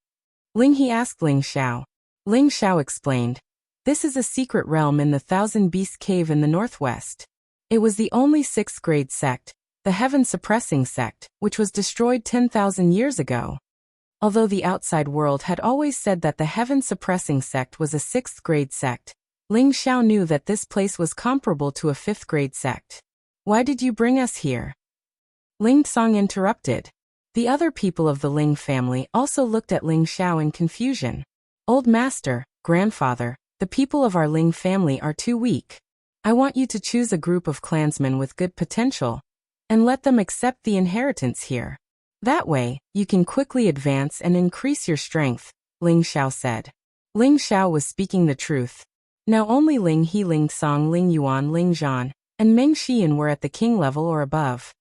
Ling He asked Ling Xiao. Ling Xiao explained, "This is a secret realm in the Thousand Beast Cave in the northwest. It was the only 6th grade sect, the heaven-suppressing sect, which was destroyed 10,000 years ago." Although the outside world had always said that the heaven-suppressing sect was a 6th grade sect, Ling Xiao knew that this place was comparable to a 5th grade sect. "Why did you bring us here?" Ling Song interrupted. The other people of the Ling family also looked at Ling Xiao in confusion. "Old master, grandfather, the people of our Ling family are too weak. I want you to choose a group of clansmen with good potential, and let them accept the inheritance here. That way, you can quickly advance and increase your strength," Ling Xiao said. Ling Xiao was speaking the truth. Now only Ling He, Ling Song, Ling Yuan, Ling Zhan, and Meng Xian were at the king level or above.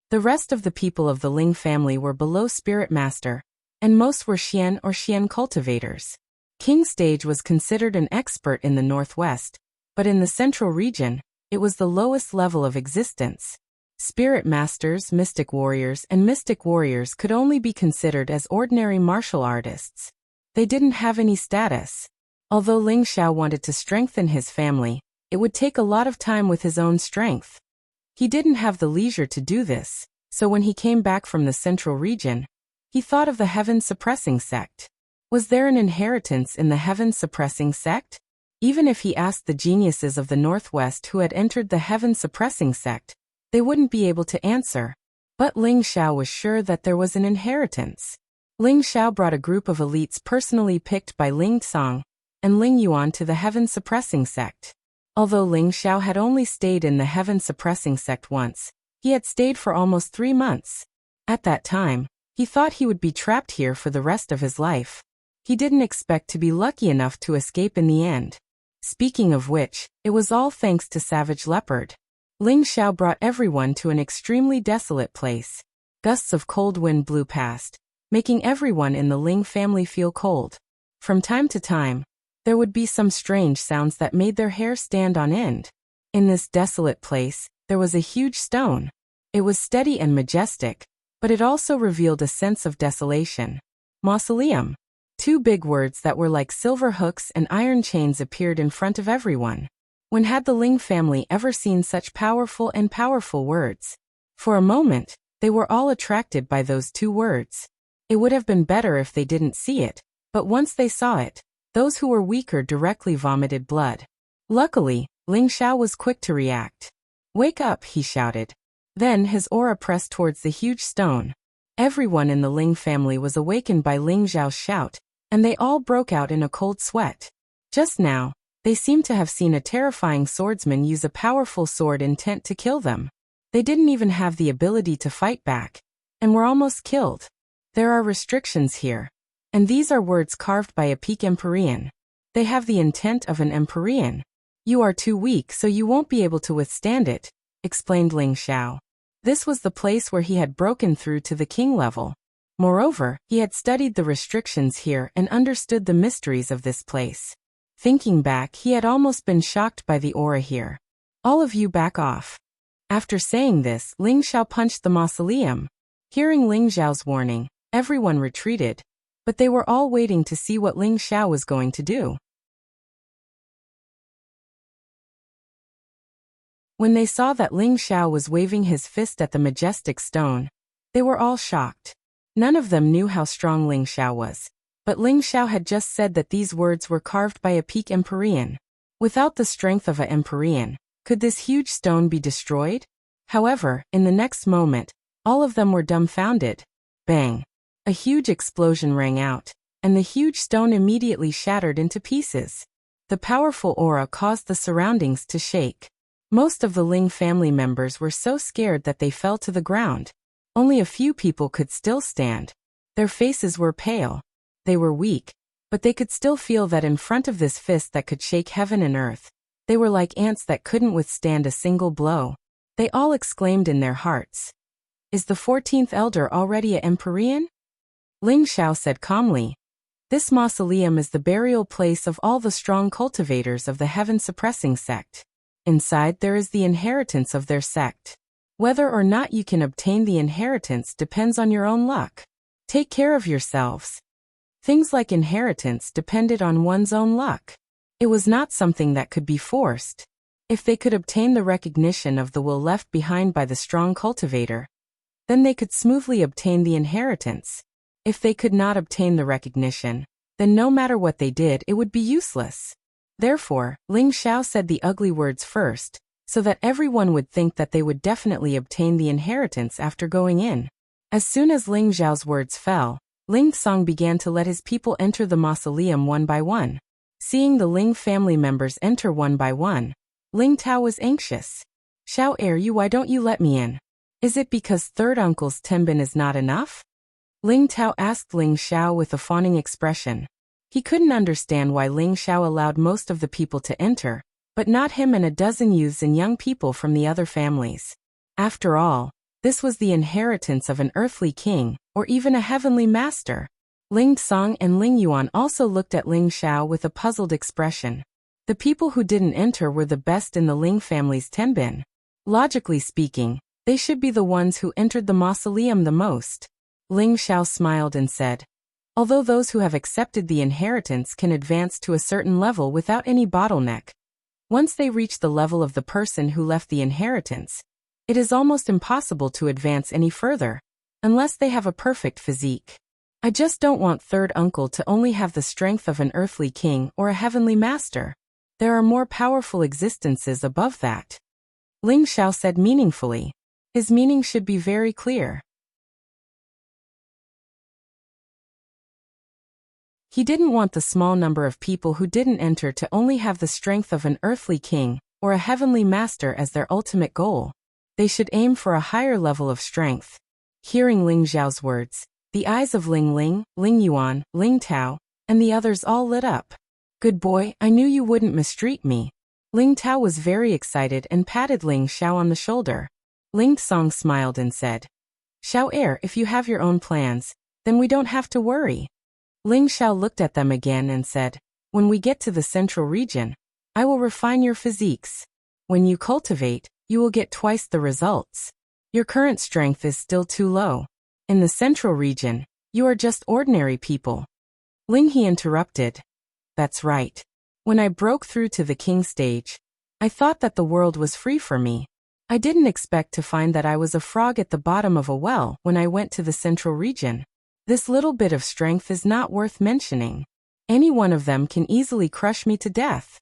The rest of the people of the Ling family were below Spirit Master, and most were Xian or Xian cultivators. King Stage was considered an expert in the northwest, but in the central region, it was the lowest level of existence. Spirit Masters, Mystic Warriors, and Mystic Warriors could only be considered as ordinary martial artists. They didn't have any status. Although Ling Xiao wanted to strengthen his family, it would take a lot of time with his own strength. He didn't have the leisure to do this, so when he came back from the central region, he thought of the heaven-suppressing sect. Was there an inheritance in the heaven-suppressing sect? Even if he asked the geniuses of the northwest who had entered the heaven-suppressing sect, they wouldn't be able to answer. But Ling Xiao was sure that there was an inheritance. Ling Xiao brought a group of elites personally picked by Ling Song and Ling Yuan to the heaven-suppressing sect. Although Ling Xiao had only stayed in the heaven-suppressing sect once, he had stayed for almost 3 months. At that time, he thought he would be trapped here for the rest of his life. He didn't expect to be lucky enough to escape in the end. Speaking of which, it was all thanks to Savage Leopard. Ling Xiao brought everyone to an extremely desolate place. Gusts of cold wind blew past, making everyone in the Ling family feel cold. From time to time, there would be some strange sounds that made their hair stand on end. In this desolate place, there was a huge stone. It was steady and majestic, but it also revealed a sense of desolation. Mausoleum. 2 big words that were like silver hooks and iron chains appeared in front of everyone. When had the Ling family ever seen such powerful words? For a moment, they were all attracted by those 2 words. It would have been better if they didn't see it, but once they saw it, those who were weaker directly vomited blood. Luckily, Ling Xiao was quick to react. "Wake up," he shouted. Then his aura pressed towards the huge stone. Everyone in the Ling family was awakened by Ling Xiao's shout, and they all broke out in a cold sweat. Just now, they seemed to have seen a terrifying swordsman use a powerful sword intent to kill them. They didn't even have the ability to fight back, and were almost killed. There are restrictions here, and these are words carved by a peak Empyrean. They have the intent of an Empyrean. "You are too weak, so you won't be able to withstand it," explained Ling Xiao. This was the place where he had broken through to the king level. Moreover, he had studied the restrictions here and understood the mysteries of this place. Thinking back, he had almost been shocked by the aura here. "All of you back off." After saying this, Ling Xiao punched the mausoleum. Hearing Ling Xiao's warning, everyone retreated, but they were all waiting to see what Ling Xiao was going to do. When they saw that Ling Xiao was waving his fist at the majestic stone, they were all shocked. None of them knew how strong Ling Xiao was, but Ling Xiao had just said that these words were carved by a peak Empyrean. Without the strength of a Empyrean, could this huge stone be destroyed? However, in the next moment, all of them were dumbfounded. Bang! A huge explosion rang out, and the huge stone immediately shattered into pieces. The powerful aura caused the surroundings to shake. Most of the Ling family members were so scared that they fell to the ground. Only a few people could still stand. Their faces were pale. They were weak, but they could still feel that in front of this fist that could shake heaven and earth. They were like ants that couldn't withstand a single blow. They all exclaimed in their hearts, "Is the 14th elder already a Empyrean?" Ling Xiao said calmly, "This mausoleum is the burial place of all the strong cultivators of the heaven-suppressing sect. Inside there is the inheritance of their sect. Whether or not you can obtain the inheritance depends on your own luck. Take care of yourselves." Things like inheritance depended on one's own luck. It was not something that could be forced. If they could obtain the recognition of the will left behind by the strong cultivator, then they could smoothly obtain the inheritance. If they could not obtain the recognition, then no matter what they did, it would be useless. Therefore, Ling Xiao said the ugly words first, so that everyone would think that they would definitely obtain the inheritance after going in. As soon as Ling Xiao's words fell, Ling Song began to let his people enter the mausoleum one by one. Seeing the Ling family members enter one by one, Ling Tao was anxious. "Xiao Er, why don't you let me in? Is it because third uncle's tenbin is not enough?" Ling Tao asked Ling Xiao with a fawning expression. He couldn't understand why Ling Xiao allowed most of the people to enter, but not him and a dozen youths and young people from the other families. After all, this was the inheritance of an earthly king, or even a heavenly master. Ling Song and Ling Yuan also looked at Ling Xiao with a puzzled expression. The people who didn't enter were the best in the Ling family's tenbin. Logically speaking, they should be the ones who entered the mausoleum the most. Ling Xiao smiled and said, "Although those who have accepted the inheritance can advance to a certain level without any bottleneck, once they reach the level of the person who left the inheritance, it is almost impossible to advance any further, unless they have a perfect physique. I just don't want third uncle to only have the strength of an earthly king or a heavenly master. There are more powerful existences above that." Ling Xiao said meaningfully. His meaning should be very clear. He didn't want the small number of people who didn't enter to only have the strength of an earthly king or a heavenly master as their ultimate goal. They should aim for a higher level of strength. Hearing Ling Zhao's words, the eyes of Ling Ling, Ling Yuan, Ling Tao, and the others all lit up. Good boy, I knew you wouldn't mistreat me. Ling Tao was very excited and patted Ling Xiao on the shoulder. Ling Song smiled and said, Xiao heir, if you have your own plans, then we don't have to worry. Ling Xiao looked at them again and said, when we get to the central region, I will refine your physiques. When you cultivate, you will get twice the results. Your current strength is still too low. In the central region, you are just ordinary people. Ling He interrupted. That's right. When I broke through to the king stage, I thought that the world was free for me. I didn't expect to find that I was a frog at the bottom of a well when I went to the central region. This little bit of strength is not worth mentioning. Any one of them can easily crush me to death.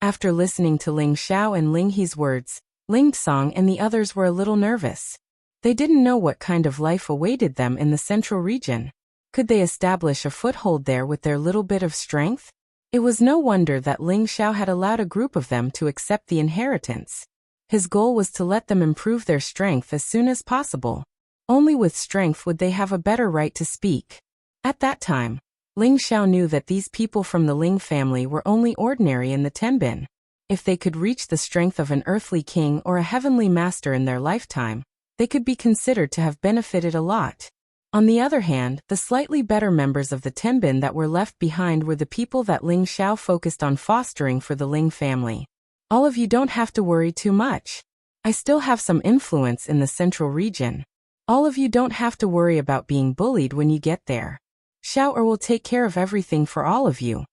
After listening to Ling Xiao and Ling He's words, Ling Song and the others were a little nervous. They didn't know what kind of life awaited them in the central region. Could they establish a foothold there with their little bit of strength? It was no wonder that Ling Xiao had allowed a group of them to accept the inheritance. His goal was to let them improve their strength as soon as possible. Only with strength would they have a better right to speak. At that time, Ling Xiao knew that these people from the Ling family were only ordinary in the Tenbin. If they could reach the strength of an earthly king or a heavenly master in their lifetime, they could be considered to have benefited a lot. On the other hand, the slightly better members of the Tenbin that were left behind were the people that Ling Xiao focused on fostering for the Ling family. All of you don't have to worry too much. I still have some influence in the central region. All of you don't have to worry about being bullied when you get there. Xiao will take care of everything for all of you.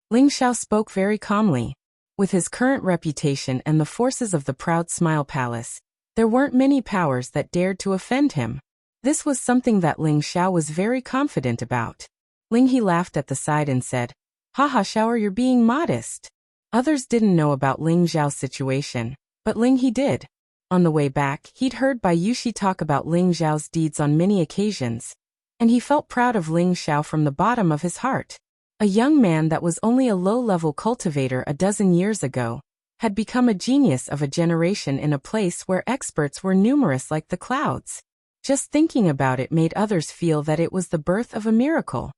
Ling Xiao spoke very calmly. With his current reputation and the forces of the Proud Smile Palace, there weren't many powers that dared to offend him. This was something that Ling Xiao was very confident about. Ling He laughed at the side and said, Haha Xiao, you're being modest. Others didn't know about Ling Zhao's situation, but Ling He did. On the way back, he'd heard Bai Yushi talk about Ling Zhao's deeds on many occasions, and he felt proud of Ling Xiao from the bottom of his heart. A young man that was only a low-level cultivator a dozen years ago had become a genius of a generation in a place where experts were numerous like the clouds. Just thinking about it made others feel that it was the birth of a miracle.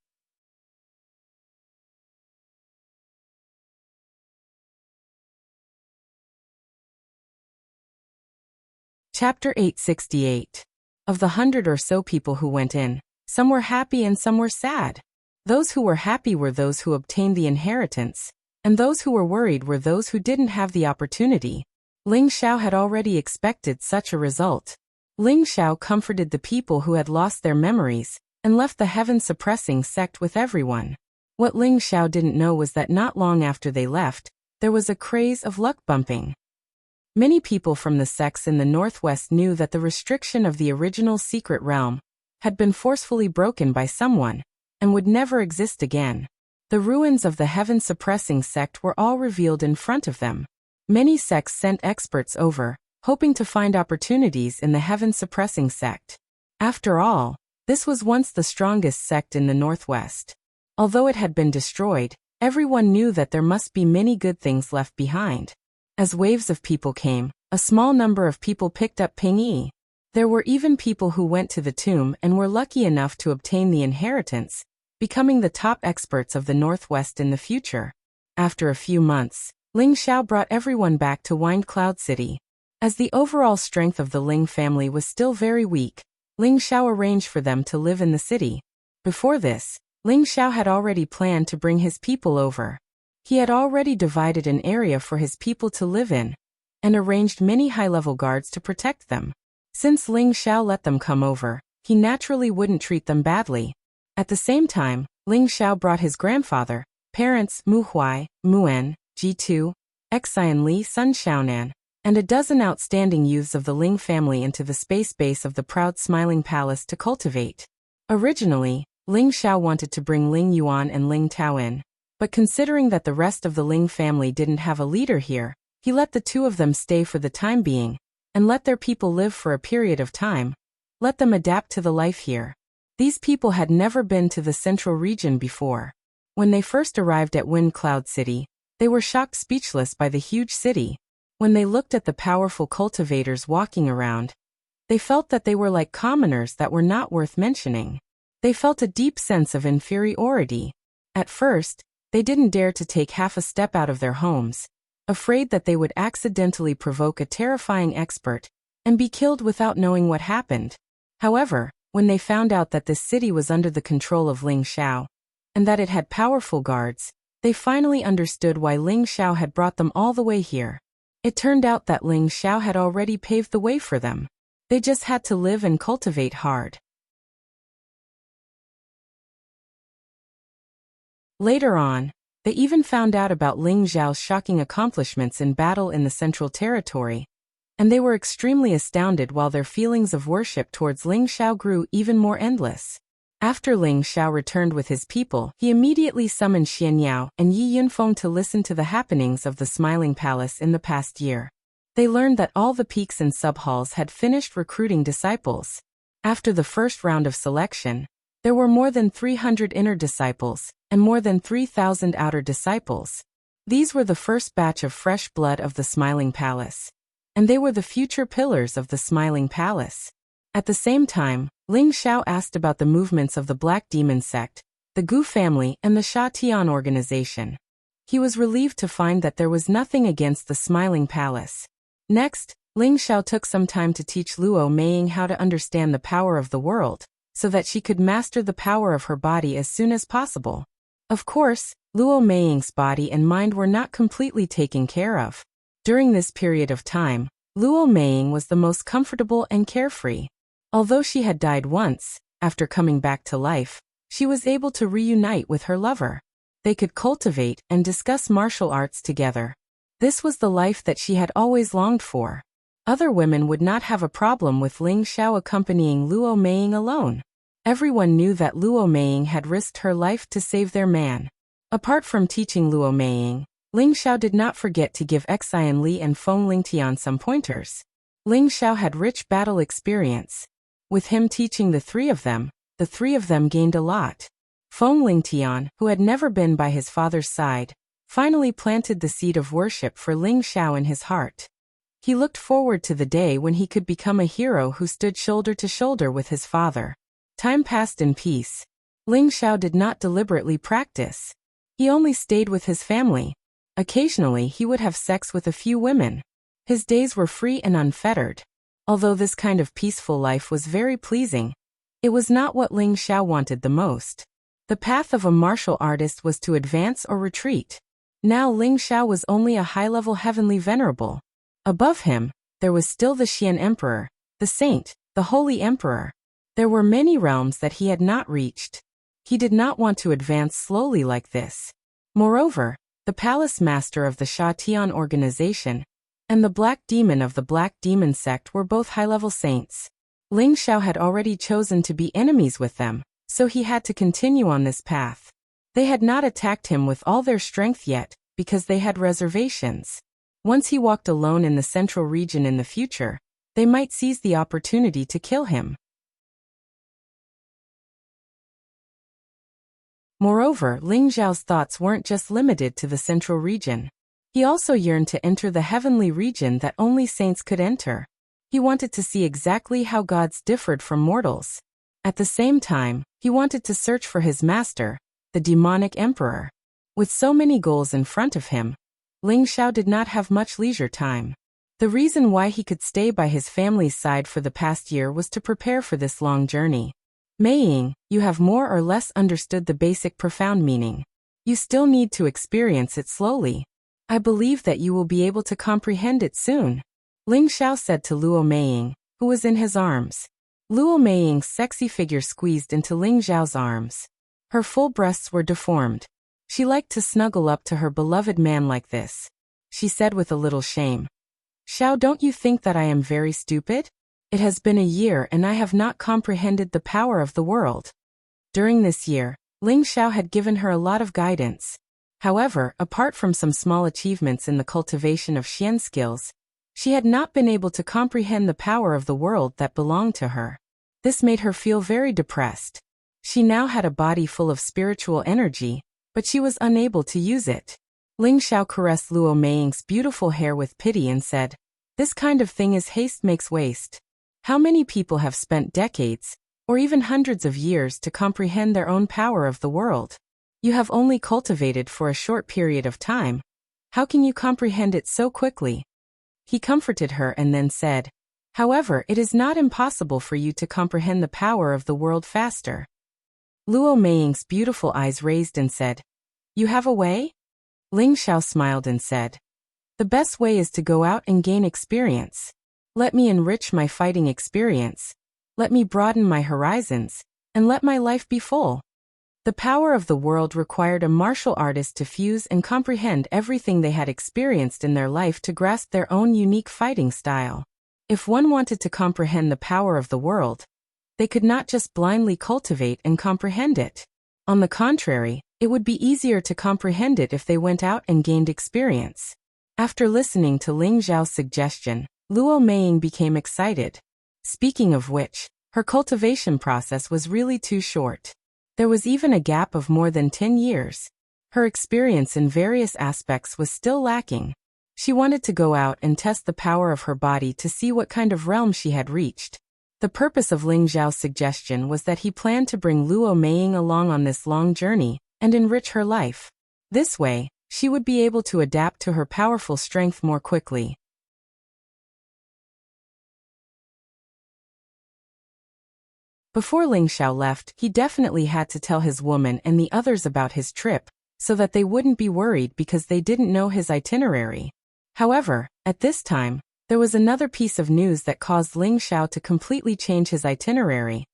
Chapter 868. Of the 100 or so people who went in, some were happy and some were sad. Those who were happy were those who obtained the inheritance, and those who were worried were those who didn't have the opportunity. Ling Xiao had already expected such a result. Ling Xiao comforted the people who had lost their memories, and left the heaven-suppressing sect with everyone. What Ling Xiao didn't know was that not long after they left, there was a craze of luck bumping. Many people from the sects in the northwest knew that the restriction of the original secret realm had been forcefully broken by someone, and would never exist again. The ruins of the heaven-suppressing sect were all revealed in front of them. Many sects sent experts over, hoping to find opportunities in the heaven-suppressing sect. After all, this was once the strongest sect in the northwest. Although it had been destroyed, everyone knew that there must be many good things left behind. As waves of people came, a small number of people picked up Pingyi. There were even people who went to the tomb and were lucky enough to obtain the inheritance, becoming the top experts of the Northwest in the future. After a few months, Ling Xiao brought everyone back to Wind Cloud City. As the overall strength of the Ling family was still very weak, Ling Xiao arranged for them to live in the city. Before this, Ling Xiao had already planned to bring his people over. He had already divided an area for his people to live in, and arranged many high-level guards to protect them. Since Ling Xiao let them come over, he naturally wouldn't treat them badly. At the same time, Ling Xiao brought his grandfather, parents Mu Huai, Muan, Ji2, Xian Li, Sun Xiaonan, and a dozen outstanding youths of the Ling family into the space base of the Proud Smiling Palace to cultivate. Originally, Ling Xiao wanted to bring Ling Yuan and Ling Tao in, but considering that the rest of the Ling family didn't have a leader here, he let the two of them stay for the time being, and let their people live for a period of time. Let them adapt to the life here. These people had never been to the central region before. When they first arrived at Wind Cloud City, they were shocked speechless by the huge city. When they looked at the powerful cultivators walking around, they felt that they were like commoners that were not worth mentioning. They felt a deep sense of inferiority. At first, they didn't dare to take half a step out of their homes, afraid that they would accidentally provoke a terrifying expert and be killed without knowing what happened. However, when they found out that this city was under the control of Ling Xiao, and that it had powerful guards, they finally understood why Ling Xiao had brought them all the way here. It turned out that Ling Xiao had already paved the way for them. They just had to live and cultivate hard. Later on, they even found out about Ling Xiao's shocking accomplishments in battle in the Central Territory, and they were extremely astounded while their feelings of worship towards Ling Xiao grew even more endless. After Ling Xiao returned with his people, he immediately summoned Xian Yao and Yi Yunfeng to listen to the happenings of the Smiling Palace in the past year. They learned that all the peaks and subhalls had finished recruiting disciples. After the first round of selection, there were more than 300 inner disciples and more than 3,000 outer disciples. These were the first batch of fresh blood of the Smiling Palace, and they were the future pillars of the Smiling Palace. At the same time, Ling Xiao asked about the movements of the Black Demon sect, the Gu family, and the Sha Tian organization. He was relieved to find that there was nothing against the Smiling Palace. Next, Ling Xiao took some time to teach Luo Meiying how to understand the power of the world, so that she could master the power of her body as soon as possible. Of course, Luo Meiying's body and mind were not completely taken care of. During this period of time, Luo Meiying was the most comfortable and carefree. Although she had died once, after coming back to life, she was able to reunite with her lover. They could cultivate and discuss martial arts together. This was the life that she had always longed for. Other women would not have a problem with Ling Xiao accompanying Luo Meiying alone. Everyone knew that Luo Meiying had risked her life to save their man. Apart from teaching Luo Meiying, Ling Xiao did not forget to give Xian Li and Feng Lingtian some pointers. Ling Xiao had rich battle experience. With him teaching the three of them gained a lot. Feng Lingtian, who had never been by his father's side, finally planted the seed of worship for Ling Xiao in his heart. He looked forward to the day when he could become a hero who stood shoulder to shoulder with his father. Time passed in peace. Ling Xiao did not deliberately practice. He only stayed with his family. Occasionally he would have sex with a few women. His days were free and unfettered. Although this kind of peaceful life was very pleasing, it was not what Ling Xiao wanted the most. The path of a martial artist was to advance or retreat. Now Ling Xiao was only a high-level heavenly venerable. Above him, there was still the Xian Emperor, the Saint, the Holy Emperor. There were many realms that he had not reached. He did not want to advance slowly like this. Moreover, the Palace Master of the Sha Tian organization and the Black Demon of the Black Demon sect were both high-level saints. Ling Xiao had already chosen to be enemies with them, so he had to continue on this path. They had not attacked him with all their strength yet, because they had reservations. Once he walked alone in the central region in the future, they might seize the opportunity to kill him. Moreover, Ling Xiao's thoughts weren't just limited to the central region. He also yearned to enter the heavenly region that only saints could enter. He wanted to see exactly how gods differed from mortals. At the same time, he wanted to search for his master, the demonic emperor. With so many goals in front of him, Ling Xiao did not have much leisure time. The reason why he could stay by his family's side for the past year was to prepare for this long journey. Meiying, you have more or less understood the basic profound meaning. You still need to experience it slowly. I believe that you will be able to comprehend it soon, Ling Xiao said to Luo Meiying, who was in his arms. Luo Meiying's sexy figure squeezed into Ling Xiao's arms. Her full breasts were deformed. She liked to snuggle up to her beloved man like this. She said with a little shame, "Xiao, don't you think that I am very stupid? It has been a year and I have not comprehended the power of the world." During this year, Ling Xiao had given her a lot of guidance. However, apart from some small achievements in the cultivation of Xian skills, she had not been able to comprehend the power of the world that belonged to her. This made her feel very depressed. She now had a body full of spiritual energy, but she was unable to use it. Ling Xiao caressed Luo Meiying's beautiful hair with pity and said, "This kind of thing is haste makes waste. How many people have spent decades, or even hundreds of years to comprehend their own power of the world? You have only cultivated for a short period of time. How can you comprehend it so quickly?" He comforted her and then said, "However, it is not impossible for you to comprehend the power of the world faster." Luo Meiying's beautiful eyes raised and said, "You have a way?" Ling Xiao smiled and said, "The best way is to go out and gain experience. Let me enrich my fighting experience. Let me broaden my horizons, and let my life be full." The power of the world required a martial artist to fuse and comprehend everything they had experienced in their life to grasp their own unique fighting style. If one wanted to comprehend the power of the world, they could not just blindly cultivate and comprehend it. On the contrary, it would be easier to comprehend it if they went out and gained experience. After listening to Ling Xiao's suggestion, Luo Meiying became excited. Speaking of which, her cultivation process was really too short. There was even a gap of more than 10 years. Her experience in various aspects was still lacking. She wanted to go out and test the power of her body to see what kind of realm she had reached. The purpose of Ling Xiao's suggestion was that he planned to bring Luo Meiying along on this long journey and enrich her life. This way, she would be able to adapt to her powerful strength more quickly. Before Ling Xiao left, he definitely had to tell his woman and the others about his trip, so that they wouldn't be worried because they didn't know his itinerary. However, at this time, there was another piece of news that caused Ling Xiao to completely change his itinerary.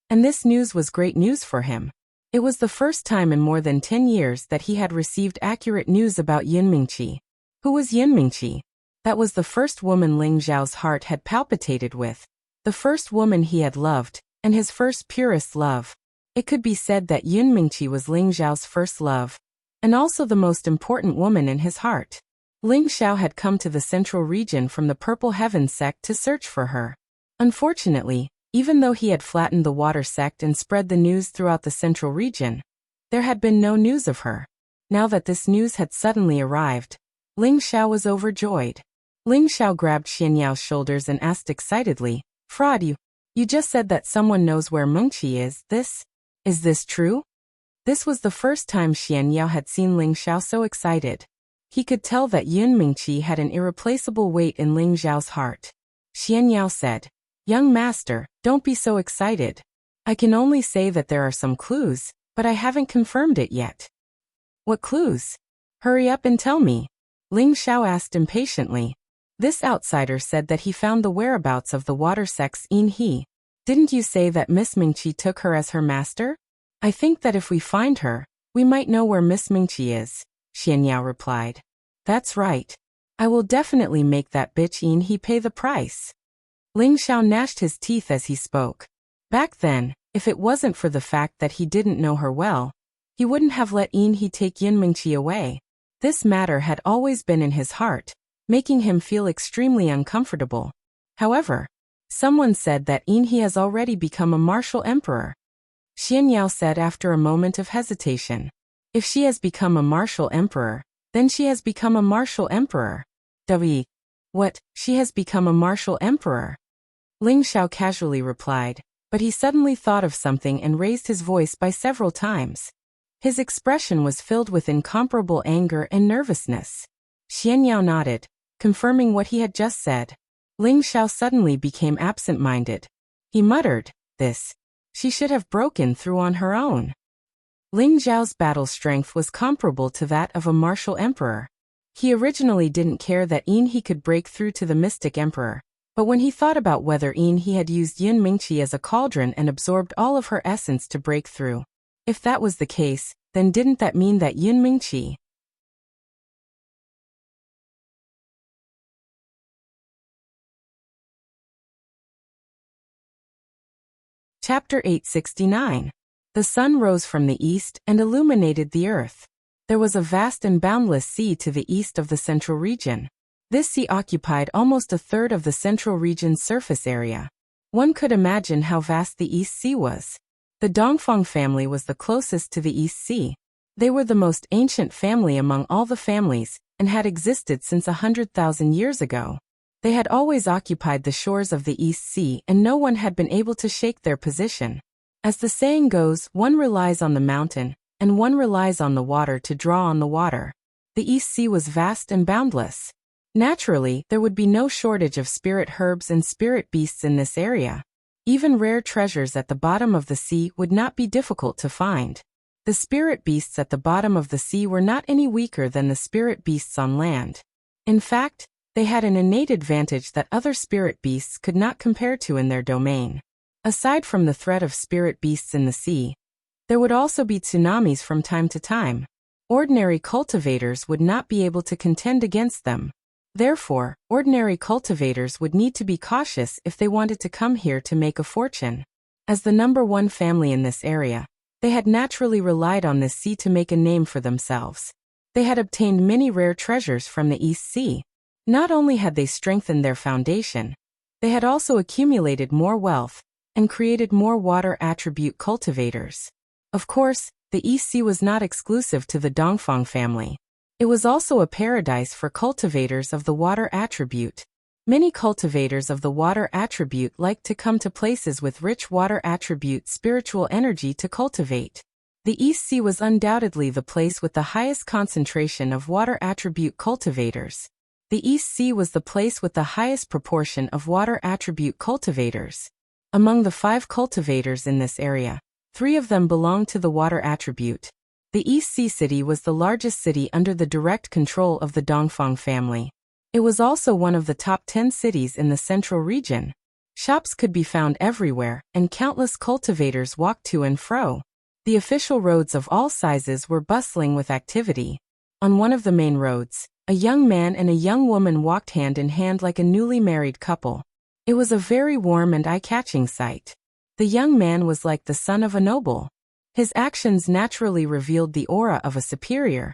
And this news was great news for him. It was the first time in more than 10 years that he had received accurate news about Yunmingqi. Who was Yunmingqi? That was the first woman Ling Xiao's heart had palpitated with, the first woman he had loved, and his first purest love. It could be said that Yunmingqi was Ling Xiao's first love, and also the most important woman in his heart. Ling Xiao had come to the central region from the Purple Heaven sect to search for her. Unfortunately, even though he had flattened the water sect and spread the news throughout the central region, there had been no news of her. Now that this news had suddenly arrived, Ling Xiao was overjoyed. Ling Xiao grabbed Xianyao's shoulders and asked excitedly, "Fraud, you just said that someone knows where Mengqi is. Is this true?" This was the first time Xianyao had seen Ling Xiao so excited. He could tell that Yunmingqi had an irreplaceable weight in Ling Xiao's heart. Xianyao said, "Young master, don't be so excited. I can only say that there are some clues, but I haven't confirmed it yet." "What clues? Hurry up and tell me," Ling Xiao asked impatiently. This outsider said that he found the whereabouts of the water sect's Yin He. "Didn't you say that Miss Mingqi took her as her master? I think that if we find her, we might know where Miss Mingqi is," Xianyao replied. "That's right. I will definitely make that bitch Yin He pay the price." Ling Xiao gnashed his teeth as he spoke. Back then, if it wasn't for the fact that he didn't know her well, he wouldn't have let Yin He take Yunmingqi away. This matter had always been in his heart, making him feel extremely uncomfortable. However, someone said that Yin He has already become a martial emperor. Xianyao said after a moment of hesitation. If she has become a martial emperor, then she has become a martial emperor. What, she has become a martial emperor? Ling Xiao casually replied, but he suddenly thought of something and raised his voice by several times. His expression was filled with incomparable anger and nervousness. Xianyao nodded, confirming what he had just said. Ling Xiao suddenly became absent-minded. He muttered, She should have broken through on her own." Ling Xiao's battle strength was comparable to that of a martial emperor. He originally didn't care that Yin He could break through to the mystic emperor, but when he thought about whether Yin He had used Yunmingqi as a cauldron and absorbed all of her essence to break through, if that was the case, then didn't that mean that Yunmingqi? Chapter 869. The sun rose from the east and illuminated the earth. There was a vast and boundless sea to the east of the central region. This sea occupied almost a third of the central region's surface area. One could imagine how vast the East Sea was. The Dongfang family was the closest to the East Sea. They were the most ancient family among all the families, and had existed since 100,000 years ago. They had always occupied the shores of the East Sea, and no one had been able to shake their position. As the saying goes, one relies on the mountain, and one relies on the water to draw on the water. The East Sea was vast and boundless. Naturally, there would be no shortage of spirit herbs and spirit beasts in this area. Even rare treasures at the bottom of the sea would not be difficult to find. The spirit beasts at the bottom of the sea were not any weaker than the spirit beasts on land. In fact, they had an innate advantage that other spirit beasts could not compare to in their domain. Aside from the threat of spirit beasts in the sea, there would also be tsunamis from time to time. Ordinary cultivators would not be able to contend against them. Therefore, ordinary cultivators would need to be cautious if they wanted to come here to make a fortune. As the #1 family in this area, they had naturally relied on this sea to make a name for themselves. They had obtained many rare treasures from the East Sea. Not only had they strengthened their foundation, they had also accumulated more wealth and created more water attribute cultivators. Of course, the East Sea was not exclusive to the Dongfang family. It was also a paradise for cultivators of the water attribute. Many cultivators of the water attribute liked to come to places with rich water attribute spiritual energy to cultivate. The East Sea was undoubtedly the place with the highest concentration of water attribute cultivators. The East Sea was the place with the highest proportion of water attribute cultivators. Among the 5 cultivators in this area, 3 of them belonged to the water attribute. The East Sea City was the largest city under the direct control of the Dongfang family. It was also one of the top 10 cities in the central region. Shops could be found everywhere, and countless cultivators walked to and fro. The official roads of all sizes were bustling with activity. On one of the main roads, a young man and a young woman walked hand in hand like a newly married couple. It was a very warm and eye-catching sight. The young man was like the son of a noble. His actions naturally revealed the aura of a superior,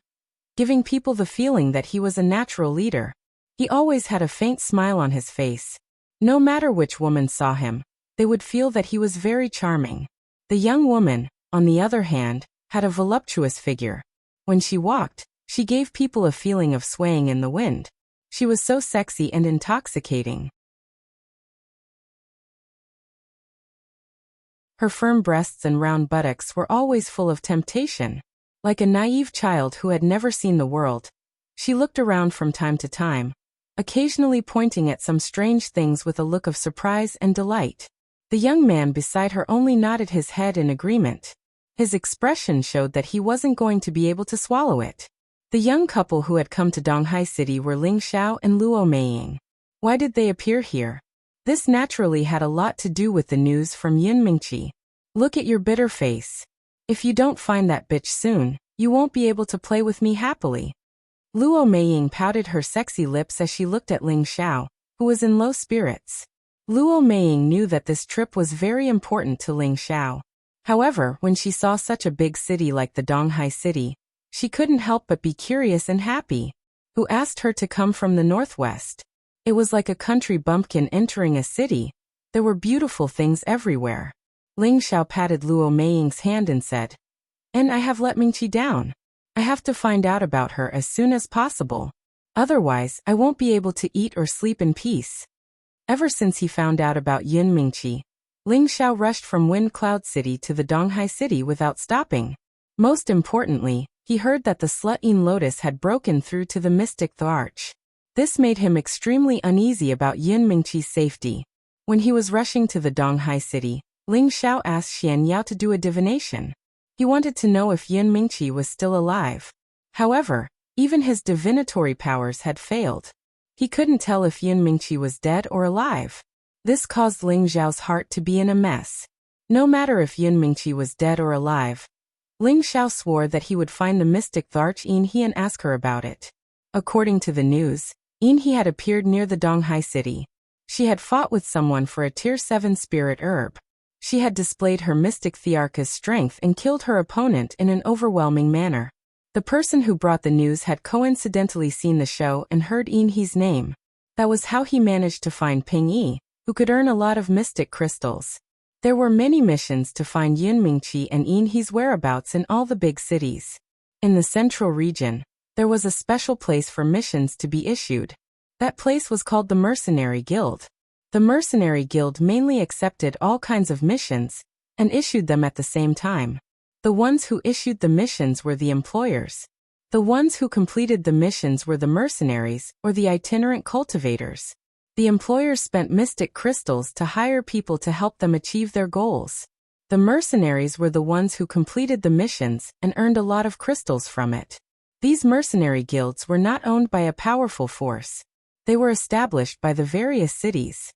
giving people the feeling that he was a natural leader. He always had a faint smile on his face. No matter which woman saw him, they would feel that he was very charming. The young woman, on the other hand, had a voluptuous figure. When she walked, she gave people a feeling of swaying in the wind. She was so sexy and intoxicating. Her firm breasts and round buttocks were always full of temptation. Like a naive child who had never seen the world, she looked around from time to time, occasionally pointing at some strange things with a look of surprise and delight. The young man beside her only nodded his head in agreement. His expression showed that he wasn't going to be able to swallow it. The young couple who had come to Donghai City were Ling Xiao and Luo Meiying. Why did they appear here? This naturally had a lot to do with the news from Yun Mingqi. Look at your bitter face. If you don't find that bitch soon, you won't be able to play with me happily. Luo Meiying pouted her sexy lips as she looked at Ling Xiao, who was in low spirits. Luo Meiying knew that this trip was very important to Ling Xiao. However, when she saw such a big city like the Donghai City, she couldn't help but be curious and happy. Who asked her to come from the northwest? It was like a country bumpkin entering a city. There were beautiful things everywhere. Ling Xiao patted Luo Meiying's hand and said, "And I have let Mingqi down. I have to find out about her as soon as possible. Otherwise, I won't be able to eat or sleep in peace." Ever since he found out about Yun Mingqi, Ling Xiao rushed from Wind Cloud City to the Donghai City without stopping. Most importantly, he heard that the Slut-in Lotus had broken through to the Mystic Arch. This made him extremely uneasy about Yun Mingqi's safety. When he was rushing to the Donghai City, Ling Xiao asked Xian Yao to do a divination. He wanted to know if Yun Mingqi was still alive. However, even his divinatory powers had failed. He couldn't tell if Yun Mingqi was dead or alive. This caused Ling Xiao's heart to be in a mess. No matter if Yun Mingqi was dead or alive, Ling Xiao swore that he would find the mystic Tharch Yin-He and ask her about it. According to the news, Yin-He had appeared near the Donghai City. She had fought with someone for a Tier 7 spirit herb. She had displayed her mystic Thearka's strength and killed her opponent in an overwhelming manner. The person who brought the news had coincidentally seen the show and heard Yin-He's name. That was how he managed to find Ping Yi, who could earn a lot of mystic crystals. There were many missions to find Yun Mingqi and Yin-He's whereabouts in all the big cities. In the central region, there was a special place for missions to be issued. That place was called the Mercenary Guild. The Mercenary Guild mainly accepted all kinds of missions and issued them at the same time. The ones who issued the missions were the employers. The ones who completed the missions were the mercenaries or the itinerant cultivators. The employers spent mystic crystals to hire people to help them achieve their goals. The mercenaries were the ones who completed the missions and earned a lot of crystals from it. These mercenary guilds were not owned by a powerful force. They were established by the various cities.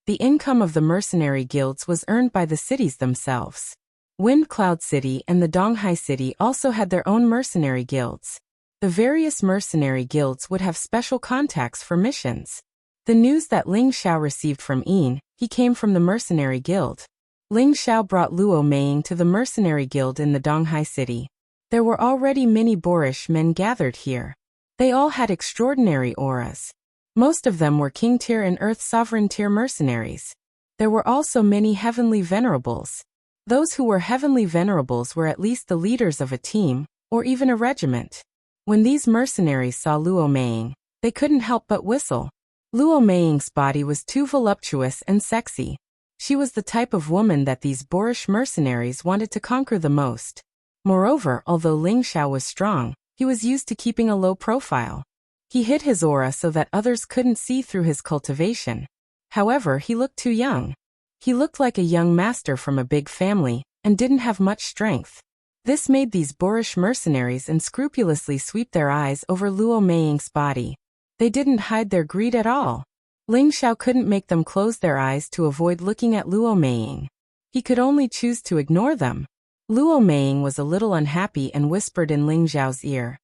The income of the mercenary guilds was earned by the cities themselves. Wind Cloud City and the Donghai City also had their own mercenary guilds. The various mercenary guilds would have special contacts for missions. The news that Ling Xiao received from Yin, he came from the mercenary guild. Ling Xiao brought Luo Meiying to the mercenary guild in the Donghai City. There were already many boorish men gathered here. They all had extraordinary auras. Most of them were King Tier and Earth Sovereign Tier mercenaries. There were also many heavenly venerables. Those who were heavenly venerables were at least the leaders of a team, or even a regiment. When these mercenaries saw Luo Meiying, they couldn't help but whistle. Luo Meiying's body was too voluptuous and sexy. She was the type of woman that these boorish mercenaries wanted to conquer the most. Moreover, although Ling Xiao was strong, he was used to keeping a low profile. He hid his aura so that others couldn't see through his cultivation. However, he looked too young. He looked like a young master from a big family, and didn't have much strength. This made these boorish mercenaries unscrupulously sweep their eyes over Luo Meiying's body. They didn't hide their greed at all. Ling Xiao couldn't make them close their eyes to avoid looking at Luo Meiying. He could only choose to ignore them. Luo Meiying was a little unhappy and whispered in Ling Xiao's ear,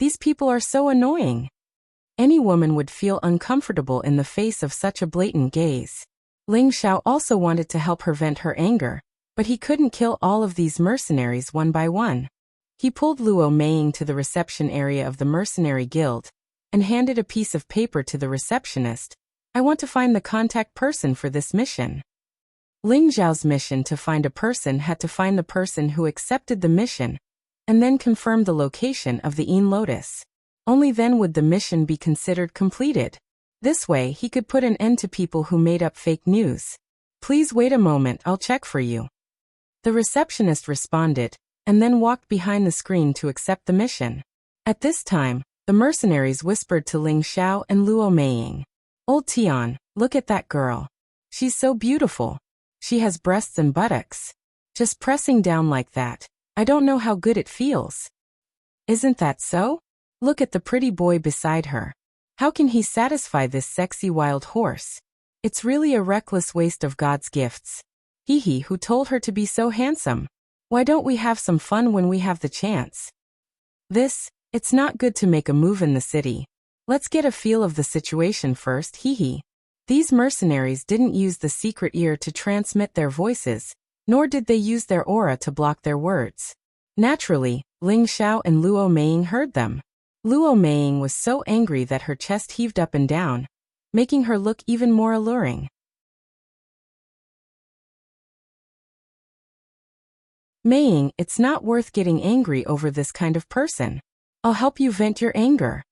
"These people are so annoying." Any woman would feel uncomfortable in the face of such a blatant gaze. Ling Xiao also wanted to help her vent her anger, but he couldn't kill all of these mercenaries one by one. He pulled Luo Meiying to the reception area of the mercenary guild and handed a piece of paper to the receptionist. "I want to find the contact person for this mission." Ling Xiao's mission to find a person had to find the person who accepted the mission and then confirm the location of the Yin Lotus. Only then would the mission be considered completed. This way, he could put an end to people who made up fake news. "Please wait a moment, I'll check for you." The receptionist responded, and then walked behind the screen to accept the mission. At this time, the mercenaries whispered to Ling Xiao and Luo Meiying, "Old Tian, look at that girl. She's so beautiful. She has breasts and buttocks. Just pressing down like that, I don't know how good it feels. Isn't that so? Look at the pretty boy beside her. How can he satisfy this sexy wild horse? It's really a reckless waste of God's gifts. He who told her to be so handsome. Why don't we have some fun when we have the chance? It's not good to make a move in the city. Let's get a feel of the situation first, These mercenaries didn't use the secret ear to transmit their voices, nor did they use their aura to block their words. Naturally, Ling Xiao and Luo Meiying heard them. Luo Meiying was so angry that her chest heaved up and down, making her look even more alluring. "Meiying, it's not worth getting angry over this kind of person. I'll help you vent your anger."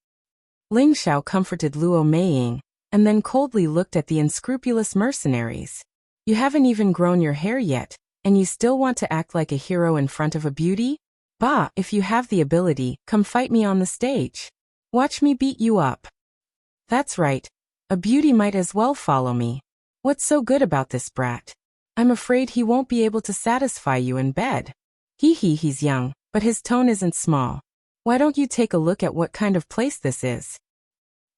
Ling Xiao comforted Luo Meiying, and then coldly looked at the unscrupulous mercenaries. "You haven't even grown your hair yet, and you still want to act like a hero in front of a beauty? Bah, if you have the ability, come fight me on the stage. Watch me beat you up." "That's right. A beauty might as well follow me. What's so good about this brat? I'm afraid he won't be able to satisfy you in bed. He's young, but his tone isn't small. Why don't you take a look at what kind of place this is?"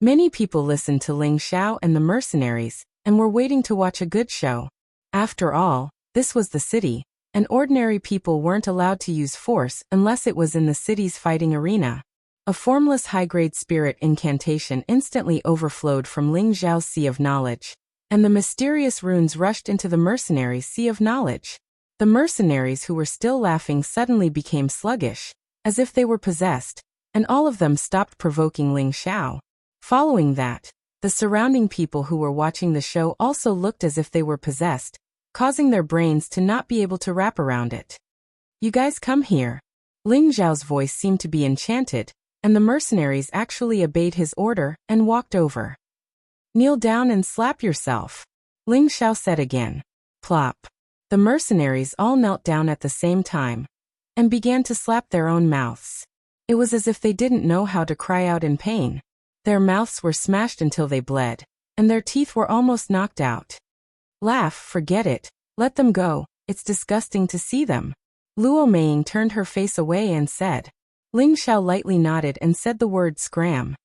Many people listened to Ling Xiao and the mercenaries, and were waiting to watch a good show. After all, this was the city, and ordinary people weren't allowed to use force unless it was in the city's fighting arena. A formless high-grade spirit incantation instantly overflowed from Ling Xiao's sea of knowledge, and the mysterious runes rushed into the mercenaries' sea of knowledge. The mercenaries who were still laughing suddenly became sluggish, as if they were possessed, and all of them stopped provoking Ling Xiao. Following that, the surrounding people who were watching the show also looked as if they were possessed, causing their brains to not be able to wrap around it. You guys come here. Ling Zhao's voice seemed to be enchanted, and the mercenaries actually obeyed his order and walked over. Kneel down and slap yourself, Ling Zhao said again. Plop. The mercenaries all knelt down at the same time and began to slap their own mouths. It was as if they didn't know how to cry out in pain. Their mouths were smashed until they bled, and their teeth were almost knocked out. Laugh, forget it, let them go, it's disgusting to see them. Luo Meiying turned her face away and said. Ling Zhao lightly nodded and said the word scram.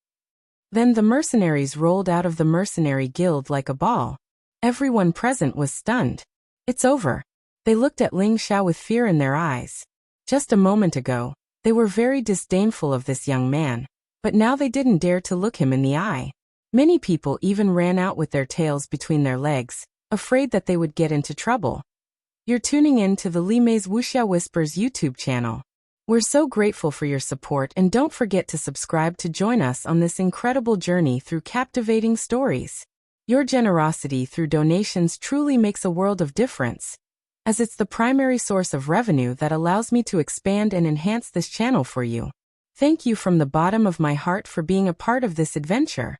Then the mercenaries rolled out of the mercenary guild like a ball. Everyone present was stunned. It's over. They looked at Ling Zhao with fear in their eyes. Just a moment ago, they were very disdainful of this young man, but now they didn't dare to look him in the eye. Many people even ran out with their tails between their legs, afraid that they would get into trouble. You're tuning in to the Li Mei's Wuxia Whispers YouTube channel. We're so grateful for your support, and don't forget to subscribe to join us on this incredible journey through captivating stories. Your generosity through donations truly makes a world of difference, as it's the primary source of revenue that allows me to expand and enhance this channel for you. Thank you from the bottom of my heart for being a part of this adventure.